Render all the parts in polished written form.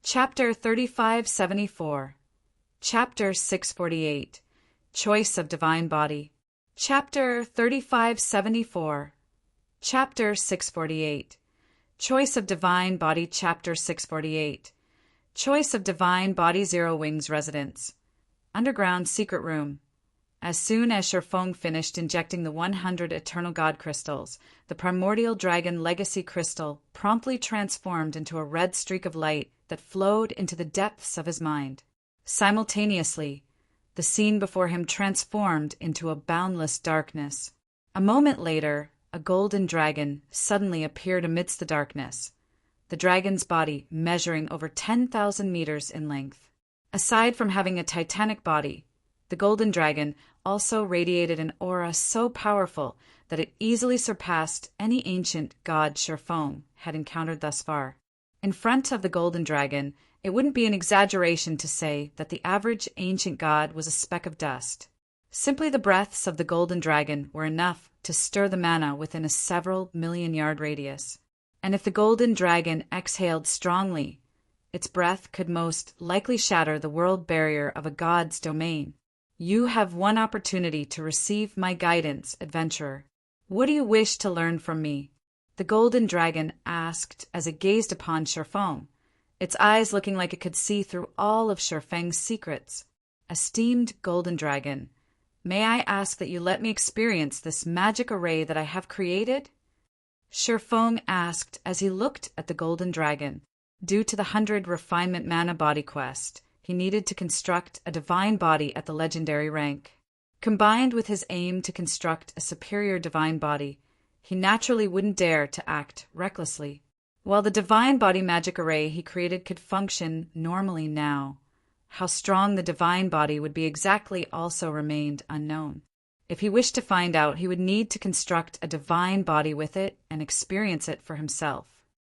Chapter 3574. Chapter 648. Choice of Divine Body. Chapter 3574. Chapter 648. Choice of Divine Body. Chapter 648. Choice of Divine Body. Zero Wings Residence. Underground Secret Room. As soon as Sherfong finished injecting the 100 Eternal God crystals, the Primordial Dragon Legacy Crystal promptly transformed into a red streak of light that flowed into the depths of his mind. Simultaneously, the scene before him transformed into a boundless darkness. A moment later, a golden dragon suddenly appeared amidst the darkness, the dragon's body measuring over 10,000 meters in length. Aside from having a titanic body, the golden dragon also radiated an aura so powerful that it easily surpassed any ancient god Sherfong had encountered thus far. In front of the golden dragon, it wouldn't be an exaggeration to say that the average ancient god was a speck of dust. Simply the breaths of the golden dragon were enough to stir the mana within a several million-yard radius. And if the golden dragon exhaled strongly, its breath could most likely shatter the world barrier of a god's domain. You have one opportunity to receive my guidance, adventurer. What do you wish to learn from me? The golden dragon asked as it gazed upon Sherfong, its eyes looking like it could see through all of Sherfeng's secrets. Esteemed golden dragon, may I ask that you let me experience this magic array that I have created? Sherfong asked as he looked at the golden dragon. Due to the 100 refinement mana body quest, he needed to construct a divine body at the legendary rank. Combined with his aim to construct a superior divine body, he naturally wouldn't dare to act recklessly. While the divine body magic array he created could function normally now, how strong the divine body would be exactly also remained unknown. If he wished to find out, he would need to construct a divine body with it and experience it for himself.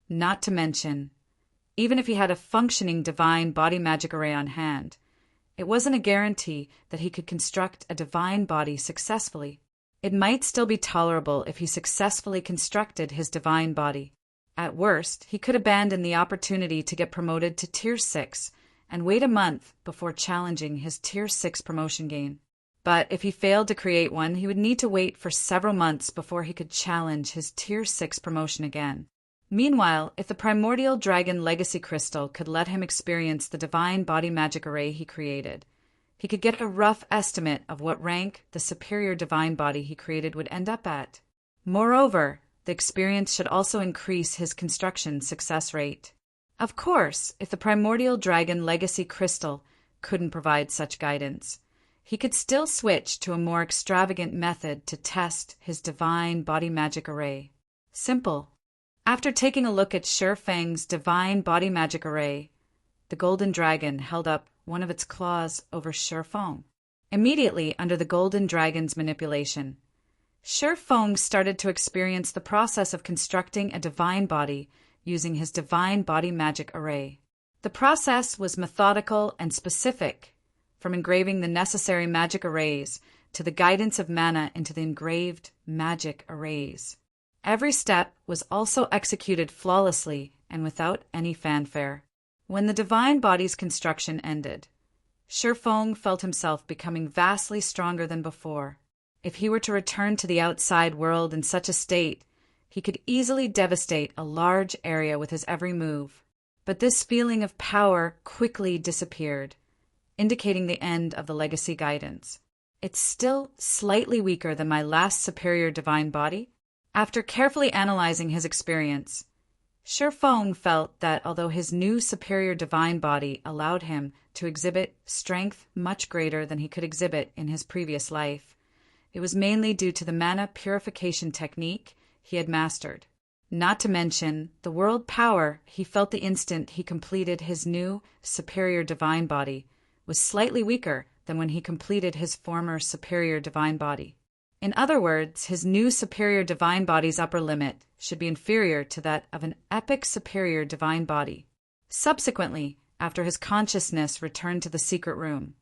Not to mention, even if he had a functioning divine body magic array on hand, it wasn't a guarantee that he could construct a divine body successfully. It might still be tolerable if he successfully constructed his divine body. At worst, he could abandon the opportunity to get promoted to Tier 6 and wait a month before challenging his Tier 6 promotion gain. But if he failed to create one, he would need to wait for several months before he could challenge his Tier 6 promotion again. Meanwhile, if the Primordial Dragon Legacy Crystal could let him experience the divine body magic array he created, he could get a rough estimate of what rank the superior divine body he created would end up at. Moreover, the experience should also increase his construction success rate. Of course, if the Primordial Dragon Legacy Crystal couldn't provide such guidance, he could still switch to a more extravagant method to test his divine body magic array. Simple. After taking a look at Sherfeng's divine body magic array, the golden dragon held up one of its claws over Sherfong. Immediately under the golden dragon's manipulation, Sherfong started to experience the process of constructing a divine body using his divine body magic array. The process was methodical and specific, from engraving the necessary magic arrays to the guidance of mana into the engraved magic arrays. Every step was also executed flawlessly and without any fanfare. When the divine body's construction ended, Sherfong felt himself becoming vastly stronger than before. If he were to return to the outside world in such a state, he could easily devastate a large area with his every move. But this feeling of power quickly disappeared, indicating the end of the legacy guidance. It's still slightly weaker than my last superior divine body. After carefully analyzing his experience, Sherfong felt that although his new superior divine body allowed him to exhibit strength much greater than he could exhibit in his previous life, it was mainly due to the mana purification technique he had mastered. Not to mention, the world power he felt the instant he completed his new superior divine body was slightly weaker than when he completed his former superior divine body. In other words, his new superior divine body's upper limit should be inferior to that of an epic superior divine body. Subsequently, after his consciousness returned to the secret room,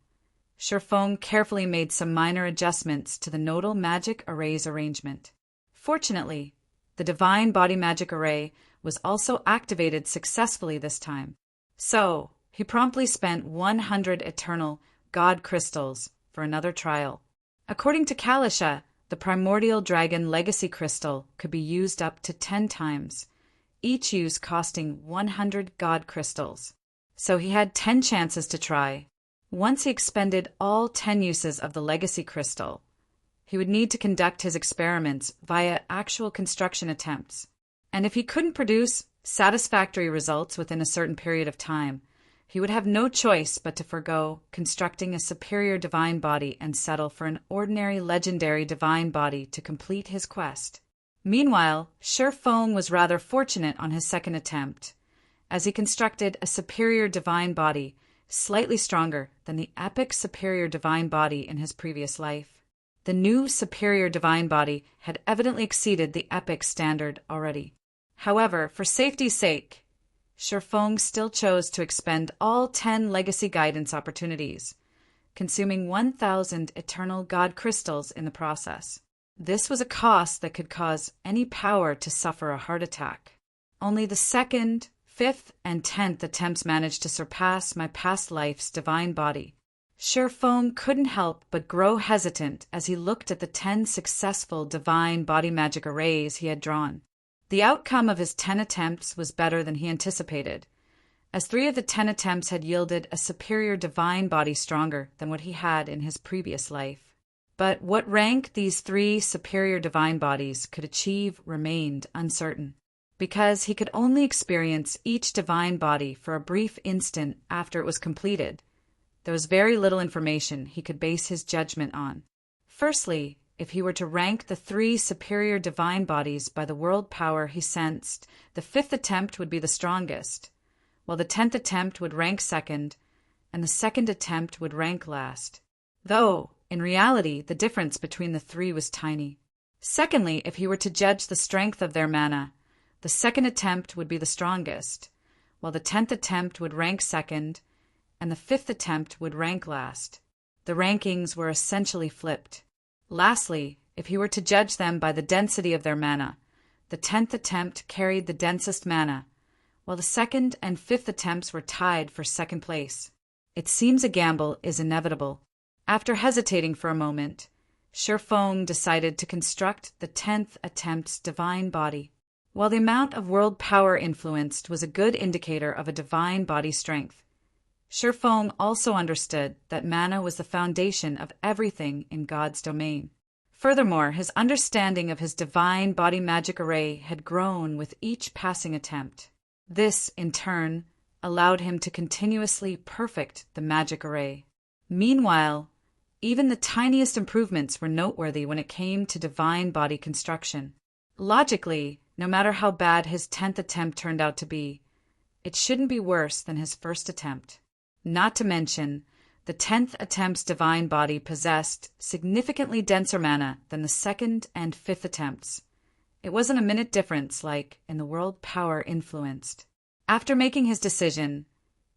Sherfong carefully made some minor adjustments to the nodal magic array's arrangement. Fortunately, the divine body magic array was also activated successfully this time. So, he promptly spent 100 eternal God crystals for another trial. According to Kalisha, the primordial dragon legacy crystal could be used up to 10 times, each use costing 100 God crystals. So he had 10 chances to try. Once he expended all 10 uses of the legacy crystal, he would need to conduct his experiments via actual construction attempts. And if he couldn't produce satisfactory results within a certain period of time, he would have no choice but to forego constructing a superior divine body and settle for an ordinary legendary divine body to complete his quest. Meanwhile, Shifeng was rather fortunate on his second attempt, as he constructed a superior divine body slightly stronger than the epic superior divine body in his previous life. The new superior divine body had evidently exceeded the epic standard already. However, for safety's sake, Shifeng still chose to expend all 10 legacy guidance opportunities, consuming 1,000 eternal God crystals in the process. This was a cost that could cause any power to suffer a heart attack. Only the second, fifth, and 10th attempts managed to surpass my past life's divine body. Shifeng couldn't help but grow hesitant as he looked at the 10 successful divine body magic arrays he had drawn. The outcome of his 10 attempts was better than he anticipated, as 3 of the 10 attempts had yielded a superior divine body stronger than what he had in his previous life. But what rank these 3 superior divine bodies could achieve remained uncertain, because he could only experience each divine body for a brief instant after it was completed. There was very little information he could base his judgment on. Firstly, if he were to rank the 3 superior divine bodies by the world power he sensed, the 5th attempt would be the strongest, while the 10th attempt would rank second, and the 2nd attempt would rank last. Though, in reality, the difference between the 3 was tiny. Secondly, if he were to judge the strength of their mana, the 2nd attempt would be the strongest, while the 10th attempt would rank second, and the 5th attempt would rank last. The rankings were essentially flipped. Lastly, if he were to judge them by the density of their mana, the 10th attempt carried the densest mana, while the 2nd and 5th attempts were tied for second place. It seems a gamble is inevitable. After hesitating for a moment, Shifeng decided to construct the 10th attempt's divine body. While the amount of world power influenced was a good indicator of a divine body strength, Shifeng also understood that mana was the foundation of everything in God's domain. Furthermore, his understanding of his divine body magic array had grown with each passing attempt. This, in turn, allowed him to continuously perfect the magic array. Meanwhile, even the tiniest improvements were noteworthy when it came to divine body construction. Logically, no matter how bad his 10th attempt turned out to be, it shouldn't be worse than his first attempt. Not to mention, the 10th attempt's divine body possessed significantly denser mana than the 2nd and 5th attempts. It wasn't a minute difference like in the world power influenced. After making his decision,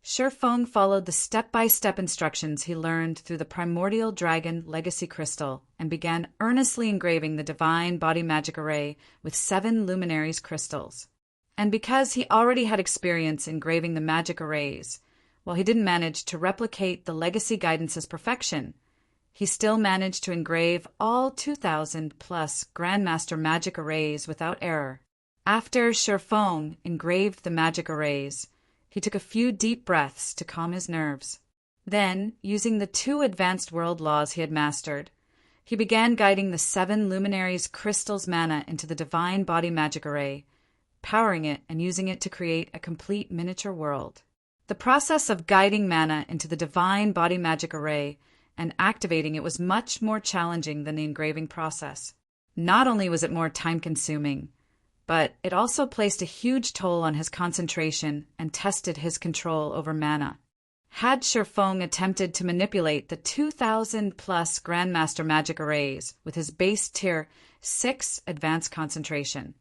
Shifeng followed the step-by-step instructions he learned through the primordial dragon legacy crystal and began earnestly engraving the divine body magic array with 7 luminaries crystals. And because he already had experience engraving the magic arrays, while he didn't manage to replicate the legacy guidance's perfection, he still managed to engrave all 2,000 plus Grandmaster magic arrays without error. After Shifeng engraved the magic arrays, he took a few deep breaths to calm his nerves. Then, using the 2 advanced world laws he had mastered, he began guiding the 7 luminaries crystals mana into the divine body magic array, powering it and using it to create a complete miniature world. The process of guiding mana into the divine body magic array and activating it was much more challenging than the engraving process. Not only was it more time-consuming, but it also placed a huge toll on his concentration and tested his control over mana. Had Shifeng attempted to manipulate the 2,000-plus Grandmaster magic arrays with his base tier 6 advanced concentration,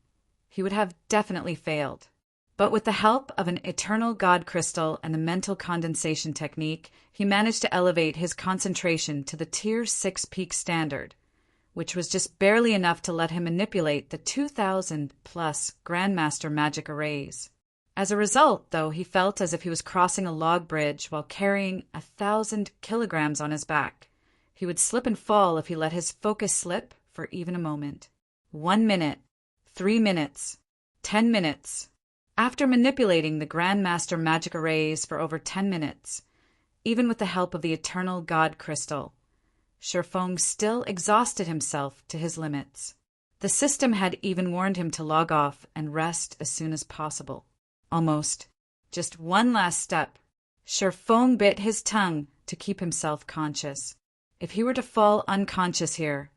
he would have definitely failed. But with the help of an eternal God crystal and the mental condensation technique, he managed to elevate his concentration to the tier 6 peak standard, which was just barely enough to let him manipulate the 2,000-plus Grandmaster magic arrays. As a result, though, he felt as if he was crossing a log bridge while carrying 1,000 kilograms on his back. He would slip and fall if he let his focus slip for even a moment. 1 minute, 3 minutes, 10 minutes. After manipulating the Grandmaster magic arrays for over 10 minutes, even with the help of the eternal God crystal, Shifeng still exhausted himself to his limits. The system had even warned him to log off and rest as soon as possible. Almost. Just one last step. Shifeng bit his tongue to keep himself conscious. If he were to fall unconscious here,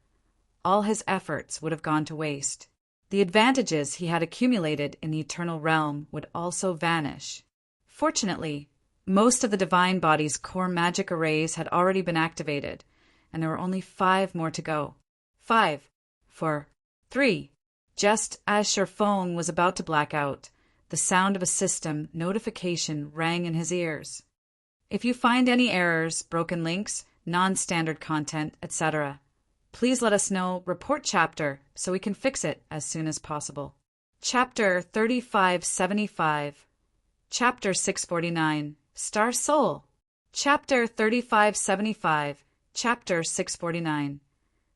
all his efforts would have gone to waste. The advantages he had accumulated in the eternal realm would also vanish. Fortunately, most of the divine body's core magic arrays had already been activated, and there were only 5 more to go. 5, 4, 3. Just as Shifeng was about to black out, the sound of a system notification rang in his ears. If you find any errors, broken links, non-standard content, etc., please let us know, report chapter, so we can fix it as soon as possible. Chapter 3575. Chapter 649. Star Soul. Chapter 3575. Chapter 649.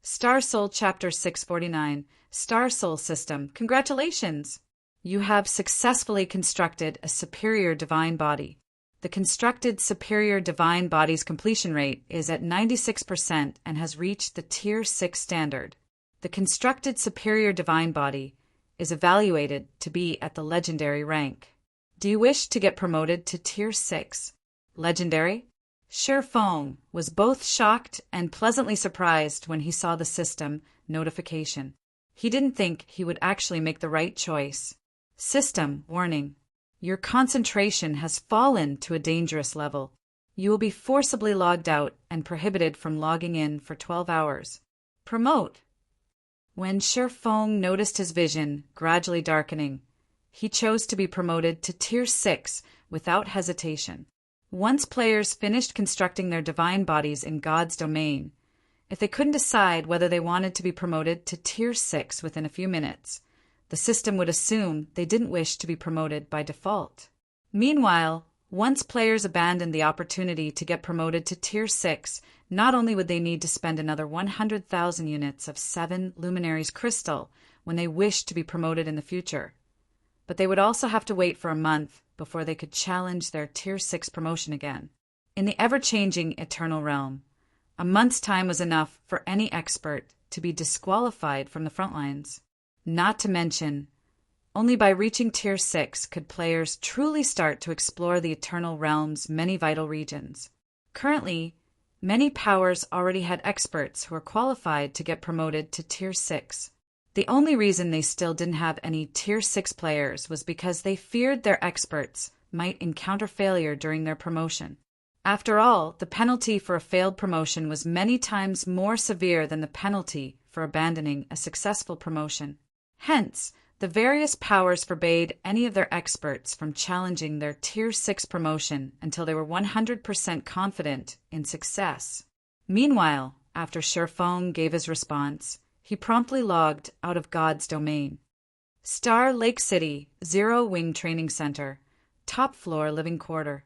Star Soul. Chapter 649. Star Soul System. Congratulations! You have successfully constructed a superior divine body. The constructed superior divine body's completion rate is at 96% and has reached the Tier 6 standard. The constructed superior divine body is evaluated to be at the legendary rank. Do you wish to get promoted to Tier 6? Legendary? Shifeng was both shocked and pleasantly surprised when he saw the system notification. He didn't think he would actually make the right choice. System warning. Your concentration has fallen to a dangerous level. You will be forcibly logged out and prohibited from logging in for 12 hours. Promote. When Shifeng noticed his vision gradually darkening, he chose to be promoted to Tier 6 without hesitation. Once players finished constructing their divine bodies in God's domain, if they couldn't decide whether they wanted to be promoted to Tier 6 within a few minutes, the system would assume they didn't wish to be promoted by default. Meanwhile, once players abandoned the opportunity to get promoted to Tier 6, not only would they need to spend another 100,000 units of 7 Luminaries crystal when they wished to be promoted in the future, but they would also have to wait for a month before they could challenge their Tier 6 promotion again. In the ever-changing Eternal Realm, a month's time was enough for any expert to be disqualified from the front lines. Not to mention, only by reaching Tier 6 could players truly start to explore the Eternal Realm's many vital regions. Currently, many powers already had experts who were qualified to get promoted to Tier 6. The only reason they still didn't have any Tier 6 players was because they feared their experts might encounter failure during their promotion. After all, the penalty for a failed promotion was many times more severe than the penalty for abandoning a successful promotion. Hence, the various powers forbade any of their experts from challenging their Tier 6 promotion until they were 100% confident in success. Meanwhile, after Shifeng gave his response, he promptly logged out of God's domain. Star Lake City, Zero Wing Training Center, top floor living quarter.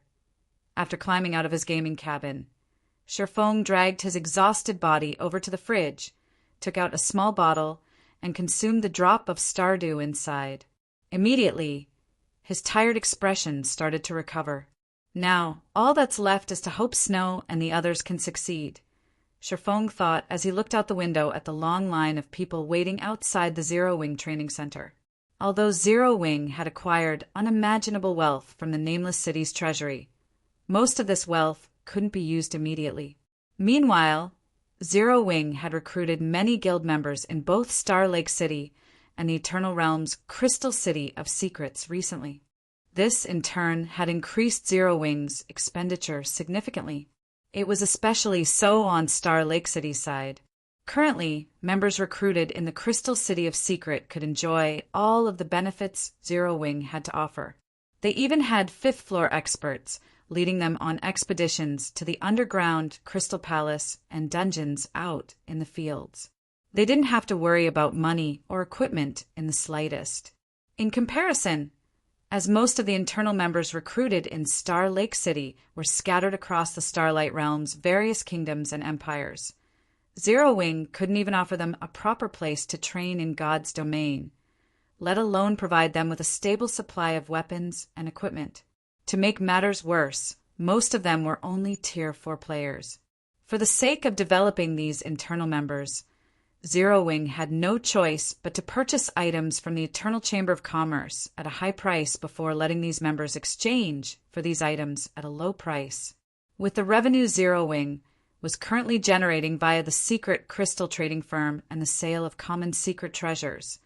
After climbing out of his gaming cabin, Shifeng dragged his exhausted body over to the fridge, took out a small bottle, and consumed the drop of stardew inside. Immediately, his tired expression started to recover. Now, all that's left is to hope Snow and the others can succeed, Shifeng thought as he looked out the window at the long line of people waiting outside the Zero Wing Training Center. Although Zero Wing had acquired unimaginable wealth from the Nameless City's treasury, most of this wealth couldn't be used immediately. Meanwhile, Zero Wing had recruited many guild members in both Star Lake City and the Eternal Realm's Crystal City of Secrets recently. This, in turn, had increased Zero Wing's expenditure significantly. It was especially so on Star Lake City's side. Currently, members recruited in the Crystal City of Secret could enjoy all of the benefits Zero Wing had to offer. They even had fifth-floor experts, leading them on expeditions to the underground Crystal Palace and dungeons out in the fields. They didn't have to worry about money or equipment in the slightest. In comparison, as most of the internal members recruited in Star Lake City were scattered across the Starlight Realm's various kingdoms and empires. Zero Wing couldn't even offer them a proper place to train in God's domain, let alone provide them with a stable supply of weapons and equipment. To make matters worse, most of them were only Tier 4 players. For the sake of developing these internal members, Zero Wing had no choice but to purchase items from the Eternal Chamber of Commerce at a high price before letting these members exchange for these items at a low price. With the revenue Zero Wing was currently generating via the secret crystal trading firm and the sale of common secret treasures,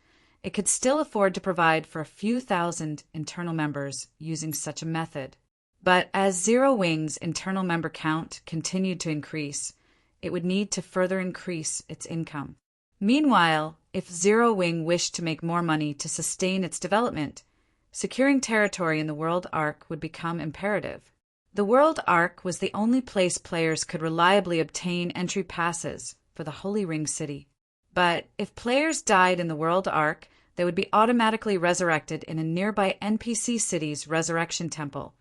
it could still afford to provide for a few thousand internal members using such a method. But as Zero Wing's internal member count continued to increase, it would need to further increase its income. Meanwhile, if Zero Wing wished to make more money to sustain its development, securing territory in the World Arc would become imperative. The World Arc was the only place players could reliably obtain entry passes for the Holy Ring City. But if players died in the World Arc, they would be automatically resurrected in a nearby NPC city's resurrection temple,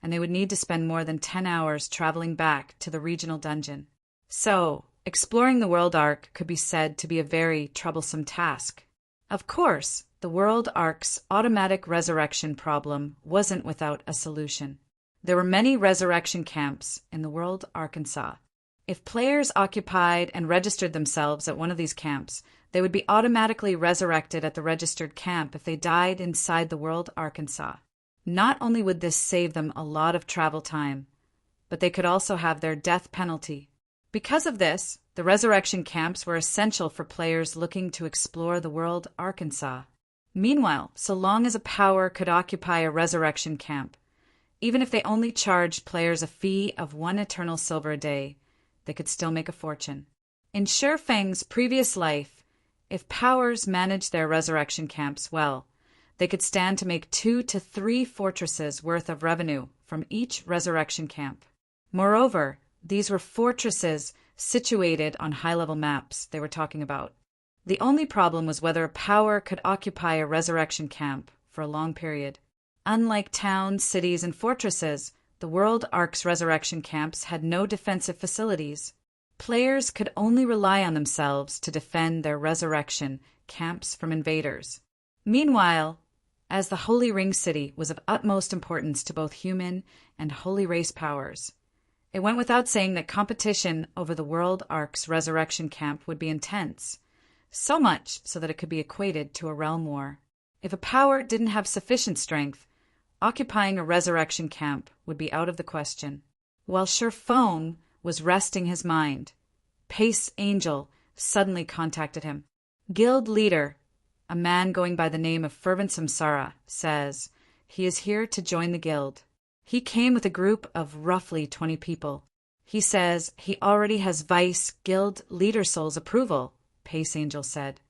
and they would need to spend more than 10 hours traveling back to the regional dungeon. So, exploring the World Arc could be said to be a very troublesome task. Of course, the World Arc's automatic resurrection problem wasn't without a solution. There were many resurrection camps in the world Arkansas. If players occupied and registered themselves at one of these camps, they would be automatically resurrected at the registered camp if they died inside the world Arkansas. Not only would this save them a lot of travel time, but they could also have their death penalty. Because of this, the resurrection camps were essential for players looking to explore the world Arkansas. Meanwhile, so long as a power could occupy a resurrection camp, even if they only charged players a fee of 1 eternal silver a day, they could still make a fortune. In Shurfeng's previous life, if powers managed their resurrection camps well, they could stand to make 2 to 3 fortresses worth of revenue from each resurrection camp. Moreover, these were fortresses situated on high-level maps they were talking about. The only problem was whether a power could occupy a resurrection camp for a long period. Unlike towns, cities, and fortresses, the World Arc's resurrection camps had no defensive facilities. Players could only rely on themselves to defend their resurrection camps from invaders. Meanwhile, as the Holy Ring City was of utmost importance to both human and holy race powers, it went without saying that competition over the World Arc's resurrection camp would be intense, so much so that it could be equated to a realm war. If a power didn't have sufficient strength, occupying a resurrection camp would be out of the question. While Shurfeng was resting his mind, Pace Angel suddenly contacted him. Guild leader, a man going by the name of Fervent Samsara, says he is here to join the guild. He came with a group of roughly 20 people. He says he already has Vice Guild Leader Soul's approval, Pace Angel said.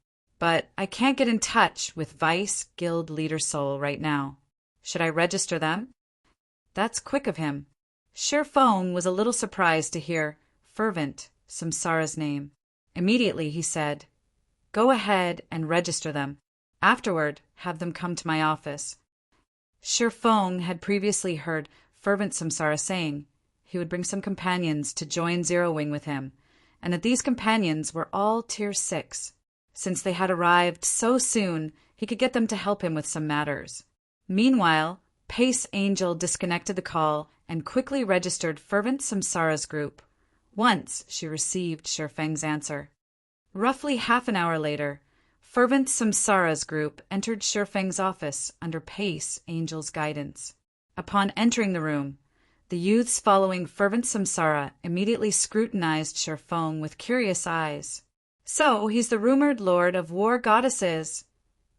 But I can't get in touch with Vice Guild Leader Soul right now. Should I register them? That's quick of him. Shurfeng was a little surprised to hear Fervent Samsara's name. Immediately he said, "Go ahead and register them. Afterward, have them come to my office." Shurfeng had previously heard Fervent Samsara saying he would bring some companions to join Zero Wing with him, and that these companions were all Tier 6. Since they had arrived so soon, he could get them to help him with some matters. Meanwhile, Pace Angel disconnected the call and quickly registered Fervent Samsara's group, once she received Shurfeng's answer. Roughly half an hour later, Fervent Samsara's group entered Shurfeng's office under Pace Angel's guidance. Upon entering the room, the youths following Fervent Samsara immediately scrutinized Shurfeng with curious eyes. "So, he's the rumored lord of war goddesses!"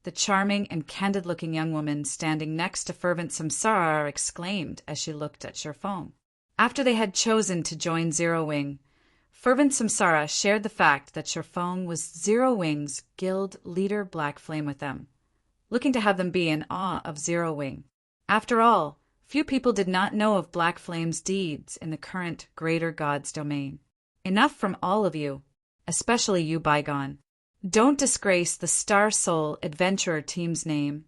The charming and candid-looking young woman standing next to Fervent Samsara exclaimed as she looked at Shurfeng. After they had chosen to join Zero Wing, Fervent Samsara shared the fact that Shurfeng was Zero Wing's guild leader Black Flame with them, looking to have them be in awe of Zero Wing. After all, few people did not know of Black Flame's deeds in the current Greater God's domain. Enough from all of you, especially you, Bygone. Don't disgrace the Star Soul Adventurer team's name.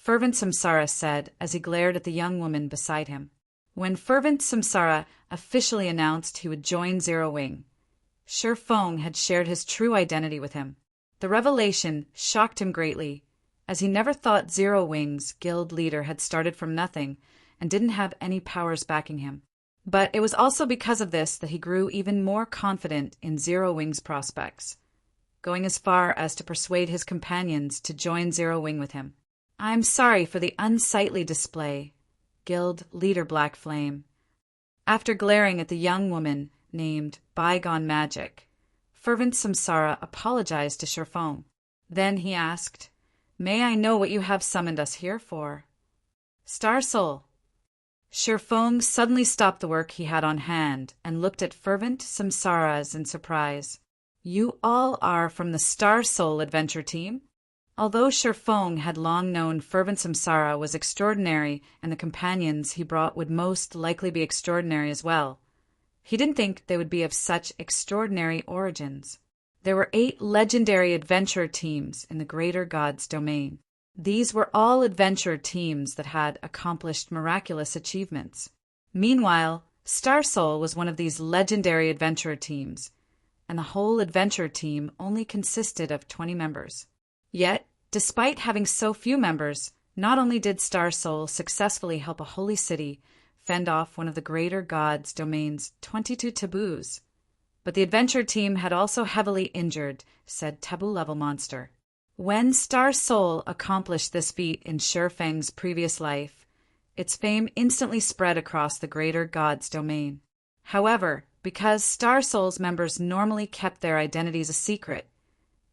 Fervent Samsara said as he glared at the young woman beside him. When Fervent Samsara officially announced he would join Zero Wing, Shi Feng had shared his true identity with him. The revelation shocked him greatly, as he never thought Zero Wing's guild leader had started from nothing and didn't have any powers backing him. But it was also because of this that he grew even more confident in Zero Wing's prospects, going as far as to persuade his companions to join Zero Wing with him. "I'm sorry for the unsightly display, Guild Leader Black Flame." After glaring at the young woman named Bygone Magic, Fervent Samsara apologized to Shi Feng. Then he asked, "May I know what you have summoned us here for?" "Star Soul." Shi Feng suddenly stopped the work he had on hand and looked at Fervent Samsara in surprise. "You all are from the Star Soul adventure team?" Although Shi Feng had long known Fervent Samsara was extraordinary and the companions he brought would most likely be extraordinary as well, he didn't think they would be of such extraordinary origins. There were 8 legendary adventure teams in the Greater God's domain. These were all adventure teams that had accomplished miraculous achievements. Meanwhile, Star Soul was one of these legendary adventure teams, and the whole adventure team only consisted of 20 members. Yet, despite having so few members, not only did Star Soul successfully help a holy city fend off one of the Greater God's domain's 22 taboos, but the adventure team had also heavily injured said taboo-level monster. When Star Soul accomplished this feat in Shi Feng's previous life, its fame instantly spread across the Greater God's domain. However, because Star Soul's members normally kept their identities a secret,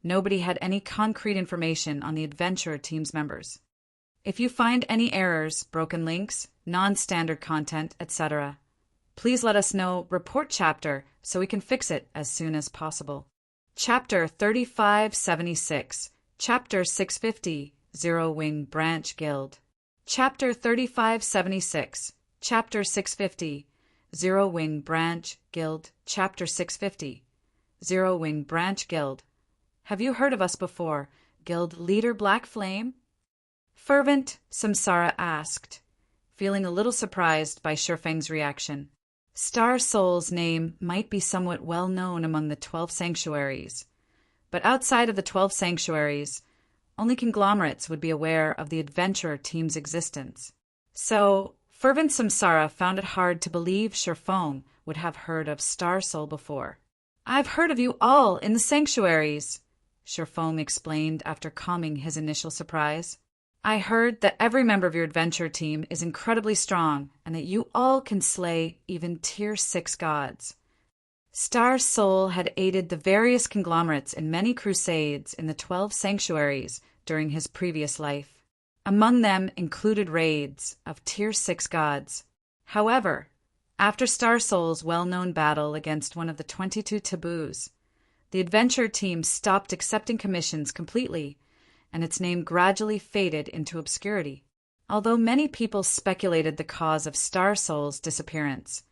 nobody had any concrete information on the adventure team's members. If you find any errors, broken links, non-standard content, etc., please let us know report chapter so we can fix it as soon as possible. Chapter 3576, Chapter 650, Zero Wing Branch Guild. Chapter 3576, Chapter 650, Zero Wing Branch Guild. Chapter 650, Zero Wing Branch Guild. Have you heard of us before, Guild Leader Black Flame? Fervent Samsara asked, feeling a little surprised by Shi Feng's reaction. Star Soul's name might be somewhat well known among the 12 sanctuaries, but outside of the 12 sanctuaries, only conglomerates would be aware of the adventure team's existence. So, Fervent Samsara found it hard to believe Shi Feng would have heard of Star Soul before. "I've heard of you all in the sanctuaries," Shi Feng explained after calming his initial surprise. "I heard that every member of your adventure team is incredibly strong and that you all can slay even Tier 6 gods. Star Soul had aided the various conglomerates in many crusades in the 12 sanctuaries during his previous life. Among them included raids of Tier 6 gods. However, after Star Soul's well-known battle against one of the 22 taboos, the adventure team stopped accepting commissions completely, and its name gradually faded into obscurity. Although many people speculated the cause of Star Soul's disappearance,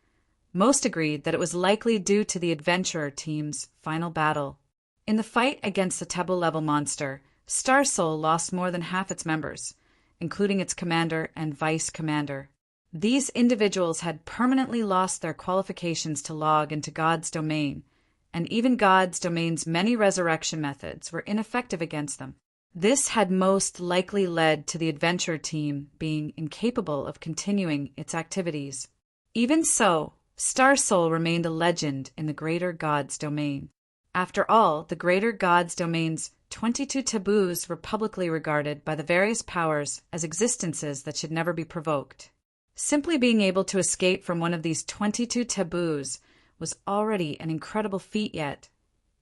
most agreed that it was likely due to the adventurer team's final battle. In the fight against the taboo-level monster, Star Soul lost more than half its members, including its commander and vice-commander. These individuals had permanently lost their qualifications to log into God's domain, and even God's domain's many resurrection methods were ineffective against them. This had most likely led to the adventure team being incapable of continuing its activities. Even so, Star Soul remained a legend in the Greater God's domain. After all, the Greater God's domain's 22 taboos were publicly regarded by the various powers as existences that should never be provoked. Simply being able to escape from one of these 22 taboos was already an incredible feat, yet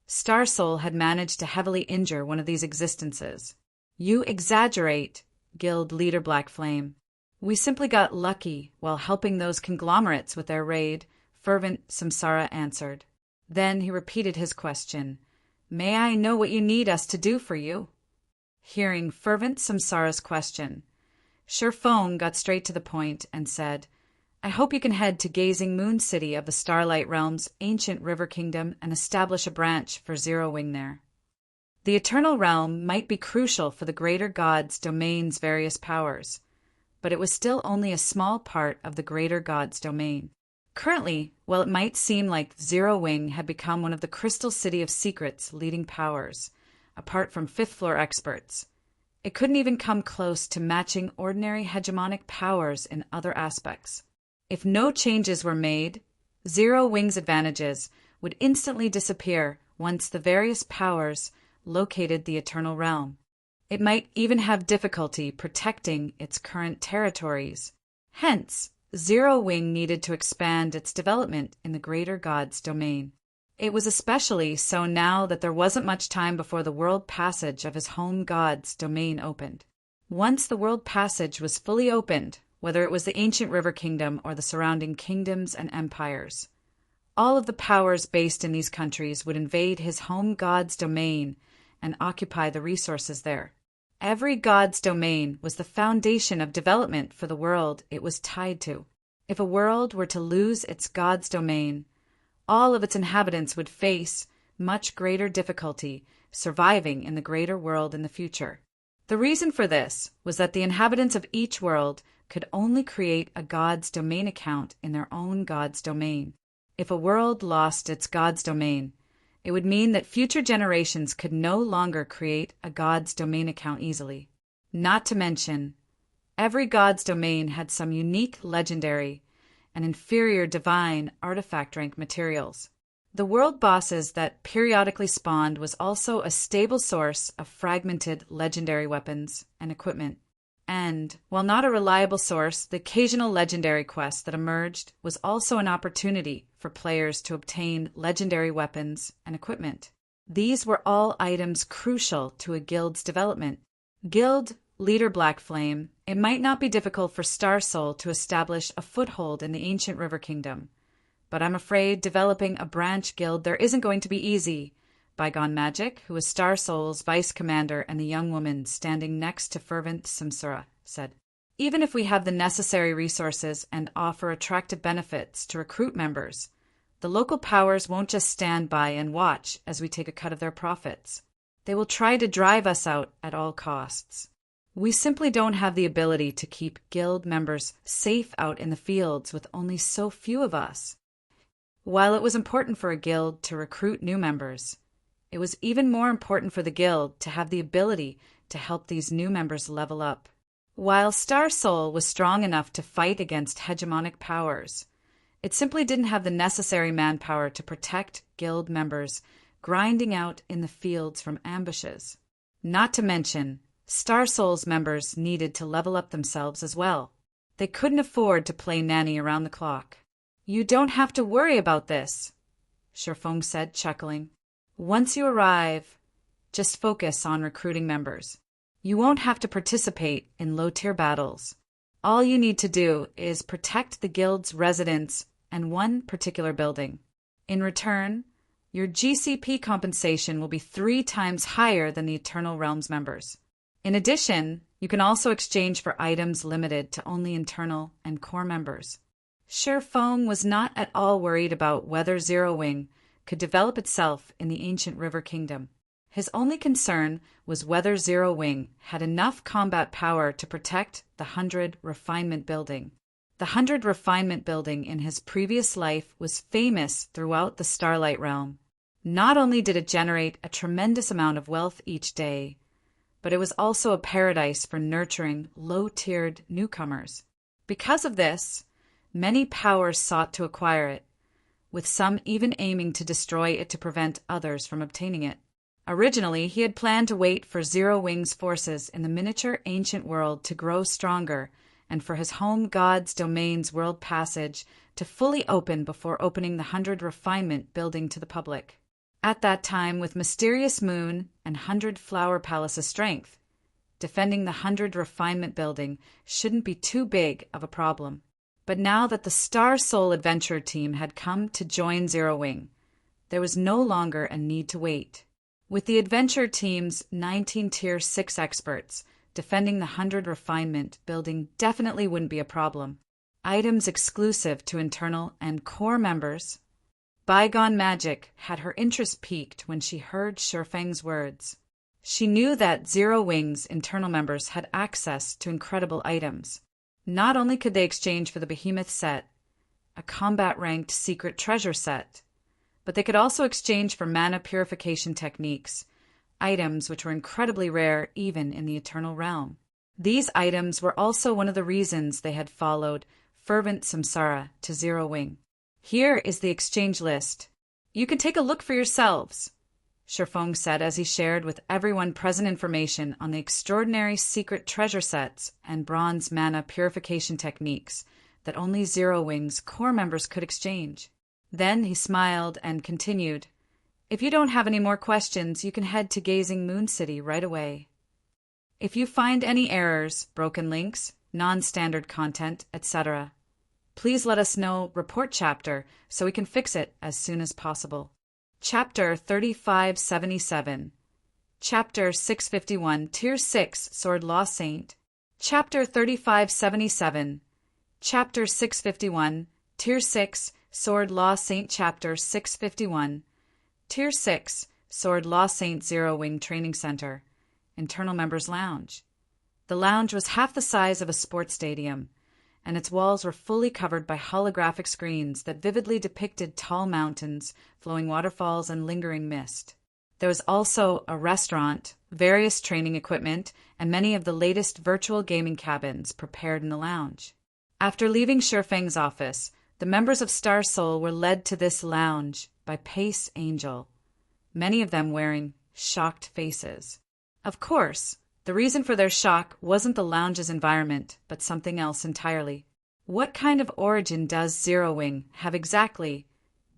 Star Soul had managed to heavily injure one of these existences. "You exaggerate, Guild Leader Black Flame. We simply got lucky while helping those conglomerates with their raid," Fervent Samsara answered. Then he repeated his question, "May I know what you need us to do for you?" Hearing Fervent Samsara's question, Shi Feng got straight to the point and said, "I hope you can head to Gazing Moon City of the Starlight Realm's ancient river kingdom and establish a branch for Zero Wing there." The Eternal Realm might be crucial for the greater God's domain's various powers, but it was still only a small part of the greater God's domain. Currently, while it might seem like Zero Wing had become one of the Crystal City of Secret's leading powers, apart from fifth-floor experts, it couldn't even come close to matching ordinary hegemonic powers in other aspects. If no changes were made, Zero Wing's advantages would instantly disappear once the various powers located the Eternal Realm. It might even have difficulty protecting its current territories. Hence, Zero Wing needed to expand its development in the greater God's domain. It was especially so now that there wasn't much time before the world passage of his home God's domain opened. Once the world passage was fully opened, whether it was the ancient river kingdom or the surrounding kingdoms and empires, all of the powers based in these countries would invade his home God's domain and occupy the resources there. Every God's domain was the foundation of development for the world it was tied to. If a world were to lose its God's domain, all of its inhabitants would face much greater difficulty surviving in the greater world in the future. The reason for this was that the inhabitants of each world could only create a God's domain account in their own God's domain. If a world lost its God's domain, it would mean that future generations could no longer create a God's domain account easily. Not to mention, every God's domain had some unique legendary and inferior divine artifact rank materials. The world bosses that periodically spawned was also a stable source of fragmented legendary weapons and equipment. And, while not a reliable source, the occasional legendary quest that emerged was also an opportunity for players to obtain legendary weapons and equipment. These were all items crucial to a guild's development. Guild Leader Blackflame, it might not be difficult for Star Soul to establish a foothold in the ancient River Kingdom, but I'm afraid developing a branch guild there isn't going to be easy. Bygone Magic, who was Star Soul's vice commander and the young woman standing next to Fervent Samsura, said, "Even if we have the necessary resources and offer attractive benefits to recruit members, the local powers won't just stand by and watch as we take a cut of their profits. They will try to drive us out at all costs. We simply don't have the ability to keep guild members safe out in the fields with only so few of us." While it was important for a guild to recruit new members, it was even more important for the guild to have the ability to help these new members level up. While Star Soul was strong enough to fight against hegemonic powers, it simply didn't have the necessary manpower to protect guild members grinding out in the fields from ambushes. Not to mention, Star Soul's members needed to level up themselves as well. They couldn't afford to play nanny around the clock. "You don't have to worry about this," Sherfong said, chuckling. "Once you arrive, just focus on recruiting members. You won't have to participate in low-tier battles. All you need to do is protect the guild's residents and one particular building. In return, your GCP compensation will be 3 times higher than the Eternal Realms members. In addition, you can also exchange for items limited to only internal and core members." Sherfong was not at all worried about whether Zero Wing could develop itself in the ancient River Kingdom. His only concern was whether Zero Wing had enough combat power to protect the 100 Refinement Building. The 100 Refinement Building in his previous life was famous throughout the Starlight Realm. Not only did it generate a tremendous amount of wealth each day, but it was also a paradise for nurturing low-tiered newcomers. Because of this, many powers sought to acquire it, with some even aiming to destroy it to prevent others from obtaining it. Originally, he had planned to wait for Zero Wing's forces in the miniature ancient world to grow stronger and for his home God's domain's world passage to fully open before opening the 100 Refinement Building to the public. At that time, with Mysterious Moon and 100 Flower Palace's strength, defending the 100 Refinement Building shouldn't be too big of a problem. But now that the Star Soul Adventure team had come to join Zero Wing, there was no longer a need to wait. With the Adventure team's 19 Tier 6 experts, defending the 100 Refinement Building definitely wouldn't be a problem. Items exclusive to internal and core members. Bygone Magic had her interest piqued when she heard Sherfang's words. She knew that Zero Wing's internal members had access to incredible items. Not only could they exchange for the Behemoth set, a combat-ranked secret treasure set, but they could also exchange for mana purification techniques, items which were incredibly rare even in the Eternal Realm. These items were also one of the reasons they had followed Fervent Samsara to Zero Wing. Here is the exchange list. You can take a look for yourselves, Sherfong said as he shared with everyone present information on the extraordinary secret treasure sets and bronze mana purification techniques that only Zero Wing's core members could exchange. Then he smiled and continued, "If you don't have any more questions, you can head to Gazing Moon City right away. If you find any errors, broken links, non-standard content, etc., please let us know report chapter so we can fix it as soon as possible." Chapter 3577. Chapter 651, Tier 6, Sword Law Saint. Chapter 3577. Chapter 651, Tier 6, Sword Law Saint. Chapter 651. Tier 6, Sword Law Saint. Zero Wing Training Center. Internal Members Lounge. The lounge was half the size of a sports stadium, and its walls were fully covered by holographic screens that vividly depicted tall mountains, flowing waterfalls, and lingering mist. There was also a restaurant, various training equipment, and many of the latest virtual gaming cabins prepared in the lounge. After leaving Sherfang's office, the members of Star Soul were led to this lounge by Pace Angel, many of them wearing shocked faces. Of course, the reason for their shock wasn't the lounge's environment, but something else entirely. What kind of origin does Zero Wing have exactly,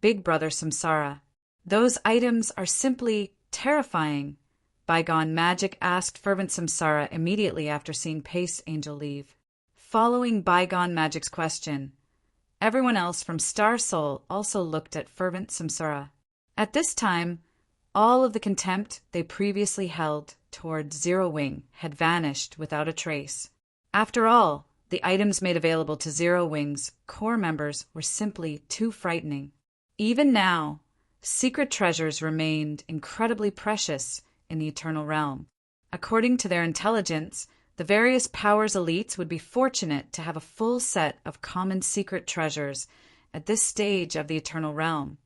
Big Brother Samsara? Those items are simply terrifying, Bygone Magic asked Fervent Samsara immediately after seeing Pace Angel leave. Following Bygone Magic's question, everyone else from Star Soul also looked at Fervent Samsara. At this time, all of the contempt they previously held towards Zero Wing had vanished without a trace. After all, the items made available to Zero Wing's core members were simply too frightening. Even now, secret treasures remained incredibly precious in the Eternal Realm. According to their intelligence, the various powers elites would be fortunate to have a full set of common secret treasures at this stage of the Eternal Realm,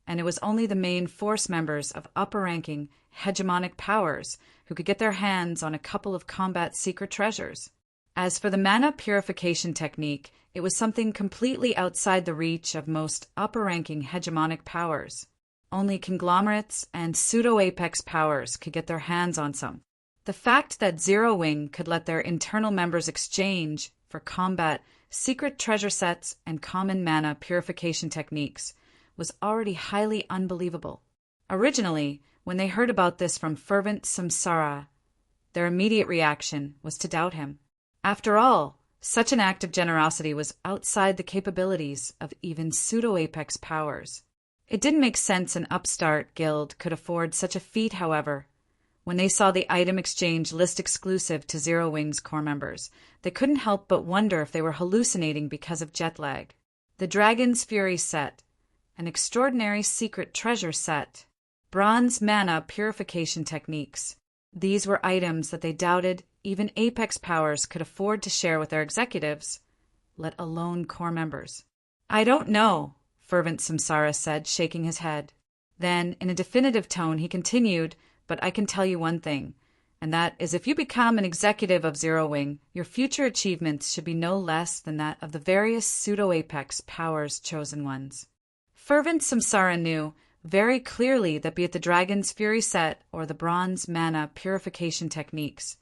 and it was only the main force members of upper-ranking hegemonic powers who could get their hands on a couple of combat secret treasures. As for the mana purification technique, it was something completely outside the reach of most upper-ranking hegemonic powers. Only conglomerates and pseudo-apex powers could get their hands on some. The fact that Zero Wing could let their internal members exchange for combat secret treasure sets and common mana purification techniques was already highly unbelievable. Originally, when they heard about this from Fervent Samsara, their immediate reaction was to doubt him. After all, such an act of generosity was outside the capabilities of even pseudo-apex powers. It didn't make sense an upstart guild could afford such a feat, however. When they saw the item exchange list exclusive to Zero Wing's core members, they couldn't help but wonder if they were hallucinating because of jet lag. The Dragon's Fury set, an extraordinary secret treasure set, bronze mana purification techniques. These were items that they doubted even Apex powers could afford to share with their executives, let alone core members. "I don't know," Fervent Samsara said, shaking his head. Then, in a definitive tone, he continued, "But I can tell you one thing, and that is if you become an executive of Zero Wing, your future achievements should be no less than that of the various pseudo-apex powers' chosen ones." Fervent Samsara knew very clearly that be it the Dragon's Fury set or the bronze mana purification techniques,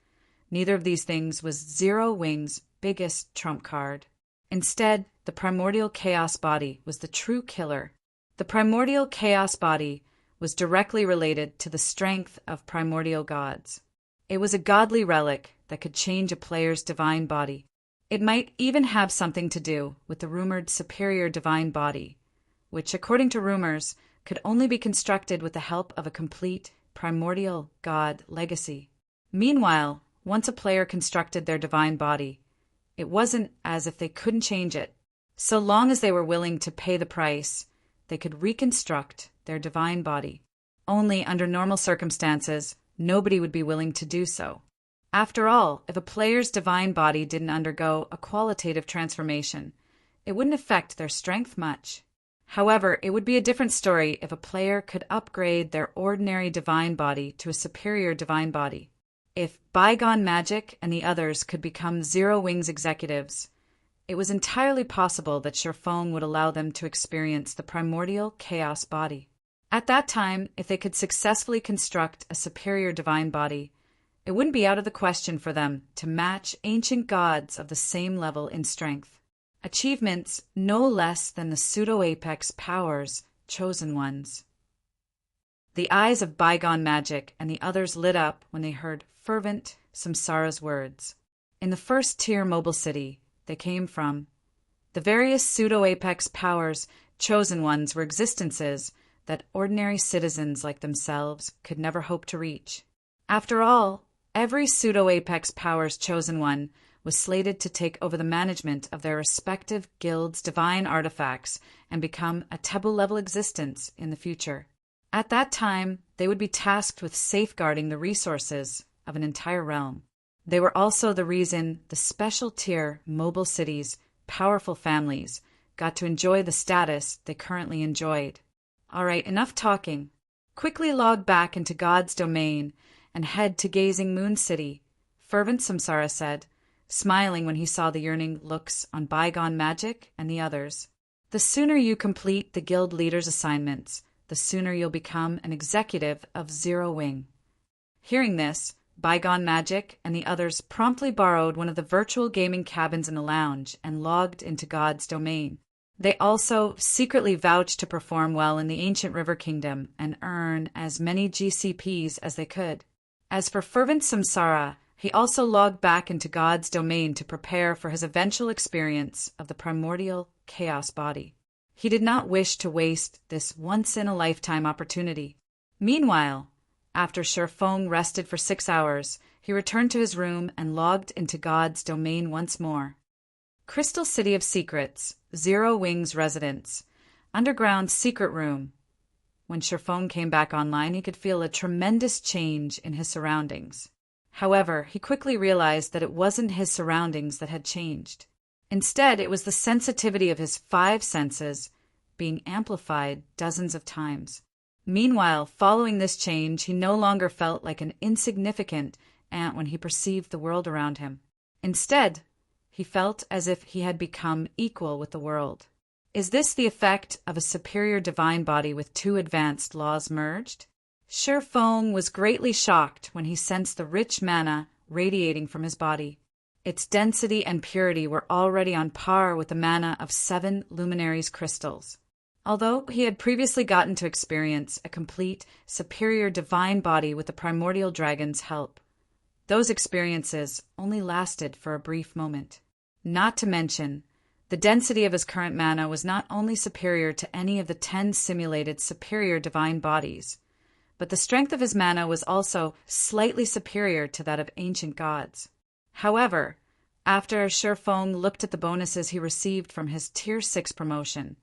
neither of these things was Zero Wing's biggest trump card. Instead, the primordial chaos body was the true killer. The primordial chaos body was directly related to the strength of primordial gods. It was a godly relic that could change a player's divine body. It might even have something to do with the rumored superior divine body, which, according to rumors, could only be constructed with the help of a complete primordial god legacy. Meanwhile, once a player constructed their divine body, it wasn't as if they couldn't change it. So long as they were willing to pay the price, they could reconstruct their divine body. Only under normal circumstances, nobody would be willing to do so. After all, if a player's divine body didn't undergo a qualitative transformation, it wouldn't affect their strength much. However, it would be a different story if a player could upgrade their ordinary divine body to a superior divine body. If Bygone Magic and the others could become Zero Wings executives, it was entirely possible that Sherfong would allow them to experience the primordial chaos body. At that time, if they could successfully construct a superior divine body, it wouldn't be out of the question for them to match ancient gods of the same level in strength. Achievements no less than the pseudo-apex powers, chosen ones. The eyes of Bygone Magic and the others lit up when they heard fervent Samsara's words. In the first-tier mobile city they came from, the various pseudo-apex powers, chosen ones, were existences that ordinary citizens like themselves could never hope to reach. After all, every pseudo-apex powers chosen one was slated to take over the management of their respective guilds' divine artifacts and become a Tebu-level existence in the future. At that time, they would be tasked with safeguarding the resources of an entire realm. They were also the reason the special-tier mobile cities' powerful families got to enjoy the status they currently enjoyed. All right, enough talking. Quickly log back into God's domain and head to Gazing Moon City, fervent Samsara said, smiling when he saw the yearning looks on Bygone Magic and the others. The sooner you complete the guild leader's assignments, the sooner you'll become an executive of Zero Wing. Hearing this, Bygone Magic and the others promptly borrowed one of the virtual gaming cabins in the lounge and logged into God's domain. They also secretly vouched to perform well in the ancient River Kingdom and earn as many GCPs as they could. As for fervent Samsara, he also logged back into God's domain to prepare for his eventual experience of the primordial chaos body. He did not wish to waste this once-in-a-lifetime opportunity. Meanwhile, after Sherfong rested for 6 hours, he returned to his room and logged into God's domain once more. Crystal City of Secrets, Zero Wings residence, underground secret room. When Sherfong came back online, he could feel a tremendous change in his surroundings. However, he quickly realized that it wasn't his surroundings that had changed. Instead, it was the sensitivity of his 5 senses being amplified dozens of times. Meanwhile, following this change, he no longer felt like an insignificant ant when he perceived the world around him. Instead, he felt as if he had become equal with the world. Is this the effect of a superior divine body with 2 advanced laws merged? Sherfong was greatly shocked when he sensed the rich mana radiating from his body. Its density and purity were already on par with the mana of 7 luminaries crystals. Although he had previously gotten to experience a complete, superior divine body with the primordial dragon's help, those experiences only lasted for a brief moment. Not to mention, the density of his current mana was not only superior to any of the 10 simulated superior divine bodies, but the strength of his mana was also slightly superior to that of ancient gods. However, after Sherfong looked at the bonuses he received from his Tier 6 promotion,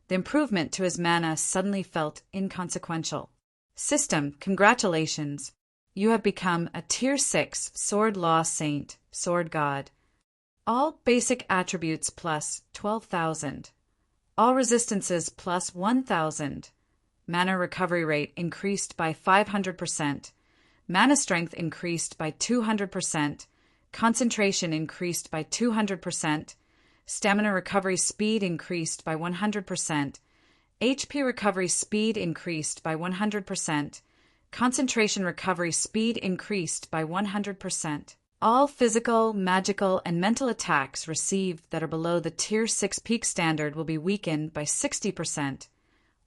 the improvement to his mana suddenly felt inconsequential. System, congratulations. You have become a Tier 6 Sword Law Saint, Sword God. All basic attributes plus 12,000. All resistances plus 1,000. Mana recovery rate increased by 500%. Mana strength increased by 200%. Concentration increased by 200%. Stamina recovery speed increased by 100%. HP recovery speed increased by 100%. Concentration recovery speed increased by 100%. All physical, magical, and mental attacks received that are below the Tier 6 peak standard will be weakened by 60%.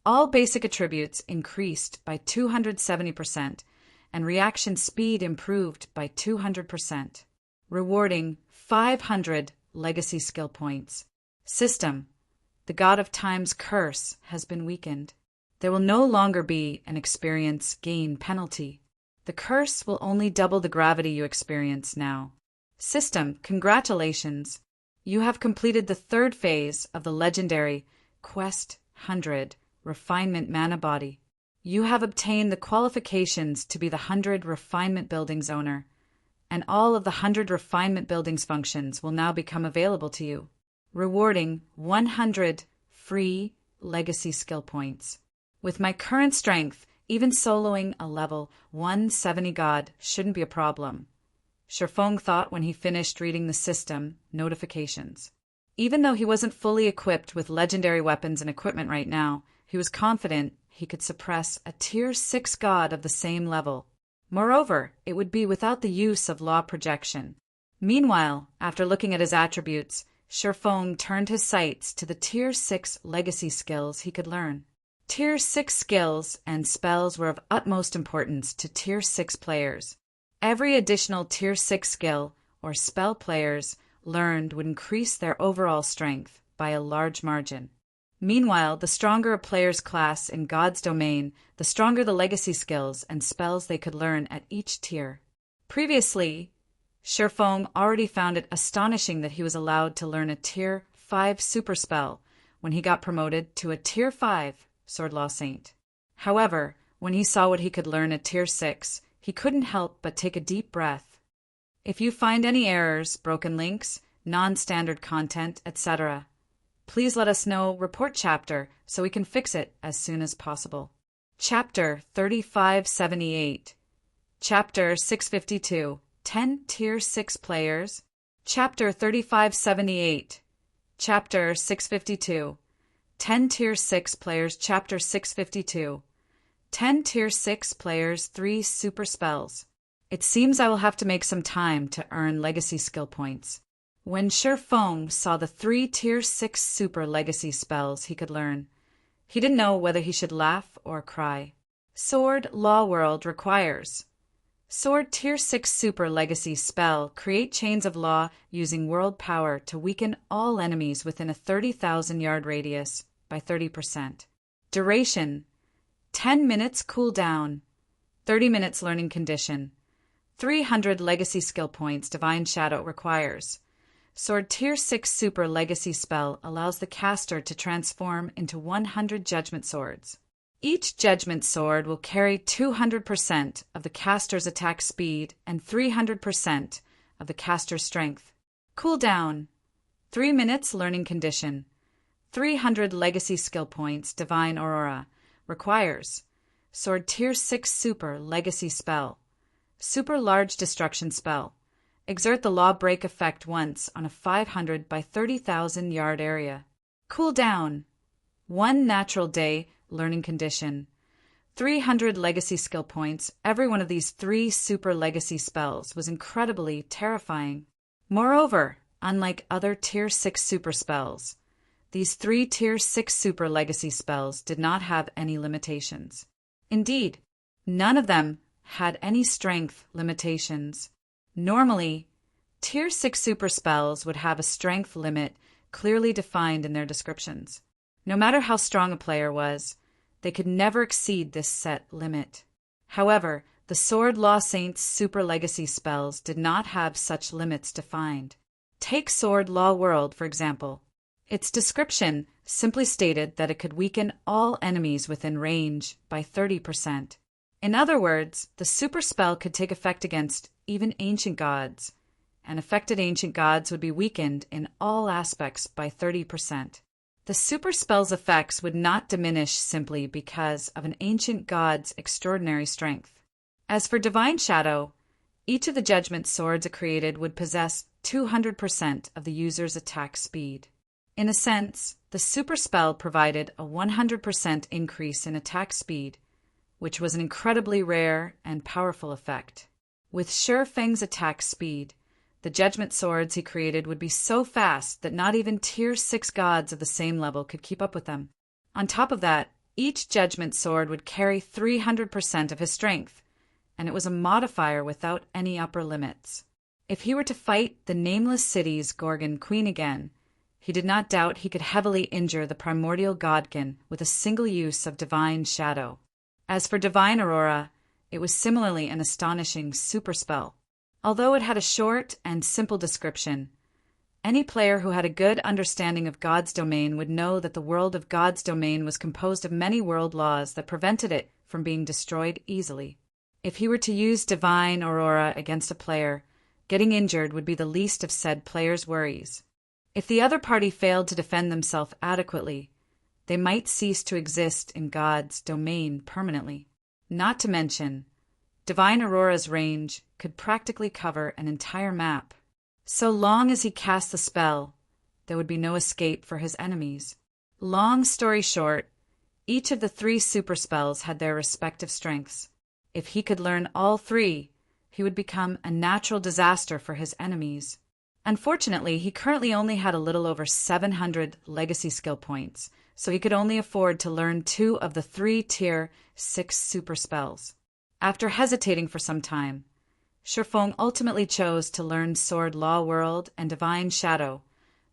All basic attributes increased by 270%, and reaction speed improved by 200%. Rewarding 500 legacy skill points. System. The God of Time's curse has been weakened. There will no longer be an experience gain penalty. The curse will only double the gravity you experience now. System, congratulations. You have completed the 3rd phase of the legendary Quest 100 Refinement Mana Body. You have obtained the qualifications to be the 100 Refinement Buildings owner, and all of the 100 Refinement Buildings functions will now become available to you, rewarding 100 free legacy skill points. With my current strength, even soloing a level 170 god shouldn't be a problem, Shifeng thought when he finished reading the system notifications. Even though he wasn't fully equipped with legendary weapons and equipment right now, he was confident he could suppress a tier 6 god of the same level. Moreover, it would be without the use of law projection. Meanwhile, after looking at his attributes, Shifeng turned his sights to the tier 6 legacy skills he could learn. Tier 6 skills and spells were of utmost importance to tier 6 players. Every additional tier 6 skill or spell players learned would increase their overall strength by a large margin. Meanwhile, the stronger a player's class in God's domain, the stronger the legacy skills and spells they could learn at each tier. Previously, Shifeng already found it astonishing that he was allowed to learn a tier 5 super spell when he got promoted to a tier 5 Sword Law Saint. However, when he saw what he could learn at tier 6, he couldn't help but take a deep breath. If you find any errors, broken links, non-standard content, etc., please let us know report chapter so we can fix it as soon as possible. Chapter 3578. Chapter 652. 10 Tier 6 Players. Chapter 3578. Chapter 652. 10 Tier 6 Players. Chapter 652. 10 Tier 6 Players, 3 Super Spells. It seems I will have to make some time to earn legacy skill points. When Shifeng saw the 3 Tier 6 Super Legacy spells he could learn, he didn't know whether he should laugh or cry. Sword Law World requires. Sword Tier 6 Super Legacy spell, create chains of law using world power to weaken all enemies within a 30,000 yard radius by 30%. Duration, 10 minutes cooldown, 30 minutes learning condition, 300 legacy skill points Divine Shadow requires. Sword Tier 6 Super Legacy spell allows the caster to transform into 100 Judgment Swords. Each Judgment Sword will carry 200% of the caster's attack speed and 300% of the caster's strength. Cooldown, 3 minutes learning condition, 300 legacy skill points Divine Aurora requires. Sword Tier 6 Super Legacy spell. Super Large Destruction spell. Exert the law break effect once on a 500 by 30,000 yard area. Cooldown, 1 natural day learning condition, 300 legacy skill points. Every one of these 3 super legacy spells was incredibly terrifying. Moreover, unlike other tier 6 super spells, these 3 tier 6 super legacy spells did not have any limitations. Indeed, none of them had any strength limitations. Normally, tier 6 super spells would have a strength limit clearly defined in their descriptions. No matter how strong a player was, they could never exceed this set limit. However, the Sword Law Saint's Super Legacy spells did not have such limits defined. Take Sword Law World, for example. Its description simply stated that it could weaken all enemies within range by 30%. In other words, the super spell could take effect against even ancient gods, and affected ancient gods would be weakened in all aspects by 30%. The super spell's effects would not diminish simply because of an ancient god's extraordinary strength. As for Divine Shadow, each of the Judgment Swords it created would possess 200% of the user's attack speed. In a sense, the super spell provided a 100% increase in attack speed, which was an incredibly rare and powerful effect. With Shifeng's attack speed, the Judgment Swords he created would be so fast that not even tier 6 gods of the same level could keep up with them. On top of that, each Judgment Sword would carry 300% of his strength, and it was a modifier without any upper limits. If he were to fight the Nameless City's Gorgon Queen again, he did not doubt he could heavily injure the primordial Godkin with a single use of Divine Shadow. As for Divine Aurora, it was similarly an astonishing super spell. Although it had a short and simple description, Any player who had a good understanding of God's domain would know that the world of God's domain was composed of many world laws that prevented it from being destroyed easily. If he were to use divine aurora against a player, getting injured would be the least of said player's worries. If the other party failed to defend themselves adequately, they might cease to exist in God's domain permanently. Not to mention, divine aurora's range could practically cover an entire map. So long as he cast the spell, there would be no escape for his enemies. Long story short, each of the 3 super spells had their respective strengths. If he could learn all 3, he would become a natural disaster for his enemies. Unfortunately, he currently only had a little over 700 legacy skill points, so he could only afford to learn 2 of the 3 tier 6 super spells. After hesitating for some time, Shifeng ultimately chose to learn Sword Law World and Divine Shadow,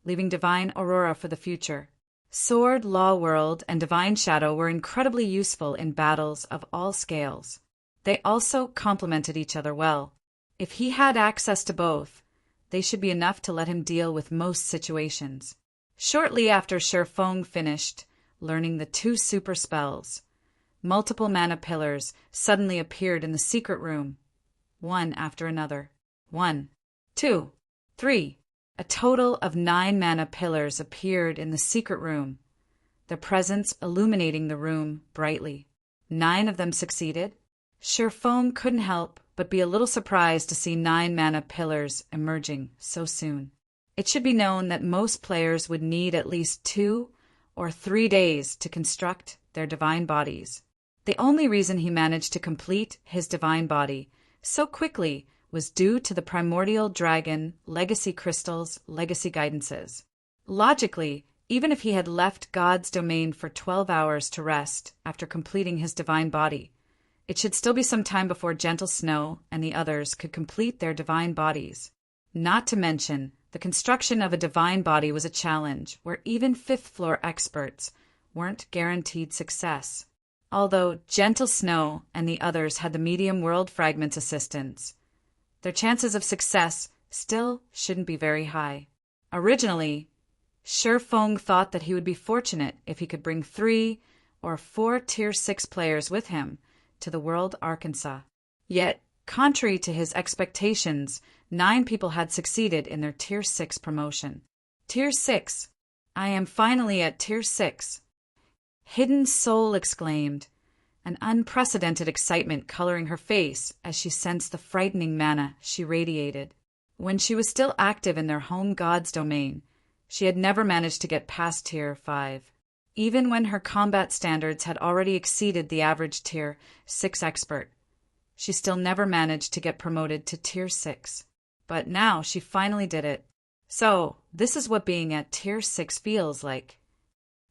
leaving Divine Aurora for the future. Sword Law World and Divine Shadow were incredibly useful in battles of all scales. They also complemented each other well. If he had access to both, they should be enough to let him deal with most situations. Shortly after Shifeng finished learning the 2 super spells, multiple mana pillars suddenly appeared in the secret room, one after another. 1, 2, 3. A total of 9 mana pillars appeared in the secret room, their presence illuminating the room brightly. 9 of them succeeded. Shifeng couldn't help but be a little surprised to see 9 mana pillars emerging so soon. It should be known that most players would need at least 2 or 3 days to construct their divine bodies. The only reason he managed to complete his divine body so quickly was due to the primordial dragon legacy crystals' legacy guidances. Logically, even if he had left God's domain for 12 hours to rest after completing his divine body, it should still be some time before Gentle Snow and the others could complete their divine bodies. Not to mention, the construction of a divine body was a challenge where even 5th floor experts weren't guaranteed success. Although Gentle Snow and the others had the medium world fragments assistance, their chances of success still shouldn't be very high. Originally, Shifeng thought that he would be fortunate if he could bring 3 or 4 tier 6 players with him to the world Arkansas. Yet, contrary to his expectations, 9 people had succeeded in their tier 6 promotion. Tier 6. I am finally at tier 6. Hidden Soul exclaimed, an unprecedented excitement coloring her face as she sensed the frightening mana she radiated. When she was still active in their home god's domain, she had never managed to get past tier 5. Even when her combat standards had already exceeded the average tier 6 expert, she still never managed to get promoted to tier 6. But now she finally did it. So, this is what being at tier 6 feels like.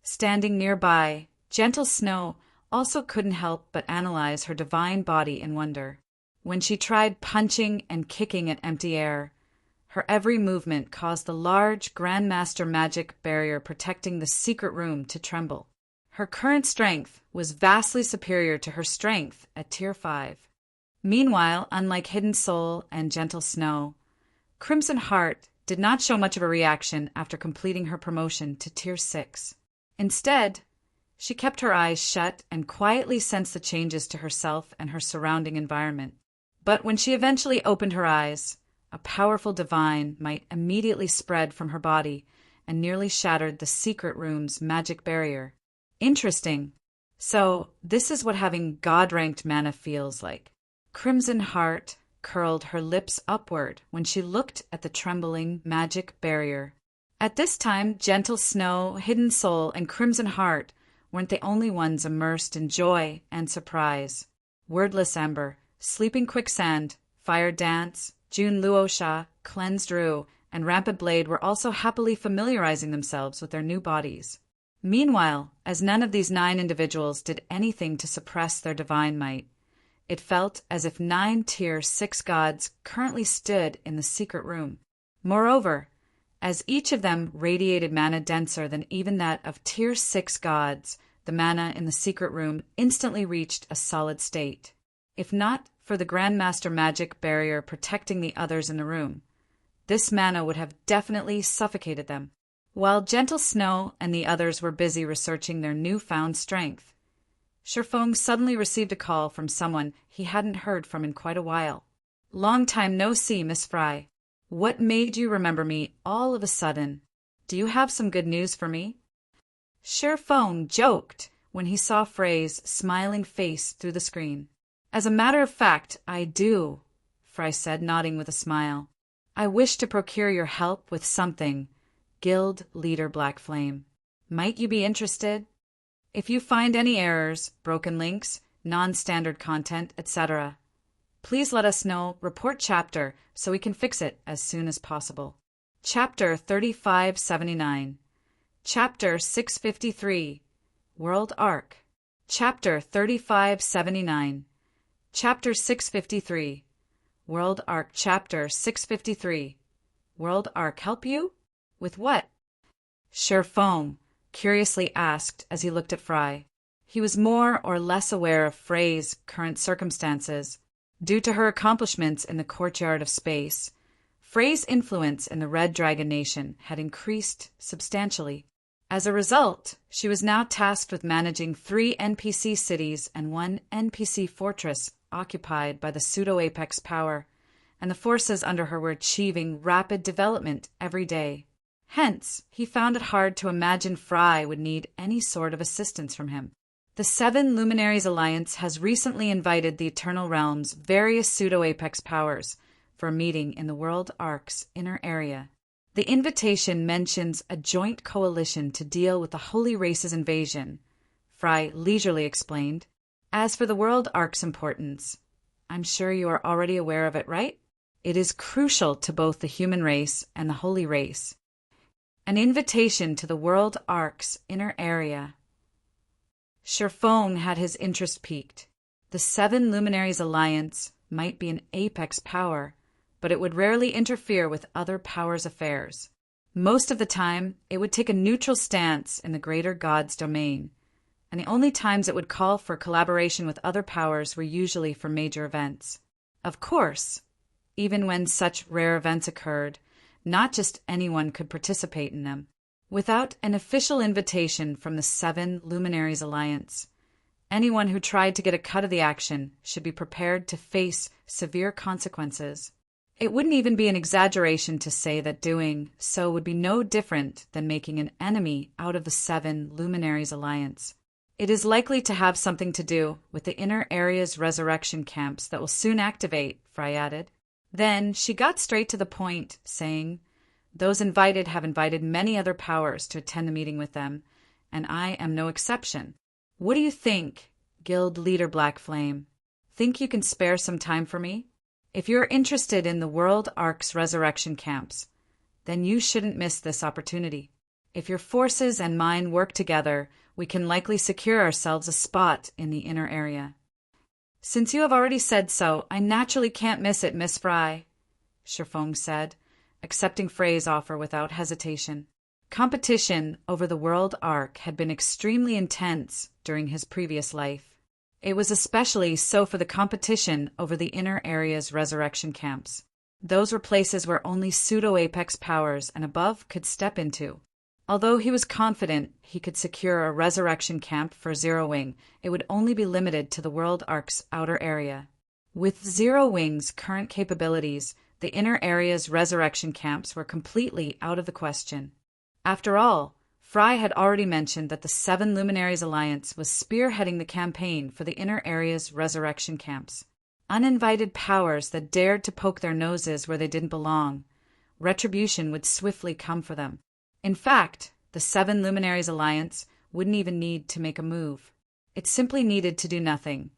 Standing nearby, Gentle Snow also couldn't help but analyze her divine body in wonder. When she tried punching and kicking at empty air, her every movement caused the large Grandmaster magic barrier protecting the secret room to tremble. Her current strength was vastly superior to her strength at tier 5. Meanwhile, unlike Hidden Soul and Gentle Snow, Crimson Heart did not show much of a reaction after completing her promotion to tier 6. Instead, she kept her eyes shut and quietly sensed the changes to herself and her surrounding environment. But when she eventually opened her eyes, a powerful divine might immediately spread from her body and nearly shattered the secret room's magic barrier. Interesting. So, this is what having God-ranked mana feels like. Crimson Heart curled her lips upward when she looked at the trembling magic barrier. At this time, Gentle Snow, Hidden Soul, and Crimson Heart weren't the only ones immersed in joy and surprise. Wordless Ember, Sleeping Quicksand, Fire Dance, June Luosha, Cleansed Rue, and Rampant Blade were also happily familiarizing themselves with their new bodies. Meanwhile, as none of these 9 individuals did anything to suppress their divine might, it felt as if 9 tier 6 gods currently stood in the secret room. Moreover, as each of them radiated mana denser than even that of tier 6 gods, the mana in the secret room instantly reached a solid state. If not for the Grandmaster magic barrier protecting the others in the room, this mana would have definitely suffocated them. While Gentle Snow and the others were busy researching their newfound strength, Sherfong suddenly received a call from someone he hadn't heard from in quite a while. "Long time no see, Miss Fry. What made you remember me all of a sudden? Do you have some good news for me?" Sherfong joked when he saw Frey's smiling face through the screen. "As a matter of fact, I do," Fry said, nodding with a smile. "I wish to procure your help with something, Guild Leader Black Flame. Might you be interested? If you find any errors, broken links, non-standard content, etc., please let us know, report chapter, so we can fix it as soon as possible." Chapter 3579. Chapter 653. World Arc. Chapter 3579. Chapter 653. World Arc. Chapter 653. World Arc. Help you? With what? Sherfong curiously asked as he looked at Fry. He was more or less aware of Frey's current circumstances. Due to her accomplishments in the courtyard of space, Frey's influence in the Red Dragon Nation had increased substantially. As a result, she was now tasked with managing 3 NPC cities and 1 NPC fortress occupied by the pseudo-apex power, and the forces under her were achieving rapid development every day. Hence, he found it hard to imagine Fry would need any sort of assistance from him. The 7 Luminaries Alliance has recently invited the Eternal Realm's various pseudo-apex powers for a meeting in the World Arc's inner area. The invitation mentions a joint coalition to deal with the Holy Race's invasion, Fry leisurely explained. As for the World Arc's importance, I'm sure you are already aware of it, right? It is crucial to both the human race and the Holy Race. An invitation to the World Arc's inner area. Sherfong had his interest piqued. The 7 Luminaries Alliance might be an apex power, but it would rarely interfere with other powers' affairs. Most of the time, it would take a neutral stance in the greater God's domain, and the only times it would call for collaboration with other powers were usually for major events. Of course, even when such rare events occurred, not just anyone could participate in them. Without an official invitation from the 7 Luminaries Alliance, anyone who tried to get a cut of the action should be prepared to face severe consequences. It wouldn't even be an exaggeration to say that doing so would be no different than making an enemy out of the 7 Luminaries Alliance. It is likely to have something to do with the inner area's resurrection camps that will soon activate, Fry added. Then she got straight to the point, saying, "Those invited have invited many other powers to attend the meeting with them, and I am no exception. What do you think, Guild Leader Black Flame? Think you can spare some time for me? If you're interested in the World Arc's resurrection camps, then you shouldn't miss this opportunity. If your forces and mine work together, we can likely secure ourselves a spot in the inner area." "Since you have already said so, I naturally can't miss it, Miss Fry," Sherfong said, accepting Frey's offer without hesitation. Competition over the World Arc had been extremely intense during his previous life. It was especially so for the competition over the inner area's resurrection camps. Those were places where only pseudo-apex powers and above could step into. Although he was confident he could secure a resurrection camp for Zero Wing, it would only be limited to the World Arc's outer area. With Zero Wing's current capabilities, the inner area's resurrection camps were completely out of the question. After all, Fry had already mentioned that the 7 Luminaries Alliance was spearheading the campaign for the inner area's resurrection camps. Uninvited powers that dared to poke their noses where they didn't belong. Retribution would swiftly come for them. In fact, the 7 Luminaries Alliance wouldn't even need to make a move. It simply needed to do nothing,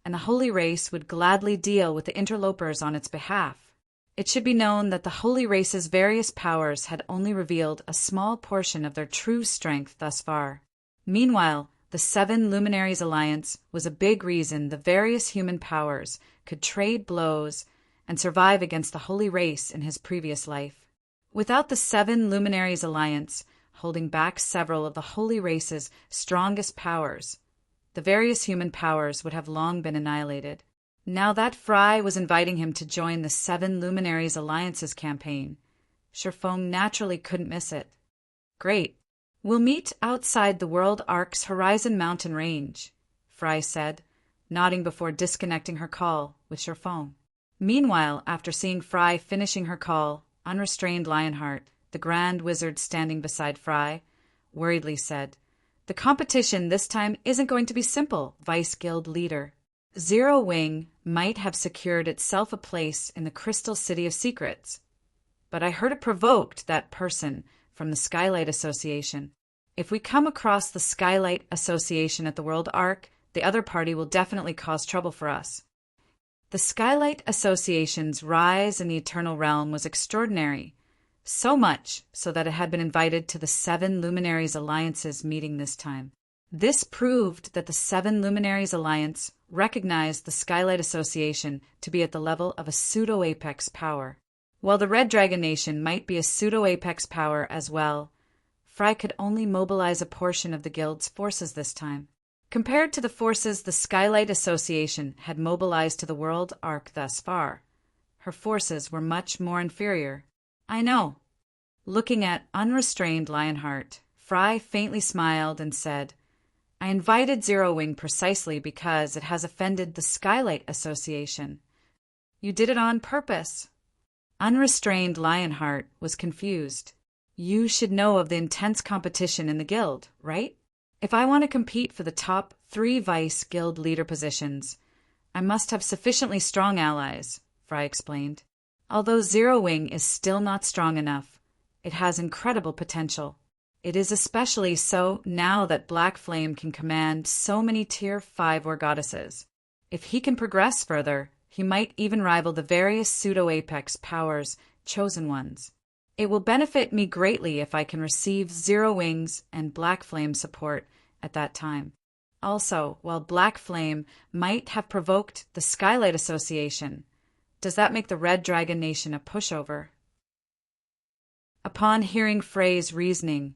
and the Holy Race would gladly deal with the interlopers on its behalf. It should be known that the Holy Race's various powers had only revealed a small portion of their true strength thus far. Meanwhile, the 7 Luminaries Alliance was a big reason the various human powers could trade blows and survive against the Holy Race in his previous life. Without the 7 Luminaries Alliance holding back several of the Holy Race's strongest powers, the various human powers would have long been annihilated. Now that Fry was inviting him to join the 7 Luminaries Alliance's campaign, Sherfong naturally couldn't miss it. Great. We'll meet outside the World Ark's Horizon Mountain Range, Fry said, nodding before disconnecting her call with Sherfong. Meanwhile, after seeing Fry finishing her call, Unrestrained Lionheart, the Grand Wizard standing beside Fry, worriedly said, "The competition this time isn't going to be simple, Vice Guild leader. Zero Wing might have secured itself a place in the Crystal City of Secrets, but I heard it provoked that person from the Skylight Association. If we come across the Skylight Association at the World Ark, the other party will definitely cause trouble for us." The Skylight Association's rise in the Eternal Realm was extraordinary, so much so that it had been invited to the Seven Luminaries Alliance's meeting this time. This proved that the Seven Luminaries Alliance recognized the Skylight Association to be at the level of a pseudo-apex power. While the Red Dragon Nation might be a pseudo-apex power as well, Fry could only mobilize a portion of the guild's forces this time. Compared to the forces the Skylight Association had mobilized to the World Ark thus far, her forces were much more inferior. I know. Looking at Unrestrained Lionheart, Fry faintly smiled and said, "I invited Zero Wing precisely because it has offended the Skylight Association." "You did it on purpose." Unrestrained Lionheart was confused. "You should know of the intense competition in the guild, right? If I want to compete for the top 3 Vice Guild leader positions, I must have sufficiently strong allies," Fry explained. "Although Zero Wing is still not strong enough, it has incredible potential. It is especially so now that Black Flame can command so many Tier 5 War Goddesses. If he can progress further, he might even rival the various pseudo-apex powers' chosen ones. It will benefit me greatly if I can receive Zero Wing's and Black Flame support at that time. Also, while Black Flame might have provoked the Skylight Association, does that make the Red Dragon Nation a pushover?" Upon hearing Frey's reasoning,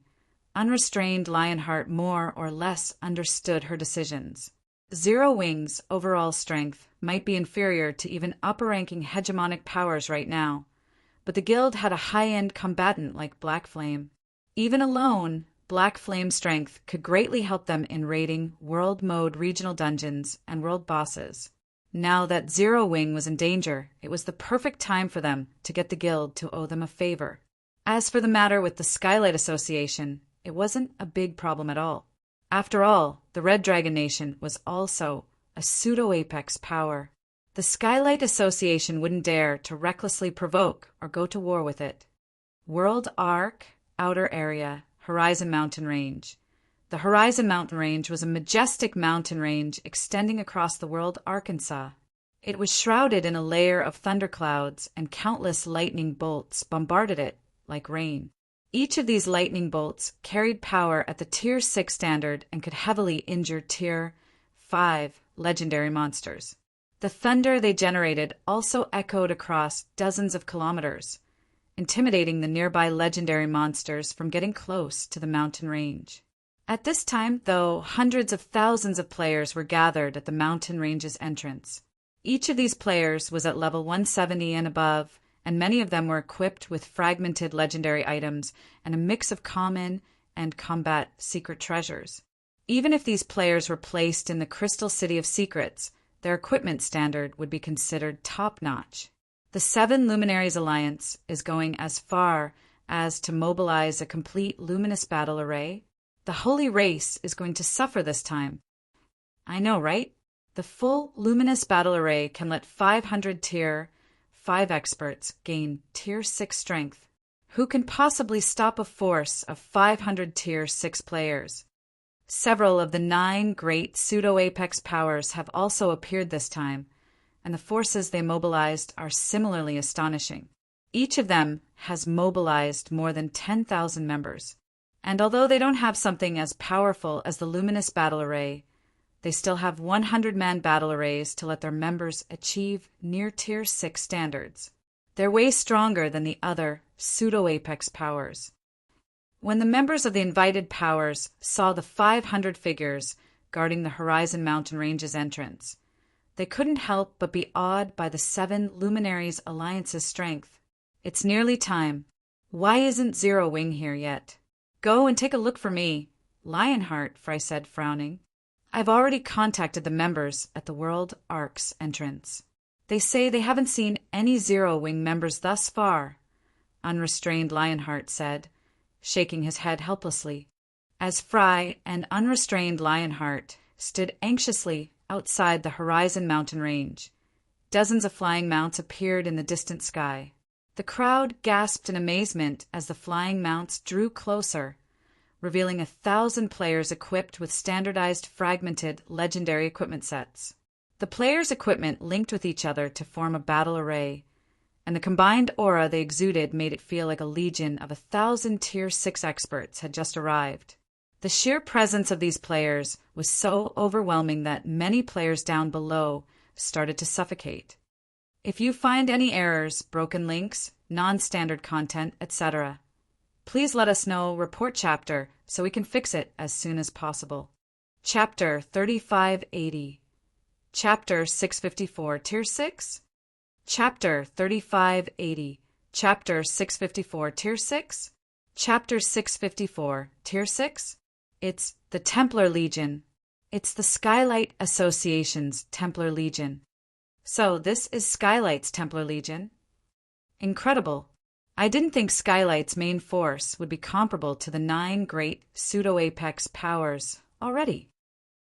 Unrestrained Lionheart more or less understood her decisions. Zero Wing's overall strength might be inferior to even upper-ranking hegemonic powers right now, but the guild had a high-end combatant like Black Flame. Even alone, Black Flame's strength could greatly help them in raiding World Mode regional dungeons and world bosses. Now that Zero Wing was in danger, it was the perfect time for them to get the guild to owe them a favor. As for the matter with the Skylight Association, it wasn't a big problem at all. After all, the Red Dragon Nation was also a pseudo-apex power. The Skylight Association wouldn't dare to recklessly provoke or go to war with it. World Ark, Outer Area, Horizon Mountain Range. The Horizon Mountain Range was a majestic mountain range extending across the world Arkansas. It was shrouded in a layer of thunderclouds, and countless lightning bolts bombarded it like rain. Each of these lightning bolts carried power at the Tier 6 standard and could heavily injure Tier 5 legendary monsters. The thunder they generated also echoed across dozens of kilometers, intimidating the nearby legendary monsters from getting close to the mountain range. At this time, though, hundreds of thousands of players were gathered at the mountain range's entrance. Each of these players was at level 170 and above, and many of them were equipped with fragmented legendary items and a mix of common and combat secret treasures. Even if these players were placed in the Crystal City of Secrets, their equipment standard would be considered top-notch. The Seven Luminaries Alliance is going as far as to mobilize a complete luminous battle array. The Holy Race is going to suffer this time. I know, right? The full luminous battle array can let 500 Tier 5 experts gain Tier 6 strength. Who can possibly stop a force of 500 Tier 6 players? Several of the 9 great pseudo-apex powers have also appeared this time, and the forces they mobilized are similarly astonishing. Each of them has mobilized more than 10,000 members. And although they don't have something as powerful as the Luminous Battle Array, they still have 100-man battle arrays to let their members achieve near Tier 6 standards. They're way stronger than the other pseudo-apex powers. When the members of the invited powers saw the 500 figures guarding the Horizon Mountain Range's entrance, they couldn't help but be awed by the Seven Luminaries Alliance's strength. It's nearly time. Why isn't Zero Wing here yet? Go and take a look for me, Lionheart, Fry said, frowning. I've already contacted the members at the World Ark's entrance. They say they haven't seen any Zero Wing members thus far, Unrestrained Lionheart said, shaking his head helplessly, as Fry and Unrestrained Lionheart stood anxiously outside the Horizon Mountain Range. Dozens of flying mounts appeared in the distant sky. The crowd gasped in amazement as the flying mounts drew closer, revealing 1,000 players equipped with standardized fragmented legendary equipment sets. The players' equipment linked with each other to form a battle array, and the combined aura they exuded made it feel like a legion of 1,000 Tier 6 experts had just arrived. The sheer presence of these players was so overwhelming that many players down below started to suffocate. If you find any errors, broken links, non-standard content, etc., please let us know, report chapter, so we can fix it as soon as possible. Chapter 3580. Chapter 654, Tier 6? Chapter 3580. Chapter 654, Tier 6? Chapter 654, Tier 6? It's the Templar Legion. It's the Skylight Association's Templar Legion. So this is Skylight's Templar Legion? Incredible. I didn't think Skylight's main force would be comparable to the 9 great pseudo-apex powers already.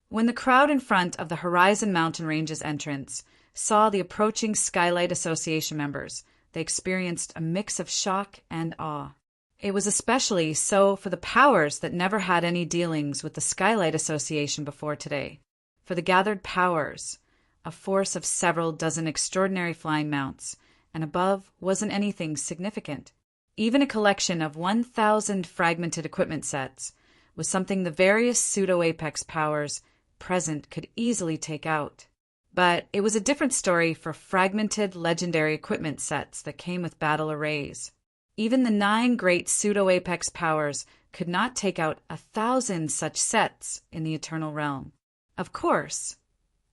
When the crowd in front of the Horizon Mountain Range's entrance saw the approaching Skylight Association members, they experienced a mix of shock and awe. It was especially so for the powers that never had any dealings with the Skylight Association before today. For the gathered powers, a force of several dozen extraordinary flying mounts, and above wasn't anything significant. Even a collection of 1,000 fragmented equipment sets was something the various pseudo-apex powers present could easily take out. But it was a different story for fragmented legendary equipment sets that came with battle arrays. Even the 9 great pseudo-apex powers could not take out 1,000 such sets in the Eternal Realm. Of course,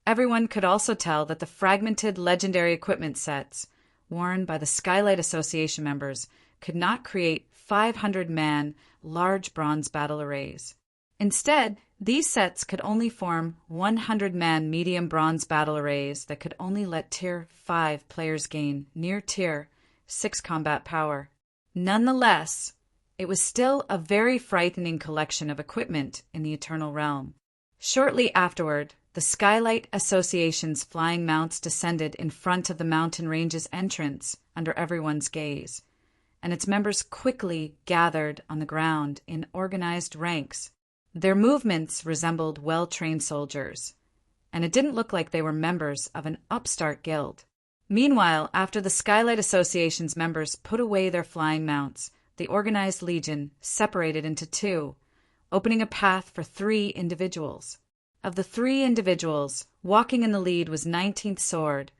everyone could also tell that the fragmented legendary equipment sets worn by the Skylight Association members could not create 500-man large bronze battle arrays. Instead, these sets could only form 100-man medium bronze battle arrays that could only let Tier 5 players gain near Tier 6 combat power. Nonetheless, it was still a very frightening collection of equipment in the Eternal Realm. Shortly afterward, the Skylight Association's flying mounts descended in front of the mountain range's entrance under everyone's gaze, and its members quickly gathered on the ground in organized ranks. Their movements resembled well-trained soldiers, and it didn't look like they were members of an upstart guild. Meanwhile, after the Skylight Association's members put away their flying mounts, the organized legion separated into 2, opening a path for 3 individuals. Of the 3 individuals, walking in the lead was 19th Sword,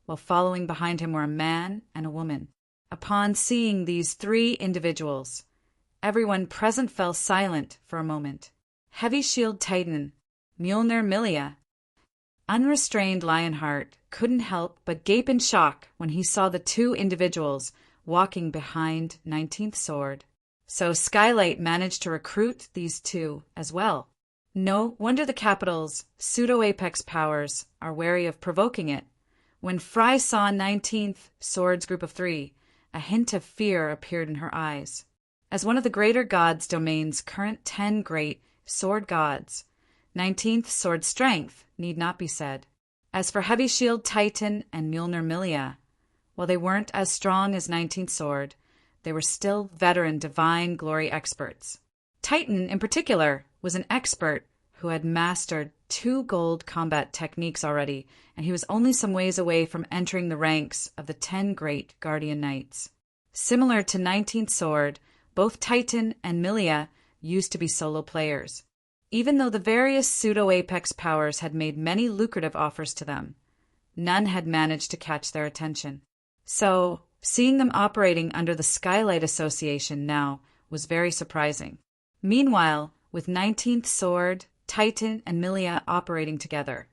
while following behind him were a man and a woman. Upon seeing these 3 individuals, everyone present fell silent for a moment. Heavy Shield Titan, Mjolnir Milia. Unrestrained Lionheart couldn't help but gape in shock when he saw the 2 individuals walking behind 19th Sword. So Skylight managed to recruit these 2 as well. No wonder the capital's pseudo-apex powers are wary of provoking it. When Fry saw 19th Sword's group of 3, a hint of fear appeared in her eyes. As one of the Greater Gods' domain's current 10 great sword gods, 19th Sword strength need not be said. As for Heavy Shield Titan and Mjolnir Milia, while they weren't as strong as 19th Sword, they were still veteran Divine Glory experts. Titan, in particular, was an expert who had mastered 2 gold combat techniques already, and he was only some ways away from entering the ranks of the 10 great Guardian Knights. Similar to 19th Sword, both Titan and Milia used to be solo players. Even though the various pseudo-apex powers had made many lucrative offers to them, none had managed to catch their attention. So, seeing them operating under the Skylight Association now was very surprising. Meanwhile, with 19th Sword, Titan, and Milia operating together,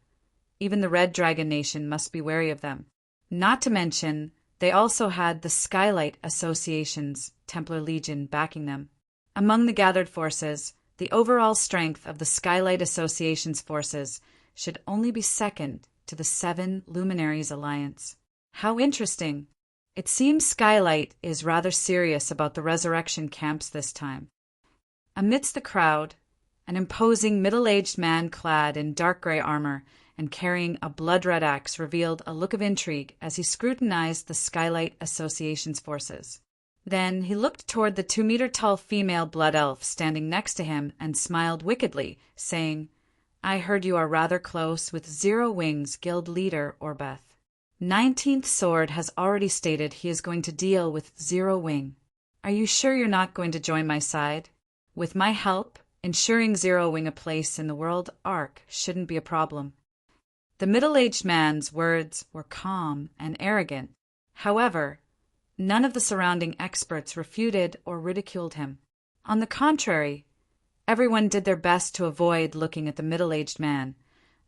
even the Red Dragon Nation must be wary of them. Not to mention They also had the Skylight Association's Templar Legion backing them. Among the gathered forces, the overall strength of the Skylight Association's forces should only be second to the Seven Luminaries Alliance. How interesting! It seems Skylight is rather serious about the resurrection camps this time. Amidst the crowd, an imposing middle-aged man clad in dark gray armor and carrying a blood-red axe revealed a look of intrigue as he scrutinized the Skylight Association's forces. Then he looked toward the 2-meter-tall female blood elf standing next to him and smiled wickedly, saying, "I heard you are rather close with Zero Wings guild leader Orbeth. 19th Sword has already stated he is going to deal with Zero Wing. Are you sure you're not going to join my side? With my help, ensuring Zero Wing a place in the World Arc shouldn't be a problem." The middle-aged man's words were calm and arrogant. However, none of the surrounding experts refuted or ridiculed him. On the contrary, everyone did their best to avoid looking at the middle-aged man,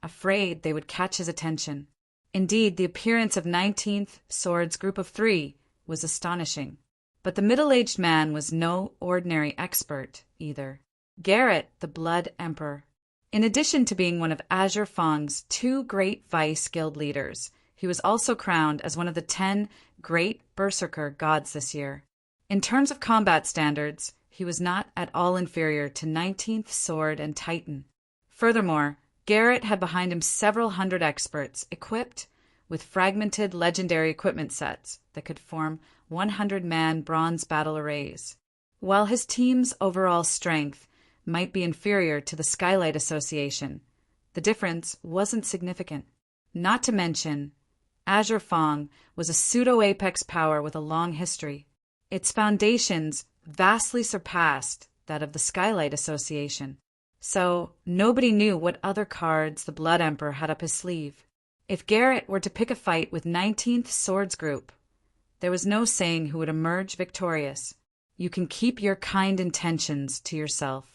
afraid they would catch his attention. Indeed, the appearance of 19th Sword's group of 3 was astonishing. But the middle-aged man was no ordinary expert, either. Garrett, the Blood Emperor. In addition to being one of Azure Fong's 2 great vice guild leaders, he was also crowned as one of the 10 great Berserker gods this year. In terms of combat standards, he was not at all inferior to 19th Sword and Titan. Furthermore, Garrett had behind him several hundred experts equipped with fragmented legendary equipment sets that could form 100-man bronze battle arrays. While his team's overall strength might be inferior to the Skylight Association, the difference wasn't significant. Not to mention, Azure Fong was a pseudo-apex power with a long history. Its foundations vastly surpassed that of the Skylight Association. So nobody knew what other cards the Blood Emperor had up his sleeve. If Garrett were to pick a fight with 19th Sword's group, there was no saying who would emerge victorious. You can keep your kind intentions to yourself.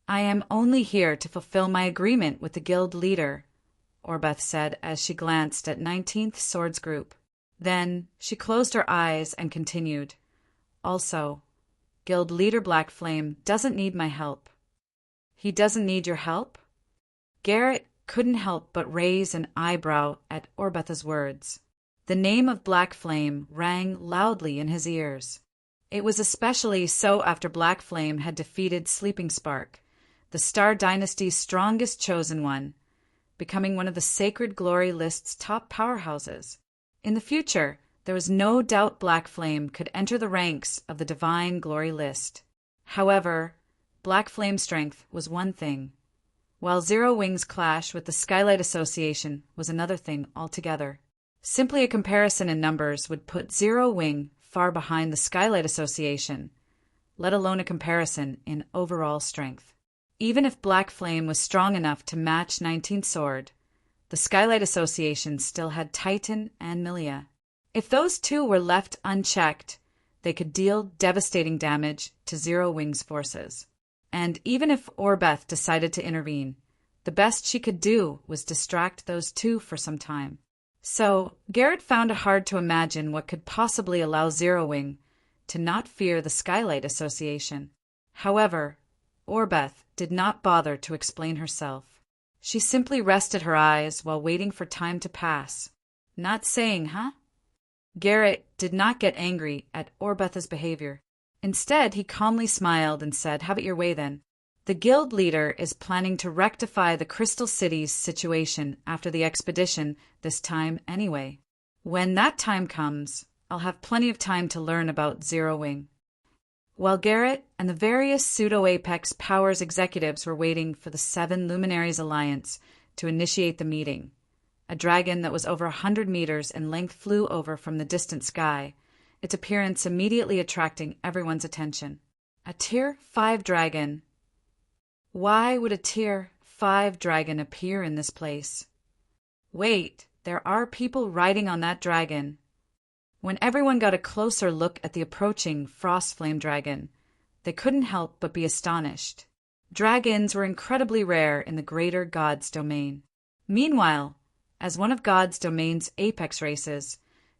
I am only here to fulfill my agreement with the guild leader, Orbeth said as she glanced at 19th Sword's group. Then she closed her eyes and continued, "Also, guild leader Black Flame doesn't need my help." "He doesn't need your help?" Garrett couldn't help but raise an eyebrow at Orbeth's words. The name of Black Flame rang loudly in his ears. It was especially so after Black Flame had defeated Sleeping Spark, the Star Dynasty's strongest chosen one, becoming one of the Sacred Glory list's top powerhouses. In the future, there was no doubt Black Flame could enter the ranks of the Divine Glory list. However, Black Flame's strength was one thing, while Zero Wing's clash with the Skylight Association was another thing altogether. Simply a comparison in numbers would put Zero Wing far behind the Skylight Association, let alone a comparison in overall strength. Even if Black Flame was strong enough to match 19th Sword, the Skylight Association still had Titan and Milia. If those two were left unchecked, they could deal devastating damage to Zero Wing's forces. And even if Orbeth decided to intervene, the best she could do was distract those two for some time. So Garrett found it hard to imagine what could possibly allow Zero Wing to not fear the Skylight Association. However, Orbeth did not bother to explain herself. She simply rested her eyes while waiting for time to pass, not saying, "Huh?" Garrett did not get angry at Orbeth's behavior. Instead, he calmly smiled and said, "Have it your way then. The guild leader is planning to rectify the Crystal City's situation after the expedition this time anyway. When that time comes, I'll have plenty of time to learn about Zero Wing." While Garrett and the various pseudo-Apex Powers executives were waiting for the Seven Luminaries Alliance to initiate the meeting, a dragon that was over 100 meters in length flew over from the distant sky, its appearance immediately attracting everyone's attention. A Tier 5 dragon. Why would a Tier 5 dragon appear in this place? Wait, there are people riding on that dragon. When everyone got a closer look at the approaching Frostflame dragon, they couldn't help but be astonished. Dragons were incredibly rare in the greater God's domain. Meanwhile, as one of God's domain's apex races,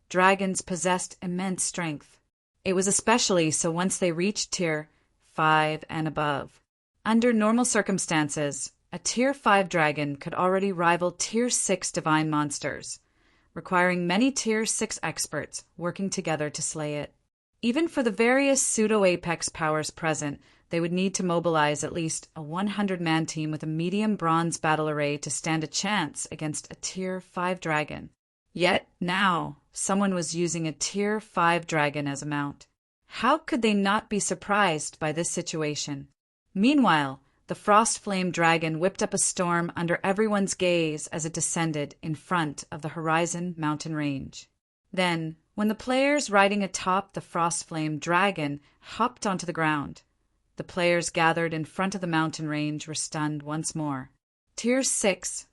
dragons possessed immense strength. It was especially so once they reached Tier 5 and above. Under normal circumstances, a Tier 5 dragon could already rival Tier 6 divine monsters, requiring many Tier 6 experts working together to slay it. Even for the various pseudo-apex powers present, they would need to mobilize at least a 100-man team with a medium bronze battle array to stand a chance against a Tier 5 dragon. Yet now, someone was using a Tier 5 dragon as a mount. How could they not be surprised by this situation? Meanwhile, the frost flame dragon whipped up a storm under everyone's gaze as it descended in front of the Horizon mountain range. Then, when the players riding atop the frost flame dragon hopped onto the ground, the players gathered in front of the mountain range were stunned once more. Tier 6.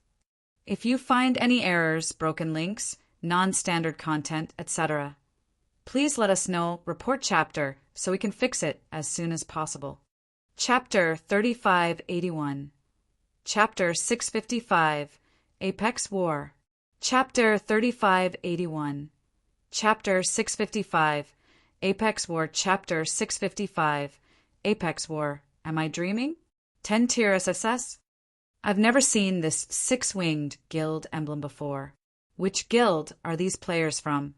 If you find any errors, broken links, non-standard content, etc., please let us know, report chapter, so we can fix it as soon as possible. Chapter 3581. Chapter 655. Apex War. Chapter 3581. Chapter 655. Apex War. Chapter 655. Apex War. Am I dreaming? 10 tier SSS? I've never seen this 6-winged guild emblem before. Which guild are these players from?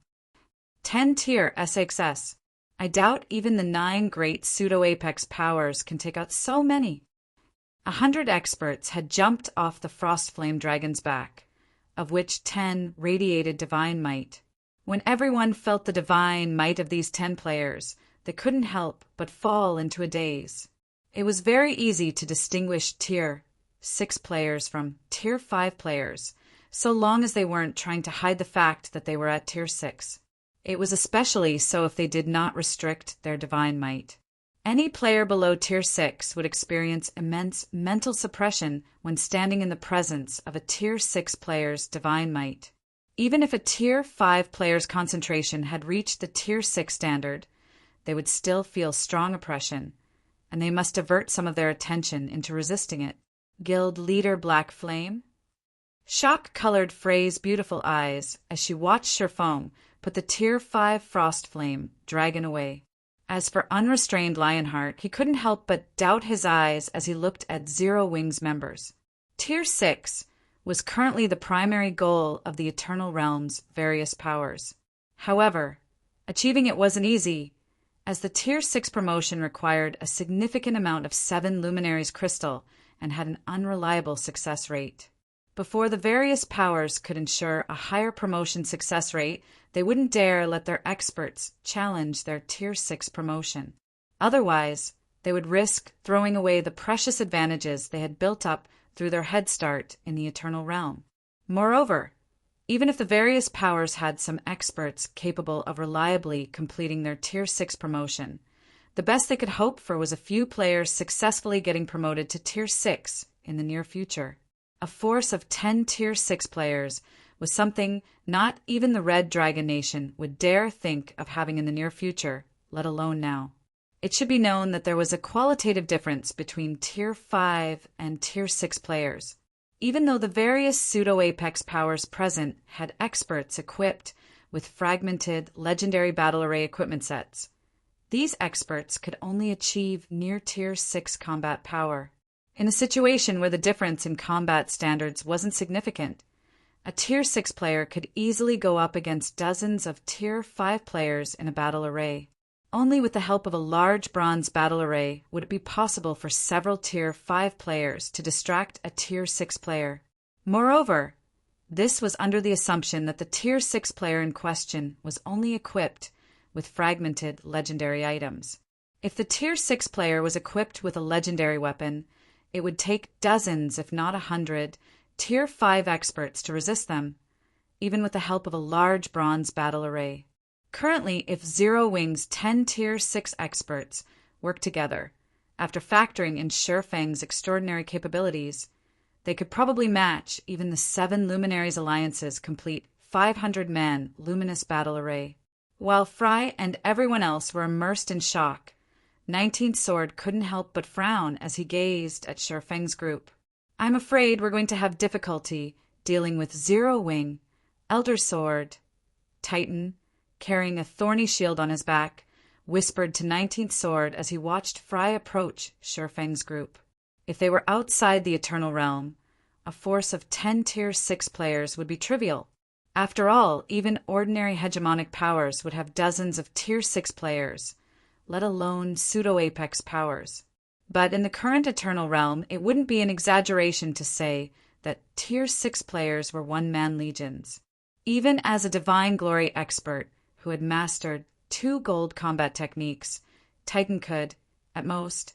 10 tier SXS. I doubt even the 9 great pseudo-apex powers can take out so many. 100 experts had jumped off the frost flame dragon's back, of which 10 radiated divine might. When everyone felt the divine might of these 10 players, they couldn't help but fall into a daze. It was very easy to distinguish Tier 6 players from Tier 5 players, so long as they weren't trying to hide the fact that they were at Tier 6. It was especially so if they did not restrict their divine might. Any player below Tier 6 would experience immense mental suppression when standing in the presence of a Tier 6 player's divine might. Even if a Tier 5 player's concentration had reached the Tier 6 standard, they would still feel strong oppression, and they must divert some of their attention into resisting it. Guild Leader Black Flame. Shock-colored Frey's beautiful eyes as she watched Sherfoam put the Tier 5 Frost Flame dragon away. As for unrestrained Lionheart, he couldn't help but doubt his eyes as he looked at Zero Wing's members. Tier 6 was currently the primary goal of the Eternal Realm's various powers. However, achieving it wasn't easy, as the Tier 6 promotion required a significant amount of 7 Luminaries crystal and had an unreliable success rate. Before the various powers could ensure a higher promotion success rate, they wouldn't dare let their experts challenge their Tier 6 promotion. Otherwise, they would risk throwing away the precious advantages they had built up through their head start in the Eternal Realm. Moreover, even if the various powers had some experts capable of reliably completing their Tier 6 promotion, the best they could hope for was a few players successfully getting promoted to Tier 6 in the near future. A force of 10 Tier 6 players was something not even the Red Dragon Nation would dare think of having in the near future, let alone now. It should be known that there was a qualitative difference between Tier 5 and Tier 6 players. Even though the various pseudo-apex powers present had experts equipped with fragmented legendary battle array equipment sets, these experts could only achieve near Tier 6 combat power. In a situation where the difference in combat standards wasn't significant, a Tier 6 player could easily go up against dozens of Tier 5 players in a battle array. Only with the help of a large bronze battle array would it be possible for several Tier 5 players to distract a Tier 6 player. Moreover, this was under the assumption that the Tier 6 player in question was only equipped with fragmented legendary items. If the Tier 6 player was equipped with a legendary weapon, it would take dozens, if not 100, Tier 5 experts to resist them, even with the help of a large bronze battle array. Currently, if Zero Wing's 10 Tier 6 experts work together, after factoring in Sherfang's extraordinary capabilities, they could probably match even the 7 Luminaries Alliance's complete 500-man luminous battle array. While Fry and everyone else were immersed in shock, 19th Sword couldn't help but frown as he gazed at Sherfang's group. I'm afraid we're going to have difficulty dealing with Zero Wing, Elder Sword, Titan, carrying a thorny shield on his back, whispered to 19th Sword as he watched Fry approach Shurfeng's group. If they were outside the Eternal Realm, a force of 10 Tier 6 players would be trivial. After all, even ordinary hegemonic powers would have dozens of Tier 6 players, let alone pseudo-apex powers. But in the current Eternal Realm, it wouldn't be an exaggeration to say that Tier 6 players were one-man legions. Even as a Divine Glory expert who had mastered 2 gold combat techniques, Titan could, at most,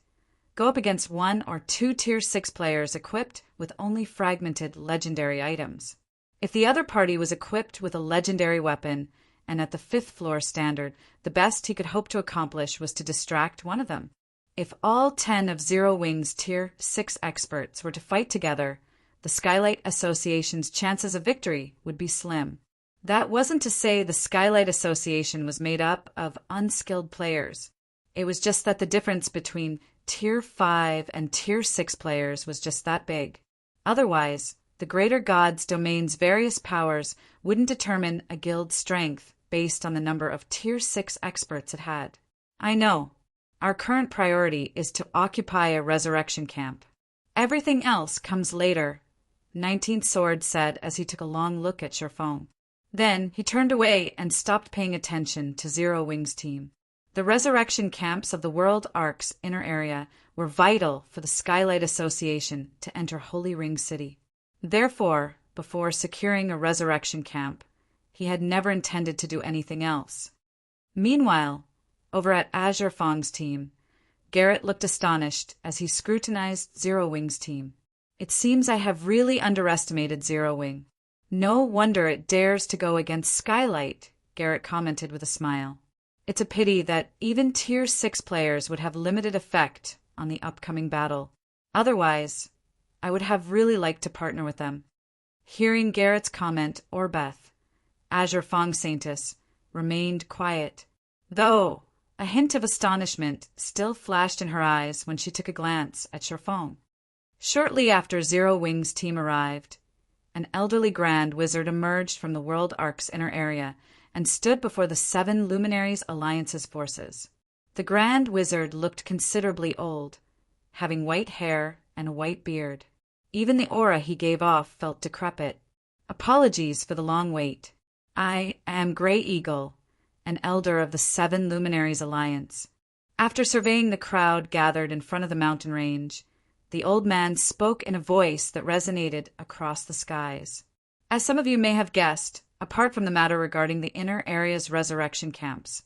go up against 1 or 2 Tier 6 players equipped with only fragmented legendary items. If the other party was equipped with a legendary weapon, and at the 5th floor standard, the best he could hope to accomplish was to distract one of them. If all 10 of Zero Wing's Tier 6 experts were to fight together, the Skylight Association's chances of victory would be slim. That wasn't to say the Skylight Association was made up of unskilled players. It was just that the difference between Tier 5 and Tier 6 players was just that big. Otherwise, the Greater God's domain's various powers wouldn't determine a guild's strength based on the number of Tier 6 experts it had. I know. Our current priority is to occupy a resurrection camp. Everything else comes later, 19th Sword said as he took a long look at Shurfeng. Then he turned away and stopped paying attention to Zero Wing's team. The resurrection camps of the World Ark's inner area were vital for the Skylight Association to enter Holy Ring City. Therefore, before securing a resurrection camp, he had never intended to do anything else. Meanwhile, over at Azure Fong's team, Garrett looked astonished as he scrutinized Zero Wing's team. It seems I have really underestimated Zero Wing. No wonder it dares to go against Skylight, Garrett commented with a smile. It's a pity that even Tier 6 players would have limited effect on the upcoming battle. Otherwise, I would have really liked to partner with them. Hearing Garrett's comment, Orbeth, Azure Fong Saintess, remained quiet, though a hint of astonishment still flashed in her eyes when she took a glance at Shurfeng. Shortly after Zero Wing's team arrived, an elderly Grand Wizard emerged from the World Ark's inner area and stood before the 7 Luminaries Alliance's forces. The Grand Wizard looked considerably old, having white hair and a white beard. Even the aura he gave off felt decrepit. Apologies for the long wait. I am Grey Eagle, an elder of the 7 Luminaries Alliance. After surveying the crowd gathered in front of the mountain range, the old man spoke in a voice that resonated across the skies. As some of you may have guessed, apart from the matter regarding the inner area's resurrection camps,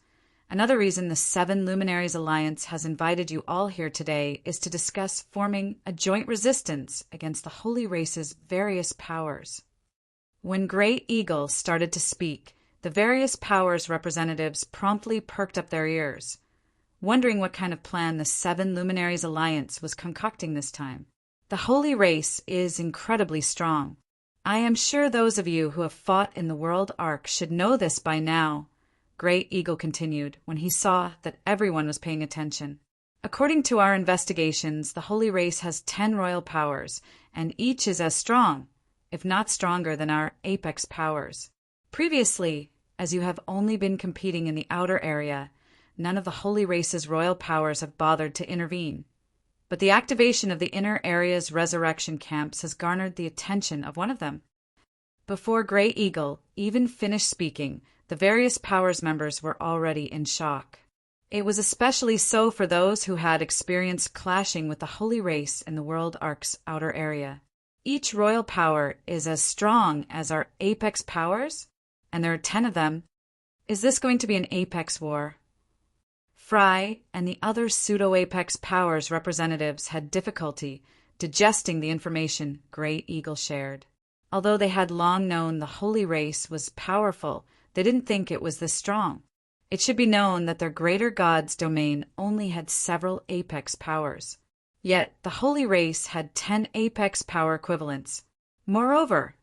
another reason the 7 Luminaries Alliance has invited you all here today is to discuss forming a joint resistance against the Holy Race's various powers. When Grey Eagle started to speak, the various powers representatives promptly perked up their ears, wondering what kind of plan the 7 Luminaries Alliance was concocting this time. The Holy Race is incredibly strong. I am sure those of you who have fought in the World Ark should know this by now, Grey Eagle continued when he saw that everyone was paying attention. According to our investigations, the Holy Race has 10 royal powers, and each is as strong, if not stronger than our apex powers. Previously, as you have only been competing in the outer area, none of the Holy Race's royal powers have bothered to intervene. But the activation of the inner area's resurrection camps has garnered the attention of one of them. Before Grey Eagle even finished speaking, the various powers members were already in shock. It was especially so for those who had experienced clashing with the Holy Race in the World Ark's outer area. Each royal power is as strong as our apex powers, and there are 10 of them. Is this going to be an apex war? Fry and the other pseudo-apex powers representatives had difficulty digesting the information Grey Eagle shared. Although they had long known the Holy Race was powerful, they didn't think it was this strong. It should be known that their Greater God's domain only had several apex powers. Yet the Holy Race had 10 apex power equivalents. Moreover,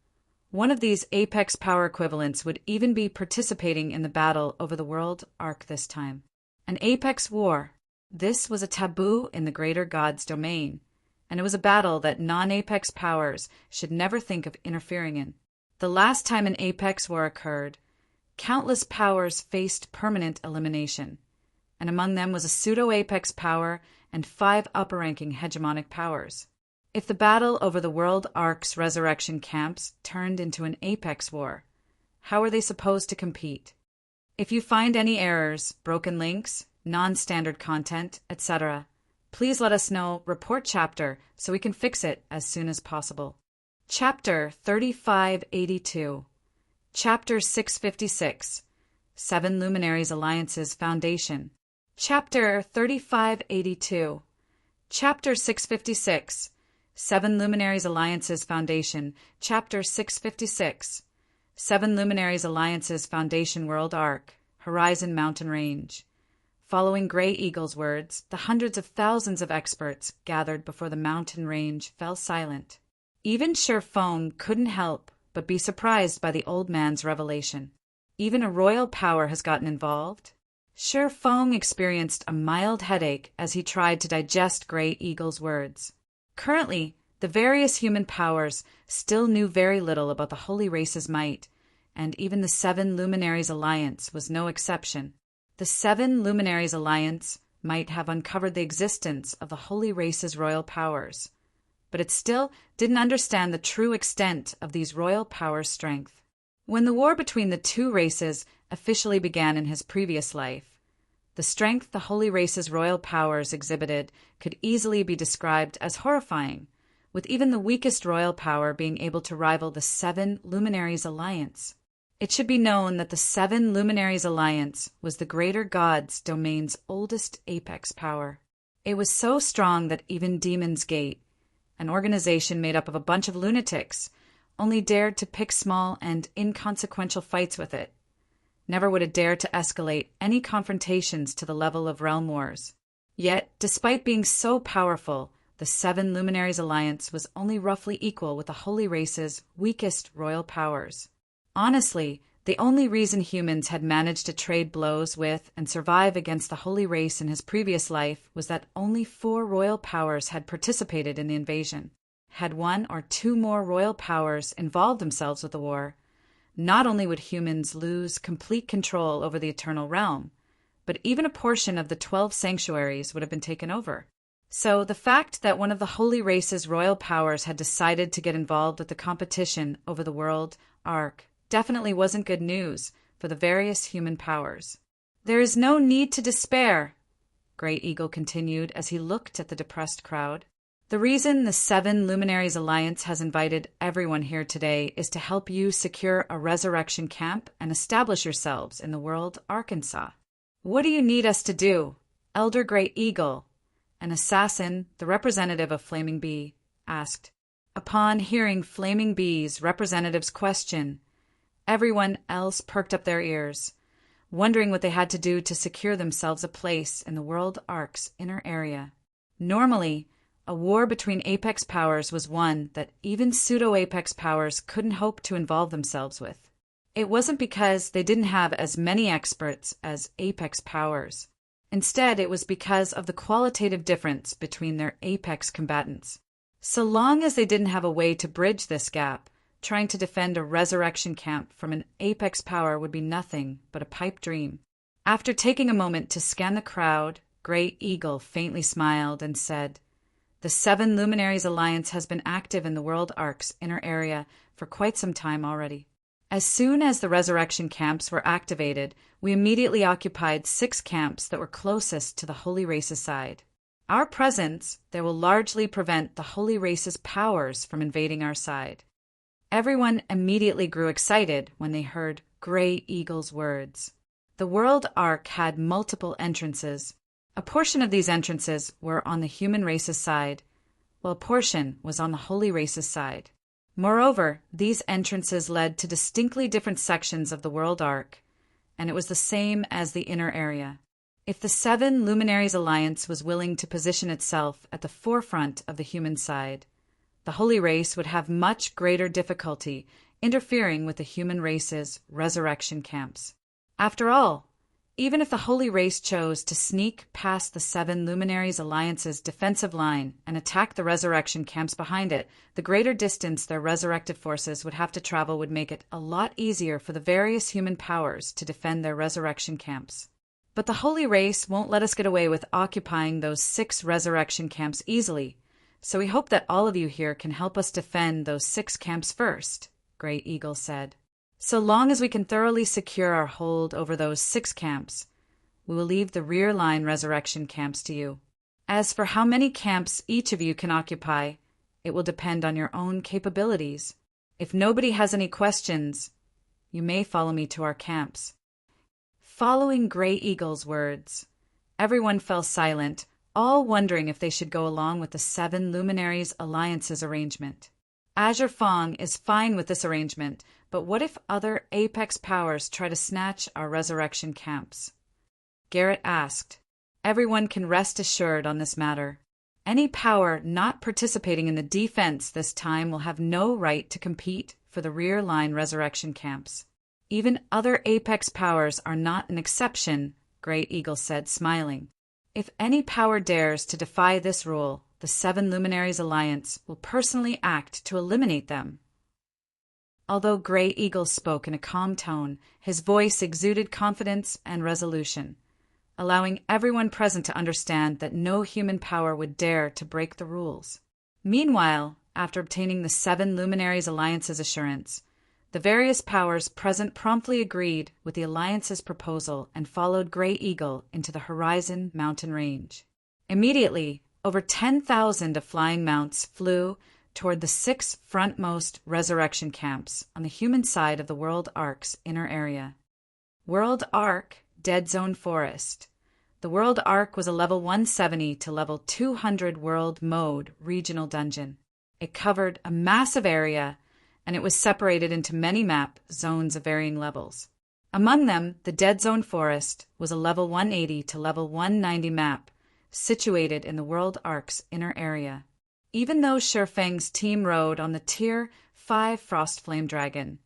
one of these apex power equivalents would even be participating in the battle over the World Ark this time. An apex war. This was a taboo in the Greater God's domain, and it was a battle that non-apex powers should never think of interfering in. The last time an apex war occurred, countless powers faced permanent elimination, and among them was a pseudo-apex power and 5 upper-ranking hegemonic powers. If the battle over the World Ark's resurrection camps turned into an apex war, how were they supposed to compete? If you find any errors, broken links, non-standard content, etc., please let us know, report chapter, so we can fix it as soon as possible. Chapter 3582. Chapter 656. 7 Luminaries Alliances Foundation. Chapter 3582. Chapter 656. 7 Luminaries Alliances Foundation. Chapter 656. 7 Luminaries Alliances Foundation World Arc. Horizon Mountain Range. Following Grey Eagle's words, the hundreds of thousands of experts gathered before the mountain range fell silent. Even Sher Fong couldn't help but be surprised by the old man's revelation. Even a royal power has gotten involved? Sher Fong experienced a mild headache as he tried to digest Grey Eagle's words. Currently, the various human powers still knew very little about the Holy Race's might, and even the 7 Luminaries Alliance was no exception. The 7 Luminaries Alliance might have uncovered the existence of the Holy Race's royal powers, but it still didn't understand the true extent of these royal powers' strength. When the war between the 2 races officially began in his previous life, the strength the Holy Race's royal powers exhibited could easily be described as horrifying, with even the weakest royal power being able to rival the 7 Luminaries Alliance. It should be known that the 7 Luminaries Alliance was the Greater God's domain's oldest apex power. It was so strong that even Demon's Gate, an organization made up of a bunch of lunatics, only dared to pick small and inconsequential fights with it. Never would it dare to escalate any confrontations to the level of realm wars. Yet, despite being so powerful, the 7 Luminaries Alliance was only roughly equal with the Holy Race's weakest royal powers. Honestly, the only reason humans had managed to trade blows with and survive against the Holy Race in his previous life was that only 4 royal powers had participated in the invasion. Had 1 or 2 more royal powers involved themselves with the war, not only would humans lose complete control over the Eternal Realm, but even a portion of the 12 sanctuaries would have been taken over. So the fact that one of the Holy Race's royal powers had decided to get involved with the competition over the World Arc definitely wasn't good news for the various human powers. "There is no need to despair," Grey Eagle continued as he looked at the depressed crowd. "The reason the 7 Luminaries Alliance has invited everyone here today is to help you secure a resurrection camp and establish yourselves in the world Arkansas." "What do you need us to do?" Elder Grey Eagle, an assassin, the representative of Flaming Bee, asked. Upon hearing Flaming Bee's representative's question, everyone else perked up their ears, wondering what they had to do to secure themselves a place in the World Arc's inner area. Normally, a war between apex powers was one that even pseudo-apex powers couldn't hope to involve themselves with. It wasn't because they didn't have as many experts as apex powers. Instead, it was because of the qualitative difference between their apex combatants. So long as they didn't have a way to bridge this gap, trying to defend a resurrection camp from an apex power would be nothing but a pipe dream. After taking a moment to scan the crowd, Grey Eagle faintly smiled and said, "The 7 Luminaries Alliance has been active in the World Arc's inner area for quite some time already. As soon as the resurrection camps were activated, we immediately occupied 6 camps that were closest to the Holy Race's side. Our presence there will largely prevent the Holy Race's powers from invading our side." Everyone immediately grew excited when they heard Grey Eagle's words. The World Arc had multiple entrances. A portion of these entrances were on the human race's side, while a portion was on the Holy Race's side. Moreover, these entrances led to distinctly different sections of the World Arc, and it was the same as the inner area. If the 7 Luminaries Alliance was willing to position itself at the forefront of the human side, the Holy Race would have much greater difficulty interfering with the human race's resurrection camps. After all, Even if the Holy Race chose to sneak past the 7 Luminaries Alliance's defensive line and attack the resurrection camps behind it, the greater distance their resurrected forces would have to travel would make it a lot easier for the various human powers to defend their resurrection camps. But the Holy Race won't let us get away with occupying those 6 resurrection camps easily, so we hope that all of you here can help us defend those 6 camps first, Great Eagle said. So long as we can thoroughly secure our hold over those 6 camps, we will leave the rear line resurrection camps to you. As for how many camps each of you can occupy, it will depend on your own capabilities. If nobody has any questions, you may follow me to our camps. Following Grey Eagle's words, everyone fell silent, all wondering if they should go along with the 7 Luminaries Alliance's arrangement. Azure Fong is fine with this arrangement, but what if other Apex powers try to snatch our resurrection camps? Garrett asked. Everyone can rest assured on this matter. Any power not participating in the defense this time will have no right to compete for the rear line resurrection camps. Even other Apex powers are not an exception, Great Eagle said, smiling. If any power dares to defy this rule, the 7 Luminaries Alliance will personally act to eliminate them. Although Grey Eagle spoke in a calm tone, his voice exuded confidence and resolution, allowing everyone present to understand that no human power would dare to break the rules. Meanwhile, after obtaining the 7 Luminaries Alliance's assurance, the various powers present promptly agreed with the Alliance's proposal and followed Grey Eagle into the Horizon mountain range. Immediately, over 10,000 of flying mounts flew toward the 6 frontmost resurrection camps on the human side of the World Ark's inner area. World Ark, Dead Zone Forest. The World Ark was a level 170 to level 200 world mode regional dungeon. It covered a massive area, and it was separated into many map zones of varying levels. Among them, the Dead Zone Forest was a level 180 to level 190 map, situated in the World Ark's inner area. Even though Shurfeng's team rode on the Tier 5 Frostflame Dragon,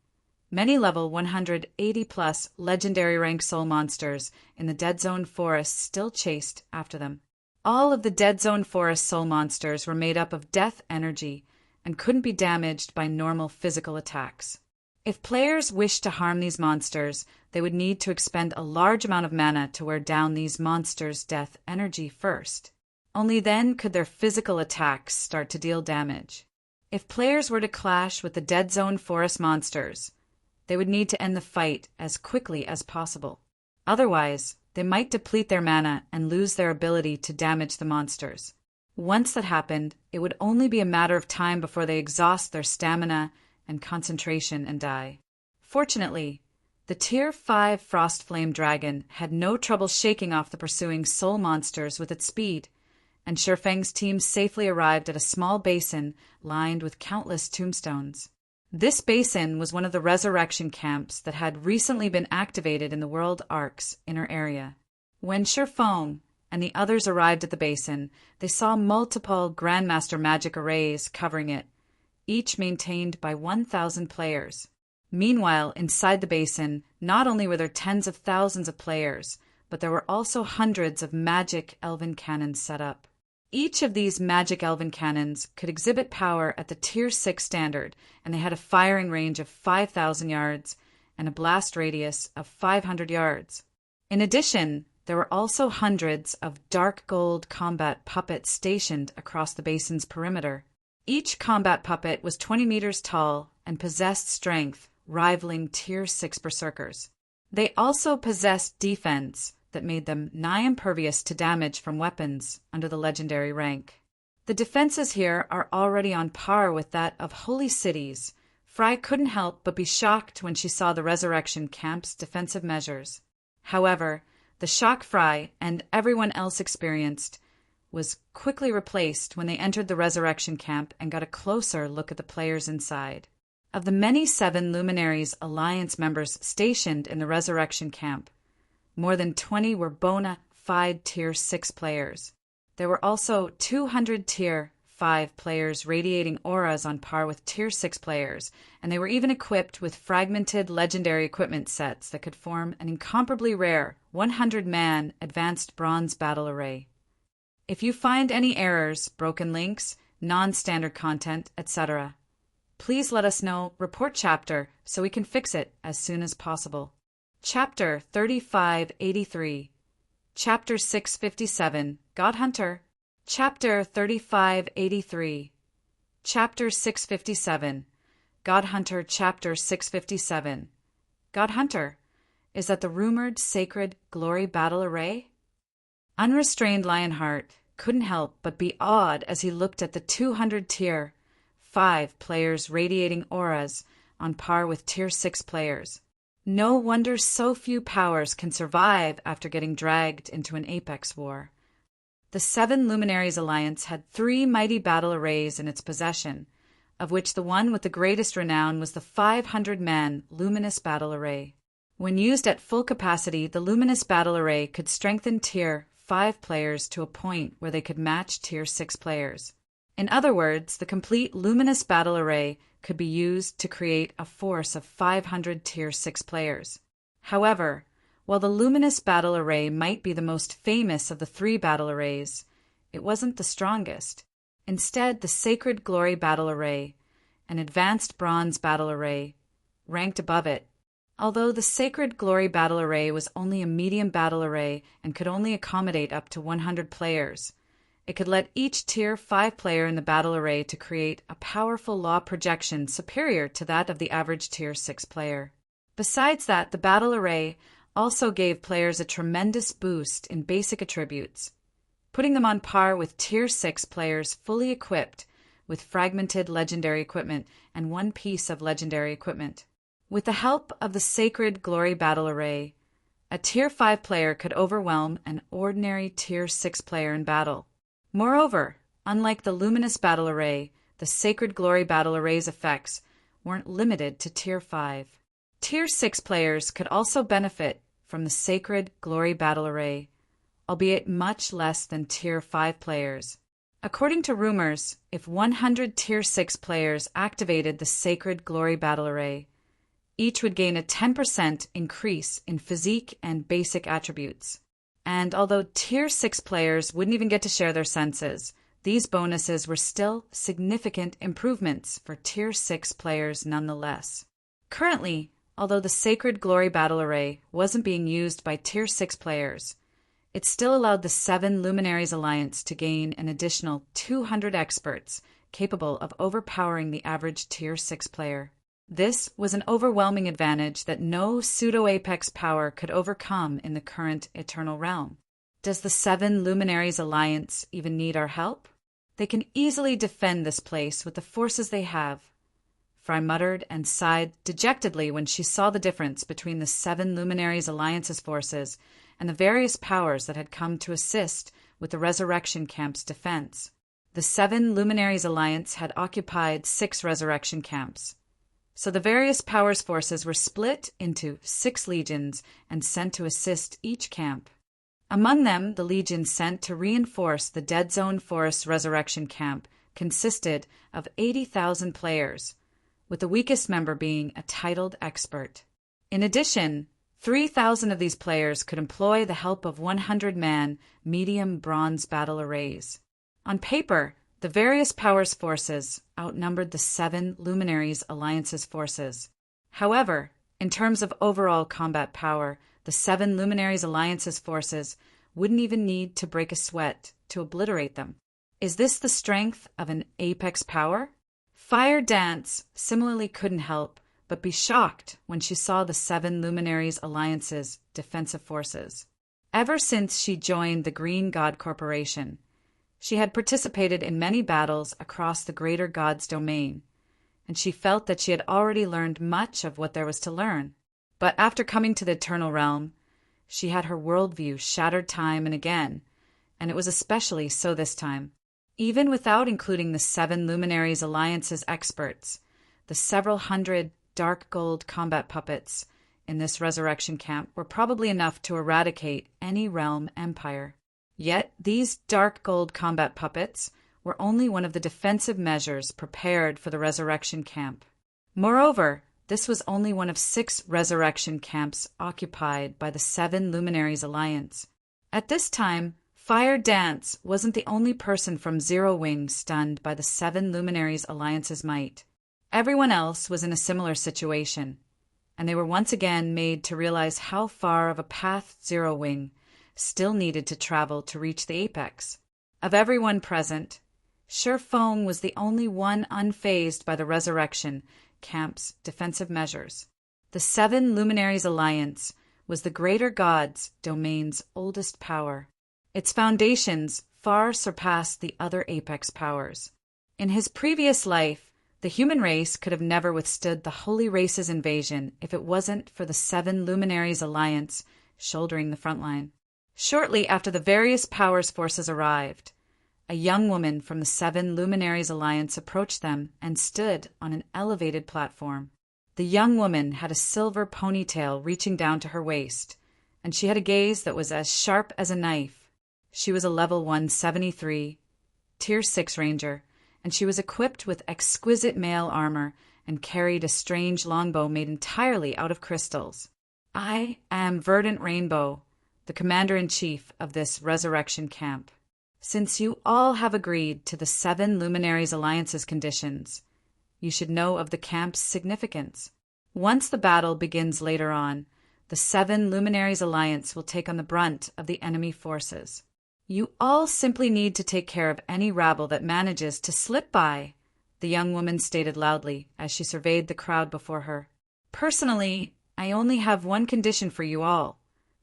many level 180-plus legendary rank soul monsters in the Dead Zone Forest still chased after them. All of the Dead Zone Forest soul monsters were made up of death energy and couldn't be damaged by normal physical attacks. If players wished to harm these monsters, they would need to expend a large amount of mana to wear down these monsters' death energy first. Only then could their physical attacks start to deal damage. If players were to clash with the Dead Zone Forest monsters, they would need to end the fight as quickly as possible. Otherwise, they might deplete their mana and lose their ability to damage the monsters. Once that happened, it would only be a matter of time before they exhaust their stamina and concentration and die. Fortunately, the Tier 5 Frostflame Dragon had no trouble shaking off the pursuing soul monsters with its speed, and Shurfeng's team safely arrived at a small basin lined with countless tombstones. This basin was one of the resurrection camps that had recently been activated in the World Ark's inner area. When Shurfeng and the others arrived at the basin, they saw multiple Grandmaster magic arrays covering it, each maintained by 1,000 players. Meanwhile, inside the basin, not only were there tens of thousands of players, but there were also hundreds of magic elven cannons set up. Each of these magic elven cannons could exhibit power at the Tier 6 standard, and they had a firing range of 5,000 yards and a blast radius of 500 yards. In addition, there were also hundreds of dark gold combat puppets stationed across the basin's perimeter. Each combat puppet was 20 meters tall and possessed strength rivaling Tier 6 berserkers. They also possessed defense that made them nigh impervious to damage from weapons under the legendary rank. The defenses here are already on par with that of holy cities. Fry couldn't help but be shocked when she saw the resurrection camp's defensive measures. However, the shock Fry and everyone else experienced was quickly replaced when they entered the resurrection camp and got a closer look at the players inside. Of the many 7 Luminaries Alliance members stationed in the resurrection camp, more than 20 were bona fide Tier 6 players. There were also 200 Tier 5 players radiating auras on par with Tier 6 players, and they were even equipped with fragmented legendary equipment sets that could form an incomparably rare 100-man advanced bronze battle array. If you find any errors, broken links, non-standard content, etc., please let us know, report chapter, so we can fix it as soon as possible. Chapter 3583. Chapter 657, God Hunter. Chapter 3583. Chapter 657, God Hunter. Chapter 657. God Hunter, is that the rumored sacred glory battle array? Unrestrained Lionheart couldn't help but be awed as he looked at the 200 Tier 5 players radiating auras on par with Tier 6 players. No wonder so few powers can survive after getting dragged into an apex war. The 7 Luminaries Alliance had 3 mighty battle arrays in its possession, of which the one with the greatest renown was the 500-man Luminous Battle Array. When used at full capacity, the Luminous Battle Array could strengthen Tier 5 players to a point where they could match Tier 6 players. In other words, the complete Luminous Battle Array could be used to create a force of 500 Tier 6 players. However, while the Luminous Battle Array might be the most famous of the 3 battle arrays, it wasn't the strongest. Instead, the Sacred Glory Battle Array, an advanced bronze battle array, ranked above it. Although the Sacred Glory Battle Array was only a medium battle array and could only accommodate up to 100 players, it could let each Tier 5 player in the battle array to create a powerful law projection superior to that of the average Tier 6 player. Besides that, the battle array also gave players a tremendous boost in basic attributes, putting them on par with Tier 6 players fully equipped with fragmented legendary equipment and one piece of legendary equipment. With the help of the Sacred Glory Battle Array, a Tier 5 player could overwhelm an ordinary Tier 6 player in battle. Moreover, unlike the Luminous Battle Array, the Sacred Glory Battle Array's effects weren't limited to Tier 5. Tier 6 players could also benefit from the Sacred Glory Battle Array, albeit much less than Tier 5 players. According to rumors, if 100 Tier 6 players activated the Sacred Glory Battle Array, each would gain a 10% increase in physique and basic attributes. And although Tier 6 players wouldn't even get to share their senses, these bonuses were still significant improvements for Tier 6 players nonetheless. Currently, although the Sacred Glory Battle Array wasn't being used by Tier 6 players, it still allowed the 7 Luminaries Alliance to gain an additional 200 experts capable of overpowering the average Tier 6 player. This was an overwhelming advantage that no pseudo-apex power could overcome in the current Eternal Realm. Does the 7 Luminaries Alliance even need our help? They can easily defend this place with the forces they have. Fry muttered and sighed dejectedly when she saw the difference between the 7 Luminaries Alliance's forces and the various powers that had come to assist with the Resurrection Camp's defense. The 7 Luminaries Alliance had occupied 6 Resurrection Camps, so the various powers' forces were split into 6 legions and sent to assist each camp. Among them, the legion sent to reinforce the Dead Zone Forest Resurrection Camp consisted of 80,000 players, with the weakest member being a titled expert. In addition, 3,000 of these players could employ the help of 100-man medium bronze battle arrays. On paper, the various powers' forces outnumbered the 7 Luminaries Alliance's forces. However, in terms of overall combat power, the 7 Luminaries Alliance's forces wouldn't even need to break a sweat to obliterate them. Is this the strength of an apex power? Fire Dance similarly couldn't help but be shocked when she saw the 7 Luminaries Alliance's defensive forces. Ever since she joined the Green God Corporation, she had participated in many battles across the Greater God's domain, and she felt that she had already learned much of what there was to learn. But after coming to the Eternal Realm, she had her worldview shattered time and again, and it was especially so this time. Even without including the 7 Luminaries Alliance's experts, the several hundred dark gold combat puppets in this resurrection camp were probably enough to eradicate any realm empire. Yet these dark gold combat puppets were only one of the defensive measures prepared for the resurrection camp. Moreover, this was only one of 6 resurrection camps occupied by the 7 Luminaries Alliance. At this time, Fire Dance wasn't the only person from Zero Wing stunned by the 7 Luminaries Alliance's might. Everyone else was in a similar situation, and they were once again made to realize how far of a path Zero Wing still needed to travel to reach the apex. Of everyone present, Shi Feng was the only one unfazed by the resurrection camp's defensive measures. The 7 Luminaries Alliance was the Greater God's domain's oldest power. Its foundations far surpassed the other apex powers. In his previous life, the human race could have never withstood the Holy Race's invasion if it wasn't for the 7 Luminaries Alliance shouldering the front line. Shortly after the various powers' forces arrived, a young woman from the 7 Luminaries Alliance approached them and stood on an elevated platform. The young woman had a silver ponytail reaching down to her waist, and she had a gaze that was as sharp as a knife. She was a level 173, Tier 6 Ranger, and she was equipped with exquisite mail armor and carried a strange longbow made entirely out of crystals. I am Verdant Rainbow, the Commander-in-Chief of this resurrection camp. Since you all have agreed to the 7 Luminaries Alliance's conditions, you should know of the camp's significance. Once the battle begins later on, the 7 Luminaries Alliance will take on the brunt of the enemy forces. You all simply need to take care of any rabble that manages to slip by, the young woman stated loudly as she surveyed the crowd before her. Personally, I only have one condition for you all.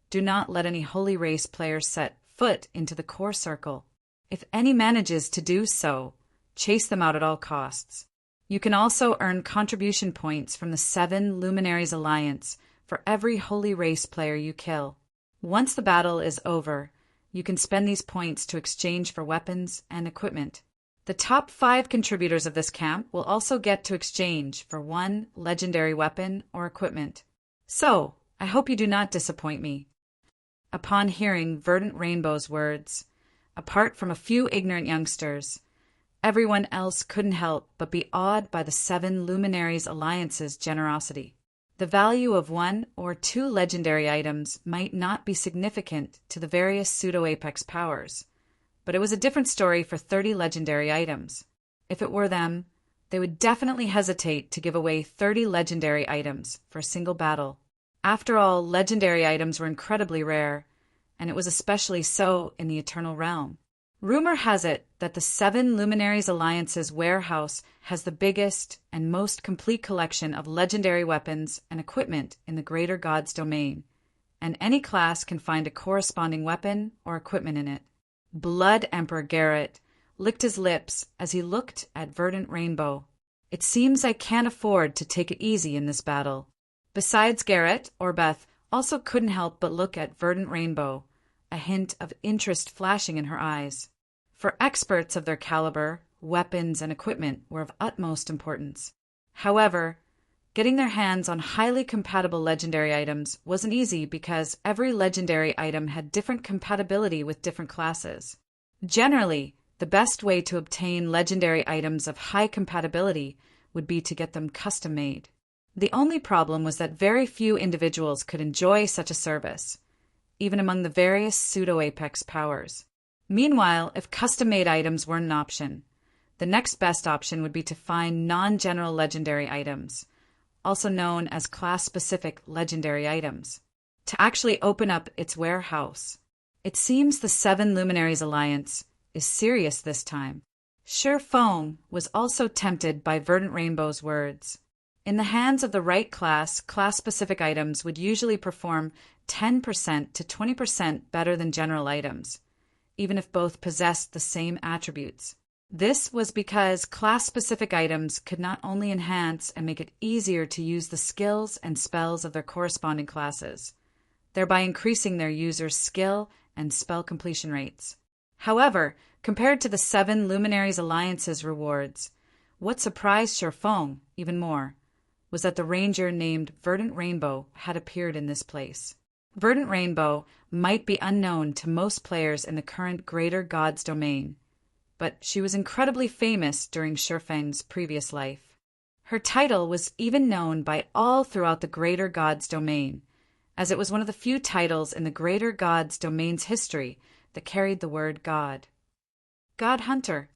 Do not let any Holy Race players set foot into the core circle. If any manages to do so, chase them out at all costs. You can also earn contribution points from the 7 Luminaries Alliance for every Holy Race player you kill. Once the battle is over, you can spend these points to exchange for weapons and equipment. The top 5 contributors of this camp will also get to exchange for 1 legendary weapon or equipment. So, I hope you do not disappoint me. Upon hearing Verdant Rainbow's words, apart from a few ignorant youngsters, everyone else couldn't help but be awed by the 7 Luminaries Alliance's generosity. The value of 1 or 2 legendary items might not be significant to the various pseudo-apex powers, but it was a different story for 30 legendary items. If it were them, they would definitely hesitate to give away 30 legendary items for a single battle. After all, legendary items were incredibly rare, and it was especially so in the Eternal Realm. Rumor has it that the 7 Luminaries Alliance's warehouse has the biggest and most complete collection of legendary weapons and equipment in the Greater God's domain, and any class can find a corresponding weapon or equipment in it. Blood Emperor Garrett licked his lips as he looked at Verdant Rainbow. It seems I can't afford to take it easy in this battle. Besides Garrett, Orbeth also couldn't help but look at Verdant Rainbow, a hint of interest flashing in her eyes. For experts of their caliber, weapons and equipment were of utmost importance. However, getting their hands on highly compatible legendary items wasn't easy because every legendary item had different compatibility with different classes. Generally, the best way to obtain legendary items of high compatibility would be to get them custom-made. The only problem was that very few individuals could enjoy such a service, even among the various pseudo-apex powers. Meanwhile, if custom-made items weren't an option, the next best option would be to find non-general legendary items, also known as class-specific legendary items, to actually open up its warehouse. It seems the 7 Luminaries Alliance is serious this time. Shi Feng was also tempted by Verdant Rainbow's words. In the hands of the right class, class-specific items would usually perform 10% to 20% better than general items, even if both possessed the same attributes. This was because class-specific items could not only enhance and make it easier to use the skills and spells of their corresponding classes, thereby increasing their users' skill and spell completion rates. However, compared to the 7 Luminaries Alliance's rewards, what surprised Shi Feng even more was that the ranger named Verdant Rainbow had appeared in this place. Verdant Rainbow might be unknown to most players in the current Greater God's domain, but she was incredibly famous during Shifeng's previous life. Her title was even known by all throughout the Greater Gods domain, as it was one of the few titles in the Greater Gods domain's history that carried the word God. God Hunter.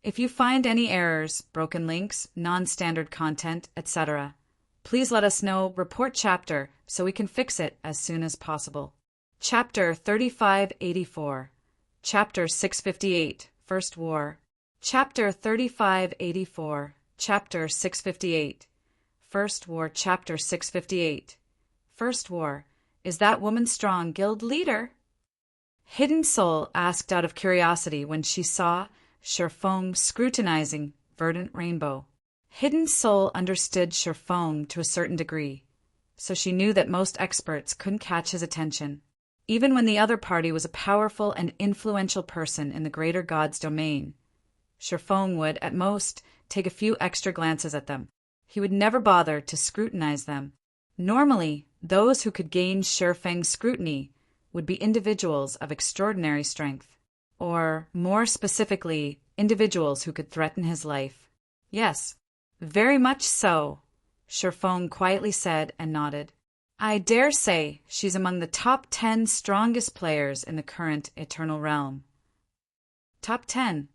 If you find any errors, broken links, non-standard content, etc., please let us know, report chapter, so we can fix it as soon as possible. Chapter 3584. Chapter 658, First War. Chapter 3584. Chapter 658. First War. Chapter 658. First War. Is that woman strong, guild leader? Hidden Soul asked out of curiosity when she saw Shifeng scrutinizing Verdant Rainbow. Hidden Soul understood Shifeng to a certain degree, so she knew that most experts couldn't catch his attention. Even when the other party was a powerful and influential person in the Greater Gods domain, Shifeng would, at most, take a few extra glances at them. He would never bother to scrutinize them. Normally, those who could gain Shifeng's scrutiny would be individuals of extraordinary strength, or, more specifically, individuals who could threaten his life. Yes, very much so, Shifeng quietly said and nodded. I dare say she's among the top 10 strongest players in the current Eternal Realm. Top 10.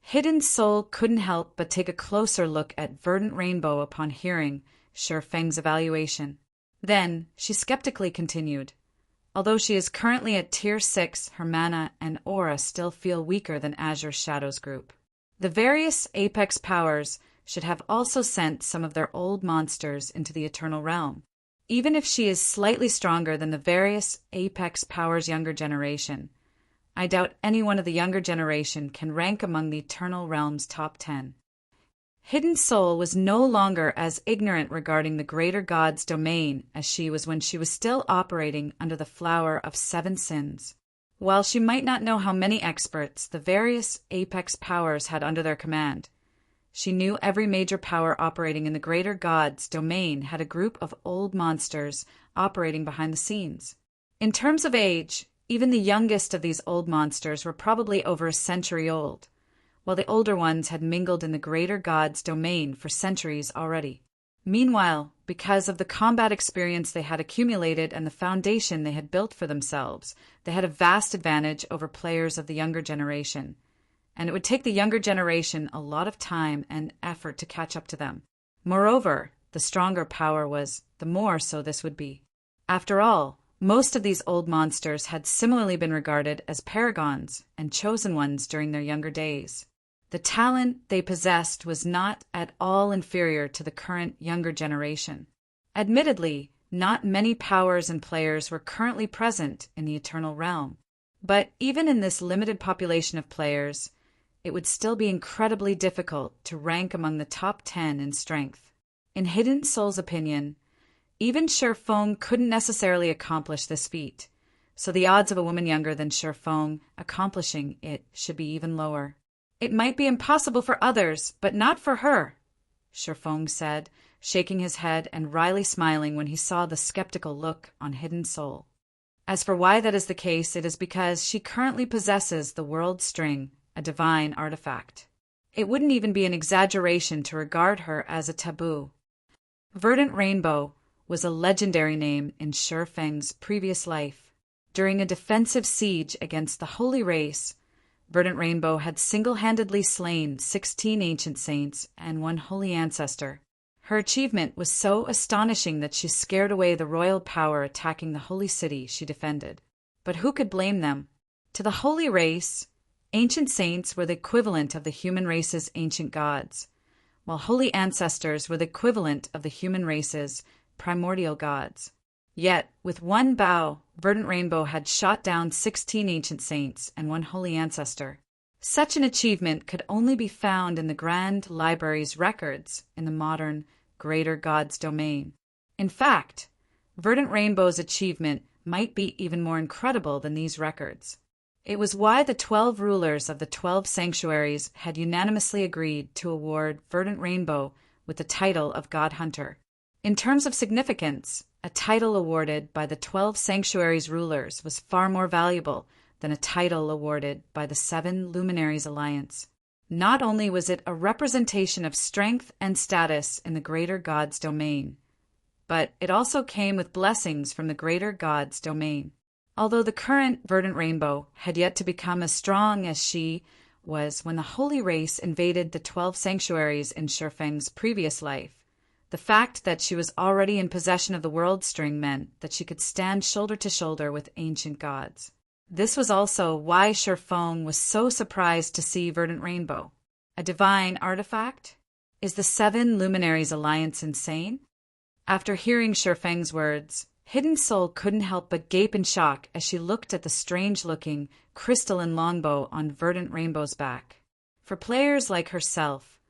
Hidden Soul couldn't help but take a closer look at Verdant Rainbow upon hearing Shifeng's evaluation. Then, she skeptically continued. Although she is currently at Tier 6, her mana and aura still feel weaker than Azure Shadows group. The various Apex powers should have also sent some of their old monsters into the Eternal Realm. Even if she is slightly stronger than the various Apex powers' younger generation, I doubt any one of the younger generation can rank among the Eternal Realm's top 10. Hidden Soul was no longer as ignorant regarding the Greater Gods domain as she was when she was still operating under the Flower of Seven Sins. While she might not know how many experts the various Apex powers had under their command, she knew every major power operating in the Greater Gods domain had a group of old monsters operating behind the scenes. In terms of age, even the youngest of these old monsters were probably over a century old, while the older ones had mingled in the Greater Gods domain for centuries already. Meanwhile, because of the combat experience they had accumulated and the foundation they had built for themselves, they had a vast advantage over players of the younger generation, and it would take the younger generation a lot of time and effort to catch up to them. Moreover, the stronger power was, the more so this would be. After all, most of these old monsters had similarly been regarded as paragons and chosen ones during their younger days. The talent they possessed was not at all inferior to the current younger generation. Admittedly, not many powers and players were currently present in the Eternal Realm, but even in this limited population of players, it would still be incredibly difficult to rank among the top 10 in strength. In Hidden Soul's opinion, even Shifeng couldn't necessarily accomplish this feat, so the odds of a woman younger than Shifeng accomplishing it should be even lower. It might be impossible for others, but not for her, Shifeng said, shaking his head and wryly smiling when he saw the skeptical look on Hidden Soul. As for why that is the case, it is because she currently possesses the World String, a divine artifact. It wouldn't even be an exaggeration to regard her as a taboo. Verdant Rainbow was a legendary name in Shifeng's previous life. During a defensive siege against the Holy Race, Verdant Rainbow had single-handedly slain 16 ancient saints and 1 holy ancestor. Her achievement was so astonishing that she scared away the royal power attacking the holy city she defended. But who could blame them? To the Holy Race, ancient saints were the equivalent of the human race's ancient gods, while holy ancestors were the equivalent of the human race's primordial gods. Yet, with one bow, Verdant Rainbow had shot down 16 ancient saints and 1 holy ancestor. Such an achievement could only be found in the Grand Library's records in the modern Greater Gods domain. In fact, Verdant Rainbow's achievement might be even more incredible than these records. It was why the 12 rulers of the 12 sanctuaries had unanimously agreed to award Verdant Rainbow with the title of God Hunter. In terms of significance, a title awarded by the 12 sanctuaries' rulers was far more valuable than a title awarded by the Seven Luminaries Alliance. Not only was it a representation of strength and status in the greater god's domain, but it also came with blessings from the greater god's domain. Although the current Verdant Rainbow had yet to become as strong as she was when the holy race invaded the 12 sanctuaries in Shifeng's previous life, the fact that she was already in possession of the World String meant that she could stand shoulder to shoulder with ancient gods. This was also why Shifeng was so surprised to see Verdant Rainbow. A divine artifact? Is the Seven Luminaries Alliance insane? After hearing Shifeng's words, Hidden Soul couldn't help but gape in shock as she looked at the strange-looking, crystalline longbow on Verdant Rainbow's back. For players like herself,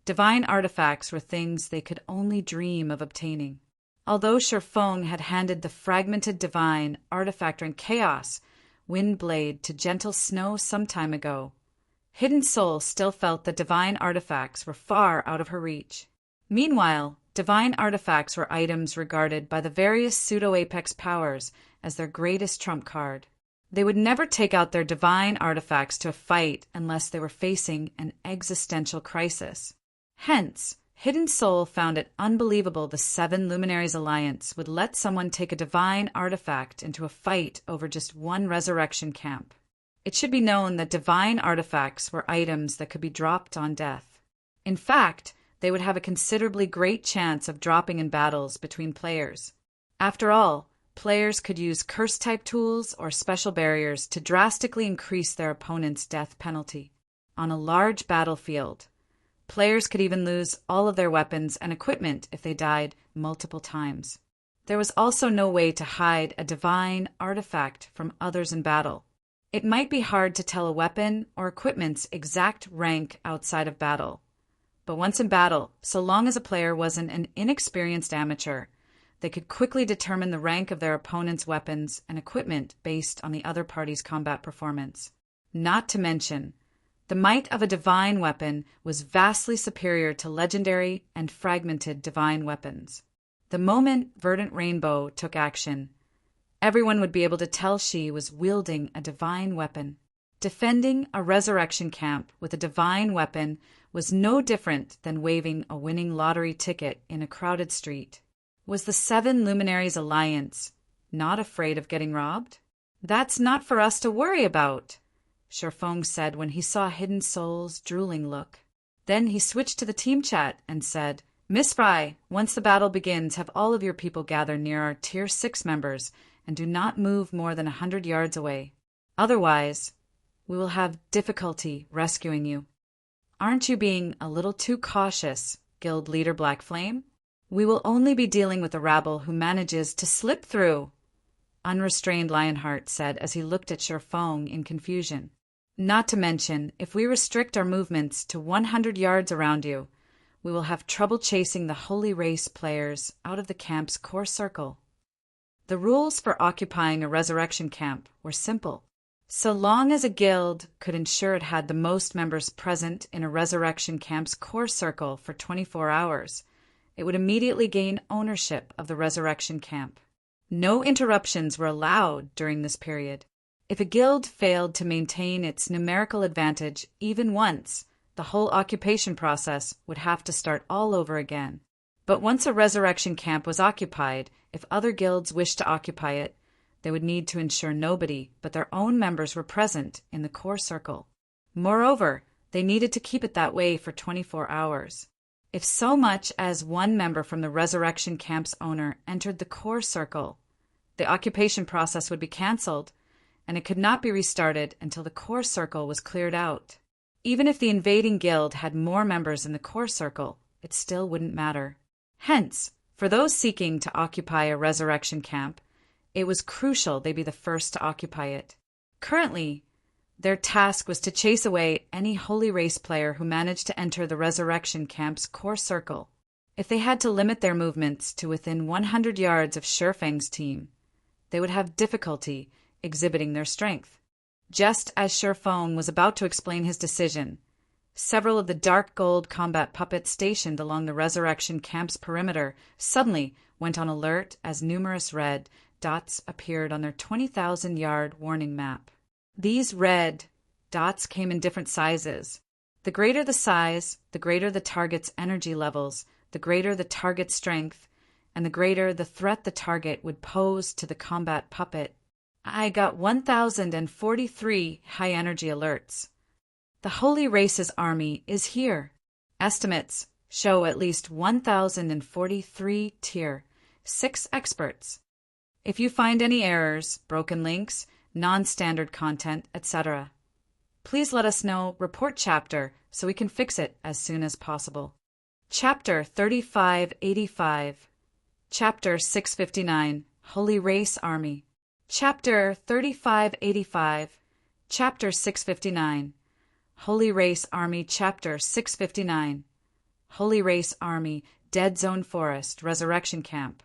divine artifacts were things they could only dream of obtaining. Although Shifeng had handed the fragmented divine artifact in chaos Windblade to gentle snow some time ago, Hidden Soul still felt that divine artifacts were far out of her reach. Meanwhile, divine artifacts were items regarded by the various pseudo-apex powers as their greatest trump card. They would never take out their divine artifacts to a fight unless they were facing an existential crisis. Hence, Hidden Soul found it unbelievable the Seven Luminaries Alliance would let someone take a divine artifact into a fight over just one resurrection camp. It should be known that divine artifacts were items that could be dropped on death. In fact, they would have a considerably great chance of dropping in battles between players. After all, players could use curse-type tools or special barriers to drastically increase their opponent's death penalty. On a large battlefield, players could even lose all of their weapons and equipment if they died multiple times. There was also no way to hide a divine artifact from others in battle. It might be hard to tell a weapon or equipment's exact rank outside of battle. But once in battle, so long as a player wasn't an inexperienced amateur, they could quickly determine the rank of their opponent's weapons and equipment based on the other party's combat performance. Not to mention, the might of a divine weapon was vastly superior to legendary and fragmented divine weapons. The moment Verdant Rainbow took action, everyone would be able to tell she was wielding a divine weapon. Defending a resurrection camp with a divine weapon was no different than waving a winning lottery ticket in a crowded street. Was the Seven Luminaries Alliance not afraid of getting robbed? "That's not for us to worry about," Shifeng said when he saw Hidden Soul's drooling look. Then he switched to the team chat and said, "Miss Fry, once the battle begins, have all of your people gather near our Tier 6 members and do not move more than 100 yards away. Otherwise, we will have difficulty rescuing you." "Aren't you being a little too cautious, Guild Leader Black Flame? We will only be dealing with a rabble who manages to slip through," unrestrained Lionheart said as he looked at Shifeng in confusion. "Not to mention, if we restrict our movements to 100 yards around you, we will have trouble chasing the Holy Race players out of the camp's core circle." The rules for occupying a resurrection camp were simple. So long as a guild could ensure it had the most members present in a resurrection camp's core circle for 24 hours, it would immediately gain ownership of the resurrection camp. No interruptions were allowed during this period. If a guild failed to maintain its numerical advantage even once, the whole occupation process would have to start all over again. But once a resurrection camp was occupied, if other guilds wished to occupy it, they would need to ensure nobody but their own members were present in the core circle. Moreover, they needed to keep it that way for 24 hours. If so much as one member from the resurrection camp's owner entered the core circle, the occupation process would be cancelled, and it could not be restarted until the core circle was cleared out. Even if the invading guild had more members in the core circle, it still wouldn't matter. Hence, for those seeking to occupy a resurrection camp, it was crucial they be the first to occupy it. Currently, their task was to chase away any Holy Race player who managed to enter the resurrection camp's core circle. If they had to limit their movements to within 100 yards of Shifeng's team, they would have difficulty exhibiting their strength. Just as Shifeng was about to explain his decision, several of the dark gold combat puppets stationed along the resurrection camp's perimeter suddenly went on alert as numerous red dots appeared on their 20,000-yard warning map. These red dots came in different sizes. The greater the size, the greater the target's energy levels, the greater the target's strength, and the greater the threat the target would pose to the combat puppet. I got 1,043 high-energy alerts. The Holy Race's army is here. Estimates show at least 1,043 Tier 6 experts. If you find any errors, broken links, non-standard content, etc., please let us know. Report chapter so we can fix it as soon as possible. Chapter 3585. Chapter 659. Holy Race Army. Chapter 3585. Chapter 659. Holy Race Army. Chapter 659. Holy Race Army. Dead Zone Forest. Resurrection Camp.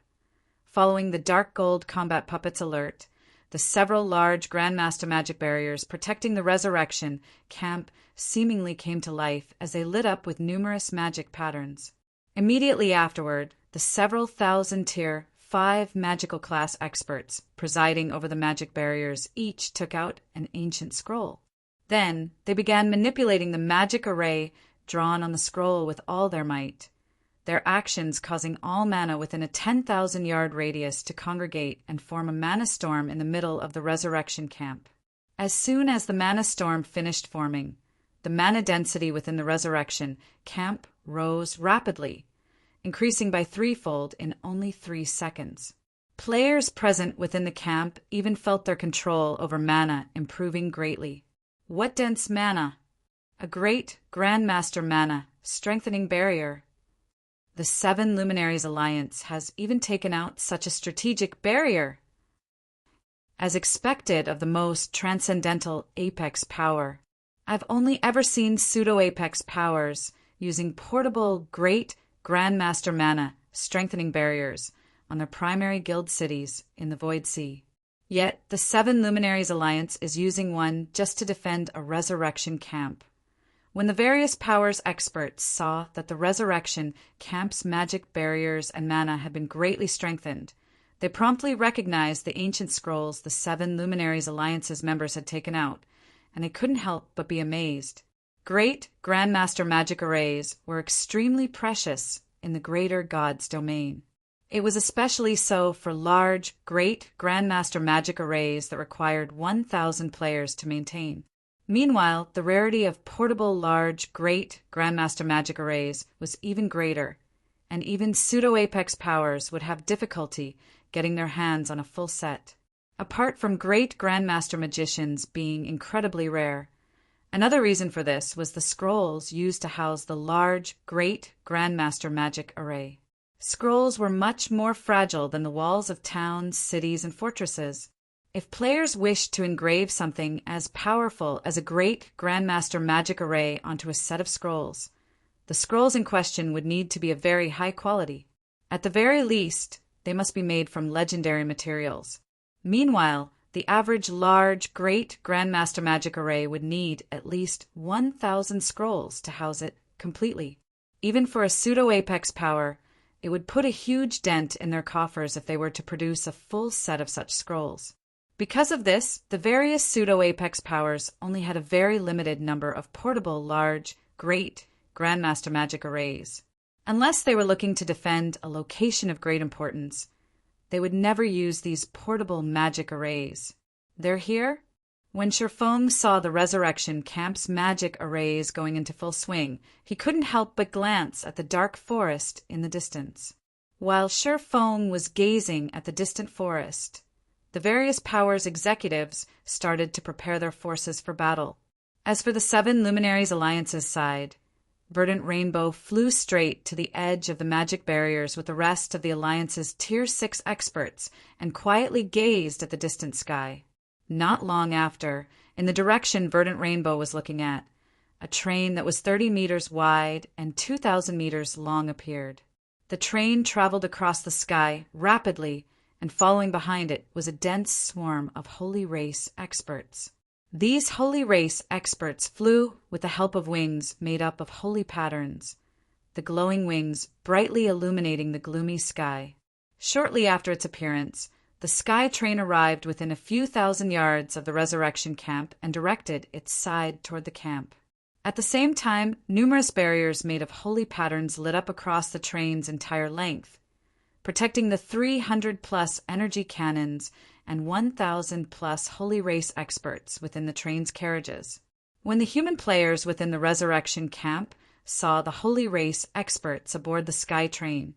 Following the Dark Gold Combat Puppets alert, the several large Grandmaster magic barriers protecting the Resurrection Camp seemingly came to life as they lit up with numerous magic patterns. Immediately afterward, the several thousand Tier 5 magical class experts presiding over the magic barriers each took out an ancient scroll. Then they began manipulating the magic array drawn on the scroll with all their might, their actions causing all mana within a 10,000-yard radius to congregate and form a mana storm in the middle of the Resurrection Camp. As soon as the mana storm finished forming, the mana density within the Resurrection Camp rose rapidly, increasing by threefold in only 3 seconds. Players present within the camp even felt their control over mana improving greatly. What dense mana? A great Grandmaster mana, strengthening barrier. The Seven Luminaries Alliance has even taken out such a strategic barrier. As expected of the most transcendental Apex power, I've only ever seen pseudo-Apex powers using portable Great Grandmaster mana strengthening barriers on their primary guild cities in the Void Sea. Yet the Seven Luminaries Alliance is using one just to defend a Resurrection Camp. When the various powers experts saw that the Resurrection Camp's magic barriers and mana had been greatly strengthened, they promptly recognized the ancient scrolls the Seven Luminaries Alliance's members had taken out, and they couldn't help but be amazed. Great Grandmaster magic arrays were extremely precious in the greater God's domain. It was especially so for large, Great Grandmaster magic arrays that required 1,000 players to maintain. Meanwhile, the rarity of portable large, Great Grandmaster magic arrays was even greater, and even pseudo-Apex powers would have difficulty getting their hands on a full set. Apart from Great Grandmaster magicians being incredibly rare, another reason for this was the scrolls used to house the large, Great Grandmaster magic array. Scrolls were much more fragile than the walls of towns, cities, and fortresses. If players wished to engrave something as powerful as a Great Grandmaster magic array onto a set of scrolls, the scrolls in question would need to be of very high quality. At the very least, they must be made from legendary materials. Meanwhile, the average large Great Grandmaster magic array would need at least 1,000 scrolls to house it completely. Even for a pseudo-Apex power, it would put a huge dent in their coffers if they were to produce a full set of such scrolls. Because of this, the various pseudo-Apex powers only had a very limited number of portable, large, Great Grandmaster magic arrays. Unless they were looking to defend a location of great importance, they would never use these portable magic arrays. They're here? When Sherfong saw the Resurrection Camp's magic arrays going into full swing, he couldn't help but glance at the dark forest in the distance. While Sherfong was gazing at the distant forest, the various powers' executives started to prepare their forces for battle. As for the Seven Luminaries Alliance's side, Verdant Rainbow flew straight to the edge of the magic barriers with the rest of the Alliance's Tier 6 experts and quietly gazed at the distant sky. Not long after, in the direction Verdant Rainbow was looking at, a train that was 30 meters wide and 2,000 meters long appeared. The train traveled across the sky rapidly, and following behind it was a dense swarm of Holy Race experts. These Holy Race experts flew with the help of wings made up of holy patterns, the glowing wings brightly illuminating the gloomy sky. Shortly after its appearance, The sky train arrived within a few thousand yards of the resurrection camp and directed its side toward the camp. At the same time, numerous barriers made of holy patterns lit up across the train's entire length, protecting the 300-plus energy cannons and 1,000-plus holy race experts within the train's carriages. When the human players within the resurrection camp saw the holy race experts aboard the sky train,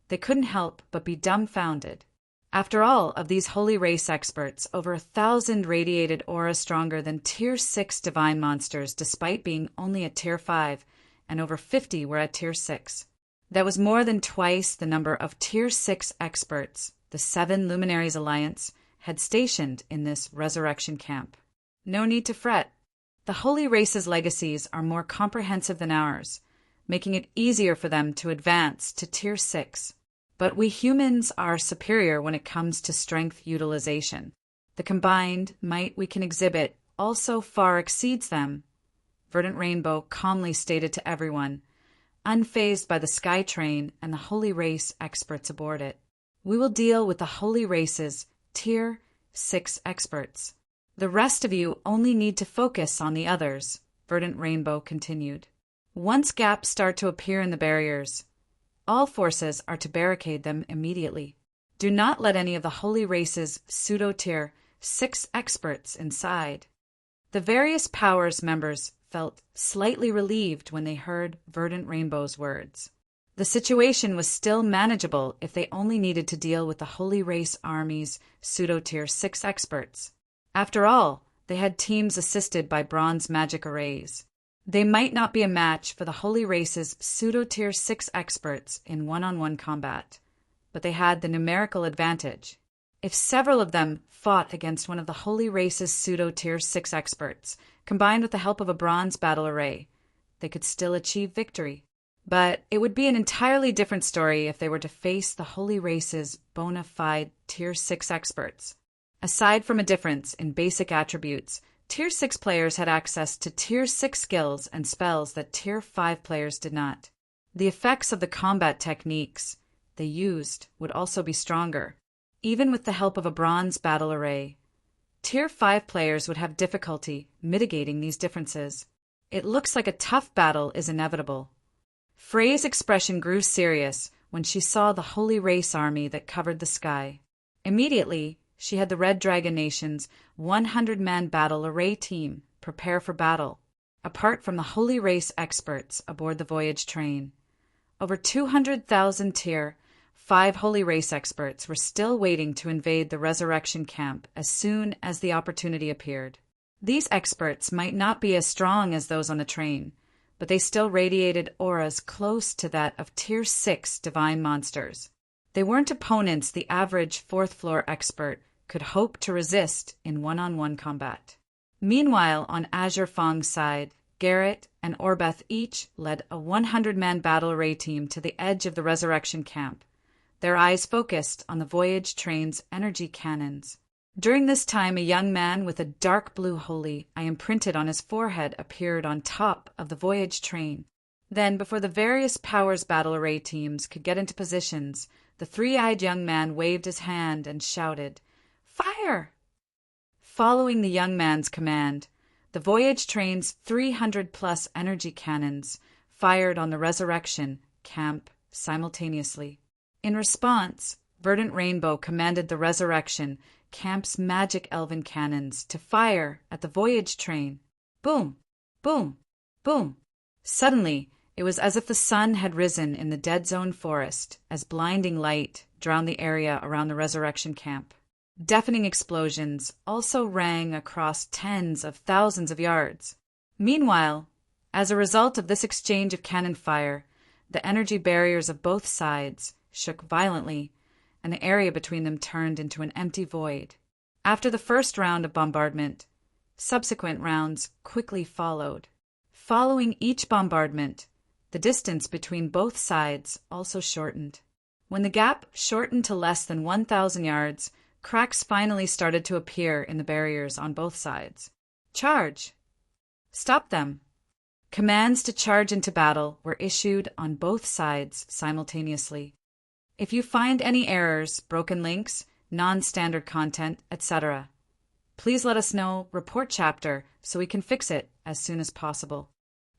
they couldn't help but be dumbfounded. After all, of these holy race experts, over 1,000 radiated aura stronger than Tier 6 divine monsters despite being only at Tier 5, and over 50 were at Tier 6. That was more than twice the number of Tier 6 experts the Seven Luminaries Alliance had stationed in this resurrection camp. No need to fret. The holy race's legacies are more comprehensive than ours, making it easier for them to advance to Tier 6. But we humans are superior when it comes to strength utilization. The combined might we can exhibit also far exceeds them, Verdant Rainbow calmly stated to everyone, unfazed by the sky train and the holy race experts aboard it. We will deal with the holy race's Tier 6 experts. The rest of you only need to focus on the others, Verdant Rainbow continued. Once gaps start to appear in the barriers, all forces are to barricade them immediately. Do not let any of the holy race's pseudo-Tier 6 experts inside. The various powers members felt slightly relieved when they heard Verdant Rainbow's words. The situation was still manageable if they only needed to deal with the holy race army's pseudo-Tier 6 experts. After all, they had teams assisted by bronze magic arrays. They might not be a match for the holy race's pseudo-Tier 6 experts in one-on-one combat, but they had the numerical advantage. If several of them fought against one of the holy race's pseudo-Tier 6 experts, combined with the help of a bronze battle array, they could still achieve victory. But it would be an entirely different story if they were to face the holy race's bona fide Tier 6 experts. Aside from a difference in basic attributes, Tier 6 players had access to Tier 6 skills and spells that Tier 5 players did not. The effects of the combat techniques they used would also be stronger. Even with the help of a bronze battle array, Tier 5 players would have difficulty mitigating these differences. It looks like a tough battle is inevitable. Frey's expression grew serious when she saw the holy race army that covered the sky. Immediately, she had the Red Dragon Nation's 100-man battle array team prepare for battle, apart from the holy race experts aboard the voyage train. Over 200,000 Tier 5 holy race experts were still waiting to invade the resurrection camp as soon as the opportunity appeared. These experts might not be as strong as those on the train, but they still radiated auras close to that of Tier 6 divine monsters. They weren't opponents the average fourth-floor expert could hope to resist in one-on-one combat. Meanwhile, on Azure Fong's side, Garrett and Orbeth each led a 100-man battle array team to the edge of the resurrection camp, their eyes focused on the voyage train's energy cannons. During this time, a young man with a dark blue holy eye imprinted on his forehead appeared on top of the voyage train. Then, before the various powers battle array teams could get into positions, the three-eyed young man waved his hand and shouted, "Fire!" Following the young man's command, the voyage train's 300-plus energy cannons fired on the resurrection camp simultaneously. In response, Verdant Rainbow commanded the resurrection camp's magic elven cannons to fire at the voyage train. Boom! Boom! Boom! Suddenly, it was as if the sun had risen in the Dead Zone forest as blinding light drowned the area around the resurrection camp. Deafening explosions also rang across tens of thousands of yards. Meanwhile, as a result of this exchange of cannon fire, the energy barriers of both sides shook violently, and the area between them turned into an empty void. After the first round of bombardment, subsequent rounds quickly followed. Following each bombardment, the distance between both sides also shortened. When the gap shortened to less than 1,000 yards, cracks finally started to appear in the barriers on both sides. Charge! Stop them! Commands to charge into battle were issued on both sides simultaneously. If you find any errors, broken links, non-standard content, etc. Please let us know, report chapter, so we can fix it as soon as possible.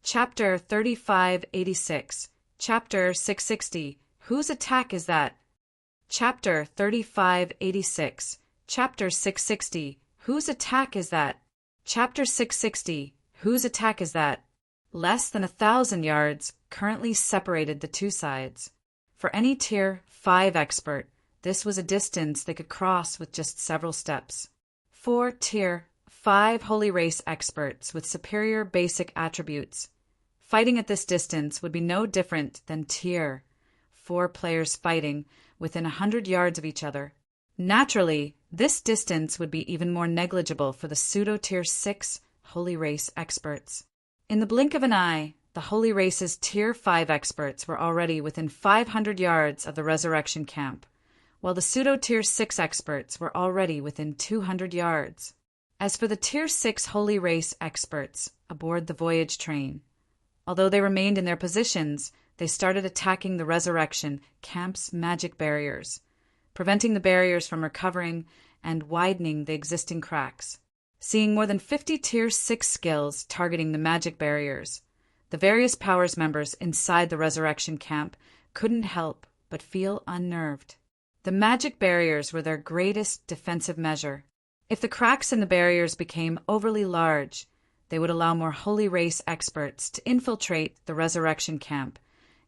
Chapter 3586, Chapter 660, Whose Attack Is That? Chapter 3586, Chapter 660, Whose Attack Is That? Chapter 660, Whose Attack Is That? Less than 1,000 yards currently separated the two sides. For any Tier 5 expert, this was a distance they could cross with just several steps. 4 Tier 5 Holy Race experts with superior basic attributes. Fighting at this distance would be no different than Tier 4 players fighting within 100 yards of each other. Naturally, this distance would be even more negligible for the pseudo-Tier 6 Holy Race experts. In the blink of an eye, the Holy Race's Tier 5 experts were already within 500 yards of the Resurrection Camp, while the pseudo-Tier 6 experts were already within 200 yards. As for the Tier 6 Holy Race experts aboard the voyage train, although they remained in their positions, they started attacking the Resurrection Camp's magic barriers, preventing the barriers from recovering and widening the existing cracks. Seeing more than 50 Tier 6 skills targeting the magic barriers, the various Powers members inside the Resurrection Camp couldn't help but feel unnerved. The magic barriers were their greatest defensive measure. If the cracks in the barriers became overly large, they would allow more Holy Race experts to infiltrate the Resurrection Camp,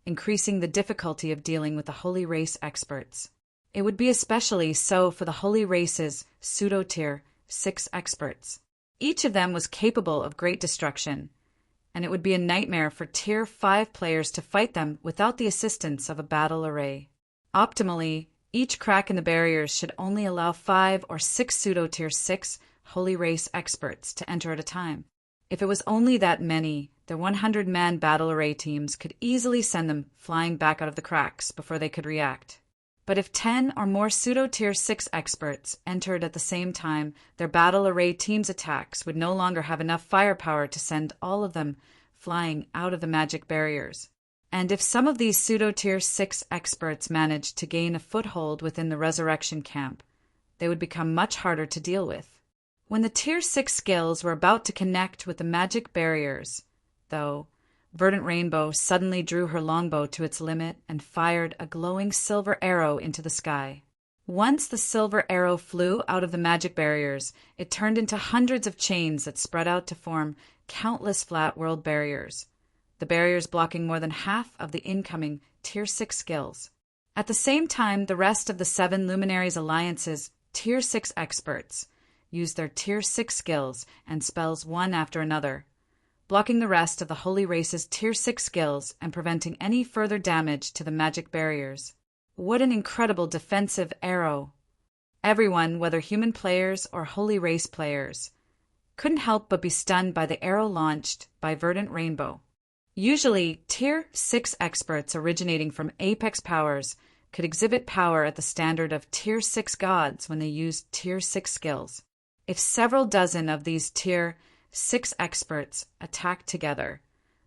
increasing the difficulty of dealing with the Holy Race experts. It would be especially so for the Holy Race's pseudo-Tier 6 experts. Each of them was capable of great destruction, and it would be a nightmare for Tier 5 players to fight them without the assistance of a battle array. Optimally, each crack in the barriers should only allow 5 or 6 pseudo-Tier 6 Holy Race experts to enter at a time. If it was only that many, their 100-man battle array teams could easily send them flying back out of the cracks before they could react. But if 10 or more pseudo-Tier 6 experts entered at the same time, their battle array team's attacks would no longer have enough firepower to send all of them flying out of the magic barriers. And if some of these pseudo-Tier 6 experts managed to gain a foothold within the Resurrection Camp, they would become much harder to deal with. When the Tier 6 skills were about to connect with the magic barriers, though, Verdant Rainbow suddenly drew her longbow to its limit and fired a glowing silver arrow into the sky. Once the silver arrow flew out of the magic barriers, it turned into hundreds of chains that spread out to form countless flat world barriers, the barriers blocking more than half of the incoming Tier 6 skills. At the same time, the rest of the 7 Luminaries Alliance's Tier 6 experts used their Tier 6 skills and spells one after another, blocking the rest of the Holy Race's Tier 6 skills and preventing any further damage to the magic barriers. What an incredible defensive arrow! Everyone, whether human players or Holy Race players, couldn't help but be stunned by the arrow launched by Verdant Rainbow. Usually, Tier 6 experts originating from Apex Powers could exhibit power at the standard of Tier 6 gods when they used Tier 6 skills. If several dozen of these Tier 6 experts attacked together,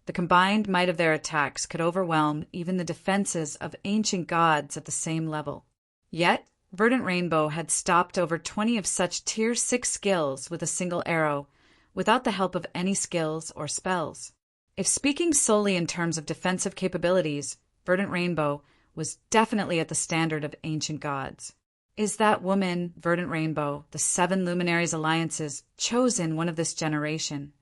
the combined might of their attacks could overwhelm even the defenses of ancient gods at the same level. Yet, Verdant Rainbow had stopped over 20 of such Tier 6 skills with a single arrow, without the help of any skills or spells. If speaking solely in terms of defensive capabilities, Verdant Rainbow was definitely at the standard of ancient gods. Is that woman, Verdant Rainbow, the 7 Luminaries Alliance's chosen one of this generation?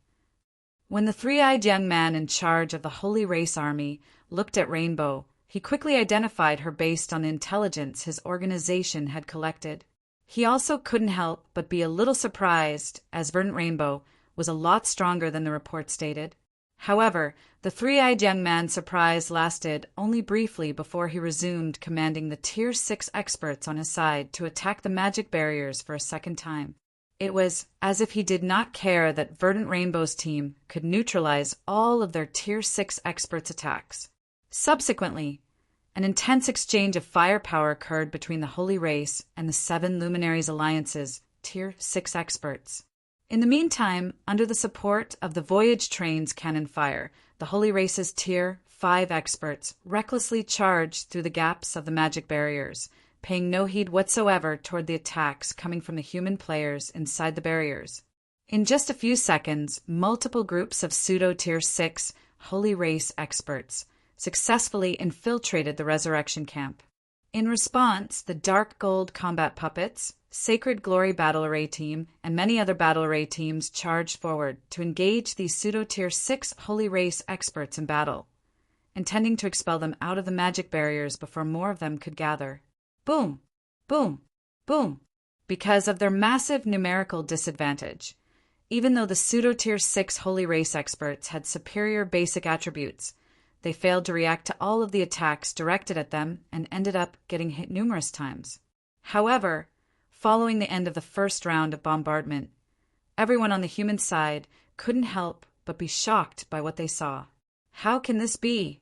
When the three-eyed young man in charge of the Holy Race Army looked at Rainbow, he quickly identified her based on the intelligence his organization had collected. He also couldn't help but be a little surprised, as Verdant Rainbow was a lot stronger than the report stated. However, the three-eyed young man's surprise lasted only briefly before he resumed commanding the Tier 6 experts on his side to attack the magic barriers for a second time. It was as if he did not care that Verdant Rainbow's team could neutralize all of their Tier 6 experts' attacks. Subsequently, an intense exchange of firepower occurred between the Holy Race and the 7 Luminaries Alliance's Tier 6 experts. In the meantime, under the support of the Voyage Train's cannon fire, the Holy Race's Tier 5 experts recklessly charged through the gaps of the magic barriers, paying no heed whatsoever toward the attacks coming from the human players inside the barriers. In just a few seconds, multiple groups of pseudo-Tier 6 Holy Race experts successfully infiltrated the Resurrection Camp. In response, the Dark Gold Combat Puppets, Sacred Glory Battle Array Team, and many other Battle Array teams charged forward to engage these pseudo-Tier 6 Holy Race experts in battle, intending to expel them out of the magic barriers before more of them could gather. Boom! Boom! Boom! Because of their massive numerical disadvantage, even though the pseudo-Tier 6 Holy Race experts had superior basic attributes, they failed to react to all of the attacks directed at them and ended up getting hit numerous times. However, following the end of the first round of bombardment, everyone on the human side couldn't help but be shocked by what they saw. How can this be?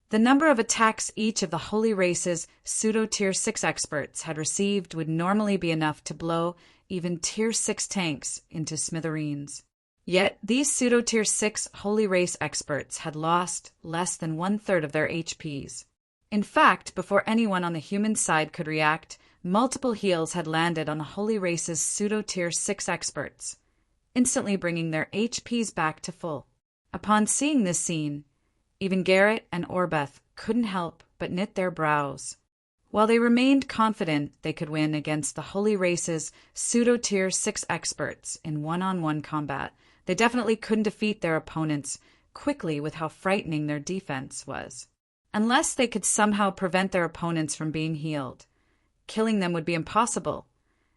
The number of attacks each of the Holy Race's pseudo-Tier 6 experts had received would normally be enough to blow even Tier 6 tanks into smithereens. Yet these pseudo-Tier 6 Holy Race experts had lost less than 1/3 of their HPs. In fact, before anyone on the human side could react, multiple heals had landed on the Holy Race's pseudo-Tier 6 experts, instantly bringing their HPs back to full. Upon seeing this scene, even Garrett and Orbeth couldn't help but knit their brows. While they remained confident they could win against the Holy Race's pseudo-Tier 6 experts in one-on-one combat, they definitely couldn't defeat their opponents quickly with how frightening their defense was. Unless they could somehow prevent their opponents from being healed, killing them would be impossible,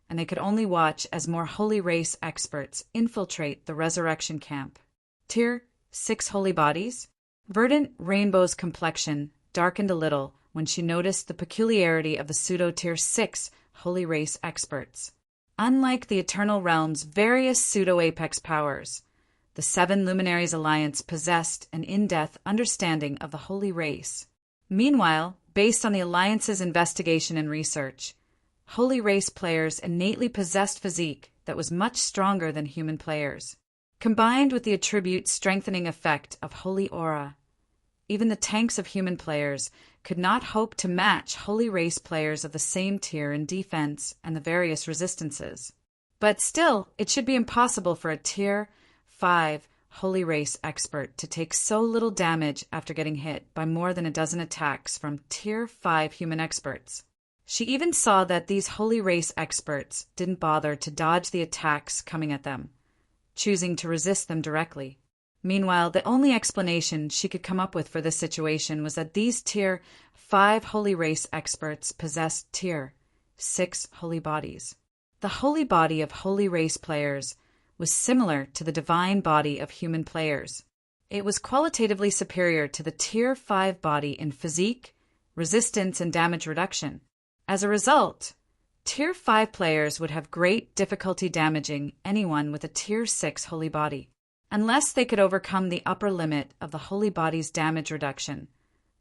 and they could only watch as more Holy Race experts infiltrate the Resurrection Camp. Tier 6 Holy Bodies? Verdant Rainbow's complexion darkened a little when she noticed the peculiarity of the pseudo-Tier 6 Holy Race experts. Unlike the Eternal Realm's various pseudo-apex powers, the Seven Luminaries Alliance possessed an in-depth understanding of the Holy Race. Meanwhile, based on the Alliance's investigation and research, Holy Race players innately possessed physique that was much stronger than human players. Combined with the attribute strengthening effect of Holy Aura, even the tanks of human players could not hope to match Holy Race players of the same tier in defense and the various resistances. But still, it should be impossible for a Tier 5 Holy Race expert to take so little damage after getting hit by more than a dozen attacks from Tier 5 human experts. She even saw that these Holy Race experts didn't bother to dodge the attacks coming at them, choosing to resist them directly. Meanwhile, the only explanation she could come up with for this situation was that these Tier 5 Holy Race experts possessed Tier 6 Holy Bodies. The Holy Body of Holy Race players was similar to the Divine Body of human players. It was qualitatively superior to the Tier 5 body in physique, resistance, and damage reduction. As a result, Tier 5 players would have great difficulty damaging anyone with a Tier 6 Holy Body, unless they could overcome the upper limit of the Holy Body's damage reduction.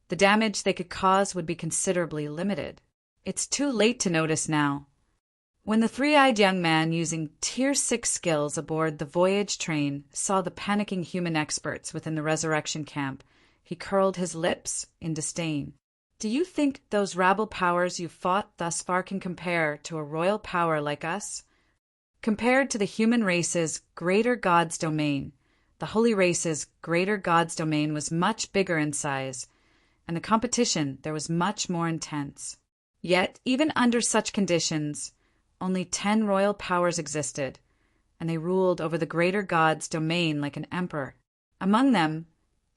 The damage they could cause would be considerably limited. It's too late to notice now. When the three-eyed young man using Tier 6 skills aboard the Voyage train saw the panicking human experts within the Resurrection Camp, he curled his lips in disdain. Do you think those rabble powers you've fought thus far can compare to a royal power like us? Compared to the human race's greater God's domain, the Holy Race's greater God's domain was much bigger in size, and the competition there was much more intense. Yet, even under such conditions, only 10 royal powers existed, and they ruled over the greater God's domain like an emperor. Among them,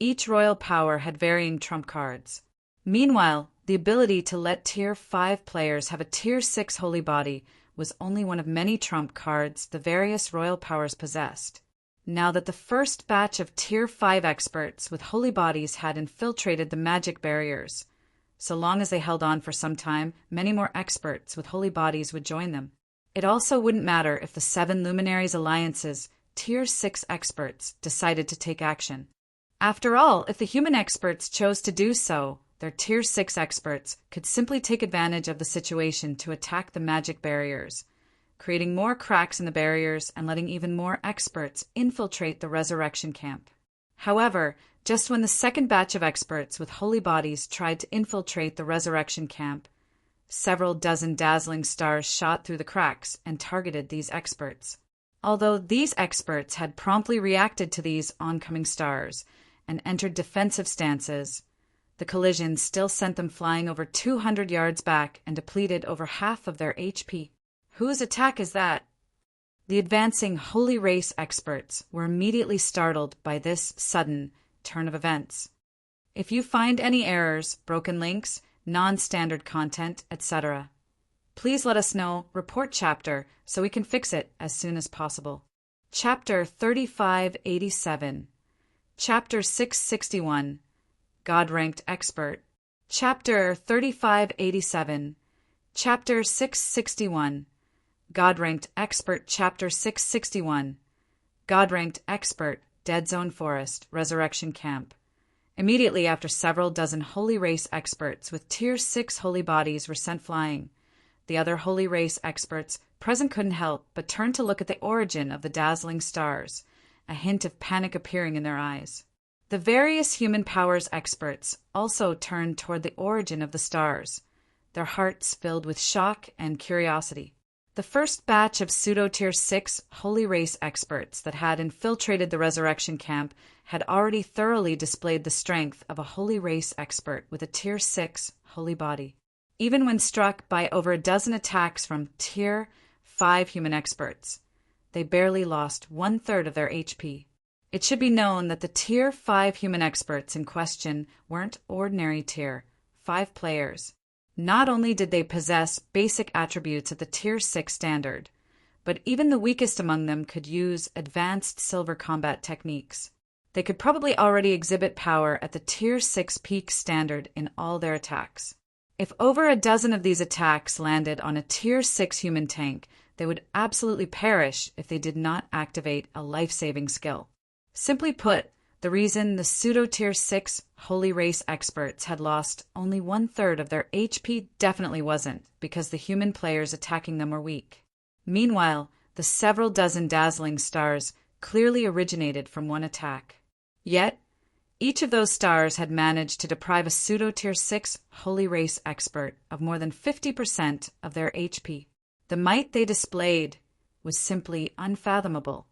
each royal power had varying trump cards. Meanwhile, the ability to let Tier 5 players have a Tier 6 Holy Body was only one of many trump cards the various royal powers possessed. Now that the first batch of Tier 5 experts with Holy Bodies had infiltrated the magic barriers, so long as they held on for some time, many more experts with Holy Bodies would join them. It also wouldn't matter if the Seven Luminaries Alliance's Tier 6 experts decided to take action. After all, if the human experts chose to do so, their Tier 6 experts could simply take advantage of the situation to attack the magic barriers, creating more cracks in the barriers and letting even more experts infiltrate the Resurrection Camp. However, just when the second batch of experts with Holy Bodies tried to infiltrate the Resurrection Camp, Several dozen dazzling stars shot through the cracks and targeted these experts. Although these experts had promptly reacted to these oncoming stars and entered defensive stances, the collision still sent them flying over 200 yards back and depleted over half of their HP. Whose attack is that? The advancing Holy Race experts were immediately startled by this sudden turn of events. If you find any errors, broken links, non-standard content, etc., please let us know, report chapter, so we can fix it as soon as possible. Chapter 3587. Chapter 661. God-Ranked Expert. Chapter 3587. Chapter 661. God-Ranked Expert. Chapter 661. God-Ranked Expert. Dead Zone Forest, Resurrection Camp. Immediately after several dozen Holy Race experts with Tier 6 holy bodies were sent flying, the other Holy Race experts present couldn't help but turn to look at the origin of the dazzling stars, a hint of panic appearing in their eyes. The various human powers experts also turned toward the origin of the stars, their hearts filled with shock and curiosity. The first batch of pseudo-Tier 6 Holy Race experts that had infiltrated the Resurrection Camp had already thoroughly displayed the strength of a Holy Race expert with a Tier 6 holy body. Even when struck by over a dozen attacks from Tier 5 human experts, they barely lost 1/3 of their HP. It should be known that the Tier 5 human experts in question weren't ordinary Tier 5 players. Not only did they possess basic attributes at the Tier 6 standard, but even the weakest among them could use advanced silver combat techniques. They could probably already exhibit power at the Tier 6 peak standard in all their attacks. If over a dozen of these attacks landed on a Tier 6 human tank, they would absolutely perish if they did not activate a life-saving skill. Simply put, the reason the pseudo-Tier 6 Holy Race experts had lost only 1/3 of their HP definitely wasn't because the human players attacking them were weak. Meanwhile, the several dozen dazzling stars clearly originated from one attack. Yet, each of those stars had managed to deprive a pseudo-Tier 6 Holy Race expert of more than 50% of their HP. The might they displayed was simply unfathomable.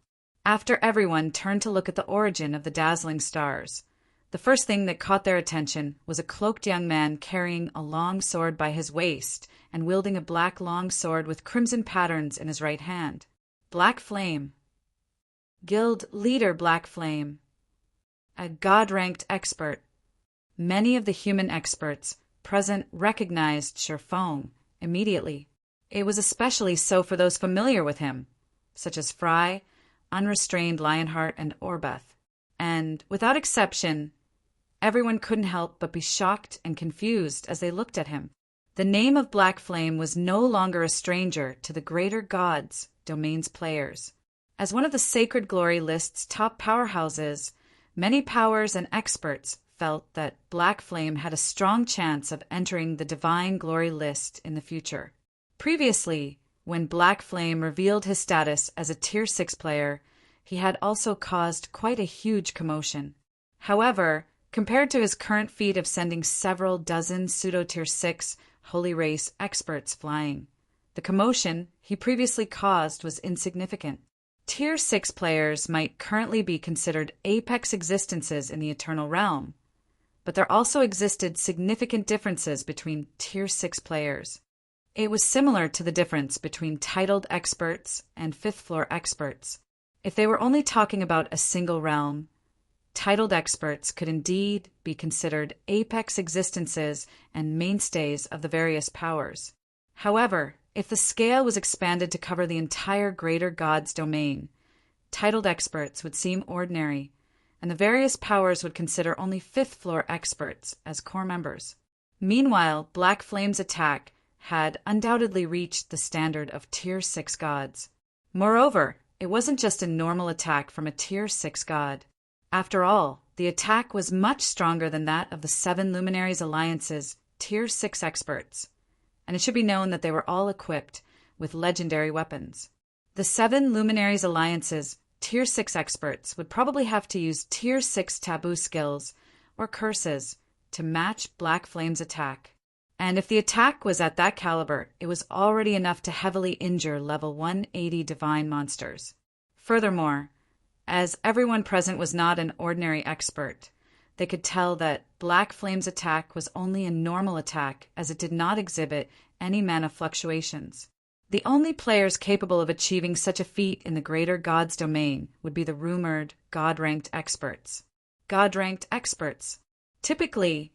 After everyone turned to look at the origin of the dazzling stars, the first thing that caught their attention was a cloaked young man carrying a long sword by his waist and wielding a black long sword with crimson patterns in his right hand. Black Flame. Guild Leader Black Flame. A God-ranked expert. Many of the human experts present recognized Sherfong immediately. It was especially so for those familiar with him, such as Fry, Unrestrained Lionheart, and Orbeth. And, without exception, everyone couldn't help but be shocked and confused as they looked at him. The name of Black Flame was no longer a stranger to the Greater Gods Domain's players. As one of the Sacred Glory list's top powerhouses, many powers and experts felt that Black Flame had a strong chance of entering the Divine Glory list in the future. Previously, when Black Flame revealed his status as a Tier 6 player, he had also caused quite a huge commotion. However, compared to his current feat of sending several dozen pseudo-Tier 6 Holy Race experts flying, the commotion he previously caused was insignificant. Tier 6 players might currently be considered apex existences in the Eternal Realm, but there also existed significant differences between Tier 6 players. It was similar to the difference between titled experts and 5th floor experts. If they were only talking about a single realm, titled experts could indeed be considered apex existences and mainstays of the various powers. However, if the scale was expanded to cover the entire Greater Gods domain, titled experts would seem ordinary, and the various powers would consider only 5th floor experts as core members. Meanwhile, Black Flame's attack had undoubtedly reached the standard of Tier 6 gods. Moreover, it wasn't just a normal attack from a Tier 6 god. After all, the attack was much stronger than that of the 7 Luminaries Alliance's Tier 6 experts, and it should be known that they were all equipped with legendary weapons. The 7 Luminaries Alliance's Tier 6 experts would probably have to use Tier 6 taboo skills or curses to match Black Flame's attack. And if the attack was at that caliber, it was already enough to heavily injure level 180 divine monsters. Furthermore, as everyone present was not an ordinary expert, they could tell that Black Flame's attack was only a normal attack, as it did not exhibit any mana fluctuations. The only players capable of achieving such a feat in the greater God's domain would be the rumored God-ranked experts. God-ranked experts. Typically,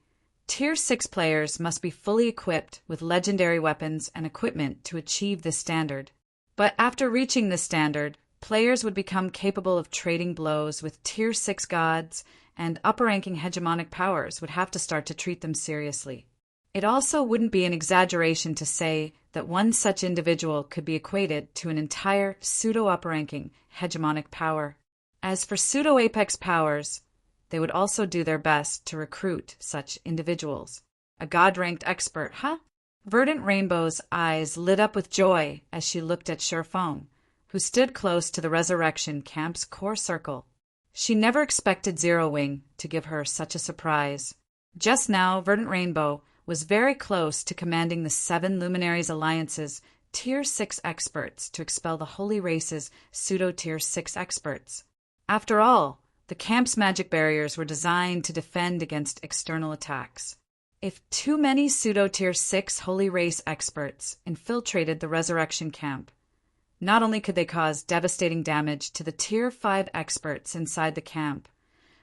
Tier 6 players must be fully equipped with legendary weapons and equipment to achieve this standard. But after reaching this standard, players would become capable of trading blows with Tier 6 gods, and upper-ranking hegemonic powers would have to start to treat them seriously. It also wouldn't be an exaggeration to say that one such individual could be equated to an entire pseudo-upper-ranking hegemonic power. As for pseudo-apex powers, they would also do their best to recruit such individuals. A god-ranked expert, huh? Verdant Rainbow's eyes lit up with joy as she looked at Sherfong, who stood close to the Resurrection Camp's core circle. She never expected Zero Wing to give her such a surprise. Just now, Verdant Rainbow was very close to commanding the 7 Luminaries Alliance's Tier 6 experts to expel the Holy Race's pseudo-Tier 6 experts. After all, the camp's magic barriers were designed to defend against external attacks. If too many pseudo-Tier 6 Holy Race experts infiltrated the Resurrection Camp, not only could they cause devastating damage to the Tier 5 experts inside the camp,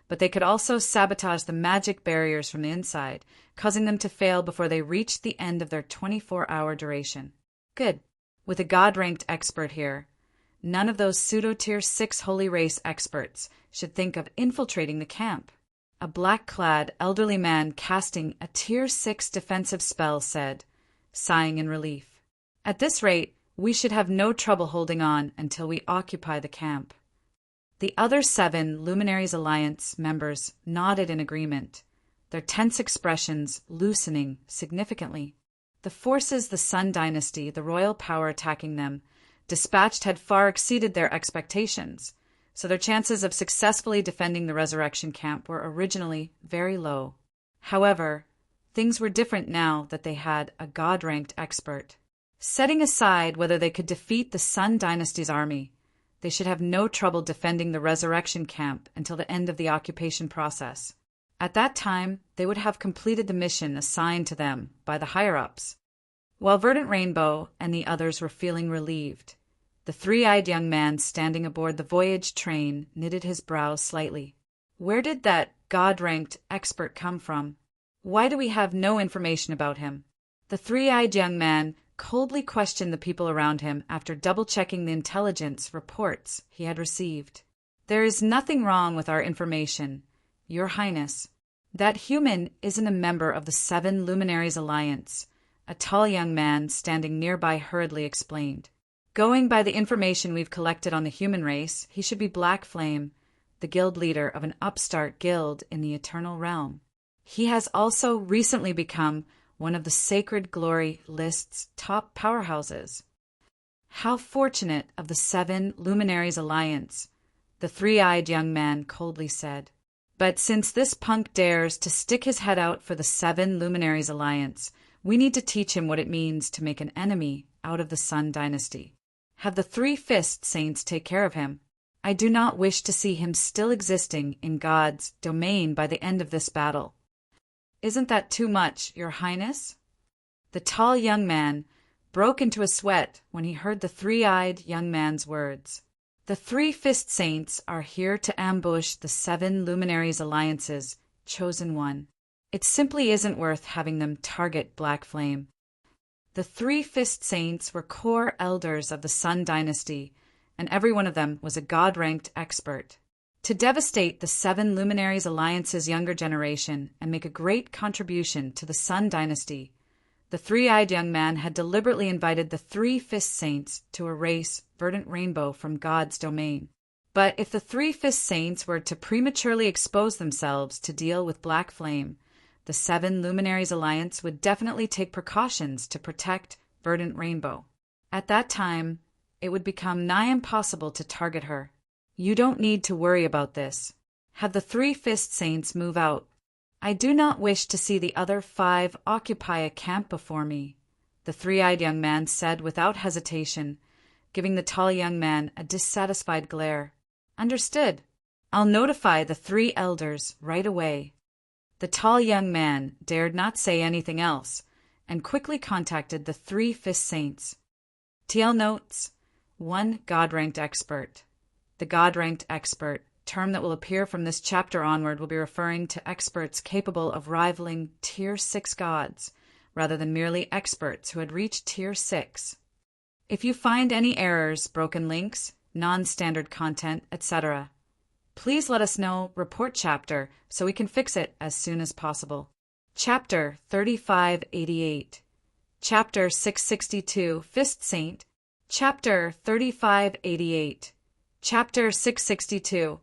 but they could also sabotage the magic barriers from the inside, causing them to fail before they reached the end of their 24-hour duration. Good. With a god-ranked expert here, none of those pseudo-Tier 6 Holy Race experts should think of infiltrating the camp. A black-clad, elderly man casting a Tier 6 defensive spell said, sighing in relief. At this rate, we should have no trouble holding on until we occupy the camp. The other 7 Luminaries Alliance members nodded in agreement, their tense expressions loosening significantly. The forces the Sun Dynasty, the royal power attacking them, dispatched had far exceeded their expectations, so their chances of successfully defending the Resurrection Camp were originally very low. However, things were different now that they had a god-ranked expert. Setting aside whether they could defeat the Sun Dynasty's army, they should have no trouble defending the Resurrection Camp until the end of the occupation process. At that time, they would have completed the mission assigned to them by the higher-ups. While Verdant Rainbow and the others were feeling relieved, the three-eyed young man standing aboard the voyage train knitted his brows slightly. Where did that god-ranked expert come from? Why do we have no information about him? The three-eyed young man coldly questioned the people around him after double-checking the intelligence reports he had received. There is nothing wrong with our information, Your Highness. That human isn't a member of the 7 Luminaries Alliance, a tall young man standing nearby hurriedly explained. Going by the information we've collected on the human race, he should be Black Flame, the guild leader of an upstart guild in the Eternal Realm. He has also recently become one of the Sacred Glory list's top powerhouses. How fortunate of the 7 Luminaries Alliance, the three-eyed young man coldly said. But since this punk dares to stick his head out for the 7 Luminaries Alliance, we need to teach him what it means to make an enemy out of the Sun Dynasty. Have the 3-Fist Saints take care of him. I do not wish to see him still existing in God's domain by the end of this battle. Isn't that too much, Your Highness? The tall young man broke into a sweat when he heard the three-eyed young man's words. The 3-Fist Saints are here to ambush the 7 Luminaries Alliance's chosen one. It simply isn't worth having them target Black Flame. The 3-Fist Saints were core elders of the Sun Dynasty, and every one of them was a god-ranked expert. To devastate the 7 Luminaries Alliance's younger generation and make a great contribution to the Sun Dynasty, the three-eyed young man had deliberately invited the 3-Fist Saints to erase Verdant Rainbow from God's domain. But if the 3-Fist Saints were to prematurely expose themselves to deal with Black Flame, the 7 Luminaries Alliance would definitely take precautions to protect Verdant Rainbow. At that time, it would become nigh impossible to target her. You don't need to worry about this. Have the 3-Fist Saints move out. I do not wish to see the other 5 occupy a camp before me, the 3-eyed young man said without hesitation, giving the tall young man a dissatisfied glare. Understood. I'll notify the 3 elders right away. The tall young man dared not say anything else, and quickly contacted the 3 Fist Saints. TL notes: 1 God-ranked expert. The God-ranked expert, term that will appear from this chapter onward, will be referring to experts capable of rivaling Tier 6 gods, rather than merely experts who had reached Tier 6. If you find any errors, broken links, non-standard content, etc., please let us know, report chapter, so we can fix it as soon as possible. Chapter 3588. Chapter 662, Fist Saint. Chapter 3588. Chapter 662.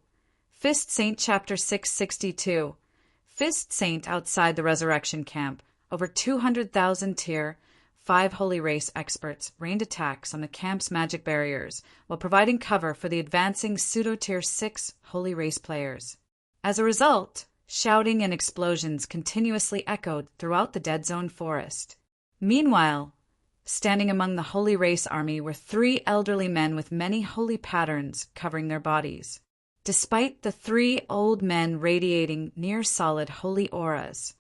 Fist Saint. Chapter 662. Fist Saint. Outside the Resurrection Camp, over 200,000 Tier 5 Holy Race experts rained attacks on the camp's magic barriers while providing cover for the advancing pseudo-Tier 6 Holy Race players. As a result, shouting and explosions continuously echoed throughout the Dead Zone forest. Meanwhile, standing among the Holy Race army were 3 elderly men with many holy patterns covering their bodies. Despite the 3 old men radiating near-solid holy auras,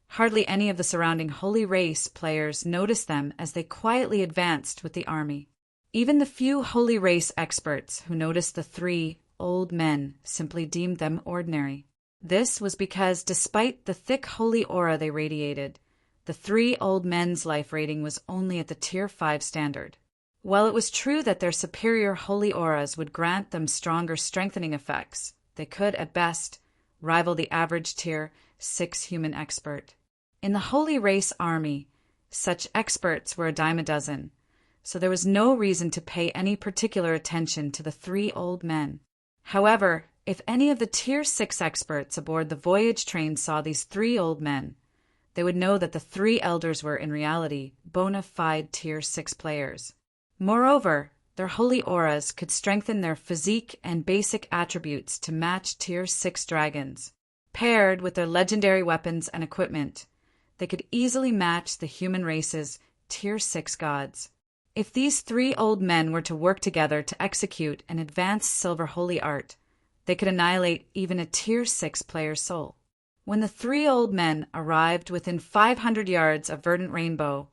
hardly any of the surrounding Holy Race players noticed them as they quietly advanced with the army. Even the few Holy Race experts who noticed the 3 old men simply deemed them ordinary. This was because despite the thick holy aura they radiated, the 3 old men's life rating was only at the Tier 5 standard. While it was true that their superior holy auras would grant them stronger strengthening effects, they could, at best, rival the average Tier 6 human expert. In the Holy Race army, such experts were a dime a dozen, so there was no reason to pay any particular attention to the 3 old men. However, if any of the Tier 6 experts aboard the voyage train saw these 3 old men, they would know that the 3 elders were, in reality, bona fide Tier 6 players. Moreover, their holy auras could strengthen their physique and basic attributes to match Tier 6 dragons. Paired with their legendary weapons and equipment, they could easily match the human race's Tier 6 gods. If these 3 old men were to work together to execute an advanced silver holy art, they could annihilate even a Tier 6 player's soul. When the 3 old men arrived within 500 yards of Verdant Rainbow,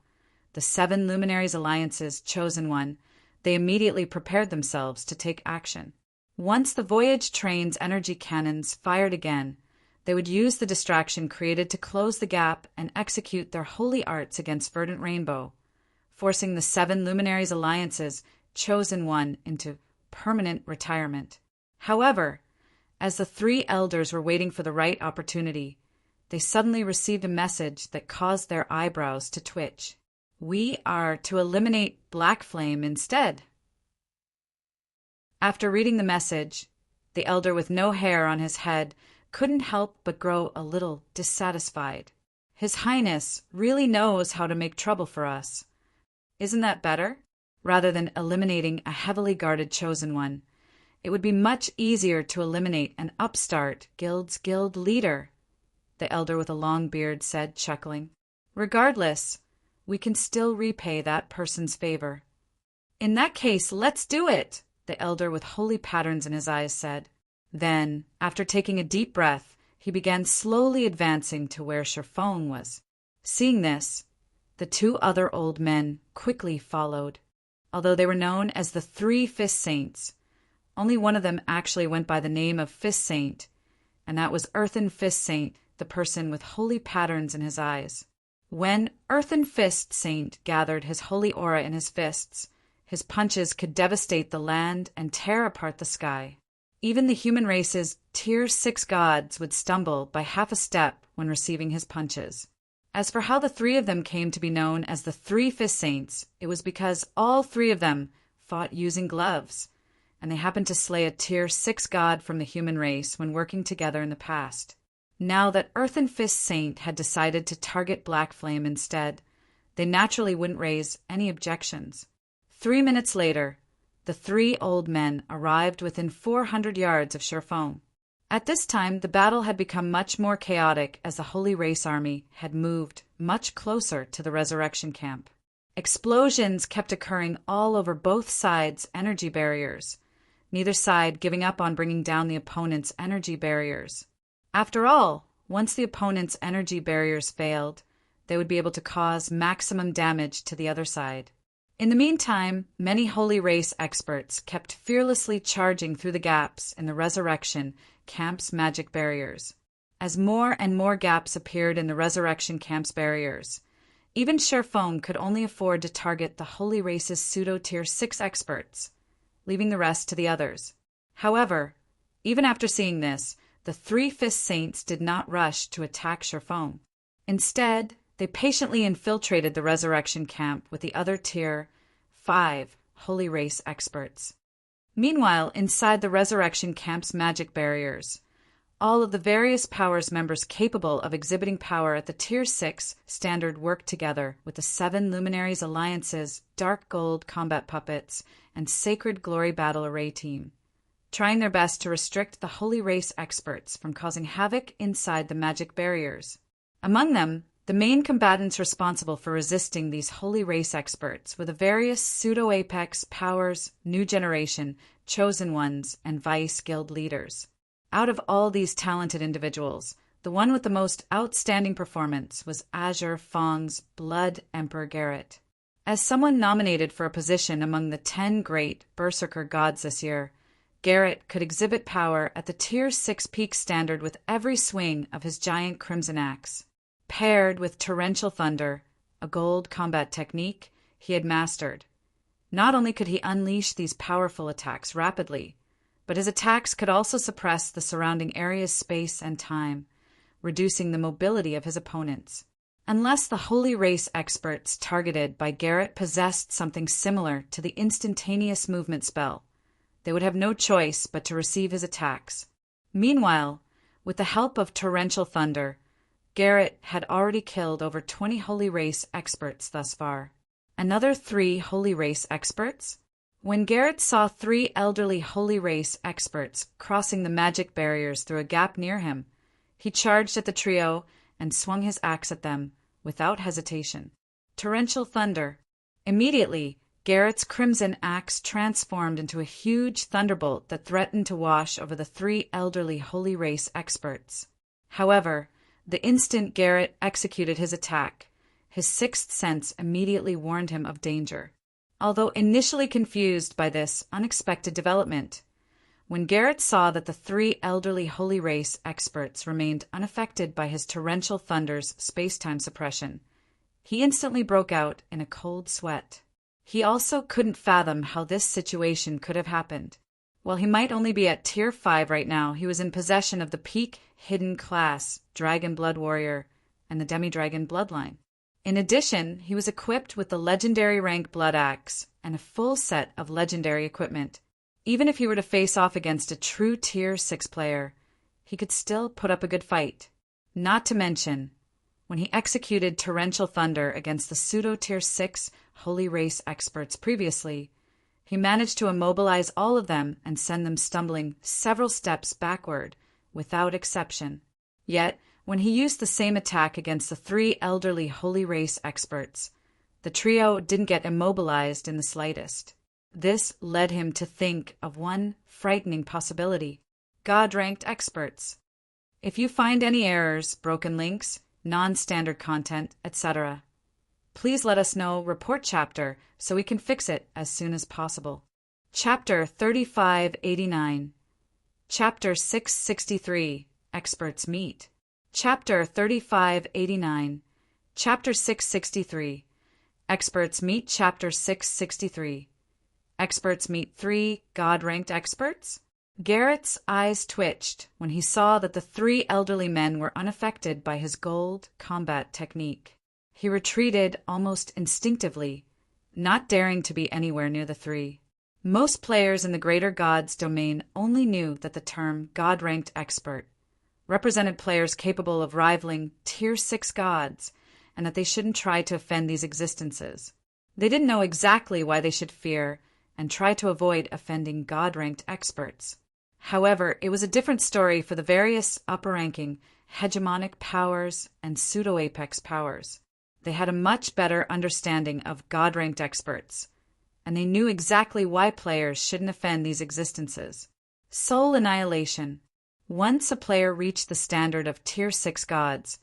the 7 Luminaries Alliance's chosen one, they immediately prepared themselves to take action. Once the voyage train's energy cannons fired again, they would use the distraction created to close the gap and execute their holy arts against Verdant Rainbow, forcing the 7 Luminaries Alliance's chosen one into permanent retirement. However, as the 3 elders were waiting for the right opportunity, they suddenly received a message that caused their eyebrows to twitch. We are to eliminate Black Flame instead. After reading the message, the elder with no hair on his head couldn't help but grow a little dissatisfied. His Highness really knows how to make trouble for us. Isn't that better? Rather than eliminating a heavily guarded chosen one, it would be much easier to eliminate an upstart guild's guild leader, the elder with a long beard said, chuckling. Regardless, we can still repay that person's favor. In that case, let's do it, the elder with holy patterns in his eyes said. Then, after taking a deep breath, he began slowly advancing to where Sherfone was. Seeing this, the 2 other old men quickly followed. Although they were known as the 3 Fist Saints, only one of them actually went by the name of Fist Saint, and that was Earthen Fist Saint, the person with holy patterns in his eyes. When Earthen Fist Saint gathered his holy aura in his fists, his punches could devastate the land and tear apart the sky. Even the human race's Tier 6 gods would stumble by half a step when receiving his punches. As for how the 3 of them came to be known as the 3 Fist Saints, it was because all 3 of them fought using gloves, and they happened to slay a Tier 6 god from the human race when working together in the past. Now that Earthen Fist Saint had decided to target Black Flame instead, they naturally wouldn't raise any objections. 3 minutes later, the 3 old men arrived within 400 yards of Sherfone. At this time, the battle had become much more chaotic as the Holy Race Army had moved much closer to the resurrection camp. Explosions kept occurring all over both sides' energy barriers, neither side giving up on bringing down the opponent's energy barriers. After all, once the opponent's energy barriers failed, they would be able to cause maximum damage to the other side. In the meantime, many Holy Race experts kept fearlessly charging through the gaps in the resurrection camp's magic barriers. As more and more gaps appeared in the resurrection camp's barriers, even Sherphone could only afford to target the Holy Race's pseudo-tier 6 experts, leaving the rest to the others. However, even after seeing this, the Three-Fist Saints did not rush to attack Sherphone. Instead, they patiently infiltrated the resurrection camp with the other tier 5 Holy Race experts. Meanwhile, inside the resurrection camp's magic barriers, all of the various powers members capable of exhibiting power at the tier 6 standard worked together with the 7 Luminaries Alliance's Dark Gold Combat Puppets and Sacred Glory Battle Array team, trying their best to restrict the Holy Race experts from causing havoc inside the magic barriers. Among them, the main combatants responsible for resisting these Holy Race experts were the various Pseudo-Apex, Powers, New Generation, Chosen Ones, and Vice Guild leaders. Out of all these talented individuals, the one with the most outstanding performance was Azure Fong's Blood Emperor Garrett. As someone nominated for a position among the 10 great Berserker gods this year, Garrett could exhibit power at the Tier 6 peak standard with every swing of his giant Crimson Axe. Paired with Torrential Thunder, a gold combat technique he had mastered. Not only could he unleash these powerful attacks rapidly, but his attacks could also suppress the surrounding area's space and time, reducing the mobility of his opponents. Unless the Holy Race experts targeted by Garrett possessed something similar to the instantaneous movement spell, they would have no choice but to receive his attacks. Meanwhile, with the help of Torrential Thunder, Garrett had already killed over 20 Holy Race experts thus far. Another 3 Holy Race experts? When Garrett saw 3 elderly Holy Race experts crossing the magic barriers through a gap near him, he charged at the trio and swung his axe at them without hesitation. Torrential Thunder. Immediately, Garrett's Crimson Axe transformed into a huge thunderbolt that threatened to wash over the 3 elderly Holy Race experts. However, the instant Garrett executed his attack, his 6th sense immediately warned him of danger. Although initially confused by this unexpected development, when Garrett saw that the 3 elderly Holy Race experts remained unaffected by his Torrential Thunder's space-time suppression, he instantly broke out in a cold sweat. He also couldn't fathom how this situation could have happened. While he might only be at Tier 5 right now, he was in possession of the peak hidden class Dragon Blood Warrior and the Demi-Dragon Bloodline. In addition, he was equipped with the legendary rank Blood Axe and a full set of legendary equipment. Even if he were to face off against a true Tier 6 player, he could still put up a good fight. Not to mention, when he executed Torrential Thunder against the pseudo-Tier 6 Holy Race experts previously, he managed to immobilize all of them and send them stumbling several steps backward, without exception. Yet, when he used the same attack against the 3 elderly Holy Race experts, the trio didn't get immobilized in the slightest. This led him to think of one frightening possibility: God-ranked experts. If you find any errors, broken links, non-standard content, etc., please let us know, report chapter, so we can fix it as soon as possible. Chapter 3589. Chapter 663. Experts Meet. Chapter 3589. Chapter 663. Experts Meet. Chapter 663. Experts Meet 3 God-ranked experts? Garrett's eyes twitched when he saw that the 3 elderly men were unaffected by his gold combat technique. He retreated almost instinctively, not daring to be anywhere near the 3. Most players in the Greater Gods domain only knew that the term God-ranked expert represented players capable of rivaling Tier 6 gods, and that they shouldn't try to offend these existences. They didn't know exactly why they should fear and try to avoid offending God-ranked experts. However, it was a different story for the various upper-ranking hegemonic powers and pseudo-apex powers. They had a much better understanding of God-ranked experts, and they knew exactly why players shouldn't offend these existences. Soul annihilation. Once a player reached the standard of Tier 6 gods,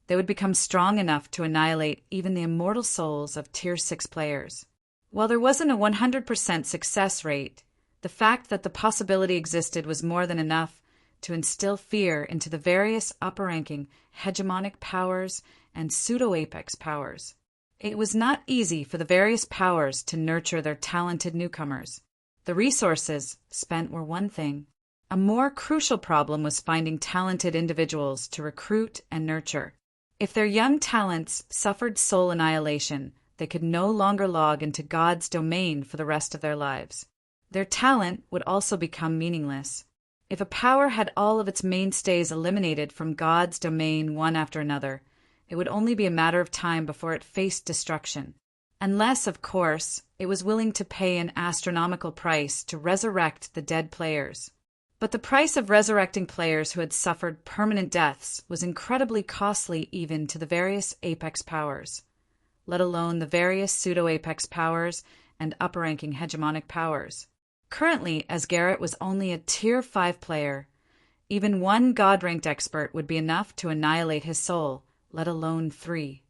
they would become strong enough to annihilate even the immortal souls of Tier 6 players. While there wasn't a 100% success rate, the fact that the possibility existed was more than enough to instill fear into the various upper-ranking hegemonic powers and pseudo-apex powers. It was not easy for the various powers to nurture their talented newcomers. The resources spent were one thing. A more crucial problem was finding talented individuals to recruit and nurture. If their young talents suffered soul annihilation, they could no longer log into God's domain for the rest of their lives. Their talent would also become meaningless. If a power had all of its mainstays eliminated from God's domain one after another, it would only be a matter of time before it faced destruction. Unless, of course, it was willing to pay an astronomical price to resurrect the dead players. But the price of resurrecting players who had suffered permanent deaths was incredibly costly even to the various apex powers, let alone the various pseudo-apex powers and upper-ranking hegemonic powers. Currently, as Garrett was only a Tier 5 player, even one God-ranked expert would be enough to annihilate his soul, let alone 3.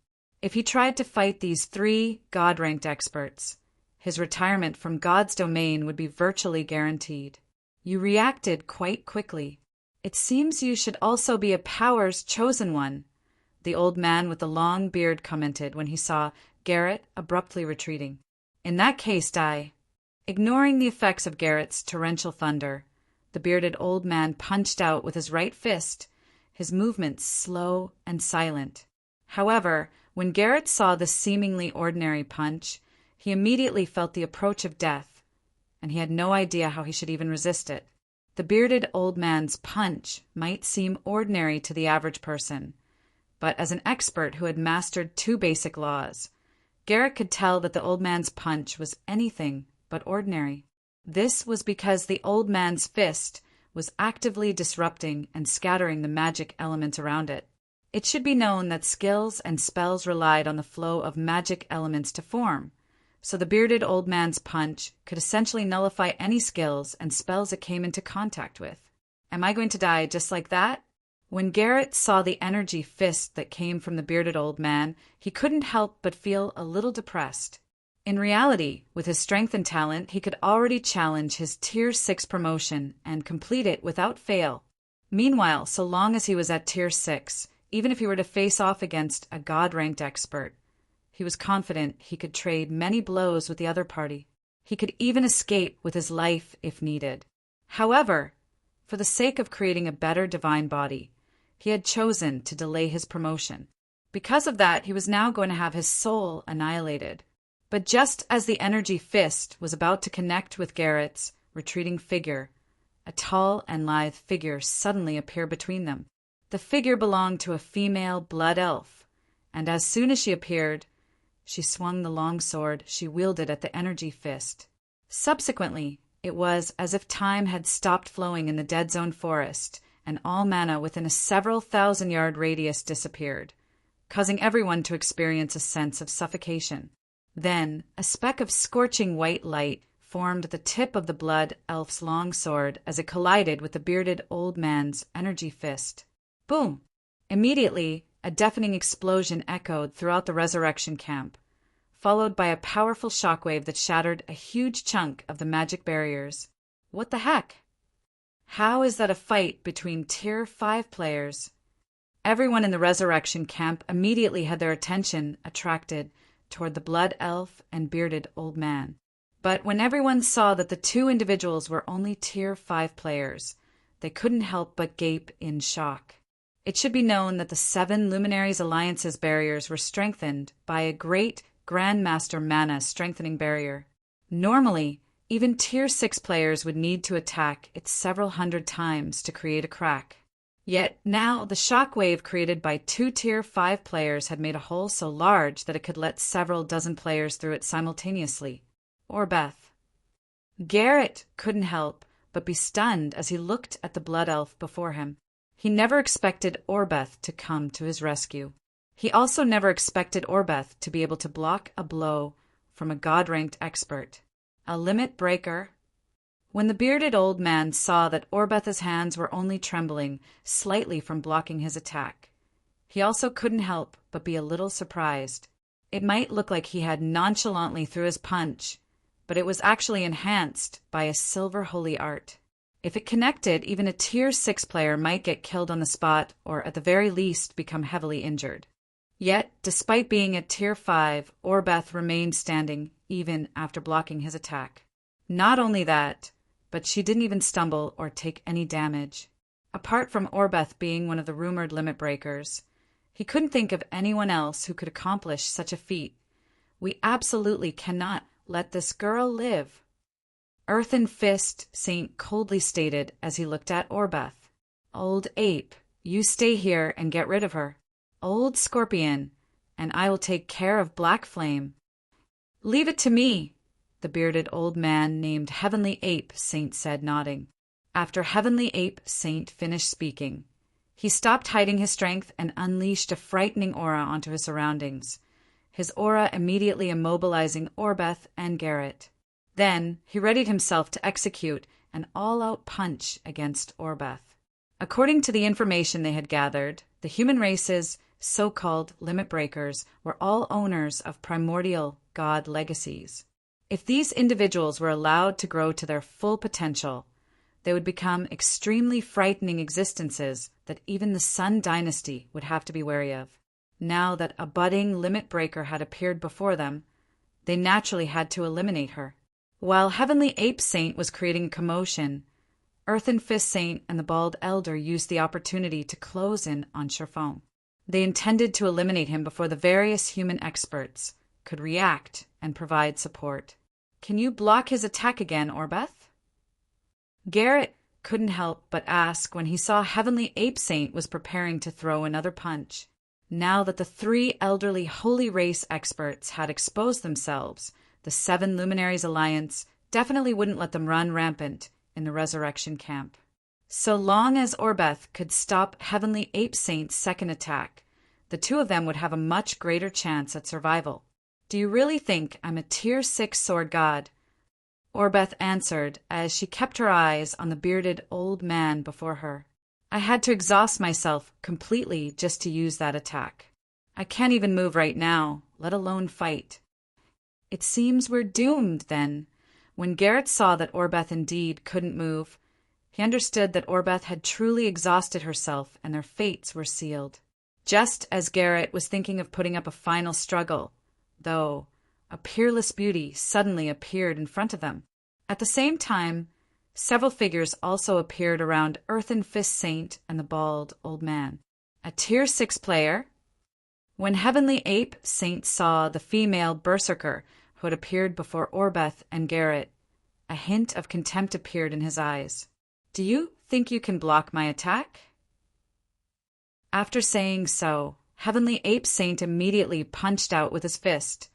If he tried to fight these 3 God-ranked experts, his retirement from God's domain would be virtually guaranteed. You reacted quite quickly. It seems you should also be a power's chosen one, the old man with the long beard commented when he saw Garrett abruptly retreating. In that case, die. Ignoring the effects of Garrett's torrential thunder, the bearded old man punched out with his right fist, his movements slow and silent. However, when Garrett saw the seemingly ordinary punch, he immediately felt the approach of death, and he had no idea how he should even resist it. The bearded old man's punch might seem ordinary to the average person, but as an expert who had mastered 2 basic laws, Garrett could tell that the old man's punch was anything but ordinary. This was because the old man's fist was actively disrupting and scattering the magic elements around it. It should be known that skills and spells relied on the flow of magic elements to form, so the bearded old man's punch could essentially nullify any skills and spells it came into contact with. Am I going to die just like that? When Garrett saw the energy fist that came from the bearded old man, he couldn't help but feel a little depressed. In reality, with his strength and talent, he could already challenge his Tier 6 promotion and complete it without fail. Meanwhile, so long as he was at Tier 6, even if he were to face off against a God-ranked expert, he was confident he could trade many blows with the other party. He could even escape with his life if needed. However, for the sake of creating a better divine body, he had chosen to delay his promotion. Because of that, he was now going to have his soul annihilated. But just as the energy fist was about to connect with Garrett's retreating figure, a tall and lithe figure suddenly appeared between them. The figure belonged to a female blood elf, and as soon as she appeared, she swung the long sword she wielded at the energy fist. Subsequently, it was as if time had stopped flowing in the Dead Zone forest, and all mana within a several thousand-yard radius disappeared, causing everyone to experience a sense of suffocation. Then, a speck of scorching white light formed at the tip of the blood elf's long sword as it collided with the bearded old man's energy fist. Boom! Immediately, a deafening explosion echoed throughout the resurrection camp, followed by a powerful shockwave that shattered a huge chunk of the magic barriers. What the heck? How is that a fight between Tier 5 players? Everyone in the resurrection camp immediately had their attention attracted toward the blood elf and bearded old man. But when everyone saw that the 2 individuals were only Tier 5 players, they couldn't help but gape in shock. It should be known that the 7 Luminaries Alliance's barriers were strengthened by a great Grandmaster mana strengthening barrier. Normally, even Tier 6 players would need to attack it several hundred times to create a crack. Yet now the shockwave created by 2 Tier 5 players had made a hole so large that it could let several dozen players through it simultaneously. Or Beth. Garrett couldn't help but be stunned as he looked at the blood elf before him. He never expected Orbeth to come to his rescue. He also never expected Orbeth to be able to block a blow from a god-ranked expert, a limit breaker. When the bearded old man saw that Orbeth's hands were only trembling slightly from blocking his attack, he also couldn't help but be a little surprised. It might look like he had nonchalantly threw his punch, but it was actually enhanced by a silver holy art. If it connected, even a Tier 6 player might get killed on the spot or at the very least become heavily injured. Yet, despite being at Tier 5, Orbeth remained standing even after blocking his attack. Not only that, but she didn't even stumble or take any damage. Apart from Orbeth being one of the rumored limit breakers, he couldn't think of anyone else who could accomplish such a feat. We absolutely cannot let this girl live, Earthen Fist Saint coldly stated as he looked at Orbeth. Old Ape, you stay here and get rid of her. Old Scorpion, and I will take care of Black Flame. Leave it to me, the bearded old man named Heavenly Ape Saint said, nodding. After Heavenly Ape Saint finished speaking, he stopped hiding his strength and unleashed a frightening aura onto his surroundings, his aura immediately immobilizing Orbeth and Garrett. Then he readied himself to execute an all-out punch against Orbeth. According to the information they had gathered, the human race's so-called limit breakers were all owners of primordial god legacies. If these individuals were allowed to grow to their full potential, they would become extremely frightening existences that even the Sun Dynasty would have to be wary of. Now that a budding limit breaker had appeared before them, they naturally had to eliminate her. While Heavenly Ape Saint was creating a commotion, Earthen Fist Saint and the Bald Elder used the opportunity to close in on Cherfon. They intended to eliminate him before the various human experts could react and provide support. Can you block his attack again, Orbeth? Garrett couldn't help but ask when he saw Heavenly Ape Saint was preparing to throw another punch. Now that the 3 elderly Holy Race experts had exposed themselves, the 7 Luminaries Alliance definitely wouldn't let them run rampant in the Resurrection Camp. So long as Orbeth could stop Heavenly Ape Saint's second attack, the 2 of them would have a much greater chance at survival. Do you really think I'm a Tier 6 sword god? Orbeth answered as she kept her eyes on the bearded old man before her. I had to exhaust myself completely just to use that attack. I can't even move right now, let alone fight. It seems we're doomed, then. When Garrett saw that Orbeth indeed couldn't move, he understood that Orbeth had truly exhausted herself and their fates were sealed. Just as Garrett was thinking of putting up a final struggle, though, a peerless beauty suddenly appeared in front of them. At the same time, several figures also appeared around Earthen Fist Saint and the Bald Old Man. A Tier 6 player? When Heavenly Ape Saint saw the female berserker who had appeared before Orbeth and Garrett, a hint of contempt appeared in his eyes. Do you think you can block my attack? After saying so, Heavenly Ape Saint immediately punched out with his fist,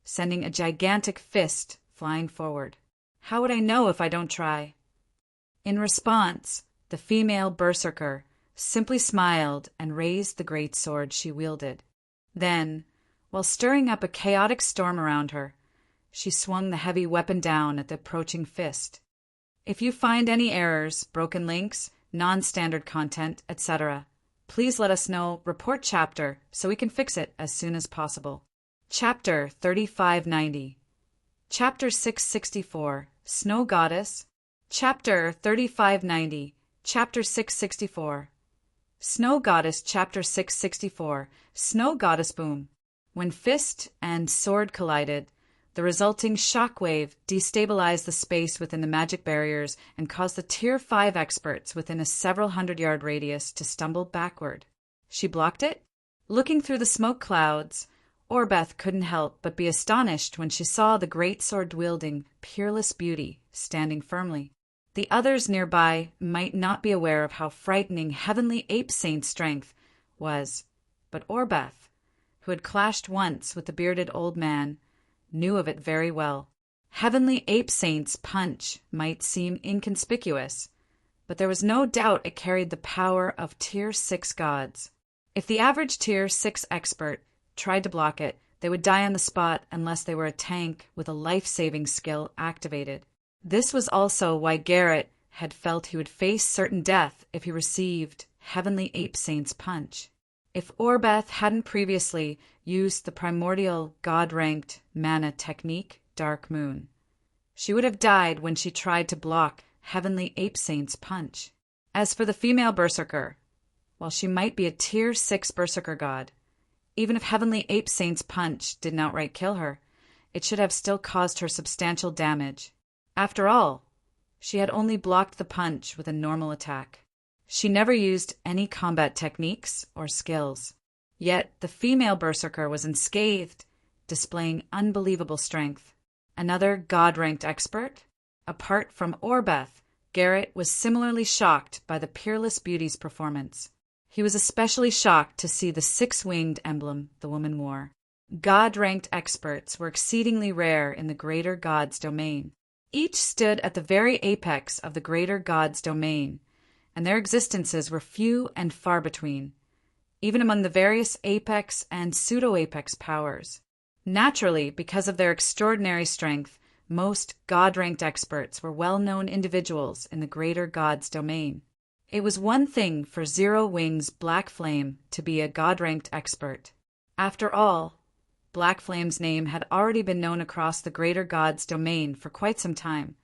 sending a gigantic fist flying forward. How would I know if I don't try? In response, the female berserker simply smiled and raised the great sword she wielded. Then, while stirring up a chaotic storm around her, she swung the heavy weapon down at the approaching fist. If you find any errors, broken links, non-standard content, etc., please let us know, report chapter, so we can fix it as soon as possible. Chapter 3590. Chapter 664, Snow Goddess. Chapter 3590, Chapter 664. Snow Goddess, Chapter 664, Snow Goddess Boom. When fist and sword collided, the resulting shockwave destabilized the space within the magic barriers and caused the Tier 5 experts within a several hundred-yard radius to stumble backward. She blocked it? Looking through the smoke clouds, Orbeth couldn't help but be astonished when she saw the great sword-wielding, peerless beauty standing firmly. The others nearby might not be aware of how frightening Heavenly Ape Saint's strength was, but Orbeth, who had clashed once with the bearded old man, knew of it very well. Heavenly Ape Saint's punch might seem inconspicuous, but there was no doubt it carried the power of Tier 6 gods. If the average Tier 6 expert tried to block it, they would die on the spot unless they were a tank with a life-saving skill activated. This was also why Garrett had felt he would face certain death if he received Heavenly Ape Saint's punch. If Orbeth hadn't previously used the primordial god-ranked mana technique, Dark Moon, she would have died when she tried to block Heavenly Ape Saint's punch. As for the female berserker, while she might be a Tier 6 berserker god, even if Heavenly Ape Saint's punch didn't outright kill her, it should have still caused her substantial damage. After all, she had only blocked the punch with a normal attack. She never used any combat techniques or skills. Yet the female berserker was unscathed, displaying unbelievable strength. Another god-ranked expert? Apart from Orbeth, Garrett was similarly shocked by the Peerless Beauty's performance. He was especially shocked to see the six-winged emblem the woman wore. God-ranked experts were exceedingly rare in the Greater God's domain. Each stood at the very apex of the Greater God's domain, and their existences were few and far between, even among the various apex and pseudo-apex powers. Naturally, because of their extraordinary strength, most God-ranked experts were well-known individuals in the Greater God's domain. It was one thing for Zero Wing's Black Flame to be a God-ranked expert. After all, Black Flame's name had already been known across the Greater God's domain for quite some time,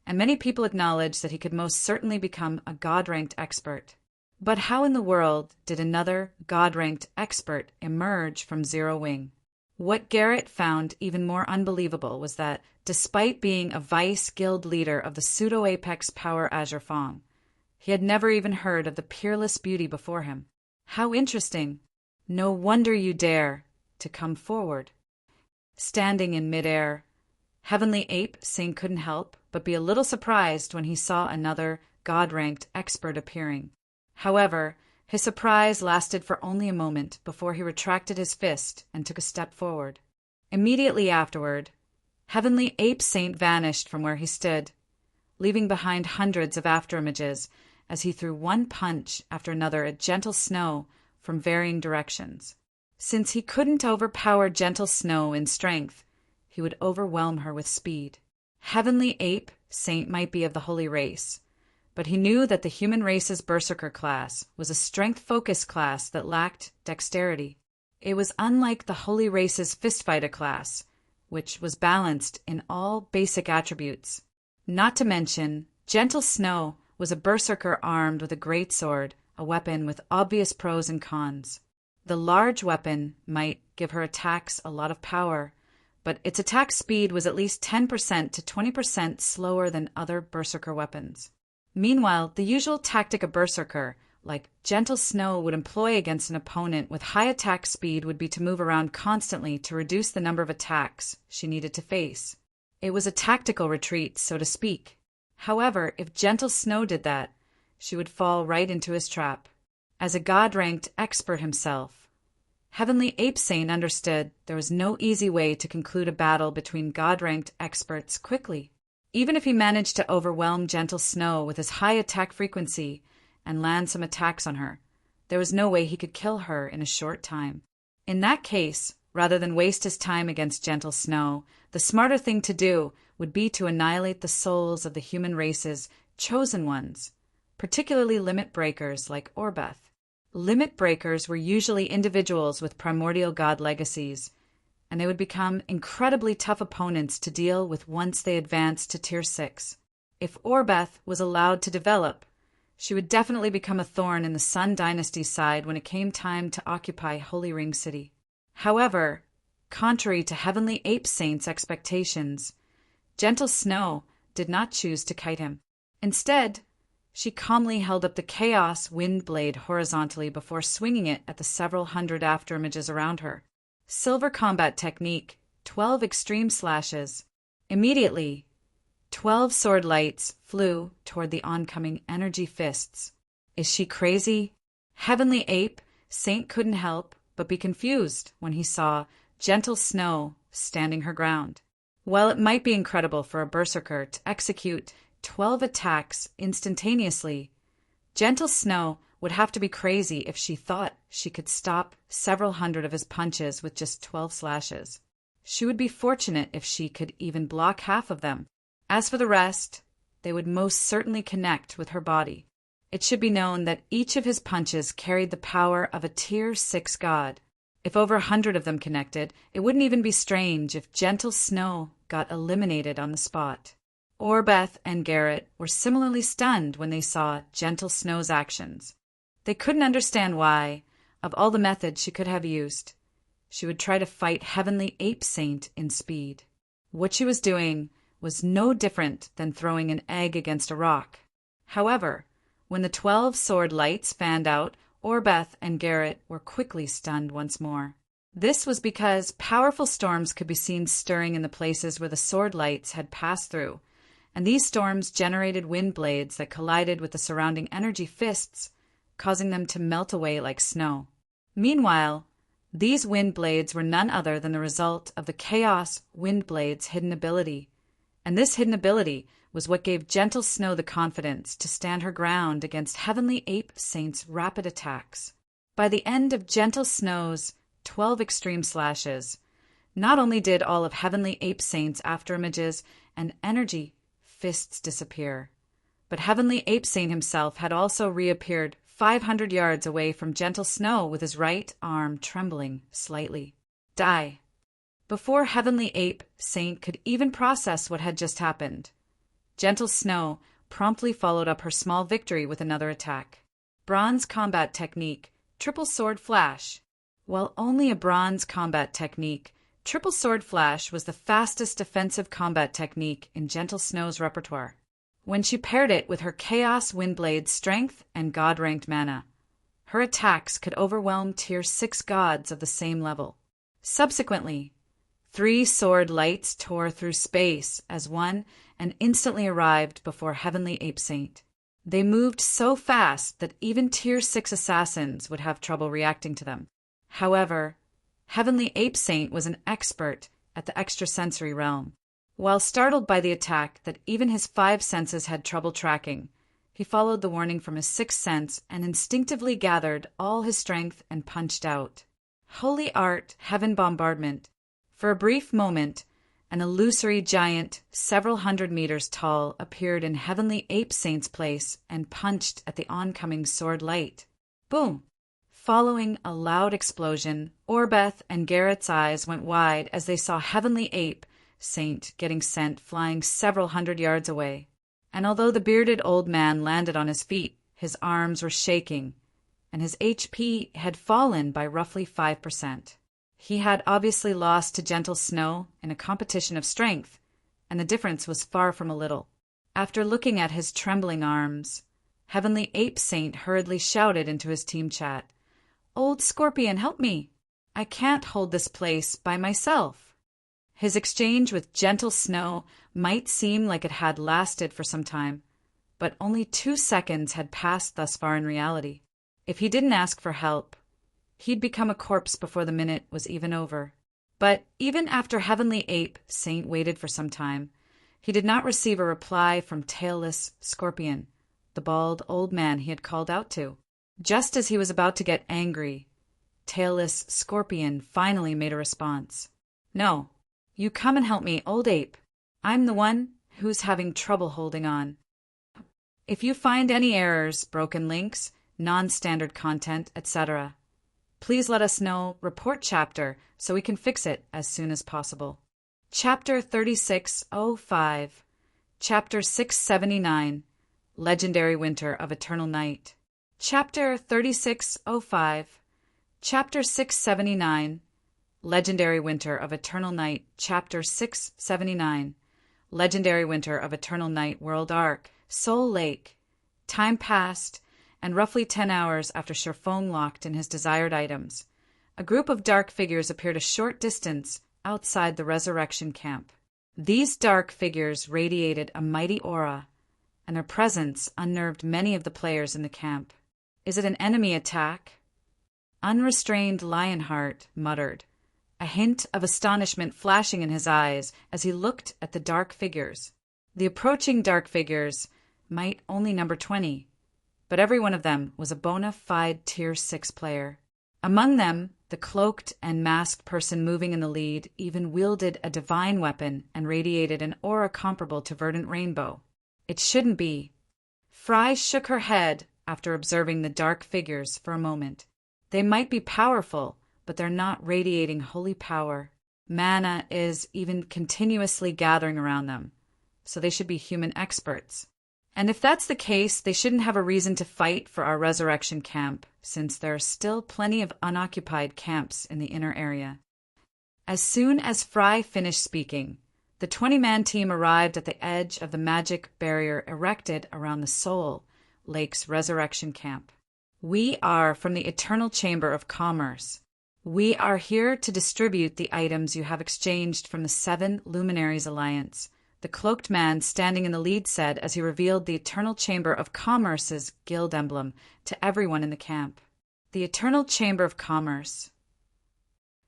and many people acknowledged that he could most certainly become a God-ranked expert. But how in the world did another God-ranked expert emerge from Zero Wing? What Garrett found even more unbelievable was that, despite being a vice guild leader of the pseudo-apex power Azure Fong, he had never even heard of the Peerless Beauty before him. How interesting! No wonder you dare to come forward. Standing in midair, Heavenly Ape Saint couldn't help but be a little surprised when he saw another God-ranked expert appearing. However, his surprise lasted for only a moment before he retracted his fist and took a step forward. Immediately afterward, Heavenly Ape Saint vanished from where he stood, leaving behind hundreds of afterimages as he threw one punch after another at Gentle Snow from varying directions. Since he couldn't overpower Gentle Snow in strength, he would overwhelm her with speed. Heavenly Ape Saint might be of the holy race, but he knew that the human race's berserker class was a strength-focused class that lacked dexterity. It was unlike the holy race's fistfighter class, which was balanced in all basic attributes. Not to mention, Gentle Snow was a berserker armed with a greatsword, a weapon with obvious pros and cons. The large weapon might give her attacks a lot of power, but its attack speed was at least 10% to 20% slower than other berserker weapons. Meanwhile, the usual tactic a berserker, like Gentle Snow, would employ against an opponent with high attack speed would be to move around constantly to reduce the number of attacks she needed to face. It was a tactical retreat, so to speak. However, if Gentle Snow did that, she would fall right into his trap. As a God-ranked expert himself, Heavenly Ape Saint understood there was no easy way to conclude a battle between God-ranked experts quickly. Even if he managed to overwhelm Gentle Snow with his high attack frequency and land some attacks on her, there was no way he could kill her in a short time. In that case, rather than waste his time against Gentle Snow, the smarter thing to do would be to annihilate the souls of the human race's chosen ones, particularly limit breakers like Orbeth. Limit breakers were usually individuals with primordial god legacies, and they would become incredibly tough opponents to deal with once they advanced to Tier 6. If Orbeth was allowed to develop, she would definitely become a thorn in the Sun Dynasty's side when it came time to occupy Holy Ring City. However, contrary to Heavenly Ape Saint's expectations, Gentle Snow did not choose to kite him. Instead, she calmly held up the Chaos Wind Blade horizontally before swinging it at the several hundred afterimages around her. Silver combat technique, 12 extreme slashes. Immediately, 12 sword lights flew toward the oncoming energy fists. Is she crazy? Heavenly Ape Saint couldn't help but be confused when he saw Gentle Snow standing her ground. While it might be incredible for a berserker to execute 12 attacks instantaneously, Gentle Snow would have to be crazy if she thought she could stop several hundred of his punches with just 12 slashes. She would be fortunate if she could even block half of them. As for the rest, they would most certainly connect with her body. It should be known that each of his punches carried the power of a Tier 6 god. If over 100 of them connected, it wouldn't even be strange if Gentle Snow got eliminated on the spot. Orbeth and Garrett were similarly stunned when they saw Gentle Snow's actions. They couldn't understand why, of all the methods she could have used, she would try to fight Heavenly Ape Saint in speed. What she was doing was no different than throwing an egg against a rock. However, when the 12 sword lights fanned out, Orbeth and Garrett were quickly stunned once more. This was because powerful storms could be seen stirring in the places where the sword lights had passed through, and these storms generated wind blades that collided with the surrounding energy fists, causing them to melt away like snow. Meanwhile, these wind blades were none other than the result of the Chaos Wind Blade's hidden ability, and this hidden ability was what gave Gentle Snow the confidence to stand her ground against Heavenly Ape Saint's rapid attacks. By the end of Gentle Snow's 12 extreme slashes, not only did all of Heavenly Ape Saint's afterimages and energy fists disappear, but Heavenly Ape Saint himself had also reappeared 500 yards away from Gentle Snow with his right arm trembling slightly. Die. Before Heavenly Ape Saint could even process what had just happened, Gentle Snow promptly followed up her small victory with another attack. Bronze combat technique, Triple Sword Flash. While only a bronze combat technique, Triple Sword Flash was the fastest defensive combat technique in Gentle Snow's repertoire. When she paired it with her Chaos Windblade's strength and god-ranked mana, her attacks could overwhelm Tier 6 gods of the same level. Subsequently, 3 sword lights tore through space as one and instantly arrived before Heavenly Ape Saint. They moved so fast that even Tier 6 assassins would have trouble reacting to them. However, Heavenly Ape Saint was an expert at the extrasensory realm. While startled by the attack that even his 5 senses had trouble tracking, he followed the warning from his 6th sense and instinctively gathered all his strength and punched out. Holy Art Heaven Bombardment. For a brief moment, an illusory giant, several hundred meters tall, appeared in Heavenly Ape Saint's place and punched at the oncoming sword light. Boom! Following a loud explosion, Orbeth and Garrett's eyes went wide as they saw Heavenly Ape Saint getting sent flying several hundred yards away. And although the bearded old man landed on his feet, his arms were shaking, and his HP had fallen by roughly 5%. He had obviously lost to Gentle Snow in a competition of strength, and the difference was far from a little. After looking at his trembling arms, Heavenly Ape Saint hurriedly shouted into his team chat, "Old Scorpion, help me! I can't hold this place by myself." His exchange with Gentle Snow might seem like it had lasted for some time, but only 2 seconds had passed thus far in reality. If he didn't ask for help, he'd become a corpse before the minute was even over. But even after Heavenly Ape Saint waited for some time, he did not receive a reply from Tailless Scorpion, the bald old man he had called out to. Just as he was about to get angry, Tailless Scorpion finally made a response. "No, you come and help me, old ape. I'm the one who's having trouble holding on. If you find any errors, broken links, non-standard content, etc., please let us know, report chapter, so we can fix it as soon as possible." Chapter 3605, Chapter 679, Legendary Winter of Eternal Night. Chapter 3605, Chapter 679, Legendary Winter of Eternal Night. Chapter 679, Legendary Winter of Eternal Night. World Arc, Soul Lake. Time passed, and roughly 10 hours after Sherfone locked in his desired items, a group of dark figures appeared a short distance outside the Resurrection Camp. These dark figures radiated a mighty aura, and their presence unnerved many of the players in the camp. "Is it an enemy attack?" Unrestrained Lionheart muttered, a hint of astonishment flashing in his eyes as he looked at the dark figures. The approaching dark figures might only number 20, but every one of them was a bona fide Tier 6 player. Among them, the cloaked and masked person moving in the lead even wielded a divine weapon and radiated an aura comparable to verdant rainbow. It shouldn't be. Fry shook her head after observing the dark figures for a moment. They might be powerful, but they're not radiating holy power. Mana is even continuously gathering around them, so they should be human experts. And if that's the case, they shouldn't have a reason to fight for our resurrection camp, since there are still plenty of unoccupied camps in the inner area. As soon as Fry finished speaking, the 20-man team arrived at the edge of the magic barrier erected around the Soul Lake's resurrection camp. We are from the Eternal Chamber of Commerce. We are here to distribute the items you have exchanged from the 7 Luminaries Alliance, the cloaked man standing in the lead said as he revealed the Eternal Chamber of Commerce's guild emblem to everyone in the camp. The Eternal Chamber of Commerce.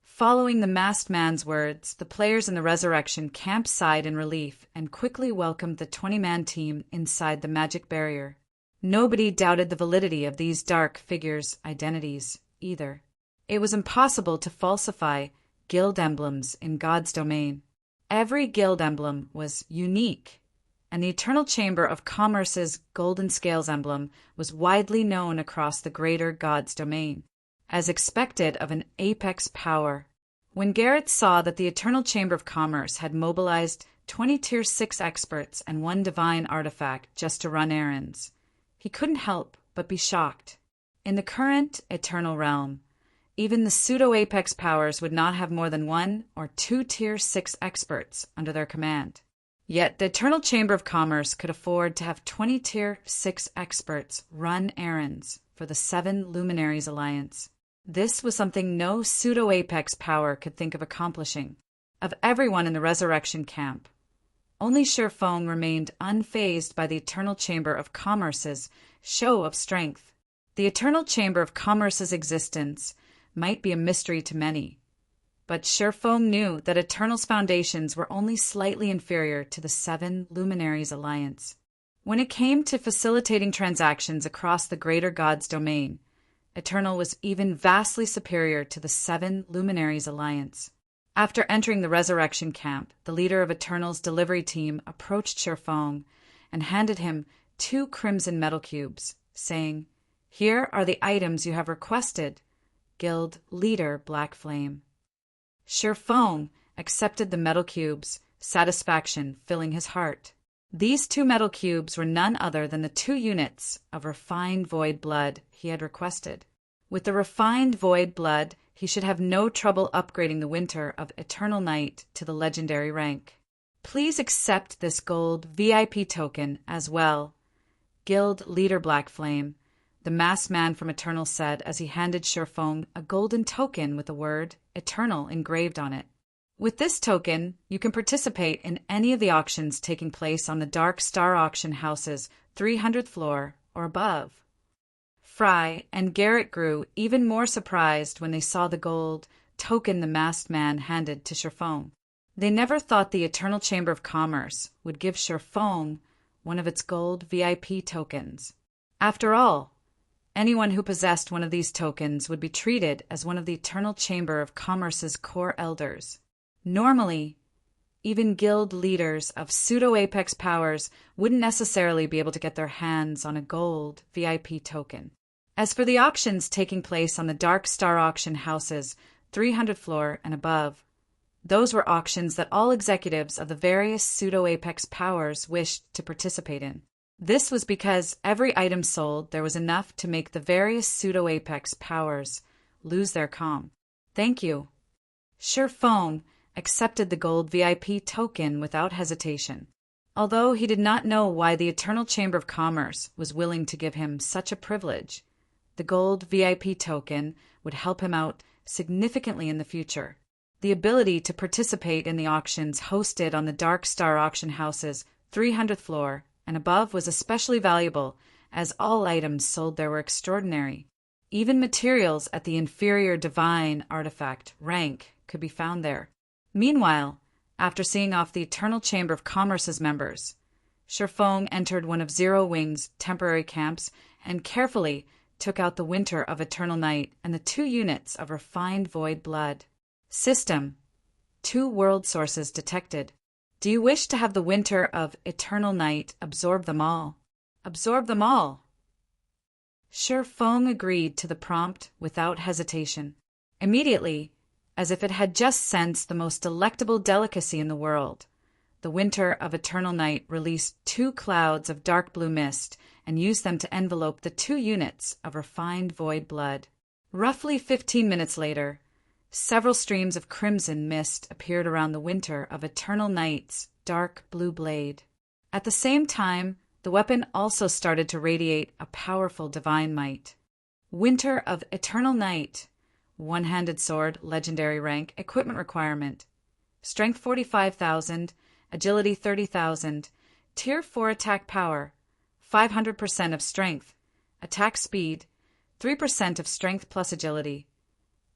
Following the masked man's words, the players in the resurrection camp sighed in relief and quickly welcomed the 20-man team inside the magic barrier. Nobody doubted the validity of these dark figures' identities, either. It was impossible to falsify guild emblems in God's domain. Every guild emblem was unique, and the Eternal Chamber of Commerce's Golden Scales emblem was widely known across the greater God's domain, as expected of an apex power. When Garrett saw that the Eternal Chamber of Commerce had mobilized 20 Tier 6 experts and 1 divine artifact just to run errands, he couldn't help but be shocked. In the current Eternal Realm, even the pseudo-apex powers would not have more than 1 or 2 Tier 6 experts under their command. Yet the Eternal Chamber of Commerce could afford to have 20 Tier 6 experts run errands for the 7 Luminaries Alliance. This was something no pseudo-apex power could think of accomplishing. Of everyone in the resurrection camp, only Shirfong remained unfazed by the Eternal Chamber of Commerce's show of strength. The Eternal Chamber of Commerce's existence might be a mystery to many, but Shirfong knew that Eternal's foundations were only slightly inferior to the 7 Luminaries Alliance. When it came to facilitating transactions across the greater God's domain, Eternal was even vastly superior to the 7 Luminaries Alliance. After entering the resurrection camp, the leader of Eternal's delivery team approached Shirfong and handed him 2 crimson metal cubes, saying, "Here are the items you have requested, Guild Leader Black Flame." Shirfong accepted the metal cubes, satisfaction filling his heart. These 2 metal cubes were none other than the 2 units of refined void blood he had requested. With the refined void blood, he should have no trouble upgrading the Winter of Eternal Night to the legendary rank. Please accept this gold VIP token as well, Guild Leader Black Flame, the masked man from Eternal said as he handed Shirfong a golden token with the word Eternal engraved on it. With this token, you can participate in any of the auctions taking place on the Dark Star Auction House's 300th floor or above. Fry and Garrett grew even more surprised when they saw the gold token the masked man handed to Shirfong. They never thought the Eternal Chamber of Commerce would give Shirfong one of its gold VIP tokens. After all, anyone who possessed one of these tokens would be treated as one of the Eternal Chamber of Commerce's core elders. Normally, even guild leaders of pseudo-apex powers wouldn't necessarily be able to get their hands on a gold VIP token. As for the auctions taking place on the Dark Star Auction House's 300th floor and above, those were auctions that all executives of the various pseudo-apex powers wished to participate in. This was because every item sold there was enough to make the various pseudo-apex powers lose their calm. Thank you. Shirfong accepted the gold VIP token without hesitation. Although he did not know why the Eternal Chamber of Commerce was willing to give him such a privilege, the gold VIP token would help him out significantly in the future. The ability to participate in the auctions hosted on the Dark Star Auction House's 300th floor and above was especially valuable, as all items sold there were extraordinary. Even materials at the inferior divine artifact rank could be found there. Meanwhile, after seeing off the Eternal Chamber of Commerce's members, Shifeng entered one of Zero Wing's temporary camps and carefully took out the Winter of Eternal Night and the 2 units of refined void blood. System: 2 world sources detected. Do you wish to have the Winter of Eternal Night absorb them all? Absorb them all. Shifeng agreed to the prompt without hesitation. Immediately, as if it had just sensed the most delectable delicacy in the world, the Winter of Eternal Night released 2 clouds of dark blue mist and used them to envelope the 2 units of refined void blood. Roughly 15 minutes later, several streams of crimson mist appeared around the Winter of Eternal Night's dark blue blade. At the same time, the weapon also started to radiate a powerful divine might. Winter of Eternal Night, one-handed sword, legendary rank, equipment requirement. Strength 45,000, agility 30,000, tier 4 attack power, 500% of strength, attack speed, 3% of strength plus agility.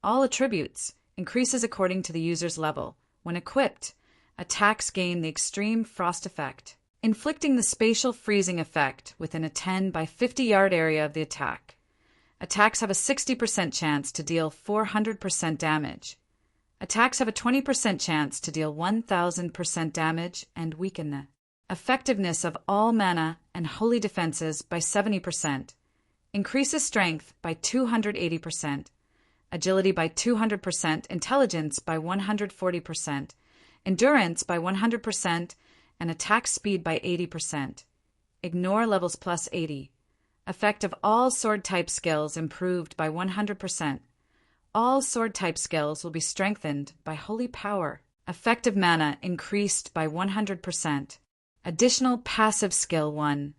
All attributes increases according to the user's level. When equipped, attacks gain the extreme frost effect, inflicting the spatial freezing effect within a 10 by 50 yard area of the attack. Attacks have a 60% chance to deal 400% damage. Attacks have a 20% chance to deal 1000% damage and weaken the effectiveness of all mana and holy defenses by 70%. Increases strength by 280%. Agility by 200%, intelligence by 140%, endurance by 100%, and attack speed by 80%. Ignore levels plus 80. Effect of all sword type skills improved by 100%. All sword type skills will be strengthened by holy power. Effective mana increased by 100%. Additional passive skill 1.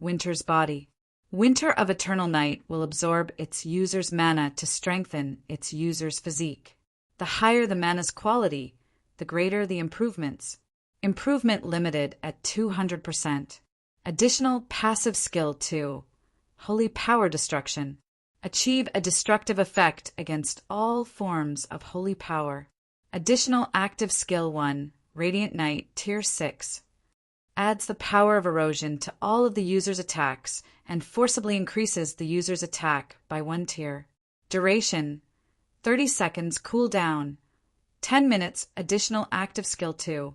Winter's Body. Winter of Eternal Night will absorb its user's mana to strengthen its user's physique. The higher the mana's quality, the greater the improvements. Improvement limited at 200%. Additional passive skill 2. Holy Power Destruction. Achieve a destructive effect against all forms of holy power. Additional active skill 1. Radiant Night, tier 6. Adds the power of erosion to all of the user's attacks and forcibly increases the user's attack by 1 tier. Duration: 30 seconds cooldown. 10 minutes additional active skill 2.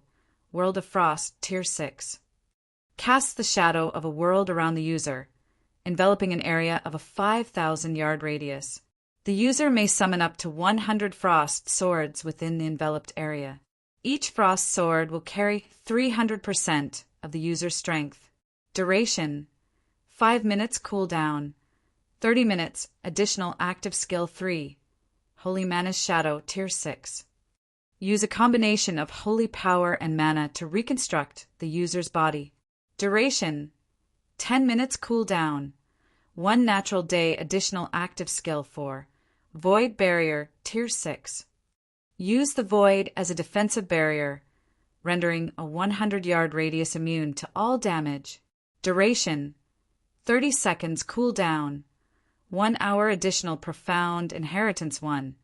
World of Frost, tier 6. Casts the shadow of a world around the user, enveloping an area of a 5,000 yard radius. The user may summon up to 100 frost swords within the enveloped area. Each frost sword will carry 300% of the user's strength. Duration: 5 minutes cooldown. 30 minutes additional active skill 3. Holy Mana's Shadow, tier 6. Use a combination of holy power and mana to reconstruct the user's body. Duration: 10 minutes cooldown. 1 natural day additional active skill 4. Void Barrier, tier 6. Use the void as a defensive barrier, rendering a 100 yard radius immune to all damage. Duration: 30 seconds cooldown. 1 hour additional profound inheritance 1.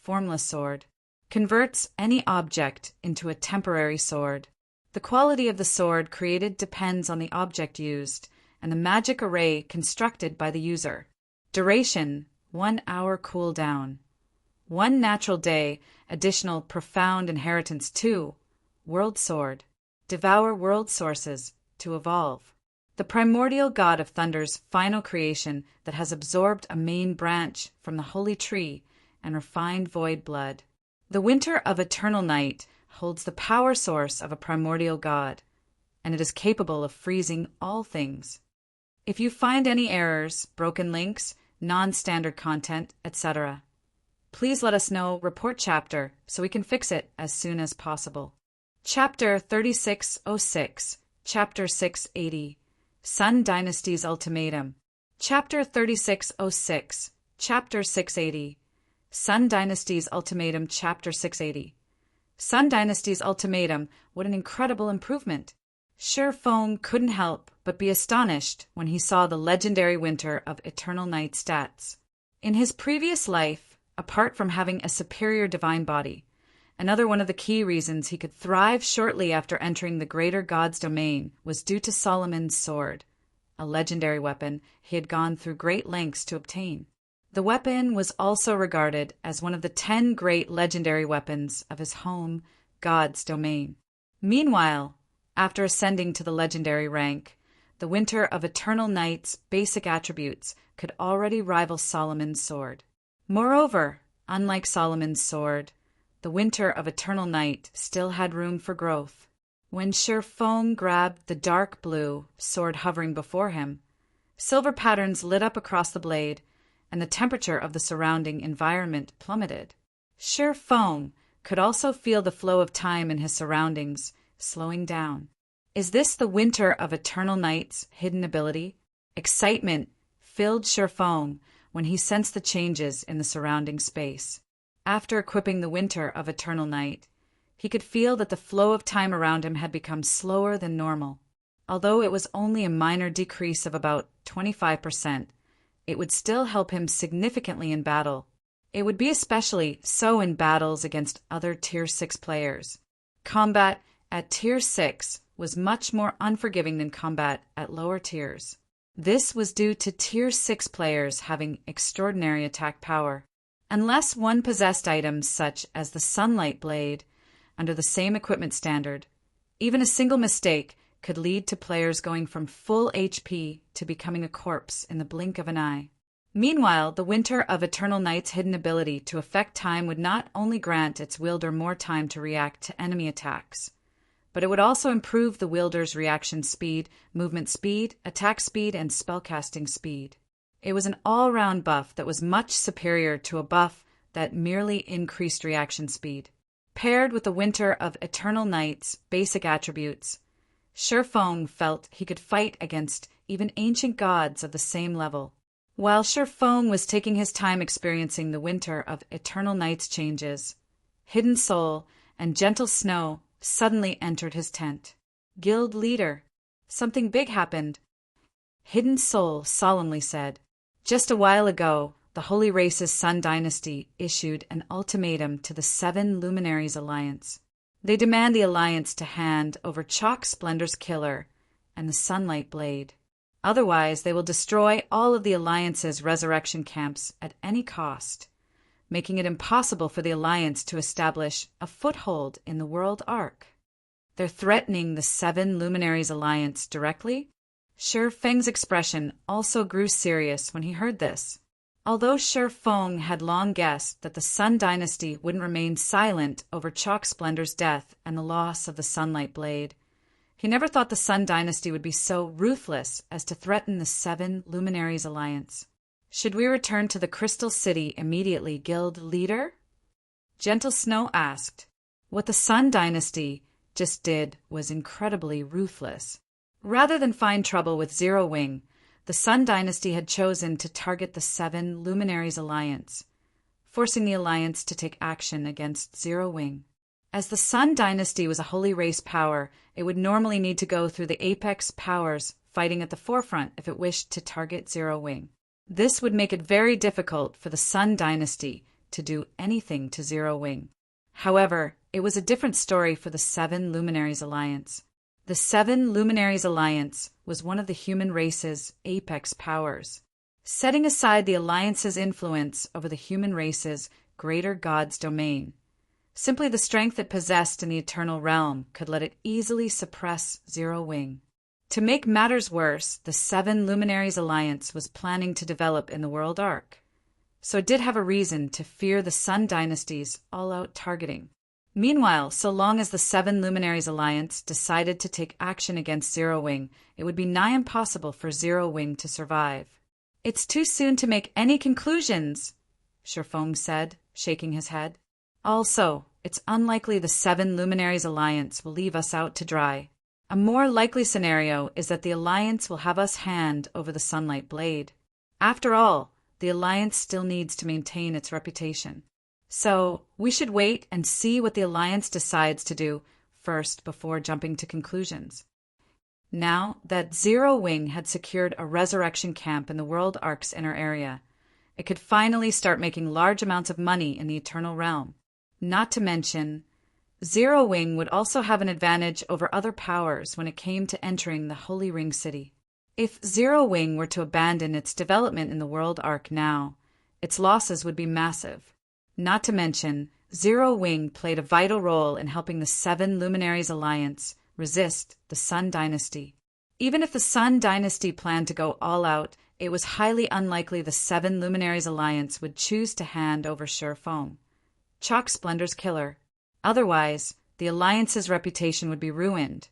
Formless Sword. Converts any object into a temporary sword. The quality of the sword created depends on the object used and the magic array constructed by the user. Duration: 1 hour cooldown. 1 natural day additional profound inheritance 2. World Sword. Devour world sources to evolve. The primordial god of thunder's final creation that has absorbed a main branch from the holy tree and refined void blood. The Winter of Eternal Night holds the power source of a primordial god, and it is capable of freezing all things. If you find any errors, broken links, non-standard content, etc., please let us know. Report chapter so we can fix it as soon as possible. Chapter 3606, Chapter 680, Sun Dynasty's Ultimatum. Chapter 3606, Chapter 680, Sun Dynasty's Ultimatum. Chapter 680. Sun Dynasty's Ultimatum, what an incredible improvement! Shifeng couldn't help but be astonished when he saw the legendary Winter of Eternal Night stats. In his previous life, apart from having a superior divine body, Another one of the key reasons he could thrive shortly after entering the greater god's domain was due to Solomon's sword, a legendary weapon he had gone through great lengths to obtain. The weapon was also regarded as one of the 10 great legendary weapons of his home, God's domain. Meanwhile, after ascending to the legendary rank, the Winter of Eternal Night's basic attributes could already rival Solomon's sword. Moreover, unlike Solomon's sword, the Winter of Eternal Night still had room for growth. When Shirfong grabbed the dark blue sword hovering before him, silver patterns lit up across the blade, and the temperature of the surrounding environment plummeted. Shirfong could also feel the flow of time in his surroundings slowing down. Is this the Winter of Eternal Night's hidden ability? Excitement filled Shirfong when he sensed the changes in the surrounding space. After equipping the Winter of Eternal Night, he could feel that the flow of time around him had become slower than normal. Although it was only a minor decrease of about 25%, it would still help him significantly in battle. It would be especially so in battles against other Tier 6 players. Combat at Tier 6 was much more unforgiving than combat at lower tiers. This was due to Tier 6 players having extraordinary attack power. Unless one possessed items such as the Sunlight Blade under the same equipment standard, even a single mistake could lead to players going from full HP to becoming a corpse in the blink of an eye. Meanwhile, the Winter of Eternal Night's hidden ability to affect time would not only grant its wielder more time to react to enemy attacks, but it would also improve the wielder's reaction speed, movement speed, attack speed, and spellcasting speed. It was an all-round buff that was much superior to a buff that merely increased reaction speed. Paired with the Winter of Eternal Night's basic attributes, Shirfong felt he could fight against even ancient gods of the same level. While Shirfong was taking his time experiencing the Winter of Eternal Night's changes, Hidden Soul and Gentle Snow suddenly entered his tent. Guild leader, something big happened. Hidden Soul solemnly said, "Just a while ago, the Holy Race's Sun Dynasty issued an ultimatum to the 7 Luminaries Alliance. They demand the Alliance to hand over Chalk Splendor's killer and the Sunlight Blade. Otherwise, they will destroy all of the Alliance's resurrection camps at any cost, making it impossible for the Alliance to establish a foothold in the world arc. They're threatening the 7 Luminaries Alliance directly?" Shirfeng's expression also grew serious when he heard this. Although Shirfeng had long guessed that the Sun Dynasty wouldn't remain silent over Chalk Splendor's death and the loss of the Sunlight Blade, he never thought the Sun Dynasty would be so ruthless as to threaten the 7 Luminaries Alliance. "Should we return to the Crystal City immediately, Guild Leader?" Gentle Snow asked. What the Sun Dynasty just did was incredibly ruthless. Rather than find trouble with Zero Wing, the Sun Dynasty had chosen to target the 7 Luminaries Alliance, forcing the Alliance to take action against Zero Wing. As the Sun Dynasty was a holy race power, it would normally need to go through the apex powers fighting at the forefront if it wished to target Zero Wing. This would make it very difficult for the Sun Dynasty to do anything to Zero Wing. However, it was a different story for the 7 Luminaries Alliance. The 7 Luminaries Alliance was one of the human race's apex powers. Setting aside the Alliance's influence over the human race's greater god's domain, simply the strength it possessed in the eternal realm could let it easily suppress Zero Wing. To make matters worse, the 7 Luminaries Alliance was planning to develop in the world arc, so it did have a reason to fear the Sun Dynasty's all-out targeting. Meanwhile, so long as the 7 Luminaries Alliance decided to take action against Zero Wing, it would be nigh impossible for Zero Wing to survive. "It's too soon to make any conclusions," Shirfeng said, shaking his head. "Also, it's unlikely the 7 Luminaries Alliance will leave us out to dry. A more likely scenario is that the Alliance will have us hand over the Sunlight Blade. After all, the Alliance still needs to maintain its reputation. So, we should wait and see what the Alliance decides to do first before jumping to conclusions." Now that Zero Wing had secured a resurrection camp in the World Arc's inner area, it could finally start making large amounts of money in the Eternal Realm. Not to mention, Zero Wing would also have an advantage over other powers when it came to entering the Holy Ring City. If Zero Wing were to abandon its development in the World Arc now, its losses would be massive. Not to mention, Zero Wing played a vital role in helping the Seven Luminaries Alliance resist the Sun Dynasty. Even if the Sun Dynasty planned to go all out, it was highly unlikely the Seven Luminaries Alliance would choose to hand over Sure Foam, Chalk Splendor's killer. Otherwise, the Alliance's reputation would be ruined,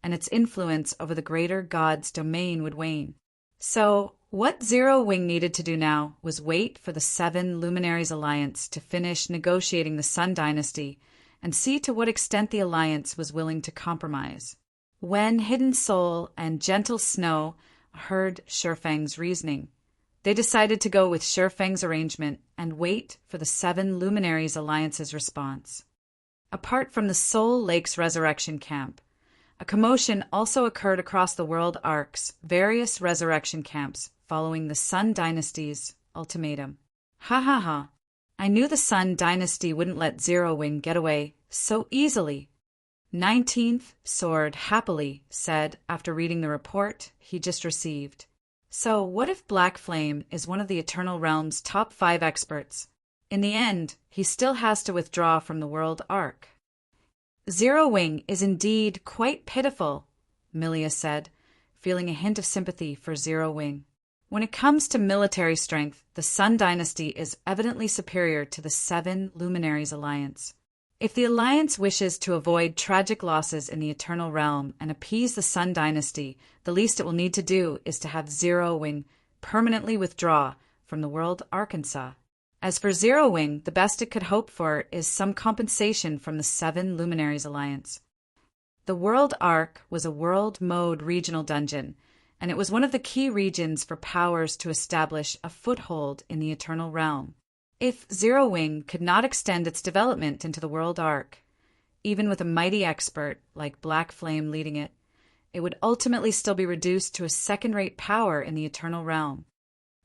and its influence over the greater god's domain would wane. So, what Zero Wing needed to do now was wait for the Seven Luminaries Alliance to finish negotiating the Sun Dynasty and see to what extent the Alliance was willing to compromise. When Hidden Soul and Gentle Snow heard Shurfang's reasoning, they decided to go with Shurfang's arrangement and wait for the Seven Luminaries Alliance's response. Apart from the Soul Lake's resurrection camp, a commotion also occurred across the World Arc's various resurrection camps following the Sun Dynasty's ultimatum. Ha ha ha. I knew the Sun Dynasty wouldn't let Zero Wing get away so easily. 19th Sword happily said after reading the report he just received. So what if Black Flame is one of the Eternal Realm's top 5 experts? In the end, he still has to withdraw from the World Arc. Zero Wing is indeed quite pitiful, Milia said, feeling a hint of sympathy for Zero Wing. When it comes to military strength, the Sun Dynasty is evidently superior to the Seven Luminaries Alliance. If the Alliance wishes to avoid tragic losses in the Eternal Realm and appease the Sun Dynasty, the least it will need to do is to have Zero Wing permanently withdraw from the World Arkansas. As for Zero Wing, the best it could hope for is some compensation from the Seven Luminaries Alliance. The World Arc was a world mode regional dungeon, and it was one of the key regions for powers to establish a foothold in the Eternal Realm. If Zero Wing could not extend its development into the World Arc, even with a mighty expert like Black Flame leading it, it would ultimately still be reduced to a second-rate power in the Eternal Realm.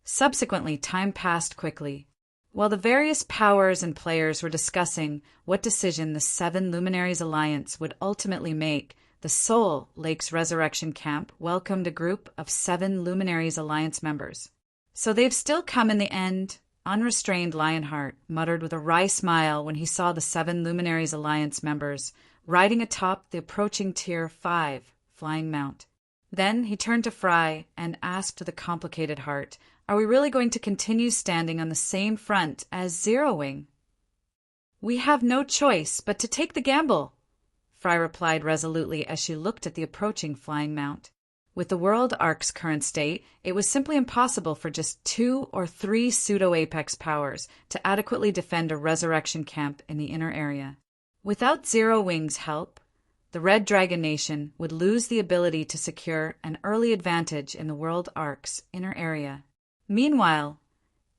Subsequently, time passed quickly. While the various powers and players were discussing what decision the Seven Luminaries Alliance would ultimately make, the Soul Lake's Resurrection Camp welcomed a group of Seven Luminaries Alliance members. So they've still come in the end, unrestrained Lionheart muttered with a wry smile when he saw the Seven Luminaries Alliance members riding atop the approaching Tier 5 flying mount. Then he turned to Fry and asked with a complicated heart, "Are we really going to continue standing on the same front as Zero Wing?" "We have no choice but to take the gamble," Fry replied resolutely as she looked at the approaching flying mount. With the World Arc's current state, it was simply impossible for just 2 or 3 pseudo-apex powers to adequately defend a resurrection camp in the inner area. Without Zero Wing's help, the Red Dragon Nation would lose the ability to secure an early advantage in the World Arc's inner area. Meanwhile,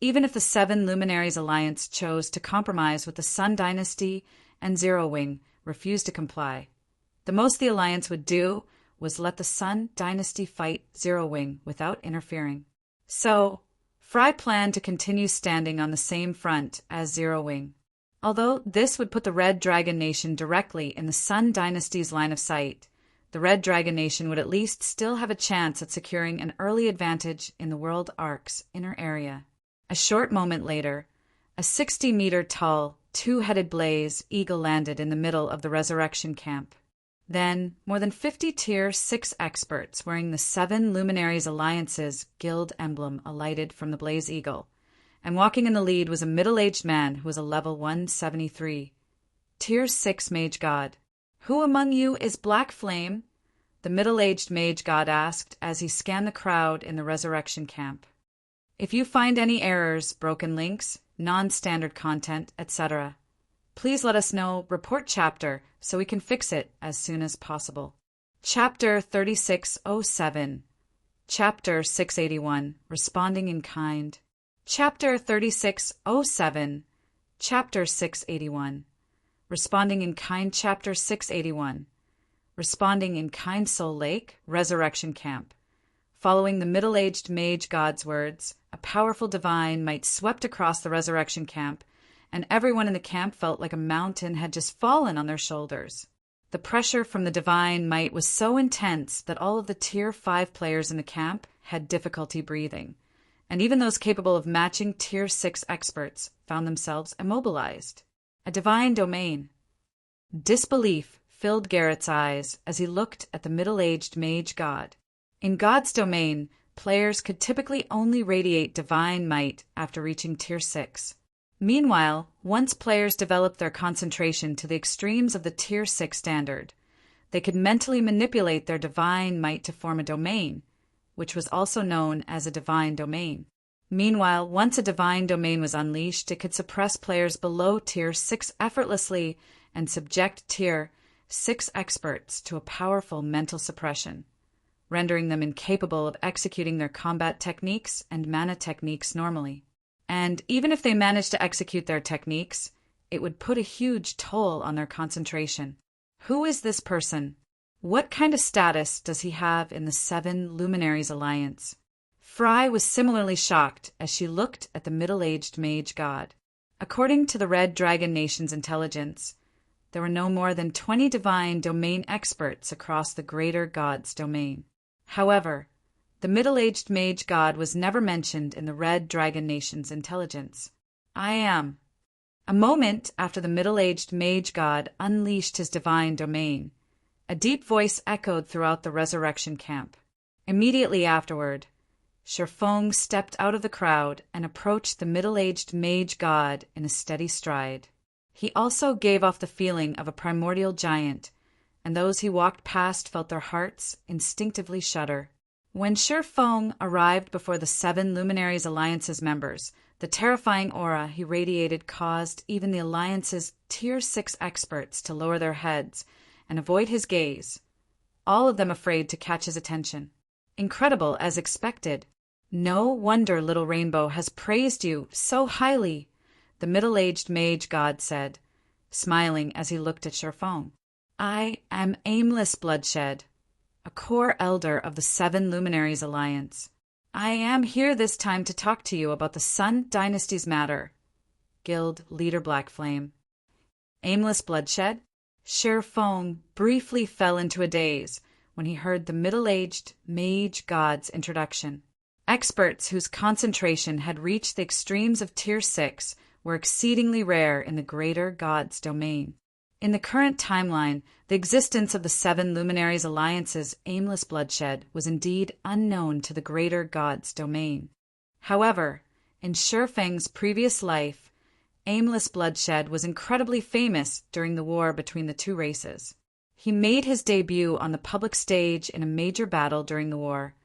even if the Seven Luminaries Alliance chose to compromise with the Sun Dynasty and Zero Wing refused to comply, the most the Alliance would do was let the Sun Dynasty fight Zero Wing without interfering. So, Fry planned to continue standing on the same front as Zero Wing. Although this would put the Red Dragon Nation directly in the Sun Dynasty's line of sight, the Red Dragon Nation would at least still have a chance at securing an early advantage in the World Arc's inner area. A short moment later, a 60-meter-tall, two-headed blaze eagle landed in the middle of the resurrection camp. Then, more than 50 Tier 6 experts wearing the Seven Luminaries Alliance's guild emblem alighted from the blaze eagle, and walking in the lead was a middle-aged man who was a level 173, Tier 6 Mage God. "Who among you is Black Flame?" the middle-aged Mage God asked as he scanned the crowd in the resurrection camp. "If you find any errors, broken links, non-standard content, etc., please let us know, report chapter, so we can fix it as soon as possible." Chapter 3607. Chapter 681. Responding in Kind. Chapter 3607. Chapter 681. Responding in Kind. Chapter 681. Responding in Kind. Soul Lake, Resurrection Camp. Following the middle-aged Mage God's words, a powerful divine might swept across the resurrection camp and everyone in the camp felt like a mountain had just fallen on their shoulders. The pressure from the divine might was so intense that all of the Tier 5 players in the camp had difficulty breathing, and even those capable of matching Tier 6 experts found themselves immobilized. A divine domain. Disbelief filled Garrett's eyes as he looked at the middle-aged mage god. In God's domain, players could typically only radiate divine might after reaching Tier 6. Meanwhile, once players developed their concentration to the extremes of the Tier 6 standard, they could mentally manipulate their divine might to form a domain, which was also known as a divine domain. Meanwhile, once a divine domain was unleashed, it could suppress players below Tier 6 effortlessly and subject Tier 6 experts to a powerful mental suppression, rendering them incapable of executing their combat techniques and mana techniques normally. And even if they managed to execute their techniques, it would put a huge toll on their concentration. Who is this person? What kind of status does he have in the Seven Luminaries Alliance? Fry was similarly shocked as she looked at the middle-aged mage god. According to the Red Dragon Nation's intelligence, there were no more than 20 divine domain experts across the greater god's domain. However, the middle-aged mage god was never mentioned in the Red Dragon Nation's intelligence. I am. A moment after the middle-aged mage god unleashed his divine domain, a deep voice echoed throughout the resurrection camp. Immediately afterward, Sherfong stepped out of the crowd and approached the middle-aged mage god in a steady stride. He also gave off the feeling of a primordial giant, and those he walked past felt their hearts instinctively shudder. When Sherfong arrived before the Seven Luminaries Alliance's members, the terrifying aura he radiated caused even the Alliance's Tier 6 experts to lower their heads and avoid his gaze, all of them afraid to catch his attention. Incredible as expected. No wonder Little Rainbow has praised you so highly, the middle-aged mage god said, smiling as he looked at Sherfong. I am Aimless Bloodshed, a core elder of the Seven Luminaries Alliance. I am here this time to talk to you about the Sun Dynasty's matter. Guild Leader Blackflame. Aimless Bloodshed? Sherfong briefly fell into a daze when he heard the middle-aged mage god's introduction. Experts whose concentration had reached the extremes of Tier 6 were exceedingly rare in the greater god's domain. In the current timeline, the existence of the Seven Luminaries Alliance's Aimless Bloodshed was indeed unknown to the greater god's domain. However, in Sherfang's previous life, Aimless Bloodshed was incredibly famous during the war between the two races. He made his debut on the public stage in a major battle during the war,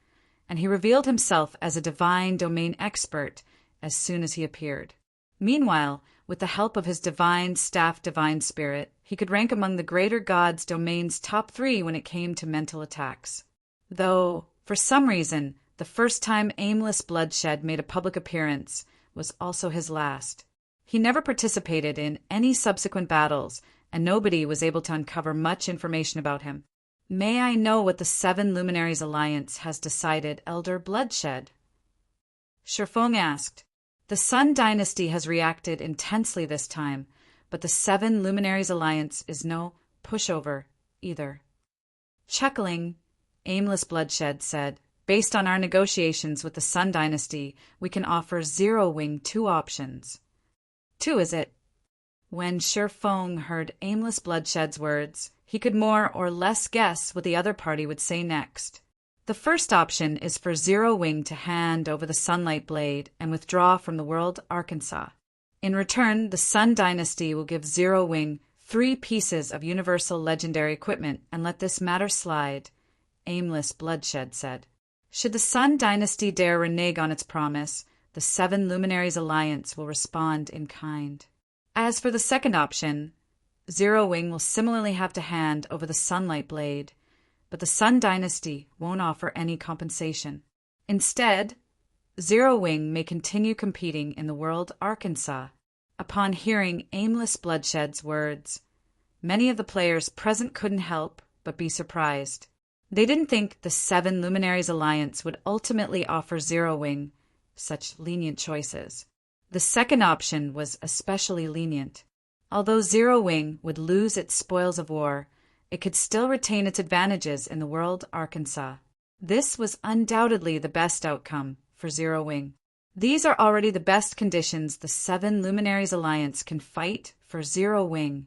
and he revealed himself as a divine domain expert as soon as he appeared. Meanwhile, with the help of his divine staff divine spirit, he could rank among the greater god's domain's top 3 when it came to mental attacks. Though, for some reason, the first time Aimless Bloodshed made a public appearance was also his last. He never participated in any subsequent battles, and nobody was able to uncover much information about him. May I know what the Seven Luminaries Alliance has decided, Elder Bloodshed? Sherfong asked. The Sun Dynasty has reacted intensely this time, but the Seven Luminaries Alliance is no pushover either. Chuckling, Aimless Bloodshed said, based on our negotiations with the Sun Dynasty, we can offer Zero Wing 2 options. 2, is it? When Sherfong heard Aimless Bloodshed's words, he could more or less guess what the other party would say next. The first option is for Zero Wing to hand over the Sunlight Blade and withdraw from the world Arkansas. In return, the Sun Dynasty will give Zero Wing 3 pieces of universal legendary equipment and let this matter slide, Aimless Bloodshed said. Should the Sun Dynasty dare renege on its promise, the Seven Luminaries Alliance will respond in kind. As for the second option, Zero Wing will similarly have to hand over the Sunlight Blade, but the Sun Dynasty won't offer any compensation. Instead, Zero Wing may continue competing in the world Arkansas. Upon hearing Aimless Bloodshed's words, many of the players present couldn't help but be surprised. They didn't think the Seven Luminaries Alliance would ultimately offer Zero Wing such lenient choices. The second option was especially lenient. Although Zero Wing would lose its spoils of war, it could still retain its advantages in the world Arkansas. This was undoubtedly the best outcome for Zero Wing. These are already the best conditions the Seven Luminaries Alliance can fight for Zero Wing,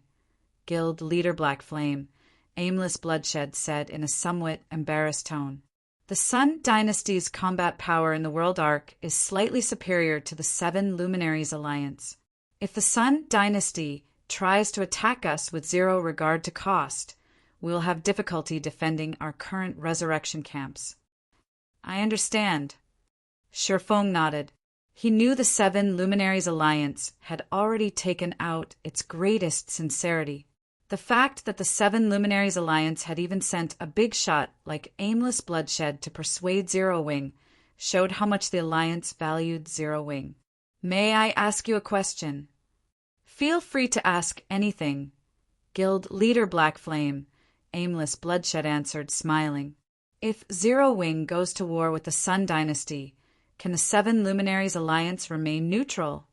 Guild Leader Black Flame, Aimless Bloodshed said in a somewhat embarrassed tone. The Sun Dynasty's combat power in the World Arc is slightly superior to the Seven Luminaries Alliance. If the Sun Dynasty tries to attack us with zero regard to cost, we will have difficulty defending our current resurrection camps. I understand. Shifeng nodded. He knew the Seven Luminaries Alliance had already taken out its greatest sincerity. The fact that the Seven Luminaries Alliance had even sent a big shot like Aimless Bloodshed to persuade Zero Wing showed how much the Alliance valued Zero Wing. May I ask you a question? Feel free to ask anything. Guild Leader Black Flame, Aimless Bloodshed answered, smiling. If Zero Wing goes to war with the Sun Dynasty, can the Seven Luminaries Alliance remain neutral?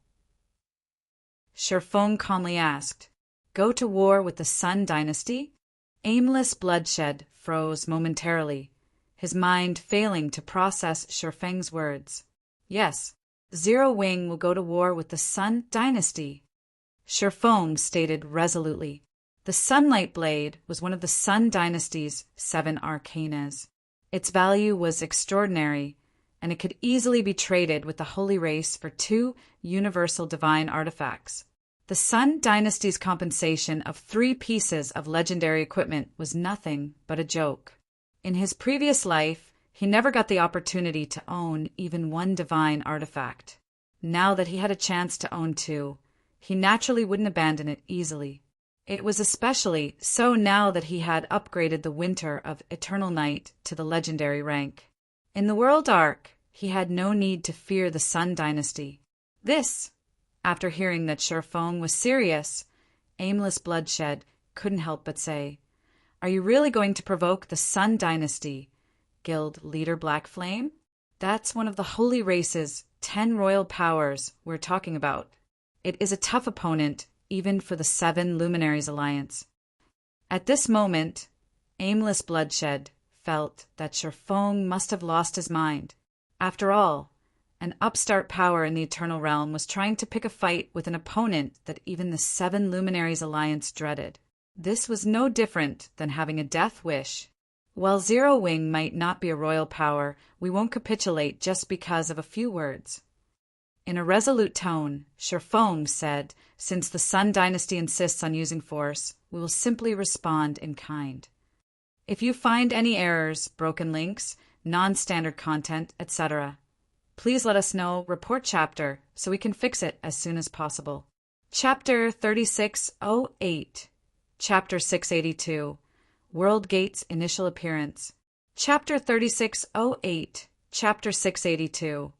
Shifeng calmly asked. Go to war with the Sun Dynasty? Aimless Bloodshed froze momentarily, his mind failing to process Shifeng's words. Yes, Zero Wing will go to war with the Sun Dynasty. Shifeng stated resolutely. The Sunlight Blade was one of the Sun Dynasty's 7 arcanas. Its value was extraordinary, and it could easily be traded with the Holy Race for 2 universal divine artifacts. The Sun Dynasty's compensation of 3 pieces of legendary equipment was nothing but a joke. In his previous life, he never got the opportunity to own even 1 divine artifact. Now that he had a chance to own 2, he naturally wouldn't abandon it easily. It was especially so now that he had upgraded the Winter of Eternal Night to the legendary rank. In the World Arc, he had no need to fear the Sun Dynasty. This, after hearing that Shifeng was serious, Aimless Bloodshed couldn't help but say, Are you really going to provoke the Sun Dynasty, Guild Leader Black Flame? That's one of the Holy Race's 10 royal powers we're talking about. It is a tough opponent, even for the Seven Luminaries Alliance. At this moment, Aimless Bloodshed felt that Shifeng must have lost his mind. After all, an upstart power in the Eternal Realm was trying to pick a fight with an opponent that even the Seven Luminaries Alliance dreaded. This was no different than having a death wish. While Zero Wing might not be a royal power, we won't capitulate just because of a few words. In a resolute tone, Shifeng said, Since the Sun Dynasty insists on using force, we will simply respond in kind. If you find any errors, broken links, non-standard content, etc., please let us know, report chapter, so we can fix it as soon as possible. Chapter 3608, Chapter 682, World Gate's Initial Appearance. Chapter 3608, Chapter 682,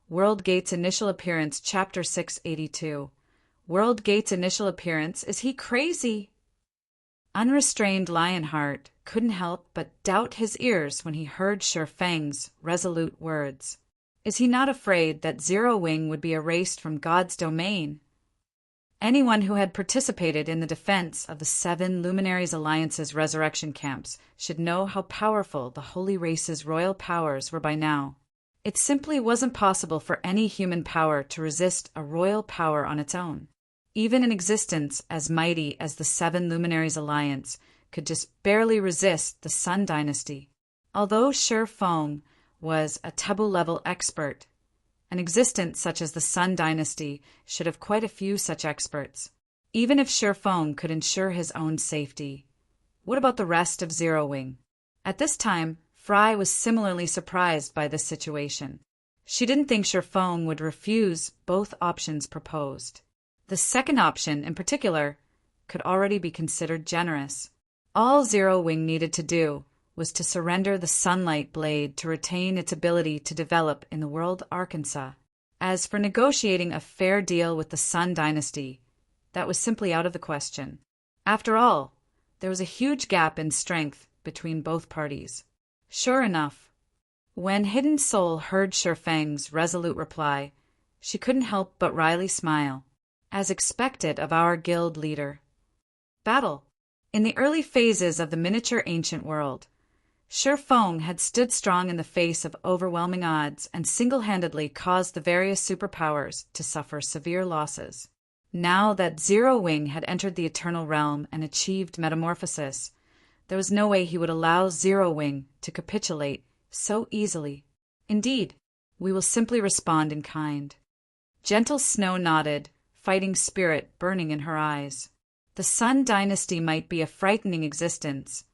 World Gate's Initial Appearance. Chapter 682, World Gate's Initial Appearance. Is he crazy? Unrestrained Lionheart couldn't help but doubt his ears when he heard Shifeng's resolute words. Is he not afraid that Zero Wing would be erased from God's domain? Anyone who had participated in the defense of the Seven Luminaries Alliance's resurrection camps should know how powerful the Holy Race's royal powers were by now. It simply wasn't possible for any human power to resist a royal power on its own. Even an existence as mighty as the Seven Luminaries Alliance could just barely resist the Sun Dynasty. Although Shifeng was a taboo-level expert, an existence such as the Sun Dynasty should have quite a few such experts. Even if Shifeng could ensure his own safety, what about the rest of Zero Wing? At this time, Fry was similarly surprised by this situation. She didn't think Shifeng would refuse both options proposed. The second option, in particular, could already be considered generous. All Zero Wing needed to do was to surrender the Sunlight Blade to retain its ability to develop in the world Arkansas. As for negotiating a fair deal with the Sun Dynasty, that was simply out of the question. After all, there was a huge gap in strength between both parties. Sure enough, when Hidden Soul heard Shifeng's resolute reply, She couldn't help but wryly smile, as expected of our guild leader. Battle. In the early phases of the miniature ancient world, Feng had stood strong in the face of overwhelming odds and single-handedly caused the various superpowers to suffer severe losses. Now that Zero Wing had entered the Eternal Realm and achieved metamorphosis, there was no way he would allow Zero Wing to capitulate so easily. Indeed, we will simply respond in kind. Gentle Snow nodded, fighting spirit burning in her eyes. The Sun Dynasty might be a frightening existence,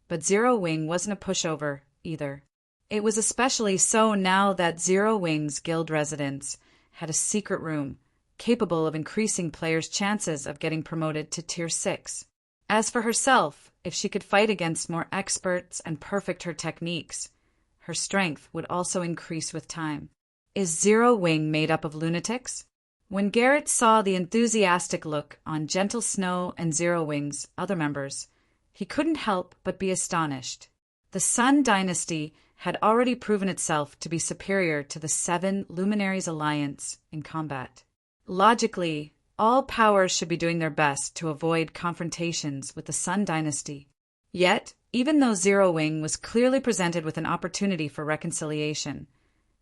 but Zero Wing wasn't a pushover, either. It was especially so now that Zero Wing's guild residence had a secret room capable of increasing players' chances of getting promoted to Tier 6. As for herself, if she could fight against more experts and perfect her techniques, her strength would also increase with time. Is Zero Wing made up of lunatics? When Garrett saw the enthusiastic look on Gentle Snow and Zero Wing's other members, he couldn't help but be astonished. The Sun Dynasty had already proven itself to be superior to the 7 Luminaries Alliance in combat. Logically, all powers should be doing their best to avoid confrontations with the Sun Dynasty. Yet, even though Zero Wing was clearly presented with an opportunity for reconciliation,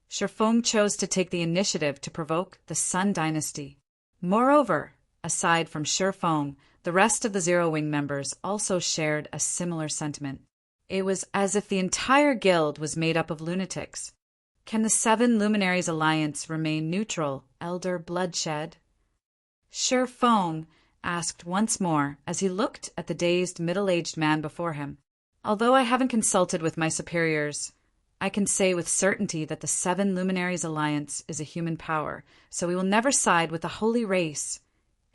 Feng chose to take the initiative to provoke the Sun Dynasty. Moreover, aside from Feng, the rest of the Zero Wing members also shared a similar sentiment. It was as if the entire guild was made up of lunatics. Can the 7 Luminaries Alliance remain neutral, Elder Bloodshed? Feng asked once more as he looked at the dazed middle-aged man before him. Although I haven't consulted with my superiors, I can say with certainty that the 7 Luminaries Alliance is a human power, so we will never side with the holy race,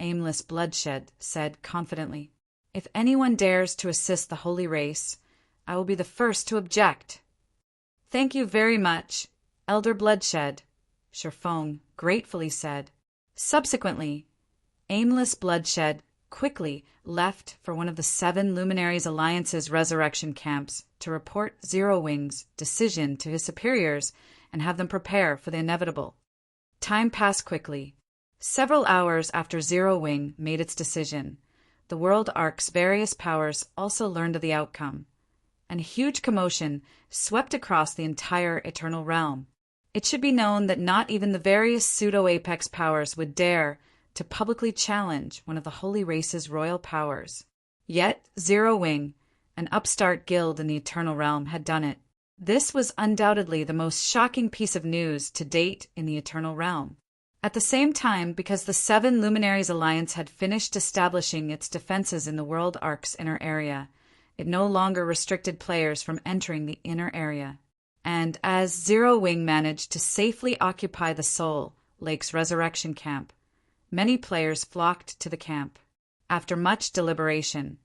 Aimless Bloodshed said confidently. If anyone dares to assist the holy race, I will be the first to object. Thank you very much, Elder Bloodshed, Feng gratefully said. Subsequently, Aimless Bloodshed quickly left for one of the 7 Luminaries Alliance's resurrection camps to report Zero Wing's decision to his superiors and have them prepare for the inevitable. Time passed quickly. Several hours after Zero Wing made its decision, the World Ark's various powers also learned of the outcome, and a huge commotion swept across the entire Eternal Realm. It should be known that not even the various pseudo-apex powers would dare to publicly challenge one of the Holy Race's royal powers. Yet Zero Wing, an upstart guild in the Eternal Realm, had done it. This was undoubtedly the most shocking piece of news to date in the Eternal Realm. At the same time, because the 7 Luminaries Alliance had finished establishing its defenses in the World Ark's inner area, it no longer restricted players from entering the inner area. And as Zero Wing managed to safely occupy the Soul Lake's resurrection camp, many players flocked to the camp. After much deliberation,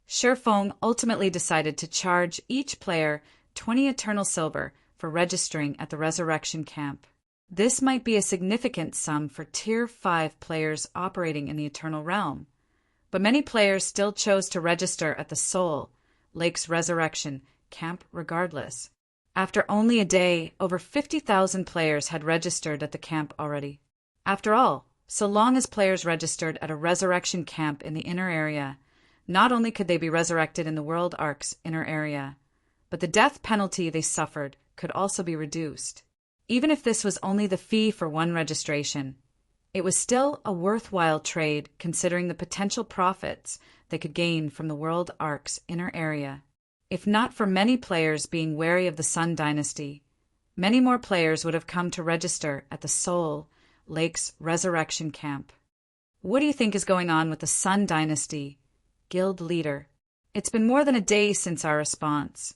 Feng ultimately decided to charge each player 20 Eternal Silver for registering at the resurrection camp. This might be a significant sum for Tier 5 players operating in the Eternal Realm, but many players still chose to register at the Soul Lake's resurrection camp regardless. After only a day, over 50,000 players had registered at the camp already. After all, so long as players registered at a resurrection camp in the inner area, not only could they be resurrected in the World Ark's inner area, but the death penalty they suffered could also be reduced. Even if this was only the fee for one registration, it was still a worthwhile trade considering the potential profits they could gain from the World Ark's inner area. If not for many players being wary of the Sun Dynasty, many more players would have come to register at the Soul Lake's resurrection camp. What do you think is going on with the Sun Dynasty, guild leader? It's been more than a day since our response,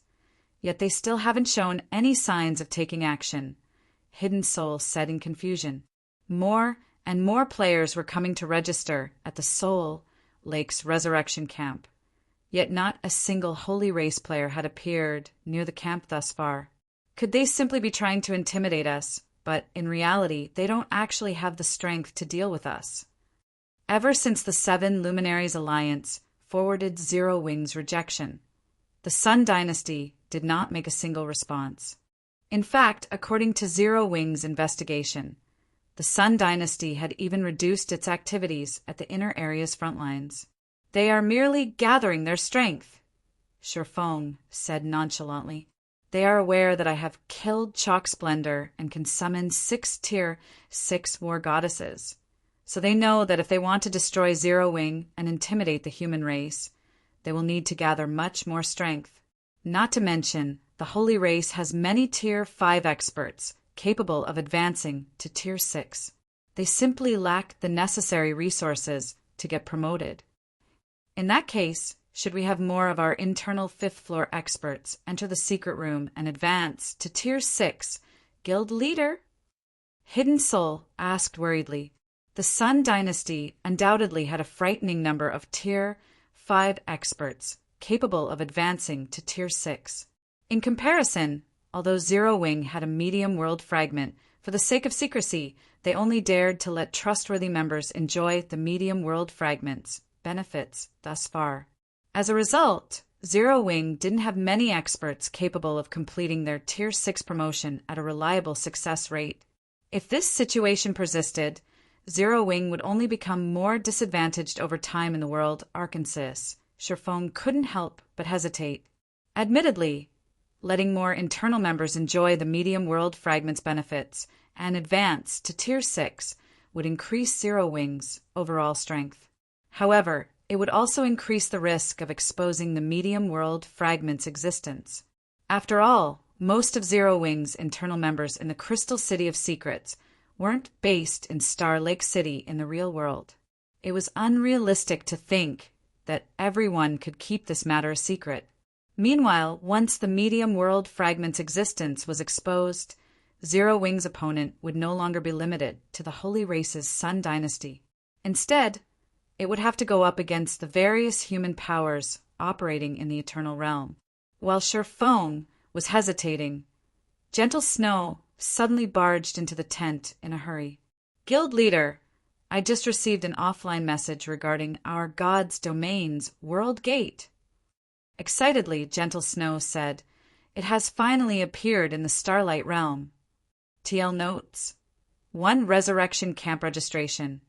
yet they still haven't shown any signs of taking action, Hidden Soul said in confusion. More and more players were coming to register at the Soul Lake's resurrection camp, yet not a single Holy Race player had appeared near the camp thus far. Could they simply be trying to intimidate us? But in reality, they don't actually have the strength to deal with us. Ever since the 7 Luminaries Alliance forwarded Zero Wing's rejection, the Sun Dynasty did not make a single response. In fact, according to Zero Wing's investigation, The Sun Dynasty had even reduced its activities at the inner area's front lines. "They are merely gathering their strength," Shurfong said nonchalantly. "They are aware that I have killed Chalk Splendor and can summon 6 Tier 6 war goddesses. So they know that if they want to destroy Zero Wing and intimidate the human race, they will need to gather much more strength. Not to mention, the Holy Race has many Tier 5 experts capable of advancing to Tier 6. They simply lack the necessary resources to get promoted. In that case, should we have more of our internal 5th floor experts enter the secret room and advance to Tier 6, Guild Leader?" Hidden Soul asked worriedly. The Sun Dynasty undoubtedly had a frightening number of Tier 5 experts capable of advancing to Tier 6. In comparison, although Zero Wing had a medium world fragment, for the sake of secrecy, they only dared to let trustworthy members enjoy the medium world fragment's benefits thus far. As a result, Zero Wing didn't have many experts capable of completing their Tier 6 promotion at a reliable success rate. If this situation persisted, Zero Wing would only become more disadvantaged over time in the world Arkansas. Shurfong couldn't help but hesitate. Admittedly, letting more internal members enjoy the medium world fragment's benefits and advance to Tier 6 would increase Zero Wing's overall strength. However, it would also increase the risk of exposing the medium world fragment's existence. After all, most of Zero Wing's internal members in the Crystal City of Secrets weren't based in Star Lake City in the real world. It was unrealistic to think that everyone could keep this matter a secret. Meanwhile, once the medium world fragment's existence was exposed, Zero Wing's opponent would no longer be limited to the Holy Race's Sun Dynasty. Instead, it would have to go up against the various human powers operating in the Eternal Realm. While Shurfong was hesitating, Gentle Snow suddenly barged into the tent in a hurry. "Guild Leader, I just received an offline message regarding our God's Domain's World Gate." Excitedly, Gentle Snow said, "It has finally appeared in the Starlight Realm." TL notes: 1 Resurrection Camp registration.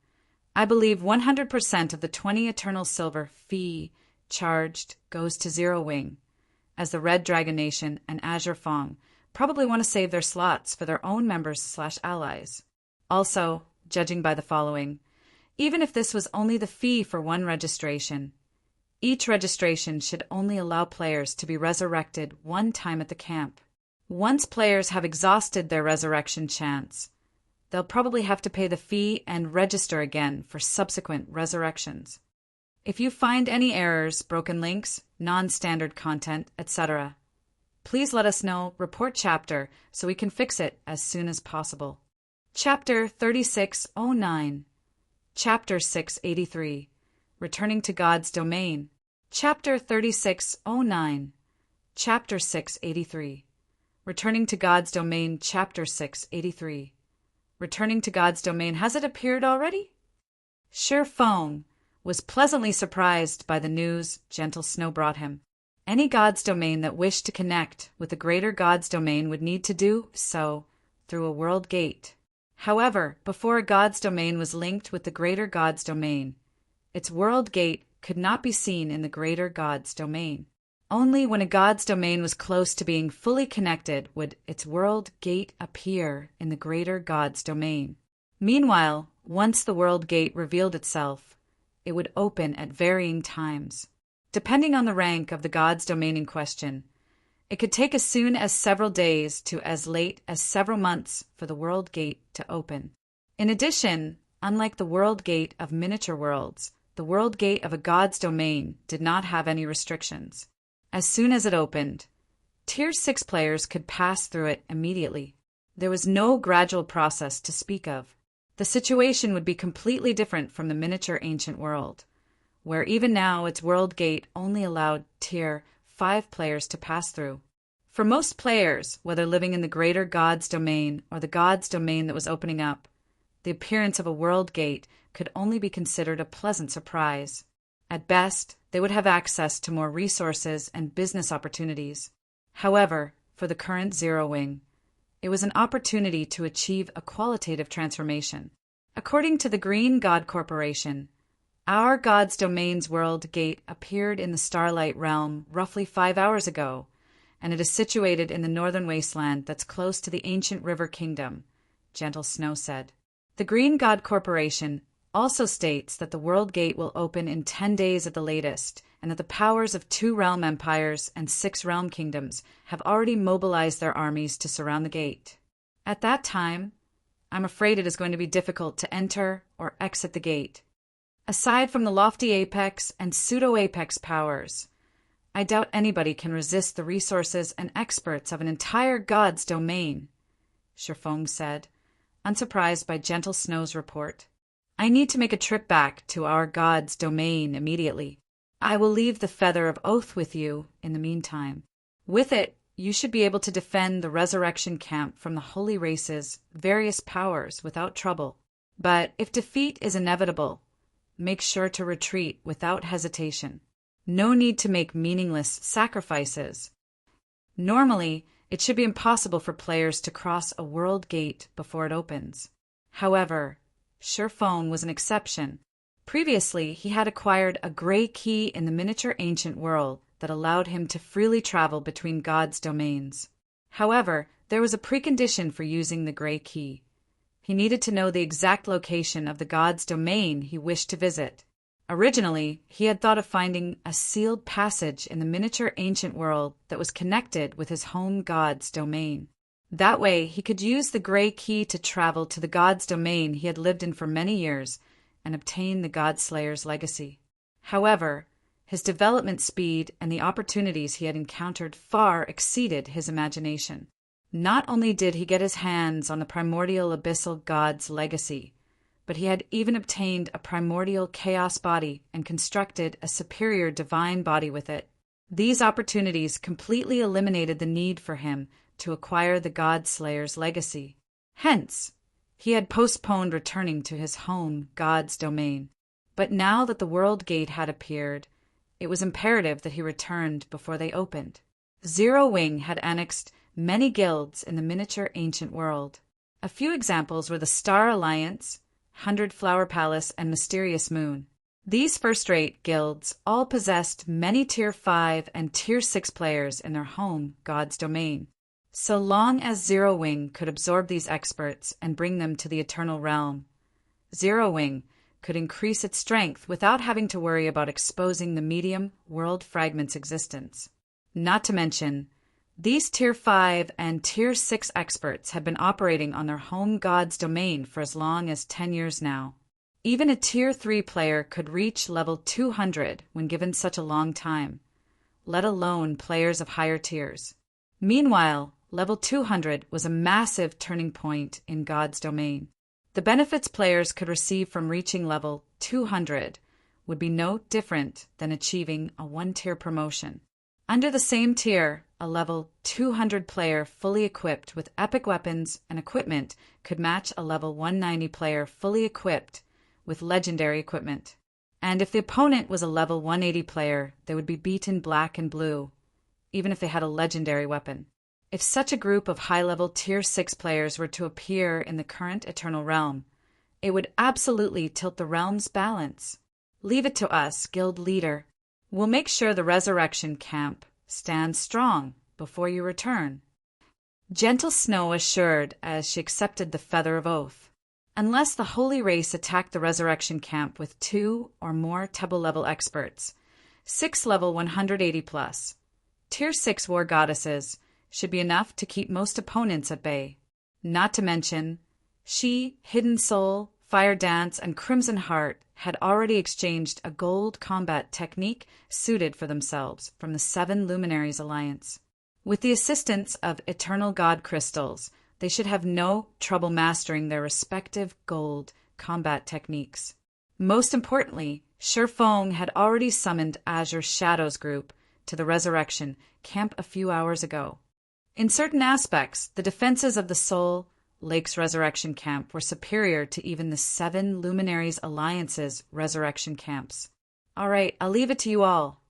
I believe 100% of the 20 Eternal Silver fee charged goes to Zero Wing, as the Red Dragon Nation and Azure Fong probably want to save their slots for their own members/allies. Also, judging by the following, even if this was only the fee for 1 registration, each registration should only allow players to be resurrected 1 time at the camp. Once players have exhausted their resurrection chance, they'll probably have to pay the fee and register again for subsequent resurrections. If you find any errors, broken links, non-standard content, etc., please let us know, report chapter, so we can fix it as soon as possible. Chapter 3609. Chapter 683. Returning to God's Domain. Chapter 3609. Chapter 683. Returning to God's Domain. Chapter 683. Returning to God's Domain. Has it appeared already? Shurfong was pleasantly surprised by the news Gentle Snow brought him. Any God's Domain that wished to connect with the greater God's Domain would need to do so through a world gate. However, before a God's Domain was linked with the greater God's Domain, its world gate could not be seen in the greater God's Domain. Only when a God's Domain was close to being fully connected would its world gate appear in the greater God's Domain. Meanwhile, once the world gate revealed itself, it would open at varying times. Depending on the rank of the God's Domain in question, it could take as soon as several days to as late as several months for the world gate to open. In addition, unlike the world gate of miniature worlds, the world gate of a God's Domain did not have any restrictions. As soon as it opened, Tier 6 players could pass through it immediately. There was no gradual process to speak of. The situation would be completely different from the miniature ancient world, where even now its world gate only allowed Tier 5 players to pass through. For most players, whether living in the greater God's Domain or the God's Domain that was opening up, the appearance of a world gate could only be considered a pleasant surprise. At best, they would have access to more resources and business opportunities. However, for the current Zero Wing, It was an opportunity to achieve a qualitative transformation. According to the Green God Corporation, our God's Domain's world gate appeared in the Starlight Realm roughly 5 hours ago, and it is situated in the northern wasteland that's close to the ancient river kingdom, Gentle Snow said. The Green God Corporation also states that the world gate will open in 10 days at the latest, and that the powers of 2 realm empires and 6 realm kingdoms have already mobilized their armies to surround the gate. At that time, I'm afraid it is going to be difficult to enter or exit the gate. Aside from the lofty apex and pseudo-apex powers, I doubt anybody can resist the resources and experts of an entire God's domain, Shifeng said, unsurprised by Gentle Snow's report. I need to make a trip back to our God's domain immediately. I will leave the Feather of Oath with you in the meantime. With it, you should be able to defend the resurrection camp from the holy race's various powers without trouble. But if defeat is inevitable, make sure to retreat without hesitation. No need to make meaningless sacrifices. Normally, it should be impossible for players to cross a world gate before it opens. However, Shifeng was an exception. Previously, he had acquired a gray key in the miniature ancient world that allowed him to freely travel between God's domains. However, there was a precondition for using the gray key. He needed to know the exact location of the God's domain he wished to visit. Originally, he had thought of finding a sealed passage in the miniature ancient world that was connected with his home God's domain. That way, he could use the gray key to travel to the God's domain he had lived in for many years and obtain the Godslayer's legacy. However, his development speed and the opportunities he had encountered far exceeded his imagination. Not only did he get his hands on the primordial abyssal god's legacy, but he had even obtained a primordial chaos body and constructed a superior divine body with it. These opportunities completely eliminated the need for him to acquire the Godslayer's legacy. Hence, he had postponed returning to his home God's domain. But now that the world gate had appeared, it was imperative that he returned before they opened. Zero Wing had annexed many guilds in the miniature ancient world. A few examples were the Star Alliance, 100 Flower Palace, and Mysterious Moon. These first-rate guilds all possessed many Tier 5 and Tier 6 players in their home God's domain. So long as Zero Wing could absorb these experts and bring them to the Eternal Realm, Zero Wing could increase its strength without having to worry about exposing the medium world fragment's existence. Not to mention, these Tier 5 and Tier 6 experts had been operating on their home God's domain for as long as 10 years now. Even a Tier 3 player could reach level 200 when given such a long time, let alone players of higher tiers. Meanwhile, level 200 was a massive turning point in God's domain. The benefits players could receive from reaching level 200 would be no different than achieving a 1-tier promotion. Under the same tier, a level 200 player fully equipped with epic weapons and equipment could match a level 190 player fully equipped with legendary equipment. And if the opponent was a level 180 player, they would be beaten black and blue, even if they had a legendary weapon. If such a group of high-level Tier 6 players were to appear in the current Eternal Realm, it would absolutely tilt the realm's balance. Leave it to us, Guild Leader. We'll make sure the Resurrection Camp stands strong before you return. Gentle Snow assured as she accepted the Feather of Oath. Unless the Holy Race attacked the Resurrection Camp with 2 or more Tebble-level experts, 6 level 180 plus, Tier 6 War Goddesses should be enough to keep most opponents at bay. Not to mention, she, Hidden Soul, Fire Dance, and Crimson Heart had already exchanged a gold combat technique suited for themselves from the 7 Luminaries Alliance. With the assistance of Eternal God Crystals, they should have no trouble mastering their respective gold combat techniques. Most importantly, Shifeng had already summoned Azure Shadows Group to the Resurrection Camp a few hours ago. In certain aspects, the defenses of the Soul Lake's Resurrection Camp were superior to even the 7 Luminaries Alliance's Resurrection Camps. All right, I'll leave it to you all.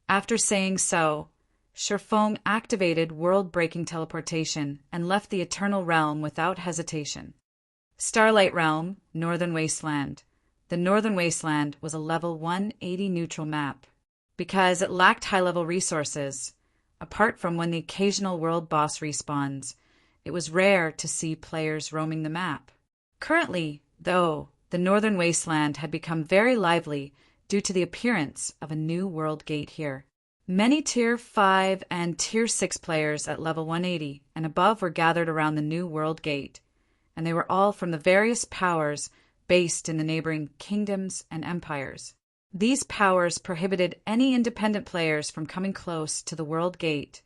After saying so, Shifeng activated world-breaking teleportation and left the Eternal Realm without hesitation. Starlight Realm, Northern Wasteland. The Northern Wasteland was a level 180 neutral map. Because it lacked high-level resources, apart from when the occasional world boss respawns, it was rare to see players roaming the map. Currently, though, the Northern Wasteland had become very lively due to the appearance of a new world gate here. Many Tier 5 and Tier 6 players at level 180 and above were gathered around the new world gate, and they were all from the various powers based in the neighboring kingdoms and empires. These powers prohibited any independent players from coming close to the world gate,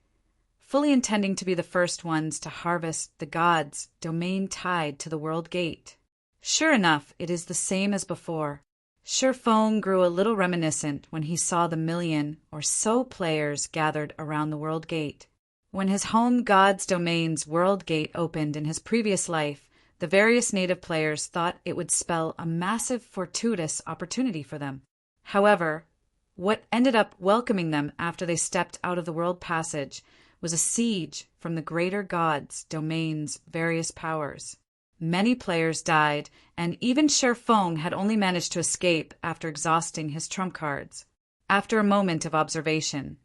fully intending to be the first ones to harvest the gods' domain tied to the world gate. Sure enough, it is the same as before. Shifeng grew a little reminiscent when he saw the million or so players gathered around the world gate. When his home god's domain's world gate opened in his previous life, the various native players thought it would spell a massive fortuitous opportunity for them. However, what ended up welcoming them after they stepped out of the world passage was a siege from the greater god's domain's various powers. Many players died, and even Shifeng had only managed to escape after exhausting his trump cards. After a moment of observation,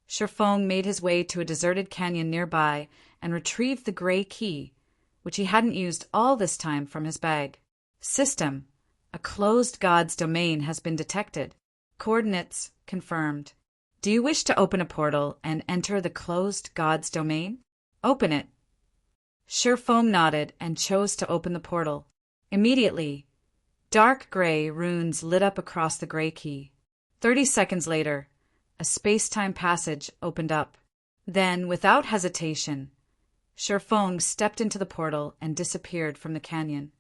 Shifeng made his way to a deserted canyon nearby and retrieved the gray key, which he hadn't used all this time, from his bag. System: a closed god's domain has been detected. Coordinates confirmed. Do you wish to open a portal and enter the closed god's domain? Open it. Shifeng nodded and chose to open the portal. Immediately, dark gray runes lit up across the gray key. 30 seconds later, a space-time passage opened up. Then, without hesitation, Shifeng stepped into the portal and disappeared from the canyon.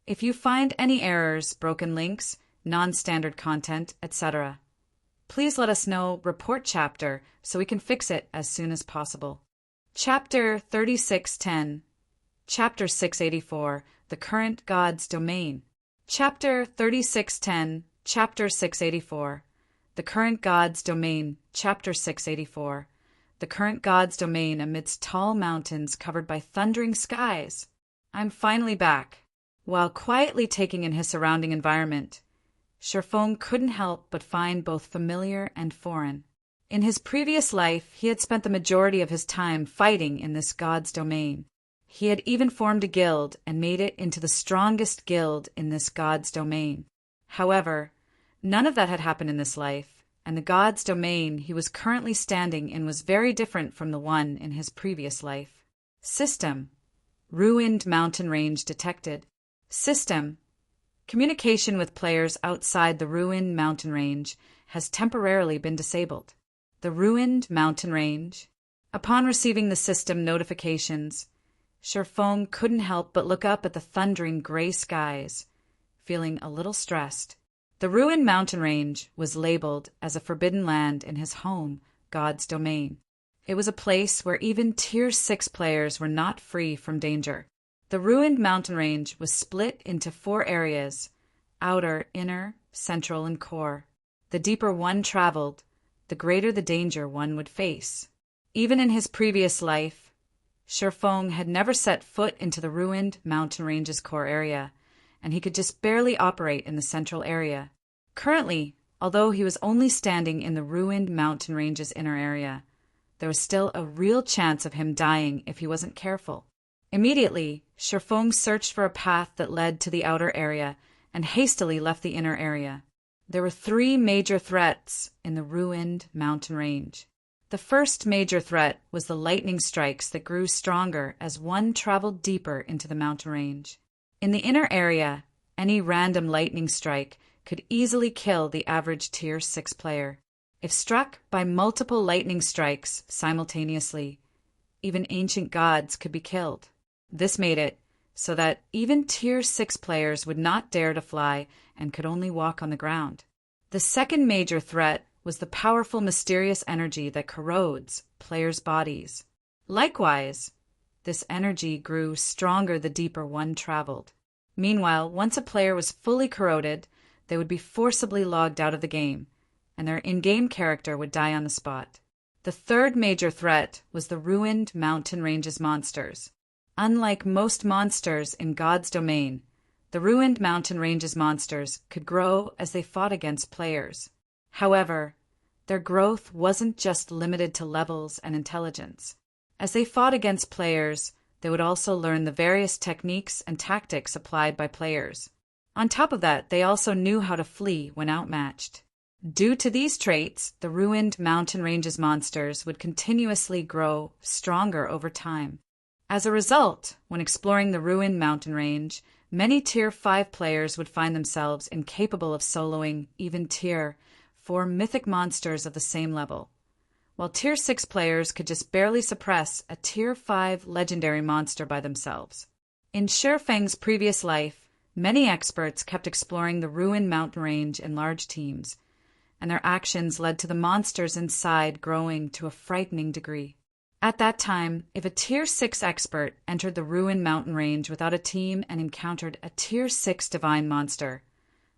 If you find any errors, broken links, non-standard content, etc., please let us know. Report chapter so we can fix it as soon as possible. Chapter 3610. Chapter 684. The Current God's Domain. Chapter 3610. Chapter 684. The Current God's Domain. Chapter 684. The current god's domain amidst tall mountains covered by thundering skies. I'm finally back. While quietly taking in his surrounding environment, Shifeng couldn't help but find both familiar and foreign. In his previous life, he had spent the majority of his time fighting in this god's domain. He had even formed a guild and made it into the strongest guild in this god's domain. However, none of that had happened in this life, and the god's domain he was currently standing in was very different from the one in his previous life. System: ruined mountain range detected. System: communication with players outside the ruined mountain range has temporarily been disabled. The ruined mountain range. Upon receiving the system notifications, Shifeng couldn't help but look up at the thundering gray skies, feeling a little stressed. The ruined mountain range was labeled as a forbidden land in his home, God's domain. It was a place where even Tier 6 players were not free from danger. The ruined mountain range was split into 4 areas: outer, inner, central, and core. The deeper one traveled, the greater the danger one would face. Even in his previous life, Shifeng had never set foot into the ruined mountain range's core area, and he could just barely operate in the central area. Currently, although he was only standing in the ruined mountain range's inner area, there was still a real chance of him dying if he wasn't careful. Immediately, Shifeng searched for a path that led to the outer area and hastily left the inner area. There were 3 major threats in the ruined mountain range. The first major threat was the lightning strikes that grew stronger as one traveled deeper into the mountain range. In the inner area, any random lightning strike could easily kill the average Tier 6 player. If struck by multiple lightning strikes simultaneously, even ancient gods could be killed. This made it so that even Tier 6 players would not dare to fly and could only walk on the ground. The second major threat was the powerful mysterious energy that corrodes players' bodies. Likewise, this energy grew stronger the deeper one traveled. Meanwhile, once a player was fully corroded, they would be forcibly logged out of the game, and their in-game character would die on the spot. The third major threat was the ruined mountain ranges monsters. Unlike most monsters in God's domain, the ruined mountain ranges monsters could grow as they fought against players. However, their growth wasn't just limited to levels and intelligence. As they fought against players, they would also learn the various techniques and tactics applied by players. On top of that, they also knew how to flee when outmatched. Due to these traits, the ruined mountain ranges monsters would continuously grow stronger over time. As a result, when exploring the ruined mountain range, many Tier 5 players would find themselves incapable of soloing even Tier 4 mythic monsters of the same level, while Tier 6 players could just barely suppress a Tier 5 legendary monster by themselves. In Shifeng's previous life, many experts kept exploring the ruined mountain range in large teams, and their actions led to the monsters inside growing to a frightening degree. At that time, if a Tier 6 expert entered the ruined mountain range without a team and encountered a Tier 6 divine monster,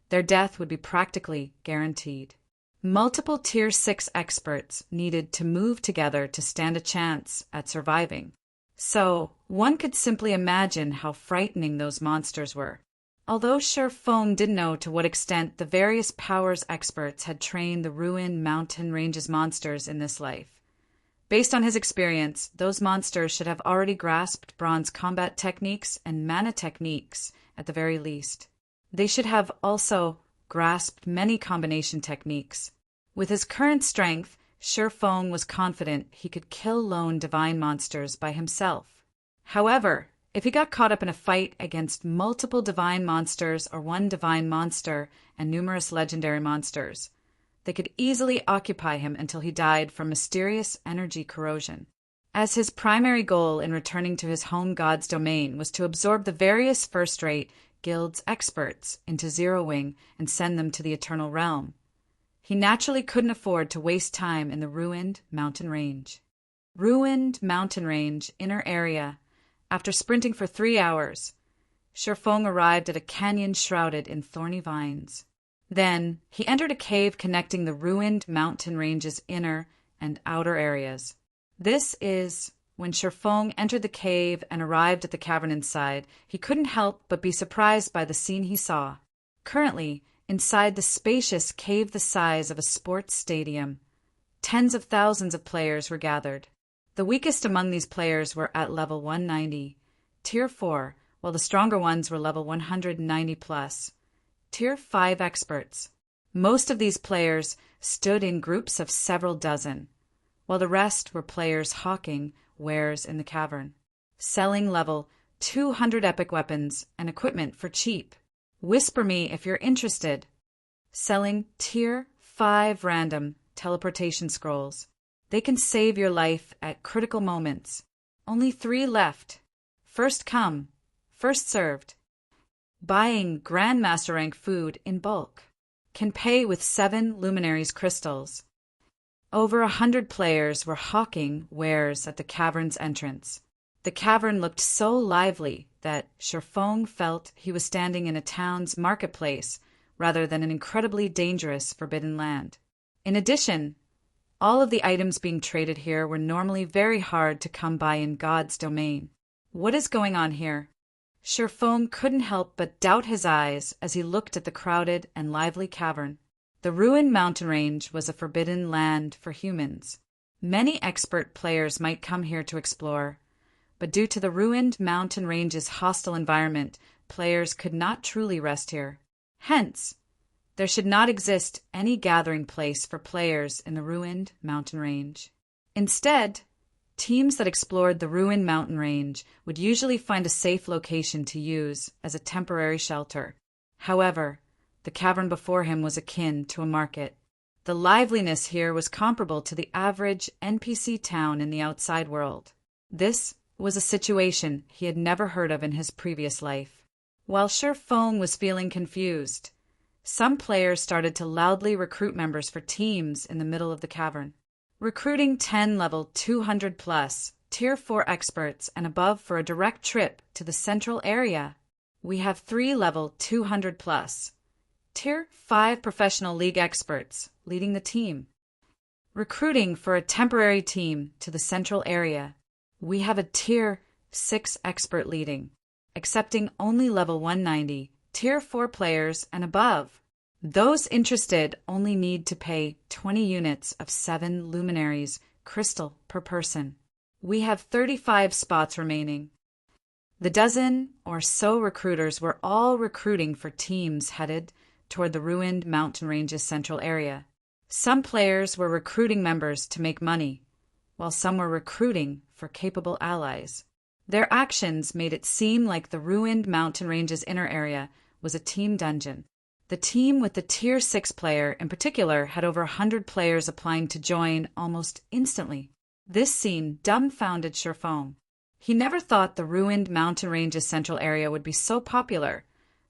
their death would be practically guaranteed. Multiple Tier 6 experts needed to move together to stand a chance at surviving. So, one could simply imagine how frightening those monsters were. Although Shifeng didn't know to what extent the various powers experts had trained the ruined mountain ranges monsters in this life, based on his experience, those monsters should have already grasped bronze combat techniques and mana techniques at the very least. They should have also grasped many combination techniques. With his current strength, Shifeng was confident he could kill lone divine monsters by himself. However, if he got caught up in a fight against multiple divine monsters or one divine monster and numerous legendary monsters, they could easily occupy him until he died from mysterious energy corrosion. As his primary goal in returning to his home god's domain was to absorb the various first-rate guild's experts into Zero Wing and send them to the Eternal Realm, he naturally couldn't afford to waste time in the ruined mountain range. Ruined mountain range, inner area. After sprinting for 3 hours, Shifeng arrived at a canyon shrouded in thorny vines. Then, he entered a cave connecting the ruined mountain range's inner and outer areas. This is, when Shifeng entered the cave and arrived at the cavern inside, he couldn't help but be surprised by the scene he saw. Currently, inside the spacious cave the size of a sports stadium, tens of thousands of players were gathered. The weakest among these players were at level 190, Tier 4, while the stronger ones were level 190 plus, Tier 5 experts. Most of these players stood in groups of several dozen, while the rest were players hawking wares in the cavern, selling level 200 epic weapons and equipment for cheap. Whisper me if you're interested. Selling Tier 5 random teleportation scrolls. They can save your life at critical moments. Only 3 left. First come, first served. Buying Grandmaster rank food in bulk. Can pay with 7 luminaries crystals. Over 100 players were hawking wares at the cavern's entrance. The cavern looked so lively that Shifeng felt he was standing in a town's marketplace rather than an incredibly dangerous forbidden land. In addition, all of the items being traded here were normally very hard to come by in God's domain. What is going on here? Shifeng couldn't help but doubt his eyes as he looked at the crowded and lively cavern. The ruined mountain range was a forbidden land for humans. Many expert players might come here to explore, but due to the ruined mountain range's hostile environment, players could not truly rest here. Hence, there should not exist any gathering place for players in the ruined mountain range. Instead, teams that explored the ruined mountain range would usually find a safe location to use as a temporary shelter. However, the cavern before him was akin to a market. The liveliness here was comparable to the average NPC town in the outside world. This was a situation he had never heard of in his previous life. While Shifeng was feeling confused, some players started to loudly recruit members for teams in the middle of the cavern. Recruiting 10 level 200 plus, Tier 4 experts and above for a direct trip to the central area. We have 3 level 200 plus, Tier 5 professional league experts leading the team. Recruiting for a temporary team to the central area. We have a Tier 6 expert leading, accepting only level 190, Tier 4 players and above. Those interested only need to pay 20 units of 7 luminaries crystal per person. We have 35 spots remaining. The dozen or so recruiters were all recruiting for teams headed toward the ruined mountain ranges central area. Some players were recruiting members to make money, while some were recruiting for capable allies. Their actions made it seem like the ruined mountain ranges inner area was a team dungeon. The team with the Tier 6 player in particular had over 100 players applying to join almost instantly. This scene dumbfounded Sherfong. He never thought the ruined mountain ranges central area would be so popular,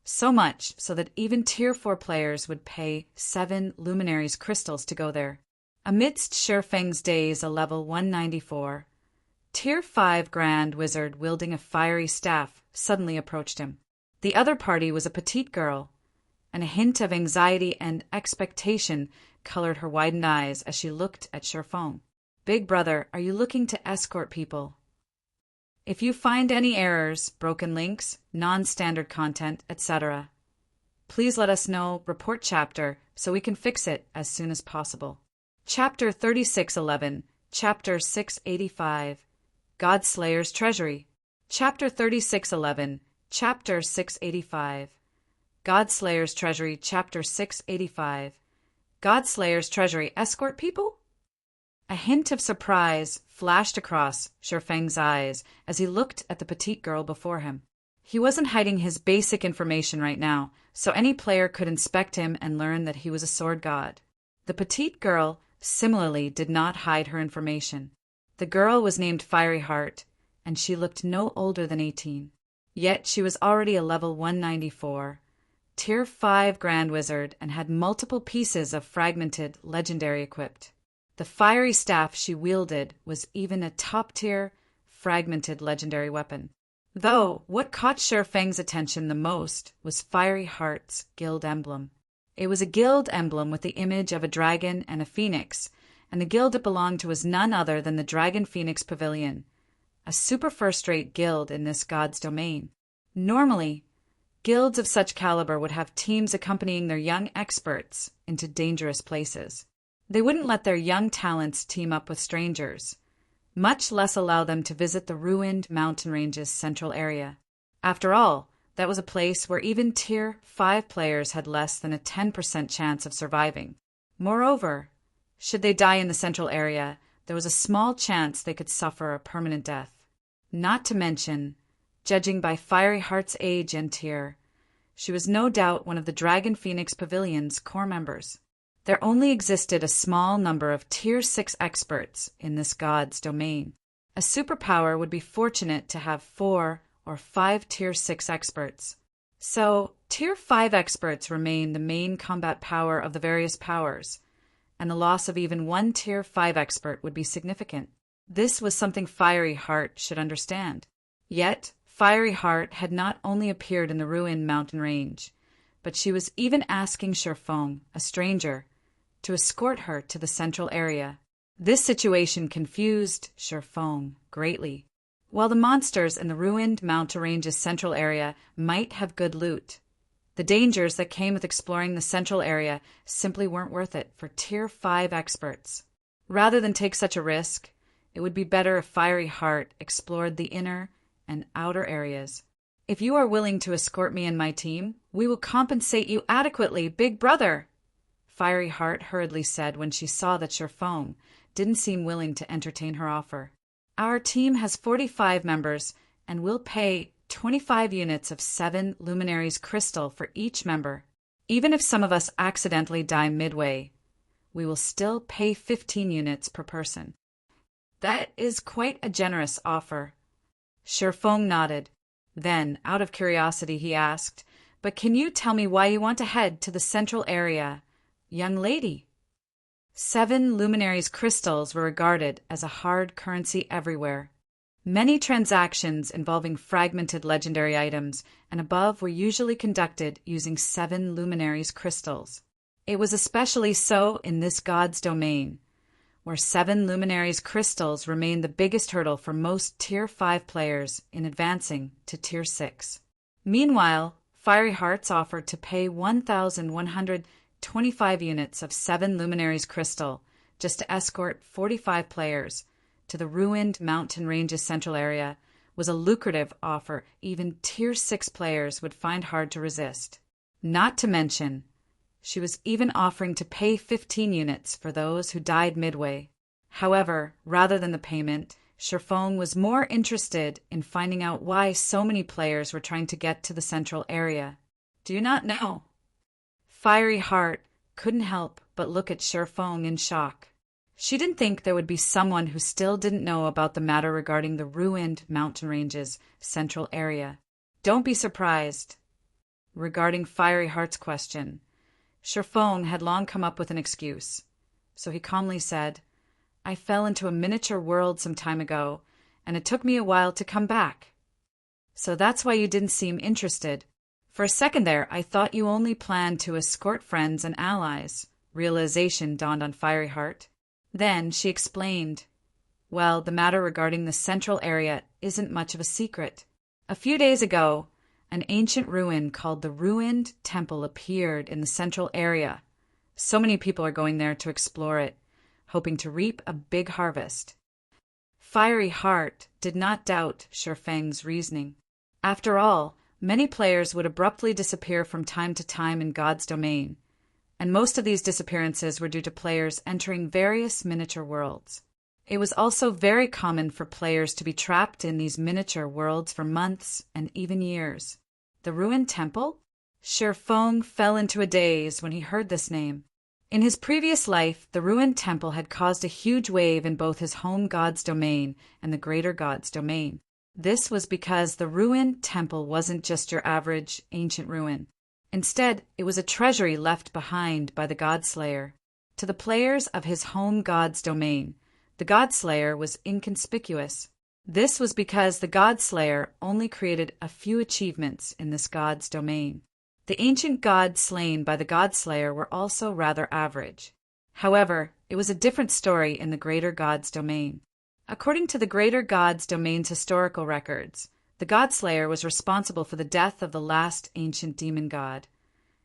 so much so that even Tier 4 players would pay 7 luminaries crystals to go there. Amidst Sherfeng's days a level 194, Tier 5 Grand Wizard wielding a fiery staff suddenly approached him. The other party was a petite girl, and a hint of anxiety and expectation colored her widened eyes as she looked at Sherfong. "Big brother, are you looking to escort people? If you find any errors, broken links, non-standard content, etc., please let us know, report chapter, so we can fix it as soon as possible." Chapter 3611, Chapter 685, Godslayer's Treasury. Chapter 3611, Chapter 685, Godslayer's Treasury. Chapter 685, Godslayer's Treasury. Escort people? A hint of surprise flashed across Sherfeng's eyes as he looked at the petite girl before him. He wasn't hiding his basic information right now, so any player could inspect him and learn that he was a sword god. The petite girl similarly did not hide her information. The girl was named Fiery Heart, and she looked no older than 18. Yet she was already a level 194, Tier 5 Grand Wizard, and had multiple pieces of fragmented legendary equipped. The fiery staff she wielded was even a top-tier, fragmented legendary weapon. Though, what caught Sherfeng's attention the most was Fiery Heart's guild emblem. It was a guild emblem with the image of a dragon and a phoenix, and the guild it belonged to was none other than the Dragon Phoenix Pavilion, a super first-rate guild in this god's domain. Normally, guilds of such caliber would have teams accompanying their young experts into dangerous places. They wouldn't let their young talents team up with strangers, much less allow them to visit the ruined mountain ranges central area. After all, that was a place where even Tier 5 players had less than a 10% chance of surviving. Moreover, should they die in the central area, there was a small chance they could suffer a permanent death. Not to mention, judging by Fiery Heart's age and tier, she was no doubt one of the Dragon Phoenix Pavilion's core members. There only existed a small number of Tier 6 experts in this god's domain. A superpower would be fortunate to have 4 or 5 Tier 6 experts. So, Tier 5 experts remain the main combat power of the various powers, and the loss of even one Tier 5 expert would be significant. This was something Fiery Heart should understand. Yet, Fiery Heart had not only appeared in the ruined mountain range, but she was even asking Sherfong, a stranger, to escort her to the central area. This situation confused Sherfong greatly. While the monsters in the ruined mountain ranges central area might have good loot, the dangers that came with exploring the central area simply weren't worth it for Tier 5 experts. Rather than take such a risk, it would be better if Fiery Heart explored the inner and outer areas. "If you are willing to escort me and my team, we will compensate you adequately, big brother," Fiery Heart hurriedly said when she saw that Sherfong didn't seem willing to entertain her offer. "Our team has 45 members, and we'll pay 25 units of 7 luminaries crystal for each member. Even if some of us accidentally die midway, we will still pay 15 units per person." "That is quite a generous offer." Sherfong nodded. Then, out of curiosity, he asked, "But can you tell me why you want to head to the central area, young lady?" 7 luminaries crystals were regarded as a hard currency everywhere. Many transactions involving fragmented legendary items and above were usually conducted using 7 luminaries crystals. It was especially so in this god's domain, where 7 luminaries crystals remained the biggest hurdle for most Tier 5 players in advancing to Tier 6. Meanwhile, Fiery Hearts offered to pay 1,125 units of 7 luminaries crystal just to escort 45 players to the ruined mountain ranges central area was a lucrative offer even Tier 6 players would find hard to resist. Not to mention, she was even offering to pay 15 units for those who died midway. However, rather than the payment, Sherfong was more interested in finding out why so many players were trying to get to the central area. Do you not know? Fiery Heart couldn't help but look at Sherfong in shock. She didn't think there would be someone who still didn't know about the matter regarding the ruined mountain ranges central area. Don't be surprised. Regarding Fiery Heart's question, Sherfong had long come up with an excuse. So he calmly said, I fell into a miniature world some time ago, and it took me a while to come back. So that's why you didn't seem interested. For a second there, I thought you only planned to escort friends and allies. Realization dawned on Fiery Heart. Then she explained, well, the matter regarding the central area isn't much of a secret. A few days ago, an ancient ruin called the Ruined Temple appeared in the central area. So many people are going there to explore it, hoping to reap a big harvest. Fiery Heart did not doubt Sherfeng's reasoning. After all, many players would abruptly disappear from time to time in God's domain, and most of these disappearances were due to players entering various miniature worlds. It was also very common for players to be trapped in these miniature worlds for months and even years. The Ruined Temple? Sherfong fell into a daze when he heard this name. In his previous life, the Ruined Temple had caused a huge wave in both his home god's domain and the greater god's domain. This was because the Ruined Temple wasn't just your average ancient ruin. Instead, it was a treasury left behind by the Godslayer. To the players of his home god's domain, the Godslayer was inconspicuous. This was because the Godslayer only created a few achievements in this god's domain. The ancient gods slain by the Godslayer were also rather average. However, it was a different story in the greater god's domain. According to the greater god's domain's historical records, the Godslayer was responsible for the death of the last ancient demon god,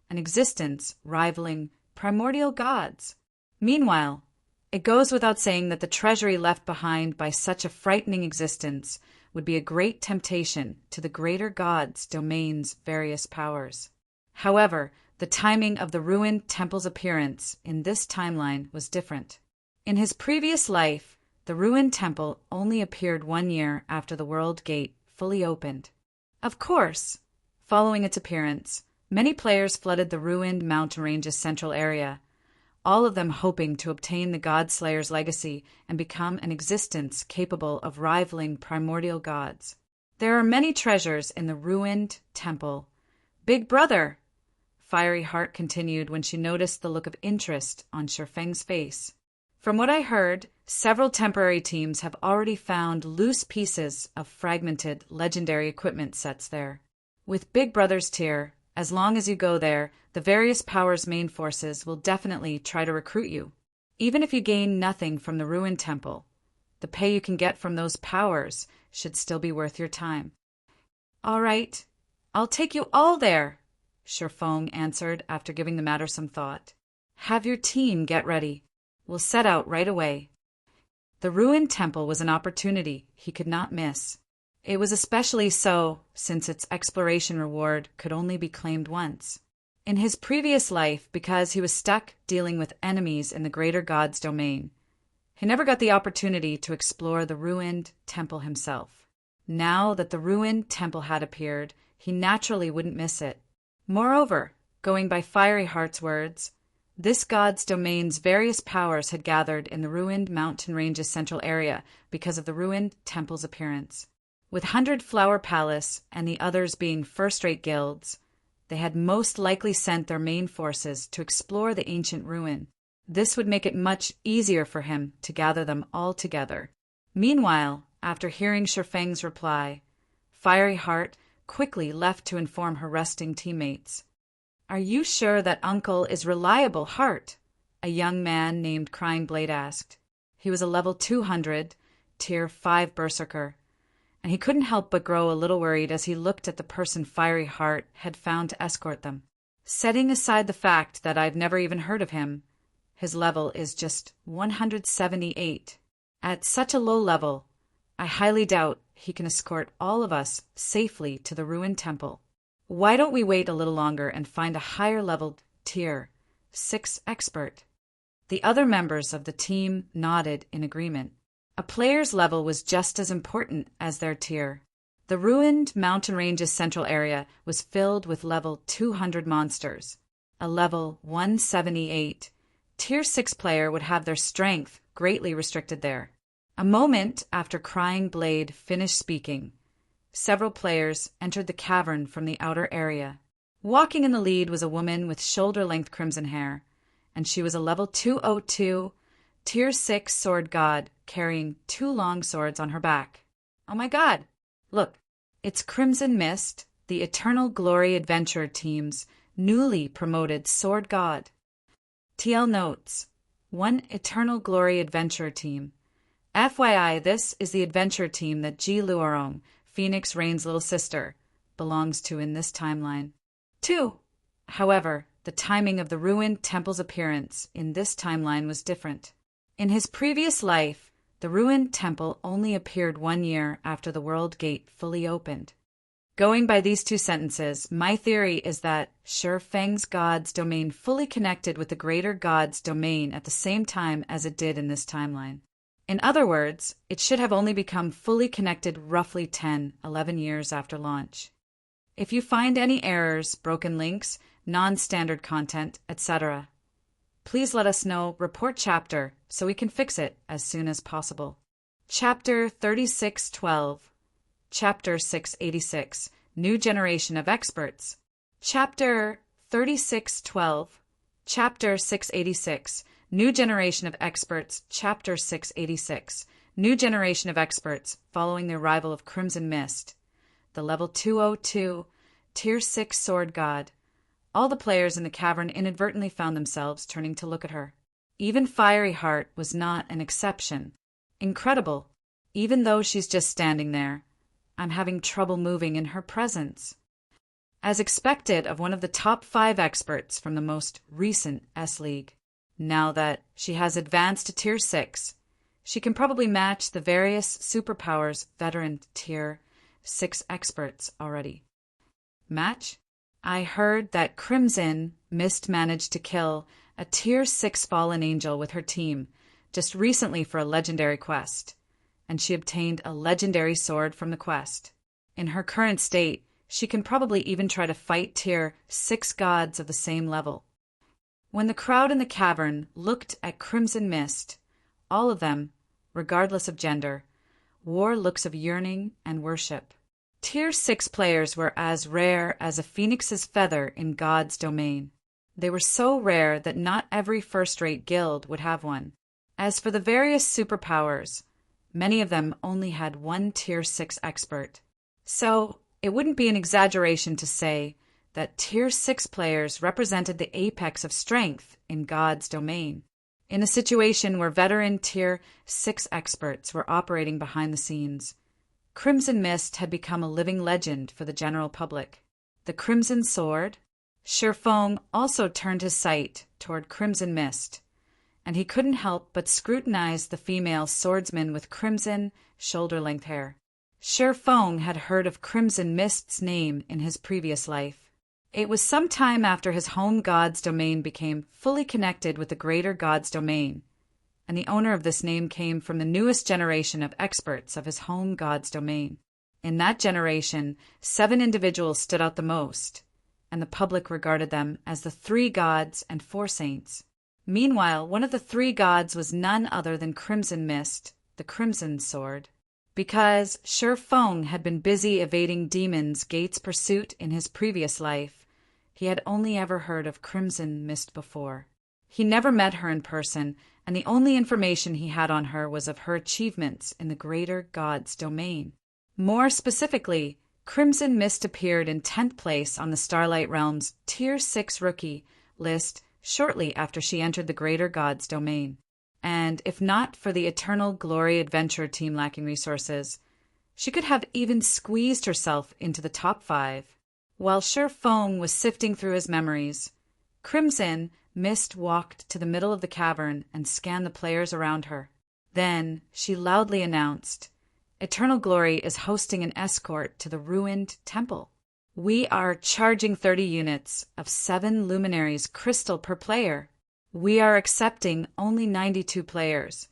an existence rivaling primordial gods. Meanwhile, it goes without saying that the treasury left behind by such a frightening existence would be a great temptation to the greater god's domain's various powers. However, the timing of the Ruined Temple's appearance in this timeline was different. In his previous life, the Ruined Temple only appeared 1 year after the World Gate fully opened. Of course, following its appearance, many players flooded the ruined mountain ranges central area, all of them hoping to obtain the Godslayer's legacy and become an existence capable of rivaling primordial gods. There are many treasures in the Ruined Temple. Big brother, Fiery Heart continued when she noticed the look of interest on Sherfeng's face. From what I heard, several temporary teams have already found loose pieces of fragmented legendary equipment sets there. With Big Brother's tier, as long as you go there, the various powers' main forces will definitely try to recruit you. Even if you gain nothing from the Ruined Temple, the pay you can get from those powers should still be worth your time. All right, I'll take you all there, Sherfong answered after giving the matter some thought. Have your team get ready. We'll set out right away. The Ruined Temple was an opportunity he could not miss. It was especially so since its exploration reward could only be claimed once. In his previous life, because he was stuck dealing with enemies in the greater god's domain, he never got the opportunity to explore the Ruined Temple himself. Now that the Ruined Temple had appeared, he naturally wouldn't miss it. Moreover, going by Fiery Heart's words, this god's domain's various powers had gathered in the ruined mountain ranges central area because of the Ruined Temple's appearance. With 100 Flower Palace and the others being first-rate guilds, they had most likely sent their main forces to explore the ancient ruin. This would make it much easier for him to gather them all together. Meanwhile, after hearing Sherfeng's reply, Fiery Heart quickly left to inform her resting teammates. Are you sure that Uncle is reliable, Heart? A young man named Crying Blade asked. He was a level 200, Tier 5 Berserker, and he couldn't help but grow a little worried as he looked at the person Fiery Heart had found to escort them. Setting aside the fact that I've never even heard of him, his level is just 178. At such a low level, I highly doubt he can escort all of us safely to the ruined temple. Why don't we wait a little longer and find a higher-leveled Tier 6 expert? The other members of the team nodded in agreement. A player's level was just as important as their tier. The ruined mountain range's central area was filled with level 200 monsters. A level 178 Tier 6 player would have their strength greatly restricted there. A moment after Crying Blade finished speaking, several players entered the cavern from the outer area. Walking in the lead was a woman with shoulder-length crimson hair, and she was a level 202 Tier 6 sword god carrying 2 long swords on her back. Oh my god! Look, it's Crimson Mist, the Eternal Glory Adventure team's newly promoted sword god. TL notes: 1 Eternal Glory Adventure team. FYI, this is the adventure team that Ji Luorong, Phoenix Rain's little sister, belongs to in this timeline. 2. However, the timing of the ruined temple's appearance in this timeline was different. In his previous life, the ruined temple only appeared 1 year after the world gate fully opened. Going by these 2 sentences, my theory is that Shi Feng's God's domain fully connected with the greater God's domain at the same time as it did in this timeline. In other words, it should have only become fully connected roughly 10-11 years after launch. If you find any errors, broken links, non-standard content, etc., please let us know, report chapter, so we can fix it as soon as possible. Chapter 3612, Chapter 686, New Generation of Experts. Chapter 3612, Chapter 686, New Generation of Experts, Chapter 686, New Generation of Experts following the arrival of Crimson Mist, the level 202, Tier 6 Sword God. All the players in the cavern inadvertently found themselves turning to look at her. Even Fiery Heart was not an exception. Incredible. Even though she's just standing there, I'm having trouble moving in her presence. As expected of one of the top 5 experts from the most recent S-League, now that she has advanced to Tier 6, she can probably match the various superpowers veteran Tier 6 experts already. Match? I heard that Crimson Mist managed to kill a Tier 6 fallen angel with her team just recently for a legendary quest, and she obtained a legendary sword from the quest. In her current state, she can probably even try to fight Tier 6 gods of the same level. When the crowd in the cavern looked at Crimson Mist, all of them, regardless of gender, wore looks of yearning and worship. Tier 6 players were as rare as a phoenix's feather in God's domain. They were so rare that not every first-rate guild would have one. As for the various superpowers, many of them only had 1 Tier 6 expert. So, it wouldn't be an exaggeration to say that Tier 6 players represented the apex of strength in God's domain, in a situation where veteran Tier 6 experts were operating behind the scenes. Crimson Mist had become a living legend for the general public. The Crimson Sword? Shi Feng also turned his sight toward Crimson Mist, and he couldn't help but scrutinize the female swordsman with crimson, shoulder-length hair. Shi Feng had heard of Crimson Mist's name in his previous life. It was some time after his home god's domain became fully connected with the greater god's domain, and the owner of this name came from the newest generation of experts of his home god's domain. In that generation, 7 individuals stood out the most, and the public regarded them as the 3 gods and 4 saints. Meanwhile, one of the 3 gods was none other than Crimson Mist, the Crimson Sword. Because Shi Feng had been busy evading demons' Gate's pursuit in his previous life, he had only ever heard of Crimson Mist before. He never met her in person, and the only information he had on her was of her achievements in the greater god's domain. More specifically, Crimson Mist appeared in 10th place on the Starlight Realm's Tier 6 rookie list shortly after she entered the greater god's domain. and if not for the Eternal Glory Adventure team lacking resources, she could have even squeezed herself into the top 5. While Sure Fong was sifting through his memories, Crimson Mist walked to the middle of the cavern and scanned the players around her. Then she loudly announced, "Eternal Glory is hosting an escort to the ruined temple. We are charging 30 units of 7 luminaries crystal per player. We are accepting only 92 players.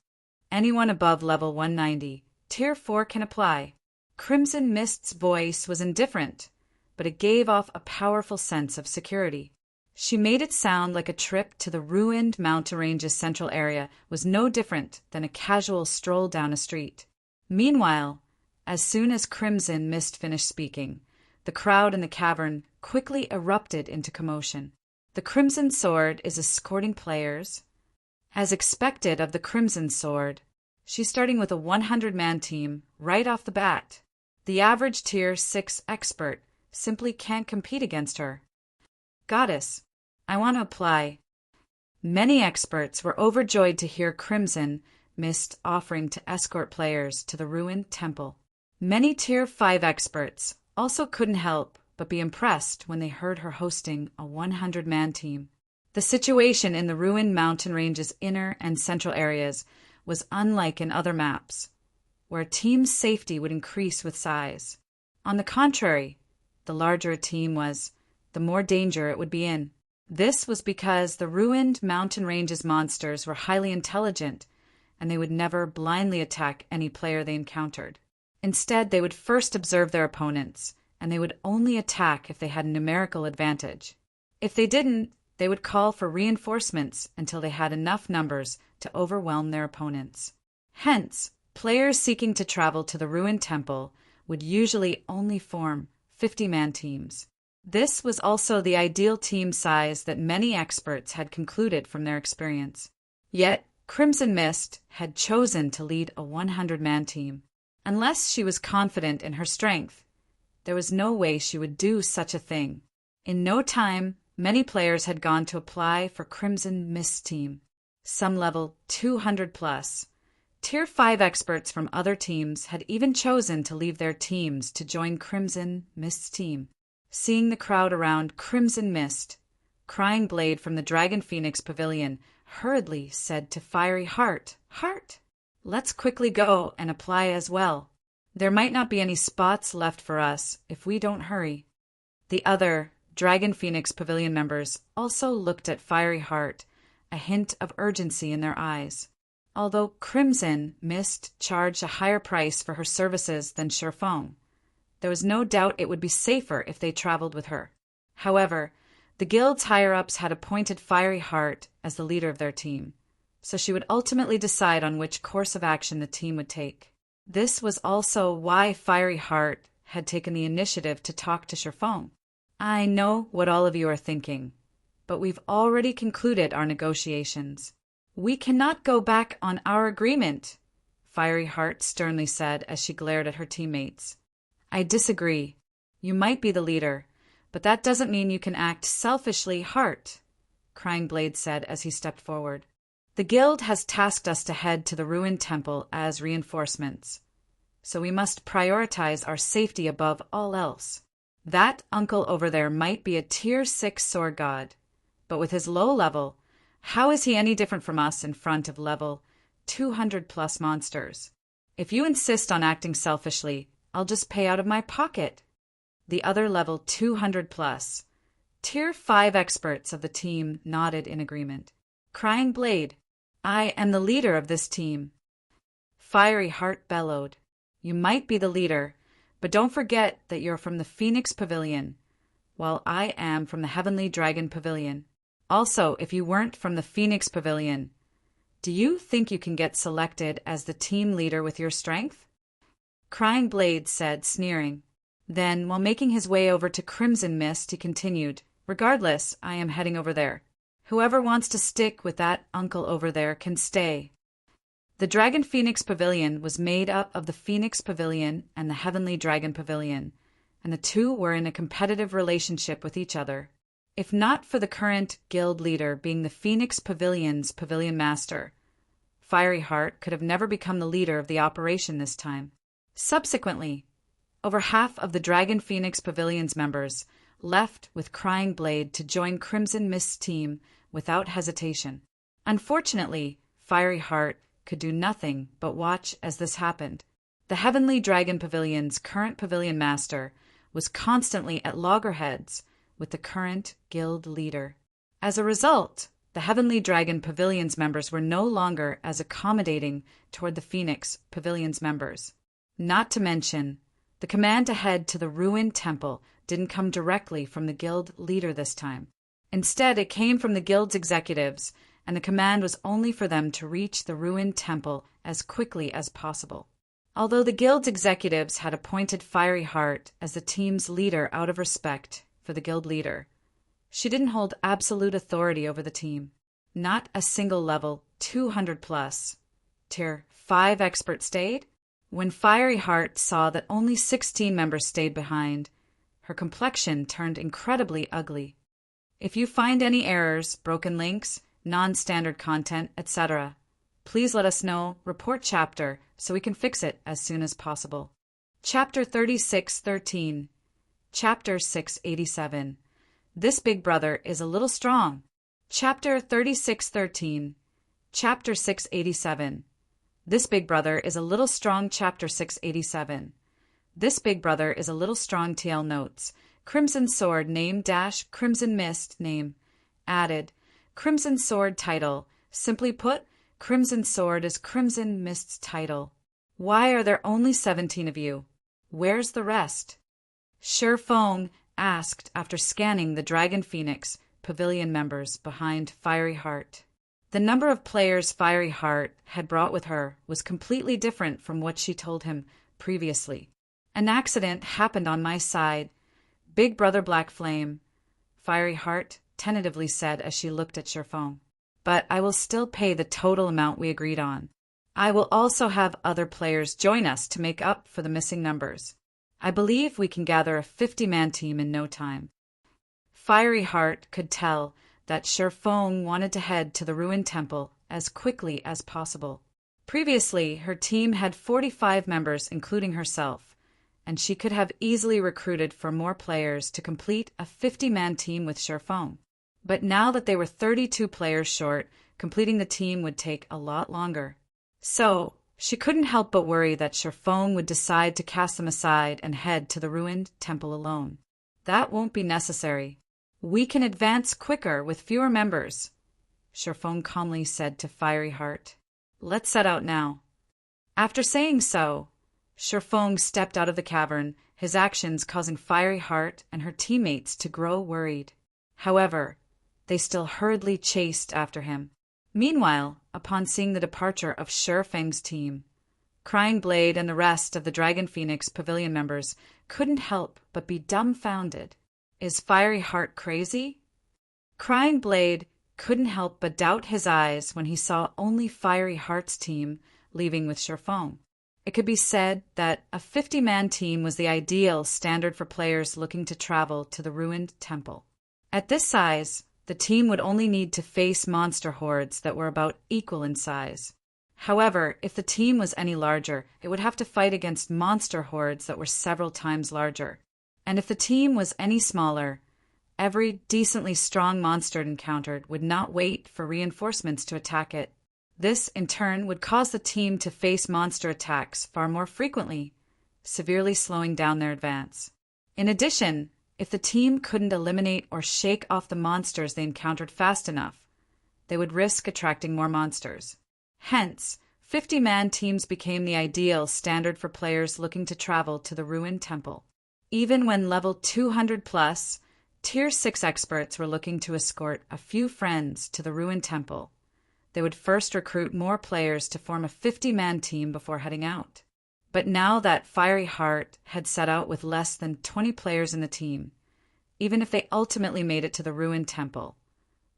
Anyone above level 190, Tier 4 can apply." Crimson Mist's voice was indifferent, but it gave off a powerful sense of security. She made it sound like a trip to the ruined mountain range's central area was no different than a casual stroll down a street. Meanwhile, as soon as Crimson Mist finished speaking, the crowd in the cavern quickly erupted into commotion. The Crimson Sword is escorting players. As expected of the Crimson Sword, she's starting with a 100-man team right off the bat. The average Tier 6 expert simply can't compete against her. "Goddess, I want to apply." Many experts were overjoyed to hear Crimson Mist offering to escort players to the ruined temple. Many Tier 5 experts also couldn't help but be impressed when they heard her hosting a 100-man team. The situation in the ruined mountain range's inner and central areas was unlike in other maps, where a team's safety would increase with size. On the contrary, the larger a team was, the more danger it would be in. This was because the ruined mountain range's monsters were highly intelligent, and they would never blindly attack any player they encountered. Instead, they would first observe their opponents, and they would only attack if they had a numerical advantage. If they didn't, they would call for reinforcements until they had enough numbers to overwhelm their opponents. Hence, players seeking to travel to the ruined temple would usually only form 50-man teams. This was also the ideal team size that many experts had concluded from their experience. Yet, Crimson Mist had chosen to lead a 100-man team. Unless she was confident in her strength, there was no way she would do such a thing. In no time, many players had gone to apply for Crimson Mist's team, some level 200 plus. Tier 5 experts from other teams had even chosen to leave their teams to join Crimson Mist's team. Seeing the crowd around Crimson Mist, Crying Blade from the Dragon Phoenix Pavilion hurriedly said to Fiery Heart, "Heart, let's quickly go and apply as well. There might not be any spots left for us if we don't hurry." The other Dragon Phoenix Pavilion members also looked at Fiery Heart, a hint of urgency in their eyes. Although Crimson Mist charged a higher price for her services than Sure Fong, there was no doubt it would be safer if they traveled with her. However, the guild's higher-ups had appointed Fiery Heart as the leader of their team, so she would ultimately decide on which course of action the team would take. This was also why Fiery Heart had taken the initiative to talk to Sure Fong. "I know what all of you are thinking, but we've already concluded our negotiations. We cannot go back on our agreement," Fiery Heart sternly said as she glared at her teammates. "I disagree. You might be the leader, but that doesn't mean you can act selfishly, Heart," Crying Blade said as he stepped forward. "The guild has tasked us to head to the ruined temple as reinforcements, so we must prioritize our safety above all else. That uncle over there might be a Tier 6 sword god, but with his low level, how is he any different from us in front of level 200 plus monsters? If you insist on acting selfishly, I'll just pay out of my pocket." The other level 200 plus, Tier 5 experts of the team nodded in agreement. Crying Blade, "I am the leader of this team." Fiery Heart bellowed, "You might be the leader, but don't forget that you're from the Phoenix Pavilion, while I am from the Heavenly Dragon Pavilion. Also, if you weren't from the Phoenix Pavilion, do you think you can get selected as the team leader with your strength?" Crying Blade said, sneering. Then, while making his way over to Crimson Mist, he continued, "Regardless, I am heading over there. Whoever wants to stick with that uncle over there can stay." The Dragon Phoenix Pavilion was made up of the Phoenix Pavilion and the Heavenly Dragon Pavilion, and the two were in a competitive relationship with each other. If not for the current guild leader being the Phoenix Pavilion's Pavilion Master, Fiery Heart could have never become the leader of the operation this time. Subsequently, over half of the Dragon Phoenix Pavilion's members left with Crying Blade to join Crimson Mist's team without hesitation. Unfortunately, Fiery Heart could do nothing but watch as this happened. The Heavenly Dragon Pavilion's current pavilion master was constantly at loggerheads with the current guild leader. As a result, the Heavenly Dragon Pavilion's members were no longer as accommodating toward the Phoenix Pavilion's members. Not to mention, the command to head to the ruined temple didn't come directly from the guild leader this time. Instead, it came from the guild's executives, and the command was only for them to reach the ruined temple as quickly as possible. Although the guild's executives had appointed Fiery Heart as the team's leader out of respect for the guild leader, she didn't hold absolute authority over the team. Not a single level 200 plus Tier 5 expert stayed. When Fiery Heart saw that only 16 members stayed behind, her complexion turned incredibly ugly. If you find any errors, broken links, non-standard content, etc., please let us know, report chapter, so we can fix it as soon as possible. Chapter 3613. Chapter 687. This big brother is a little strong. Chapter 3613. Chapter 687. This big brother is a little strong. Chapter 687. This big brother is a little strong. TL notes. Crimson Sword name dash Crimson Mist name. Added. Crimson Sword title. Simply put, Crimson Sword is Crimson Mist's title. Why are there only 17 of you? Where's the rest? Feng asked after scanning the Dragon Phoenix Pavilion members behind Fiery Heart. The number of players Fiery Heart had brought with her was completely different from what she told him previously. An accident happened on my side. Big Brother Black Flame, Fiery Heart tentatively said as she looked at Feng. But I will still pay the total amount we agreed on. I will also have other players join us to make up for the missing numbers. I believe we can gather a 50-man team in no time. Fiery Heart could tell that Feng wanted to head to the ruined temple as quickly as possible. Previously, her team had 45 members, including herself, and she could have easily recruited for more players to complete a 50-man team with Feng. But now that they were 32 players short, completing the team would take a lot longer. So, she couldn't help but worry that Feng would decide to cast them aside and head to the ruined temple alone. That won't be necessary. We can advance quicker with fewer members, Feng calmly said to Fiery Heart. Let's set out now. After saying so, Feng stepped out of the cavern, his actions causing Fiery Heart and her teammates to grow worried. However, they still hurriedly chased after him. Meanwhile, upon seeing the departure of Feng's team, Crying Blade and the rest of the Dragon Phoenix Pavilion members couldn't help but be dumbfounded. Is Fiery Heart crazy? Crying Blade couldn't help but doubt his eyes when he saw only Fiery Heart's team leaving with Feng. It could be said that a 50-man team was the ideal standard for players looking to travel to the ruined temple. At this size, the team would only need to face monster hordes that were about equal in size. However, if the team was any larger, it would have to fight against monster hordes that were several times larger. And if the team was any smaller, every decently strong monster it encountered would not wait for reinforcements to attack it. This, in turn, would cause the team to face monster attacks far more frequently, severely slowing down their advance. In addition, if the team couldn't eliminate or shake off the monsters they encountered fast enough, they would risk attracting more monsters. Hence, 50-man teams became the ideal standard for players looking to travel to the ruined temple. Even when level 200 plus, Tier 6 experts were looking to escort a few friends to the ruined temple, they would first recruit more players to form a 50-man team before heading out. But now that Fiery Heart had set out with less than 20 players in the team, even if they ultimately made it to the ruined temple,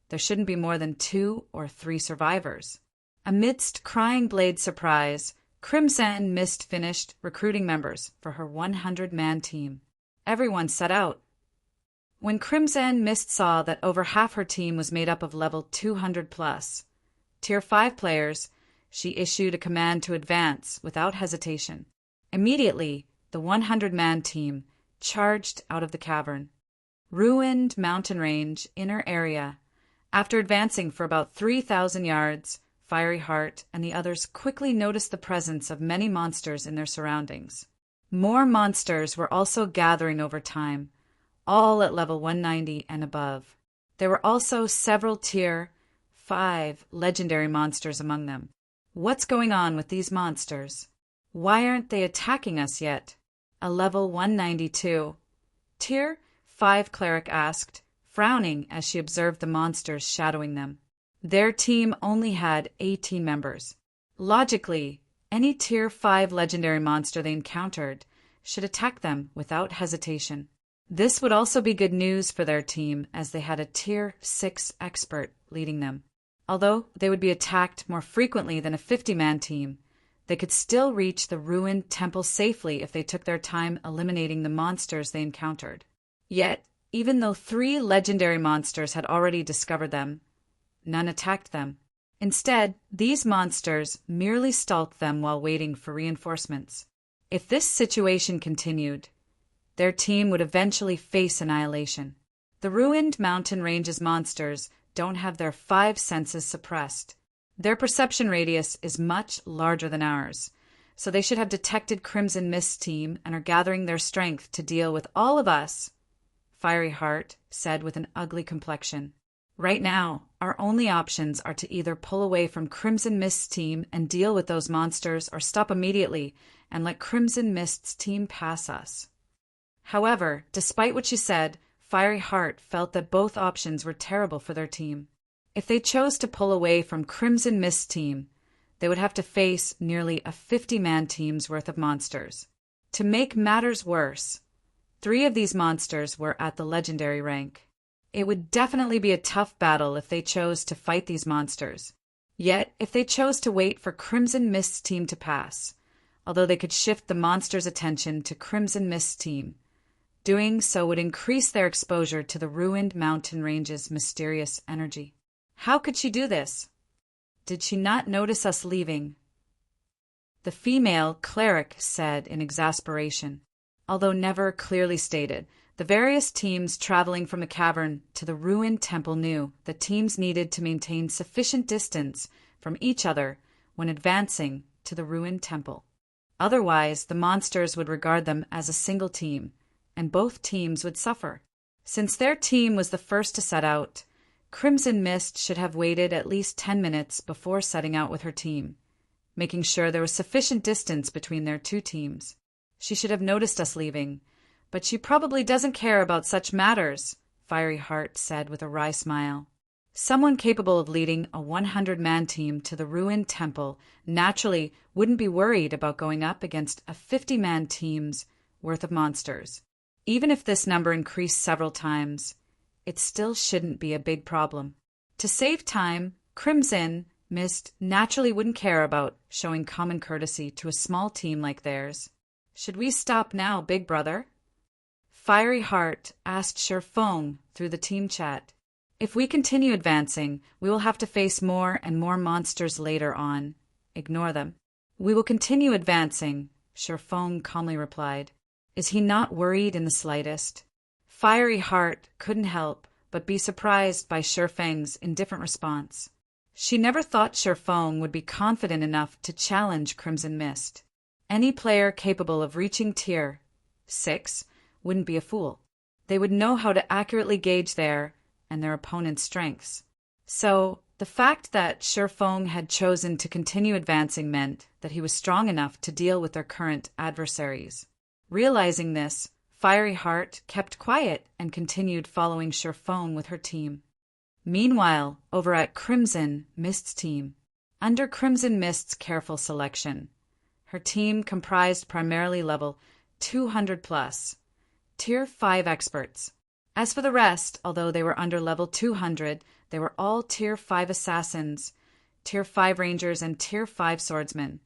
there shouldn't be more than 2 or 3 survivors. Amidst Crying Blade's surprise, Crimson Mist finished recruiting members for her 100-man team. Everyone set out. When Crimson Mist saw that over half her team was made up of level 200 plus, Tier 5 players, she issued a command to advance without hesitation. Immediately, the 100-man team charged out of the cavern. Ruined mountain range, inner area. After advancing for about 3,000 yards, Fiery Heart and the others quickly noticed the presence of many monsters in their surroundings. More monsters were also gathering over time, all at level 190 and above. There were also several Tier 5 legendary monsters among them. What's going on with these monsters? Why aren't they attacking us yet? A level 192. Tier 5 cleric asked, frowning as she observed the monsters shadowing them. Their team only had 18 members. Logically, any Tier 5 legendary monster they encountered should attack them without hesitation. This would also be good news for their team as they had a Tier 6 expert leading them. Although they would be attacked more frequently than a 50-man team, they could still reach the ruined temple safely if they took their time eliminating the monsters they encountered. Yet, even though 3 legendary monsters had already discovered them, none attacked them. Instead, these monsters merely stalked them while waiting for reinforcements. If this situation continued, their team would eventually face annihilation. The ruined mountain range's monsters don't have their 5 senses suppressed. Their perception radius is much larger than ours, so they should have detected Crimson Mist's team and are gathering their strength to deal with all of us, Fiery Heart said with an ugly complexion. Right now, our only options are to either pull away from Crimson Mist's team and deal with those monsters or stop immediately and let Crimson Mist's team pass us. However, despite what she said, Fiery Heart felt that both options were terrible for their team. If they chose to pull away from Crimson Mist's team, they would have to face nearly a 50-man team's worth of monsters. To make matters worse, 3 of these monsters were at the legendary rank. It would definitely be a tough battle if they chose to fight these monsters. Yet, if they chose to wait for Crimson Mist's team to pass, although they could shift the monsters' attention to Crimson Mist's team, doing so would increase their exposure to the ruined mountain range's mysterious energy. How could she do this? Did she not notice us leaving? The female cleric said in exasperation. Although never clearly stated, the various teams traveling from the cavern to the ruined temple knew that teams needed to maintain sufficient distance from each other when advancing to the ruined temple. Otherwise, the monsters would regard them as a single team, and both teams would suffer. Since their team was the first to set out, Crimson Mist should have waited at least 10 minutes before setting out with her team, making sure there was sufficient distance between their 2 teams. She should have noticed us leaving, but she probably doesn't care about such matters, Fiery Heart said with a wry smile. Someone capable of leading a 100-man team to the ruined temple naturally wouldn't be worried about going up against a 50-man team's worth of monsters. Even if this number increased several times, it still shouldn't be a big problem. To save time, Crimson Mist naturally wouldn't care about showing common courtesy to a small team like theirs. Should we stop now, big brother? Fiery Heart asked Sherfong through the team chat. If we continue advancing, we will have to face more and more monsters later on. Ignore them. We will continue advancing, Sherfong calmly replied. Is he not worried in the slightest? Fiery Heart couldn't help but be surprised by Sherfeng's indifferent response. She never thought Sherfong would be confident enough to challenge Crimson Mist. Any player capable of reaching Tier 6 wouldn't be a fool. They would know how to accurately gauge their and their opponent's strengths. So, the fact that Sherfong had chosen to continue advancing meant that he was strong enough to deal with their current adversaries. Realizing this, Fiery Heart kept quiet and continued following Sherfong with her team. Meanwhile, over at Crimson Mist's team, under Crimson Mist's careful selection, her team comprised primarily level 200 plus, Tier 5 experts. As for the rest, although they were under level 200, they were all Tier 5 assassins, Tier 5 rangers, and Tier 5 swordsmen,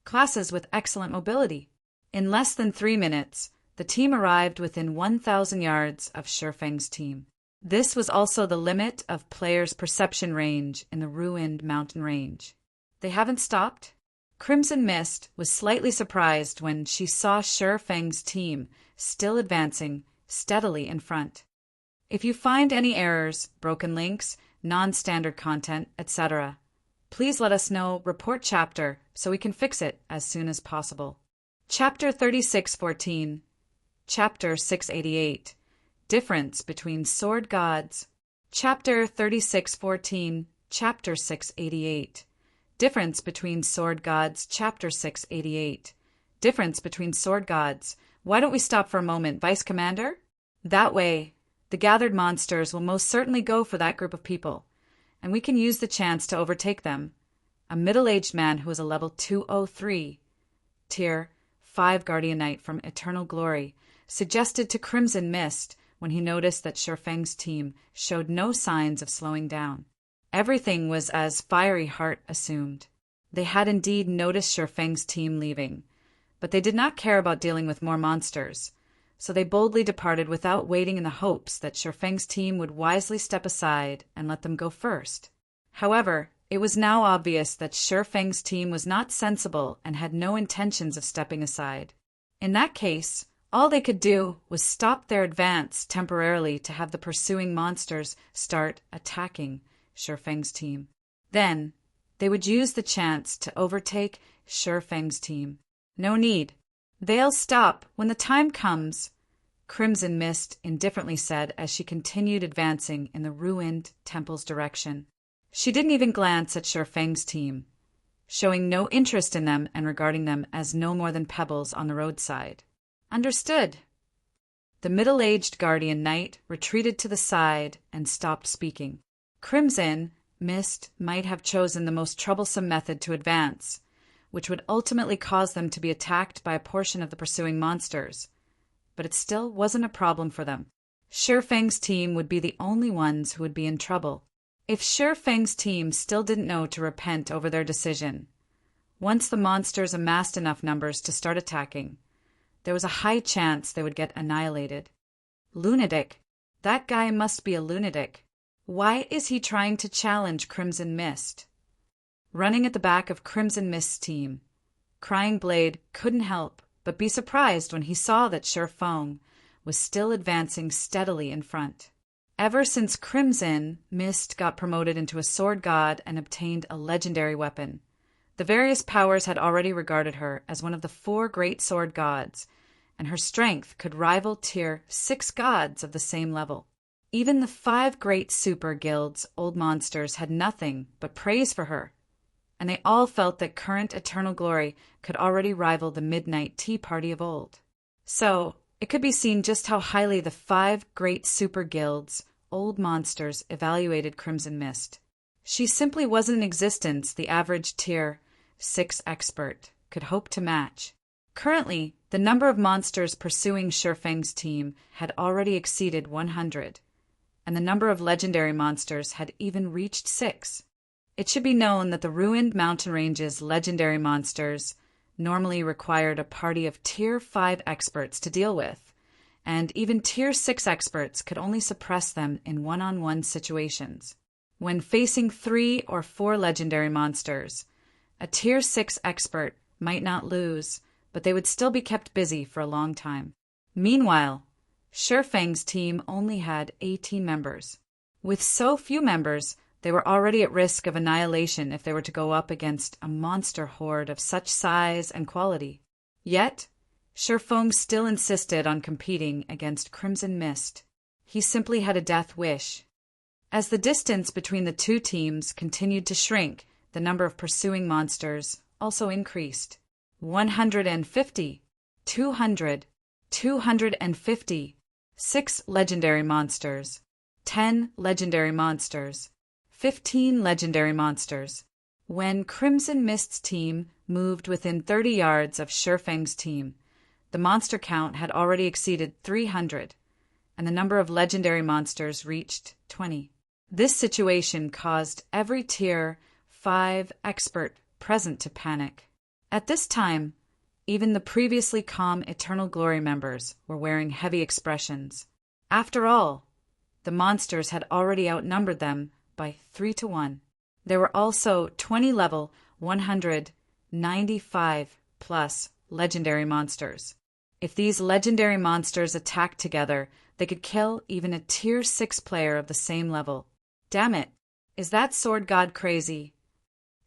classes with excellent mobility. In less than 3 minutes, the team arrived within 1,000 yards of Sherfeng's team. This was also the limit of players' perception range in the ruined mountain range. They haven't stopped? Crimson Mist was slightly surprised when she saw Shi Feng's team still advancing steadily in front. If you find any errors, broken links, non-standard content, etc., please let us know, report chapter, so we can fix it as soon as possible. Chapter 3614. Chapter 688. Difference between Sword Gods. Chapter 3614. Chapter 688. Difference between Sword Gods. Chapter 688. Difference between Sword Gods. Why don't we stop for a moment, Vice Commander? That way, the gathered monsters will most certainly go for that group of people, and we can use the chance to overtake them. A middle-aged man who is a level 203, Tier 5 Guardian Knight from Eternal Glory, suggested to Crimson Mist when he noticed that Shi Feng's team showed no signs of slowing down. Everything was as Fiery Heart assumed. They had indeed noticed Shi Feng's team leaving, but they did not care about dealing with more monsters, so they boldly departed without waiting in the hopes that Shi Feng's team would wisely step aside and let them go first. However, it was now obvious that Shi Feng's team was not sensible and had no intentions of stepping aside. In that case, all they could do was stop their advance temporarily to have the pursuing monsters start attacking Shi Feng's team. Then, they would use the chance to overtake Shi Feng's team. No need. They'll stop when the time comes, Crimson Mist indifferently said as she continued advancing in the ruined temple's direction. She didn't even glance at Shi Feng's team, showing no interest in them and regarding them as no more than pebbles on the roadside. Understood. The middle-aged Guardian Knight retreated to the side and stopped speaking. Crimson Mist might have chosen the most troublesome method to advance, which would ultimately cause them to be attacked by a portion of the pursuing monsters, but it still wasn't a problem for them. Shi Feng's team would be the only ones who would be in trouble. If Shi Feng's team still didn't know to repent over their decision, once the monsters amassed enough numbers to start attacking, there was a high chance they would get annihilated. Lunatic. That guy must be a lunatic. Why is he trying to challenge Crimson Mist? Running at the back of Crimson Mist's team, Crying Blade couldn't help but be surprised when he saw that Shi Feng was still advancing steadily in front. Ever since Crimson Mist got promoted into a sword god and obtained a legendary weapon, the various powers had already regarded her as one of the 4 great sword gods, and her strength could rival Tier 6 gods of the same level. Even the 5 great super guilds, old monsters, had nothing but praise for her, and they all felt that current Eternal Glory could already rival the Midnight Tea Party of old. So, it could be seen just how highly the 5 great super guilds, old monsters, evaluated Crimson Mist. She simply wasn't an existence the average Tier 6 expert could hope to match. Currently, the number of monsters pursuing Shi Feng's team had already exceeded 100, and the number of legendary monsters had even reached 6. It should be known that the ruined mountain range's legendary monsters normally required a party of Tier 5 experts to deal with, and even Tier 6 experts could only suppress them in one-on-one situations. When facing 3 or 4 legendary monsters, a Tier 6 expert might not lose, but they would still be kept busy for a long time. Meanwhile, Shi Feng's team only had 18 members. With so few members, they were already at risk of annihilation if they were to go up against a monster horde of such size and quality. Yet, Shi Feng still insisted on competing against Crimson Mist. He simply had a death wish. As the distance between the 2 teams continued to shrink, the number of pursuing monsters also increased. 150, 200, 250, 6 legendary monsters, 10 legendary monsters, 15 legendary monsters. When Crimson Mist's team moved within 30 yards of Shi Feng's team, the monster count had already exceeded 300, and the number of legendary monsters reached 20. This situation caused every Tier 5 expert present to panic. At this time, even the previously calm Eternal Glory members were wearing heavy expressions. After all, the monsters had already outnumbered them by 3 to 1. There were also 20 level 195 plus legendary monsters. If these legendary monsters attacked together, they could kill even a Tier 6 player of the same level. Damn it, is that sword god crazy?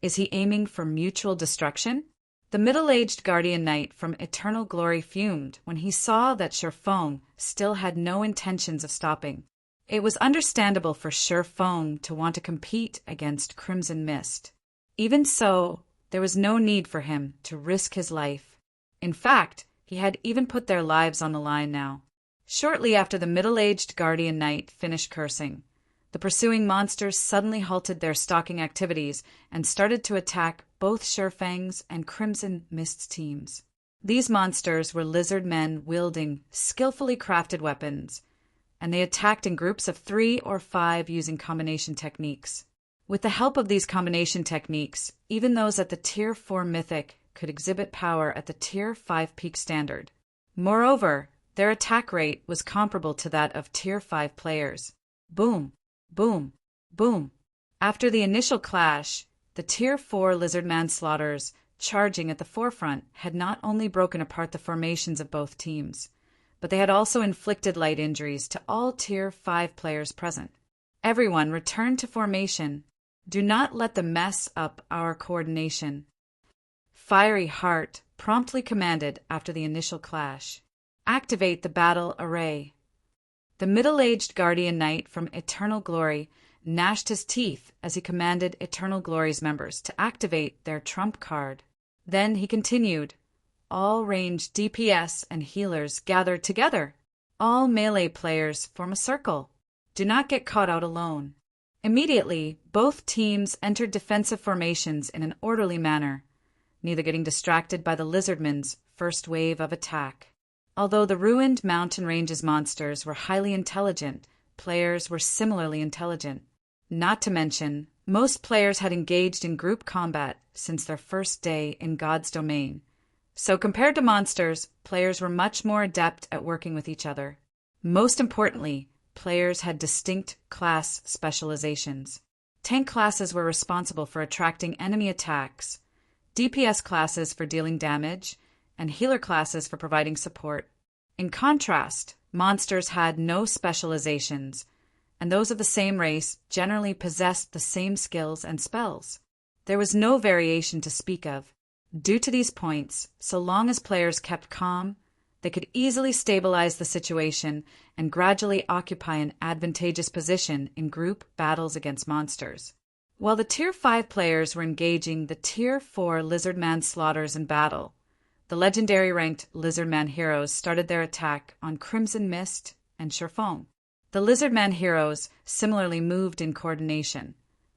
Is he aiming for mutual destruction? The middle-aged guardian knight from Eternal Glory fumed when he saw that Shifeng still had no intentions of stopping. It was understandable for Shifeng to want to compete against Crimson Mist. Even so, there was no need for him to risk his life. In fact, he had even put their lives on the line now. Shortly after the middle-aged guardian knight finished cursing, the pursuing monsters suddenly halted their stalking activities and started to attack both Shifeng's and Crimson Mist's teams. These monsters were lizard men wielding skillfully crafted weapons, and they attacked in groups of 3 or 5 using combination techniques. With the help of these combination techniques, even those at the Tier 4 Mythic could exhibit power at the Tier 5 Peak Standard. Moreover, their attack rate was comparable to that of Tier 5 players. Boom, boom, boom. After the initial clash, the Tier 4 Lizardman Slaughters, charging at the forefront, had not only broken apart the formations of both teams, but they had also inflicted light injuries to all Tier 5 players present. Everyone return to formation. Do not let them mess up our coordination. Fiery Heart promptly commanded after the initial clash. Activate the battle array. The middle-aged guardian knight from Eternal Glory gnashed his teeth as he commanded Eternal Glory's members to activate their trump card. Then he continued, all ranged DPS and healers gather together. All melee players form a circle. Do not get caught out alone. Immediately, both teams entered defensive formations in an orderly manner, neither getting distracted by the lizardmen's first wave of attack. Although the ruined mountain ranges monsters were highly intelligent, players were similarly intelligent. Not to mention, most players had engaged in group combat since their first day in God's domain. So compared to monsters, players were much more adept at working with each other. Most importantly, players had distinct class specializations. Tank classes were responsible for attracting enemy attacks, DPS classes for dealing damage, and healer classes for providing support. In contrast, monsters had no specializations, and those of the same race generally possessed the same skills and spells. There was no variation to speak of. Due to these points, so long as players kept calm, they could easily stabilize the situation and gradually occupy an advantageous position in group battles against monsters. While the Tier 5 players were engaging the Tier 4 Lizardman Slaughters in battle, the legendary-ranked Lizardman heroes started their attack on Crimson Mist and Shifeng. The Lizardman heroes similarly moved in coordination,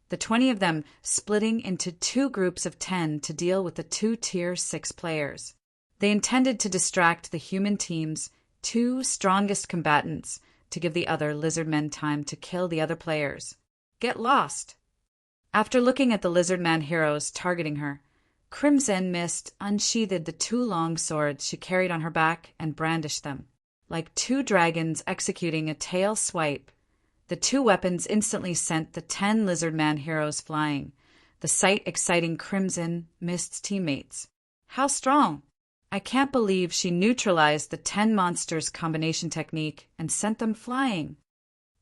the 20 of them splitting into 2 groups of 10 to deal with the 2 Tier 6 players. They intended to distract the human team's 2 strongest combatants to give the other Lizardmen time to kill the other players. Get lost! After looking at the Lizardman heroes targeting her, Crimson Mist unsheathed the 2 long swords she carried on her back and brandished them. Like 2 dragons executing a tail swipe, the 2 weapons instantly sent the 10 Lizardman heroes flying, the sight exciting Crimson Mist's teammates. How strong! I can't believe she neutralized the 10 monsters' combination technique and sent them flying.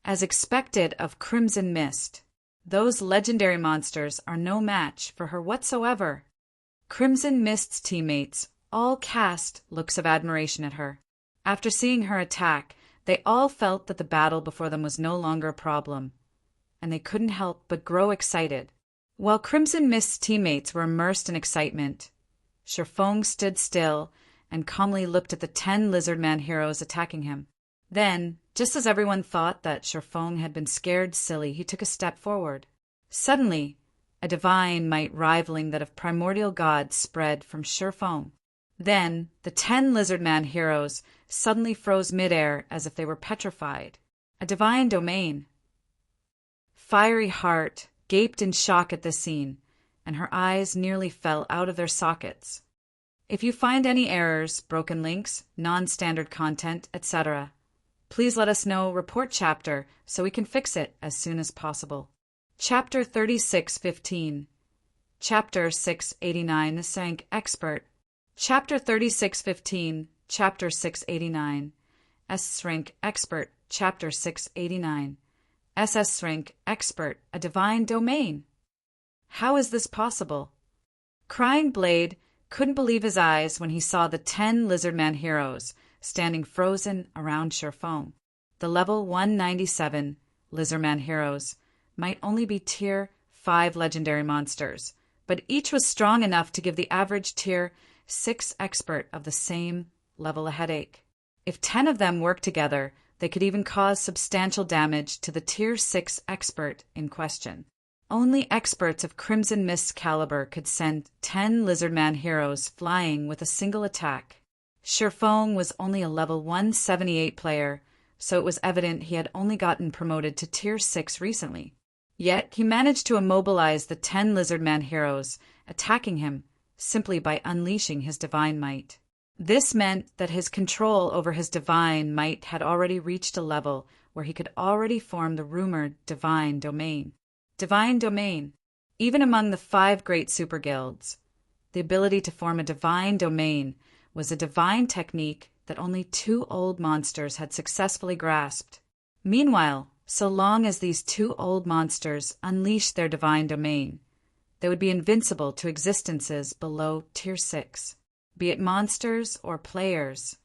As expected of Crimson Mist, those legendary monsters are no match for her whatsoever. Crimson Mist's teammates all cast looks of admiration at her. After seeing her attack, they all felt that the battle before them was no longer a problem, and they couldn't help but grow excited. While Crimson Mist's teammates were immersed in excitement, Shifeng stood still and calmly looked at the 10 Lizardman heroes attacking him. Then, just as everyone thought that Shifeng had been scared silly, he took a step forward. Suddenly, a divine might rivaling that of primordial God spread from Shifeng. Then, the 10 Lizardman heroes suddenly froze midair as if they were petrified. A divine domain. Fiery Heart gaped in shock at this scene, and her eyes nearly fell out of their sockets. If you find any errors, broken links, non-standard content, etc., please let us know, report chapter, so we can fix it as soon as possible. Chapter 36:15. Chapter 689, Sank Expert. Chapter 3615, Chapter 689. S-Rank Expert, Chapter 689. SS-Rank Expert, a divine domain. How is this possible? Crying Blade couldn't believe his eyes when he saw the 10 Lizardman heroes standing frozen around Sherfong. The level 197 Lizardman heroes might only be Tier 5 legendary monsters, but each was strong enough to give the average Tier 6 expert of the same level a headache. If 10 of them worked together, they could even cause substantial damage to the Tier 6 expert in question. Only experts of Crimson Mist's caliber could send 10 Lizardman heroes flying with a single attack. Sherfong was only a level 178 player, so it was evident he had only gotten promoted to Tier 6 recently. Yet he managed to immobilize the 10 Lizardman heroes, attacking him simply by unleashing his divine might. This meant that his control over his divine might had already reached a level where he could already form the rumored divine domain. Divine domain. Even among the 5 great super guilds, the ability to form a divine domain was a divine technique that only 2 old monsters had successfully grasped. Meanwhile, so long as these 2 old monsters unleashed their divine domain, they would be invincible to existences below Tier 6. Be it monsters or players,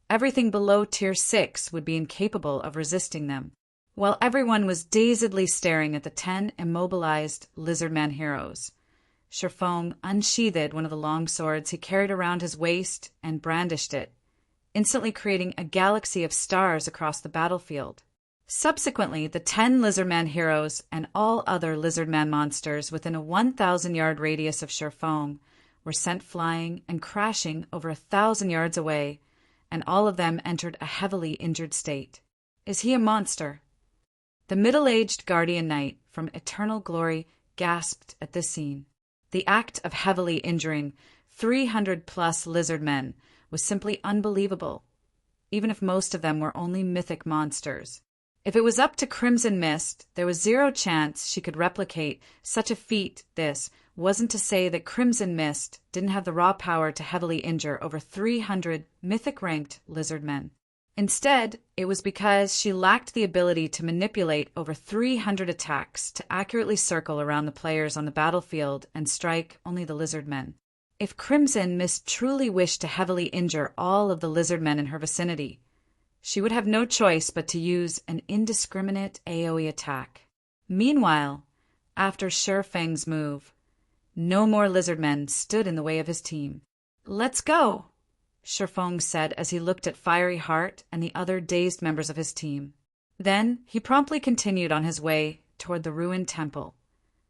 everything below Tier 6 would be incapable of resisting them. While everyone was dazedly staring at the 10 immobilized Lizardman heroes, Sherfong unsheathed one of the long swords he carried around his waist and brandished it, instantly creating a galaxy of stars across the battlefield. Subsequently, the 10 Lizardman heroes and all other Lizardman monsters within a 1,000-yard radius of Sherfong were sent flying and crashing over 1,000 yards away, and all of them entered a heavily injured state. Is he a monster? The middle-aged guardian knight from Eternal Glory gasped at this scene. The act of heavily injuring 300-plus Lizardmen was simply unbelievable, even if most of them were only mythic monsters. If it was up to Crimson Mist, there was zero chance she could replicate such a feat. This wasn't to say that Crimson Mist didn't have the raw power to heavily injure over 300 mythic-ranked Lizardmen. Instead, it was because she lacked the ability to manipulate over 300 attacks to accurately circle around the players on the battlefield and strike only the Lizardmen. If Crimson Mist truly wished to heavily injure all of the Lizardmen in her vicinity, she would have no choice but to use an indiscriminate AoE attack. Meanwhile, after Sherfang's move, no more Lizardmen stood in the way of his team. "Let's go," Sherfong said as he looked at Fiery Heart and the other dazed members of his team. Then he promptly continued on his way toward the ruined temple,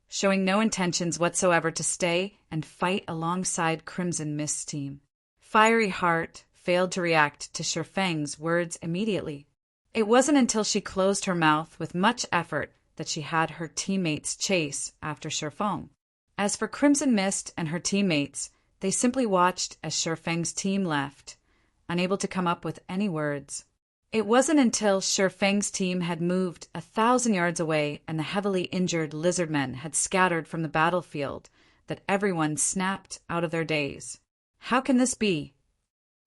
showing no intentions whatsoever to stay and fight alongside Crimson Mist's team. Fiery Heart failed to react to Sherfang's words immediately. It wasn't until she closed her mouth with much effort that she had her teammates chase after Sherfang. As for Crimson Mist and her teammates, they simply watched as Sherfang's team left, unable to come up with any words. It wasn't until Sherfang's team had moved 1,000 yards away and the heavily injured Lizardmen had scattered from the battlefield that everyone snapped out of their daze. How can this be?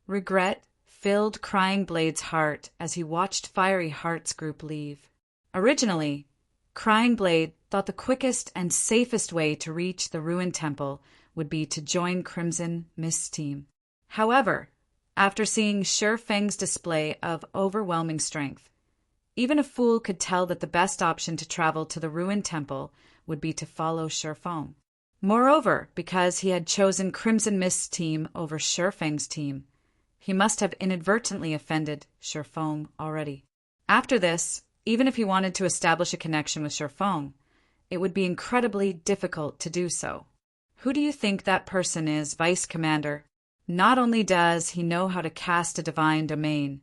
Regret filled Crying Blade's heart as he watched Fiery Heart's group leave. Originally, Crying Blade thought the quickest and safest way to reach the ruined temple would be to join Crimson Mist's team. However, after seeing Sherfang's display of overwhelming strength, even a fool could tell that the best option to travel to the ruined temple would be to follow Sherfang. Moreover, because he had chosen Crimson Mist's team over Sherfang's team, he must have inadvertently offended Sherfang already. After this, even if he wanted to establish a connection with Sherfang, it would be incredibly difficult to do so. Who do you think that person is, Vice Commander? Not only does he know how to cast a divine domain,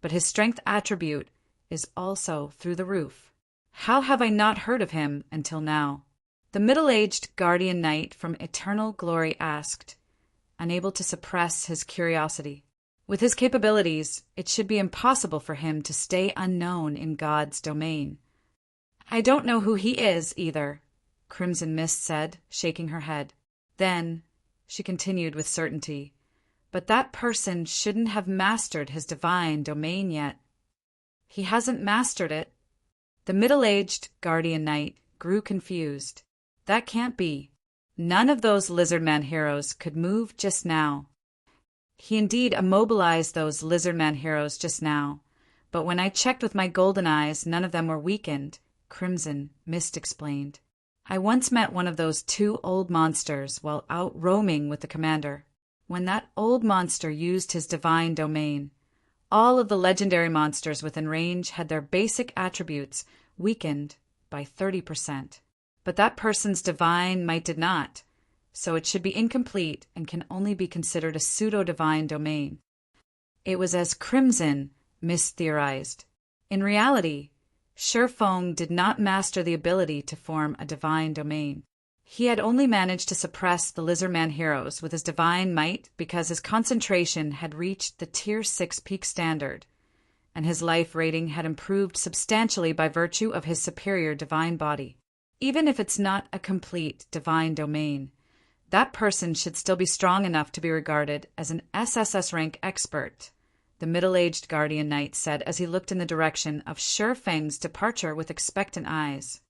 but his strength attribute is also through the roof. How have I not heard of him until now? The middle-aged guardian knight from Eternal Glory asked, unable to suppress his curiosity. With his capabilities, it should be impossible for him to stay unknown in God's domain. I don't know who he is, either, Crimson Mist said, shaking her head. Then, she continued with certainty, but that person shouldn't have mastered his divine domain yet. He hasn't mastered it. The middle-aged guardian knight grew confused. That can't be. None of those Lizardman heroes could move just now. He indeed immobilized those Lizardman heroes just now, but when I checked with my golden eyes, none of them were weakened, Crimson Mist explained. I once met one of those two old monsters while out roaming with the commander. When that old monster used his divine domain, all of the legendary monsters within range had their basic attributes weakened by 30%. But that person's divine might did not, so it should be incomplete and can only be considered a pseudo-divine domain. It was as Crimson Mist theorized. In reality, Shifeng did not master the ability to form a divine domain. He had only managed to suppress the Lizardman heroes with his divine might because his concentration had reached the Tier 6 peak standard, and his life rating had improved substantially by virtue of his superior divine body. Even if it's not a complete divine domain, that person should still be strong enough to be regarded as an SSS rank expert, the middle-aged guardian knight said as he looked in the direction of Shifeng's departure with expectant eyes.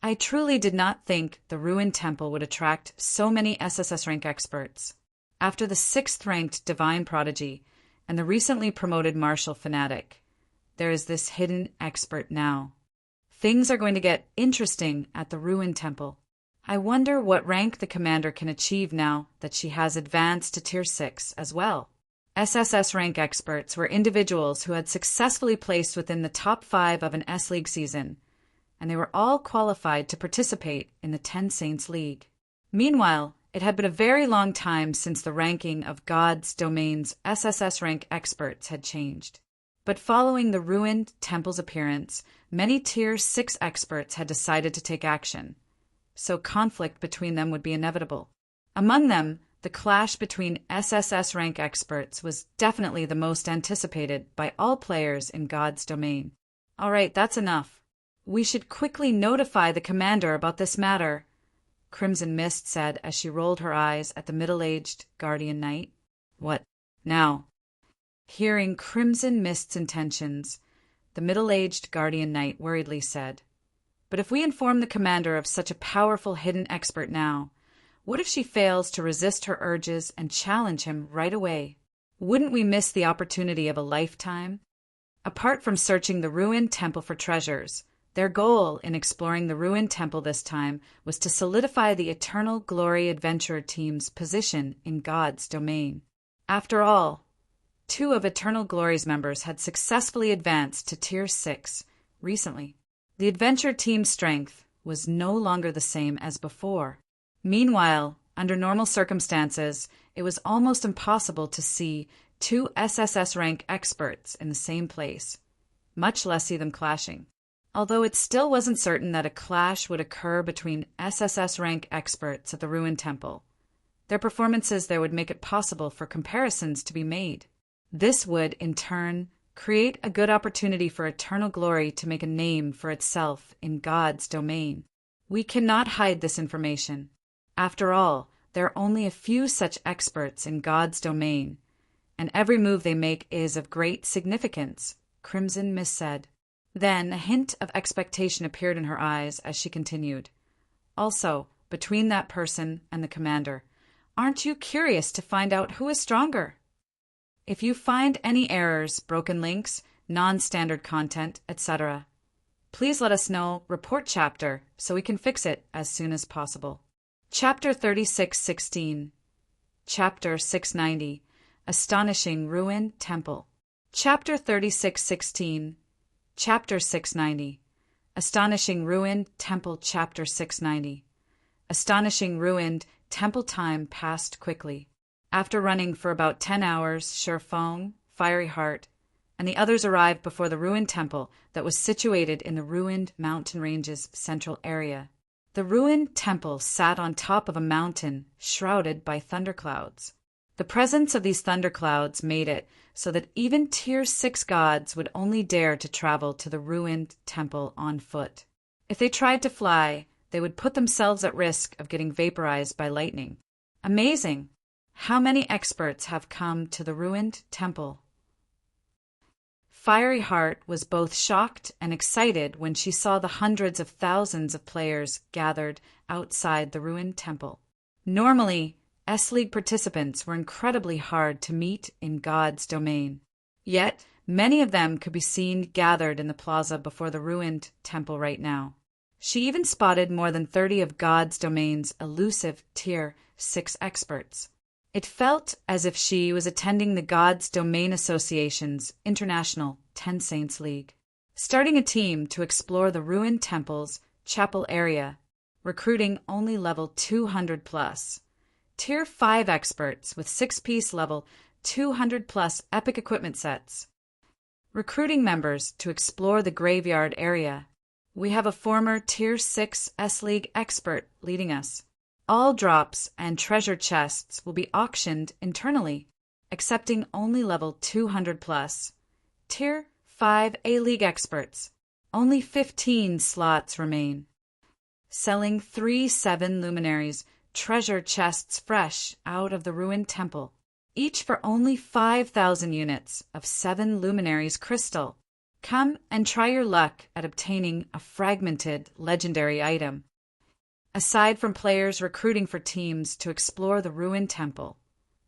I truly did not think the ruined temple would attract so many SSS rank experts. After the 6th-ranked divine prodigy and the recently promoted martial fanatic, there is this hidden expert now. Things are going to get interesting at the ruined temple. I wonder what rank the commander can achieve now that she has advanced to Tier 6 as well. SSS rank experts were individuals who had successfully placed within the top 5 of an S-League season, and they were all qualified to participate in the 10 Saints League. Meanwhile, it had been a very long time since the ranking of God's Domain's SSS rank experts had changed. But following the ruined temple's appearance, many Tier 6 experts had decided to take action, so conflict between them would be inevitable. Among them, the clash between SSS rank experts was definitely the most anticipated by all players in God's Domain. All right, that's enough. We should quickly notify the commander about this matter, Crimson Mist said as she rolled her eyes at the middle-aged guardian knight. What now? Hearing Crimson Mist's intentions, the middle-aged guardian knight worriedly said, But if we inform the commander of such a powerful hidden expert now, what if she fails to resist her urges and challenge him right away? Wouldn't we miss the opportunity of a lifetime? Apart from searching the ruined temple for treasures, their goal in exploring the ruined temple this time was to solidify the Eternal Glory Adventurer team's position in God's Domain. After all, 2 of Eternal Glory's members had successfully advanced to Tier 6 recently. The adventure team's strength was no longer the same as before. Meanwhile, under normal circumstances, it was almost impossible to see 2 SSS rank experts in the same place, much less see them clashing. Although it still wasn't certain that a clash would occur between SSS rank experts at the ruined temple, their performances there would make it possible for comparisons to be made. This would, in turn, create a good opportunity for Eternal Glory to make a name for itself in God's Domain. We cannot hide this information. After all, there are only a few such experts in God's Domain, and every move they make is of great significance, Crimson Mist said. Then a hint of expectation appeared in her eyes as she continued. Also, between that person and the commander, aren't you curious to find out who is stronger? If you find any errors, broken links, non-standard content, etc., please let us know, report chapter, so we can fix it as soon as possible. Chapter 3616. Chapter 690. Astonishing Ruined Temple. Chapter 3616. Chapter 690. Astonishing Ruined Temple. Chapter 690. Astonishing Ruined Temple. Time passed quickly. After running for about 10 hours, Shifeng, Fiery Heart, and the others arrived before the ruined temple that was situated in the ruined mountain range's central area. The ruined temple sat on top of a mountain shrouded by thunderclouds. The presence of these thunderclouds made it so that even Tier 6 gods would only dare to travel to the ruined temple on foot. If they tried to fly, they would put themselves at risk of getting vaporized by lightning. Amazing! How many experts have come to the ruined temple? Fiery Heart was both shocked and excited when she saw the hundreds of thousands of players gathered outside the ruined temple. Normally, S-League participants were incredibly hard to meet in God's domain. Yet, many of them could be seen gathered in the plaza before the ruined temple right now. She even spotted more than 30 of God's domain's elusive Tier 6 experts. It felt as if she was attending the God's Domain Association's International 10 Saints League, starting a team to explore the ruined temple's chapel area, recruiting only level 200 plus. Tier 5 experts with 6-piece level 200 plus epic equipment sets. Recruiting members to explore the graveyard area. We have a former Tier 6 S-League expert leading us. All drops and treasure chests will be auctioned internally, accepting only level 200 plus. Tier 5 A-League experts. Only 15 slots remain. Selling 3 7 luminaries treasure chests fresh out of the ruined temple, each for only 5,000 units of 7 luminaries crystal. Come and try your luck at obtaining a fragmented legendary item. Aside from players recruiting for teams to explore the ruined temple,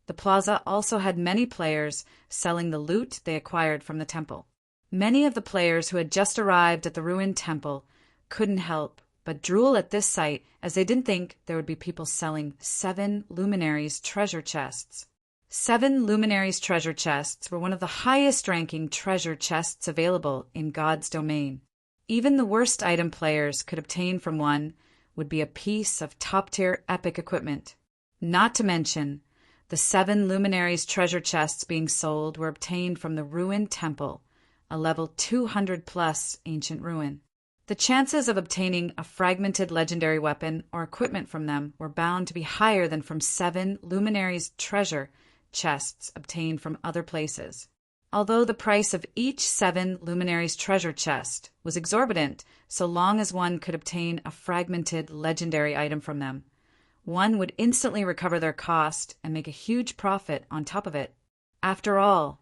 the plaza also had many players selling the loot they acquired from the temple. Many of the players who had just arrived at the ruined temple couldn't help but drool at this sight, as they didn't think there would be people selling 7 luminaries treasure chests. 7 luminaries treasure chests were one of the highest-ranking treasure chests available in God's domain. Even the worst item players could obtain from one would be a piece of top-tier epic equipment. Not to mention, the 7 luminaries treasure chests being sold were obtained from the ruined temple, a level 200-plus ancient ruin. The chances of obtaining a fragmented legendary weapon or equipment from them were bound to be higher than from 7 luminaries treasure chests obtained from other places. Although the price of each 7 luminaries treasure chest was exorbitant so long as one could obtain a fragmented legendary item from them, one would instantly recover their cost and make a huge profit on top of it. After all,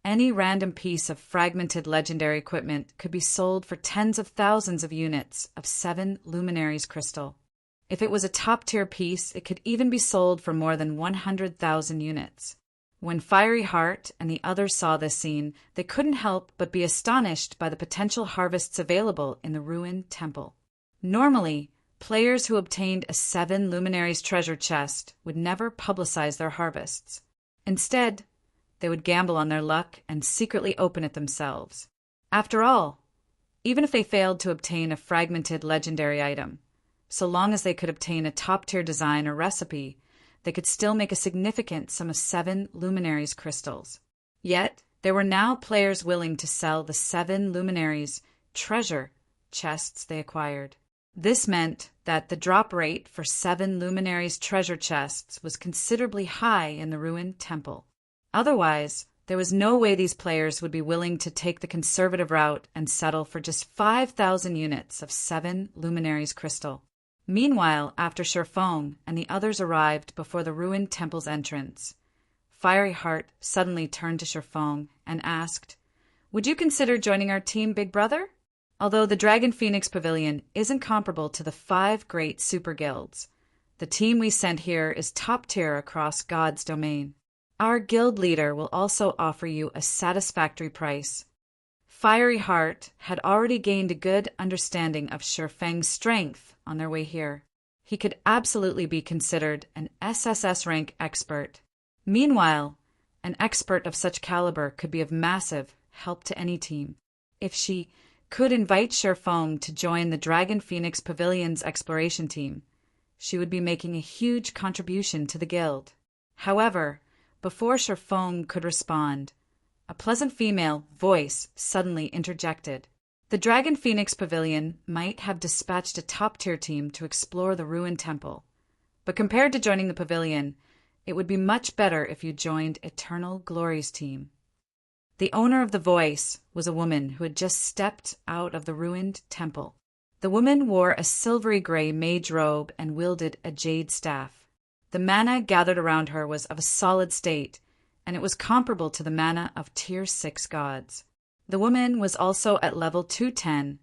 any random piece of fragmented legendary equipment could be sold for tens of thousands of units of 7 luminaries crystal. If it was a top-tier piece, it could even be sold for more than 100,000 units. When Fiery Heart and the others saw this scene, they couldn't help but be astonished by the potential harvests available in the ruined temple. Normally, players who obtained a 7 luminaries treasure chest would never publicize their harvests. Instead, they would gamble on their luck and secretly open it themselves. After all, even if they failed to obtain a fragmented legendary item, so long as they could obtain a top-tier design or recipe, they could still make a significant sum of 7 luminaries crystals. Yet, there were now players willing to sell the 7 luminaries treasure chests they acquired. This meant that the drop rate for 7 luminaries treasure chests was considerably high in the ruined temple. Otherwise, there was no way these players would be willing to take the conservative route and settle for just 5,000 units of 7 luminaries crystal. Meanwhile, after Sherfong and the others arrived before the ruined temple's entrance, Fiery Heart suddenly turned to Sherfong and asked, "Would you consider joining our team, Big Brother? Although the Dragon Phoenix Pavilion isn't comparable to the 5 great super guilds, the team we sent here is top tier across God's domain. Our guild leader will also offer you a satisfactory price." Fiery Heart had already gained a good understanding of Sherfeng's strength on their way here. He could absolutely be considered an SSS rank expert. Meanwhile, an expert of such caliber could be of massive help to any team. If she could invite Sherfeng to join the Dragon Phoenix Pavilion's exploration team, she would be making a huge contribution to the guild. However, before Sherfeng could respond, a pleasant female voice suddenly interjected. The Dragon Phoenix Pavilion might have dispatched a top-tier team to explore the ruined temple, but compared to joining the pavilion, it would be much better if you joined Eternal Glory's team. The owner of the voice was a woman who had just stepped out of the ruined temple. The woman wore a silvery gray mage robe and wielded a jade staff. The mana gathered around her was of a solid state, and it was comparable to the mana of Tier 6 gods. The woman was also at level 210,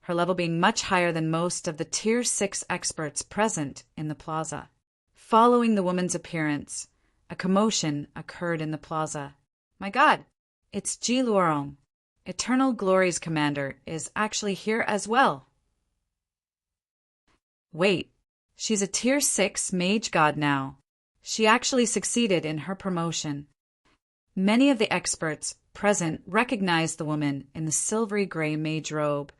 her level being much higher than most of the Tier 6 experts present in the plaza. Following the woman's appearance, a commotion occurred in the plaza. My God, it's Ji Luorong. Eternal Glory's commander is actually here as well. Wait, she's a Tier 6 mage god now. She actually succeeded in her promotion. Many of the experts present recognized the woman in the silvery gray mage robe,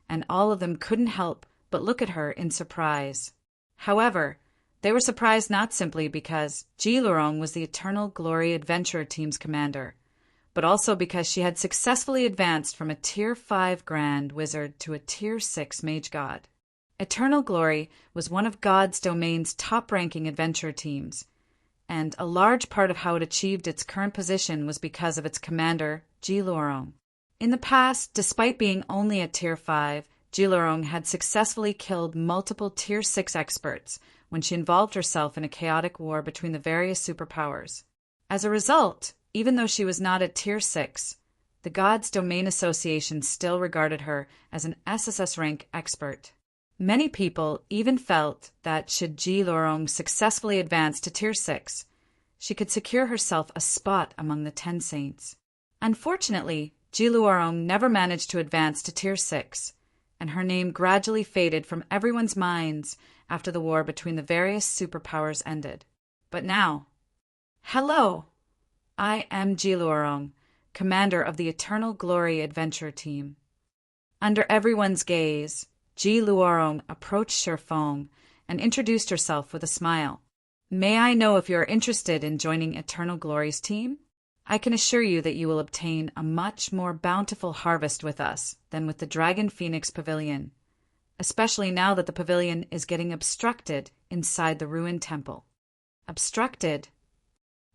and all of them couldn't help but look at her in surprise. However, they were surprised not simply because Ji Luorong was the Eternal Glory Adventurer Team's commander, but also because she had successfully advanced from a Tier 5 Grand Wizard to a Tier 6 Mage God. Eternal Glory was one of God's Domain's top-ranking adventure teams, and a large part of how it achieved its current position was because of its commander, Ji Luorong. In the past, despite being only at Tier 5, Ji Luorong had successfully killed multiple Tier 6 experts when she involved herself in a chaotic war between the various superpowers. As a result, even though she was not at Tier 6, the God's Domain Association still regarded her as an SSS rank expert. Many people even felt that should Ji Luorong successfully advance to Tier 6, she could secure herself a spot among the 10 saints. Unfortunately, Ji Luorong never managed to advance to Tier 6, and her name gradually faded from everyone's minds after the war between the various superpowers ended. But now, hello! I am Ji Luorong, commander of the Eternal Glory Adventure Team. Under everyone's gaze, Ji Luorong approached Shifeng and introduced herself with a smile. May I know if you are interested in joining Eternal Glory's team? I can assure you that you will obtain a much more bountiful harvest with us than with the Dragon Phoenix Pavilion, especially now that the pavilion is getting obstructed inside the ruined temple. Obstructed?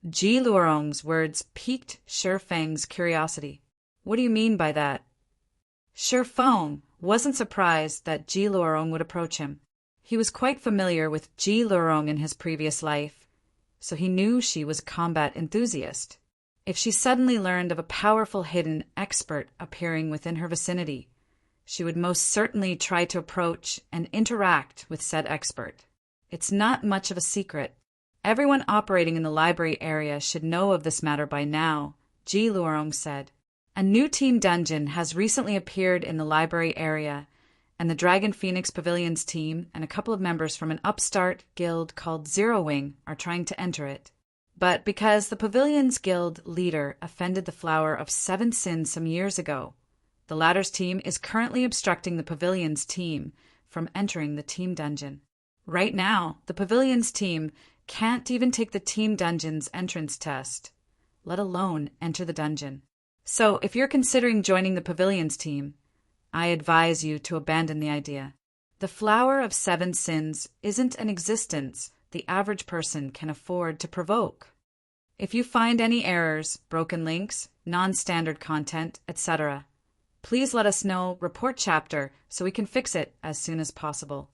Ji Luorong's words piqued Shifeng's curiosity. What do you mean by that? Shifeng wasn't surprised that Ji Luorong would approach him. He was quite familiar with Ji Luorong in his previous life, so he knew she was a combat enthusiast. If she suddenly learned of a powerful hidden expert appearing within her vicinity, she would most certainly try to approach and interact with said expert. It's not much of a secret. Everyone operating in the library area should know of this matter by now, Ji Luorong said. A new team dungeon has recently appeared in the library area, and the Dragon Phoenix Pavilion's team and a couple of members from an upstart guild called Zero Wing are trying to enter it. But because the pavilion's guild leader offended the Flower of 7 Sins some years ago, the latter's team is currently obstructing the pavilion's team from entering the team dungeon. Right now, the pavilion's team can't even take the team dungeon's entrance test, let alone enter the dungeon. So if you're considering joining the pavilion's team, I advise you to abandon the idea. The Flower of 7 Sins isn't an existence the average person can afford to provoke. If you find any errors, broken links, non-standard content, etc., please let us know, report chapter, so we can fix it as soon as possible.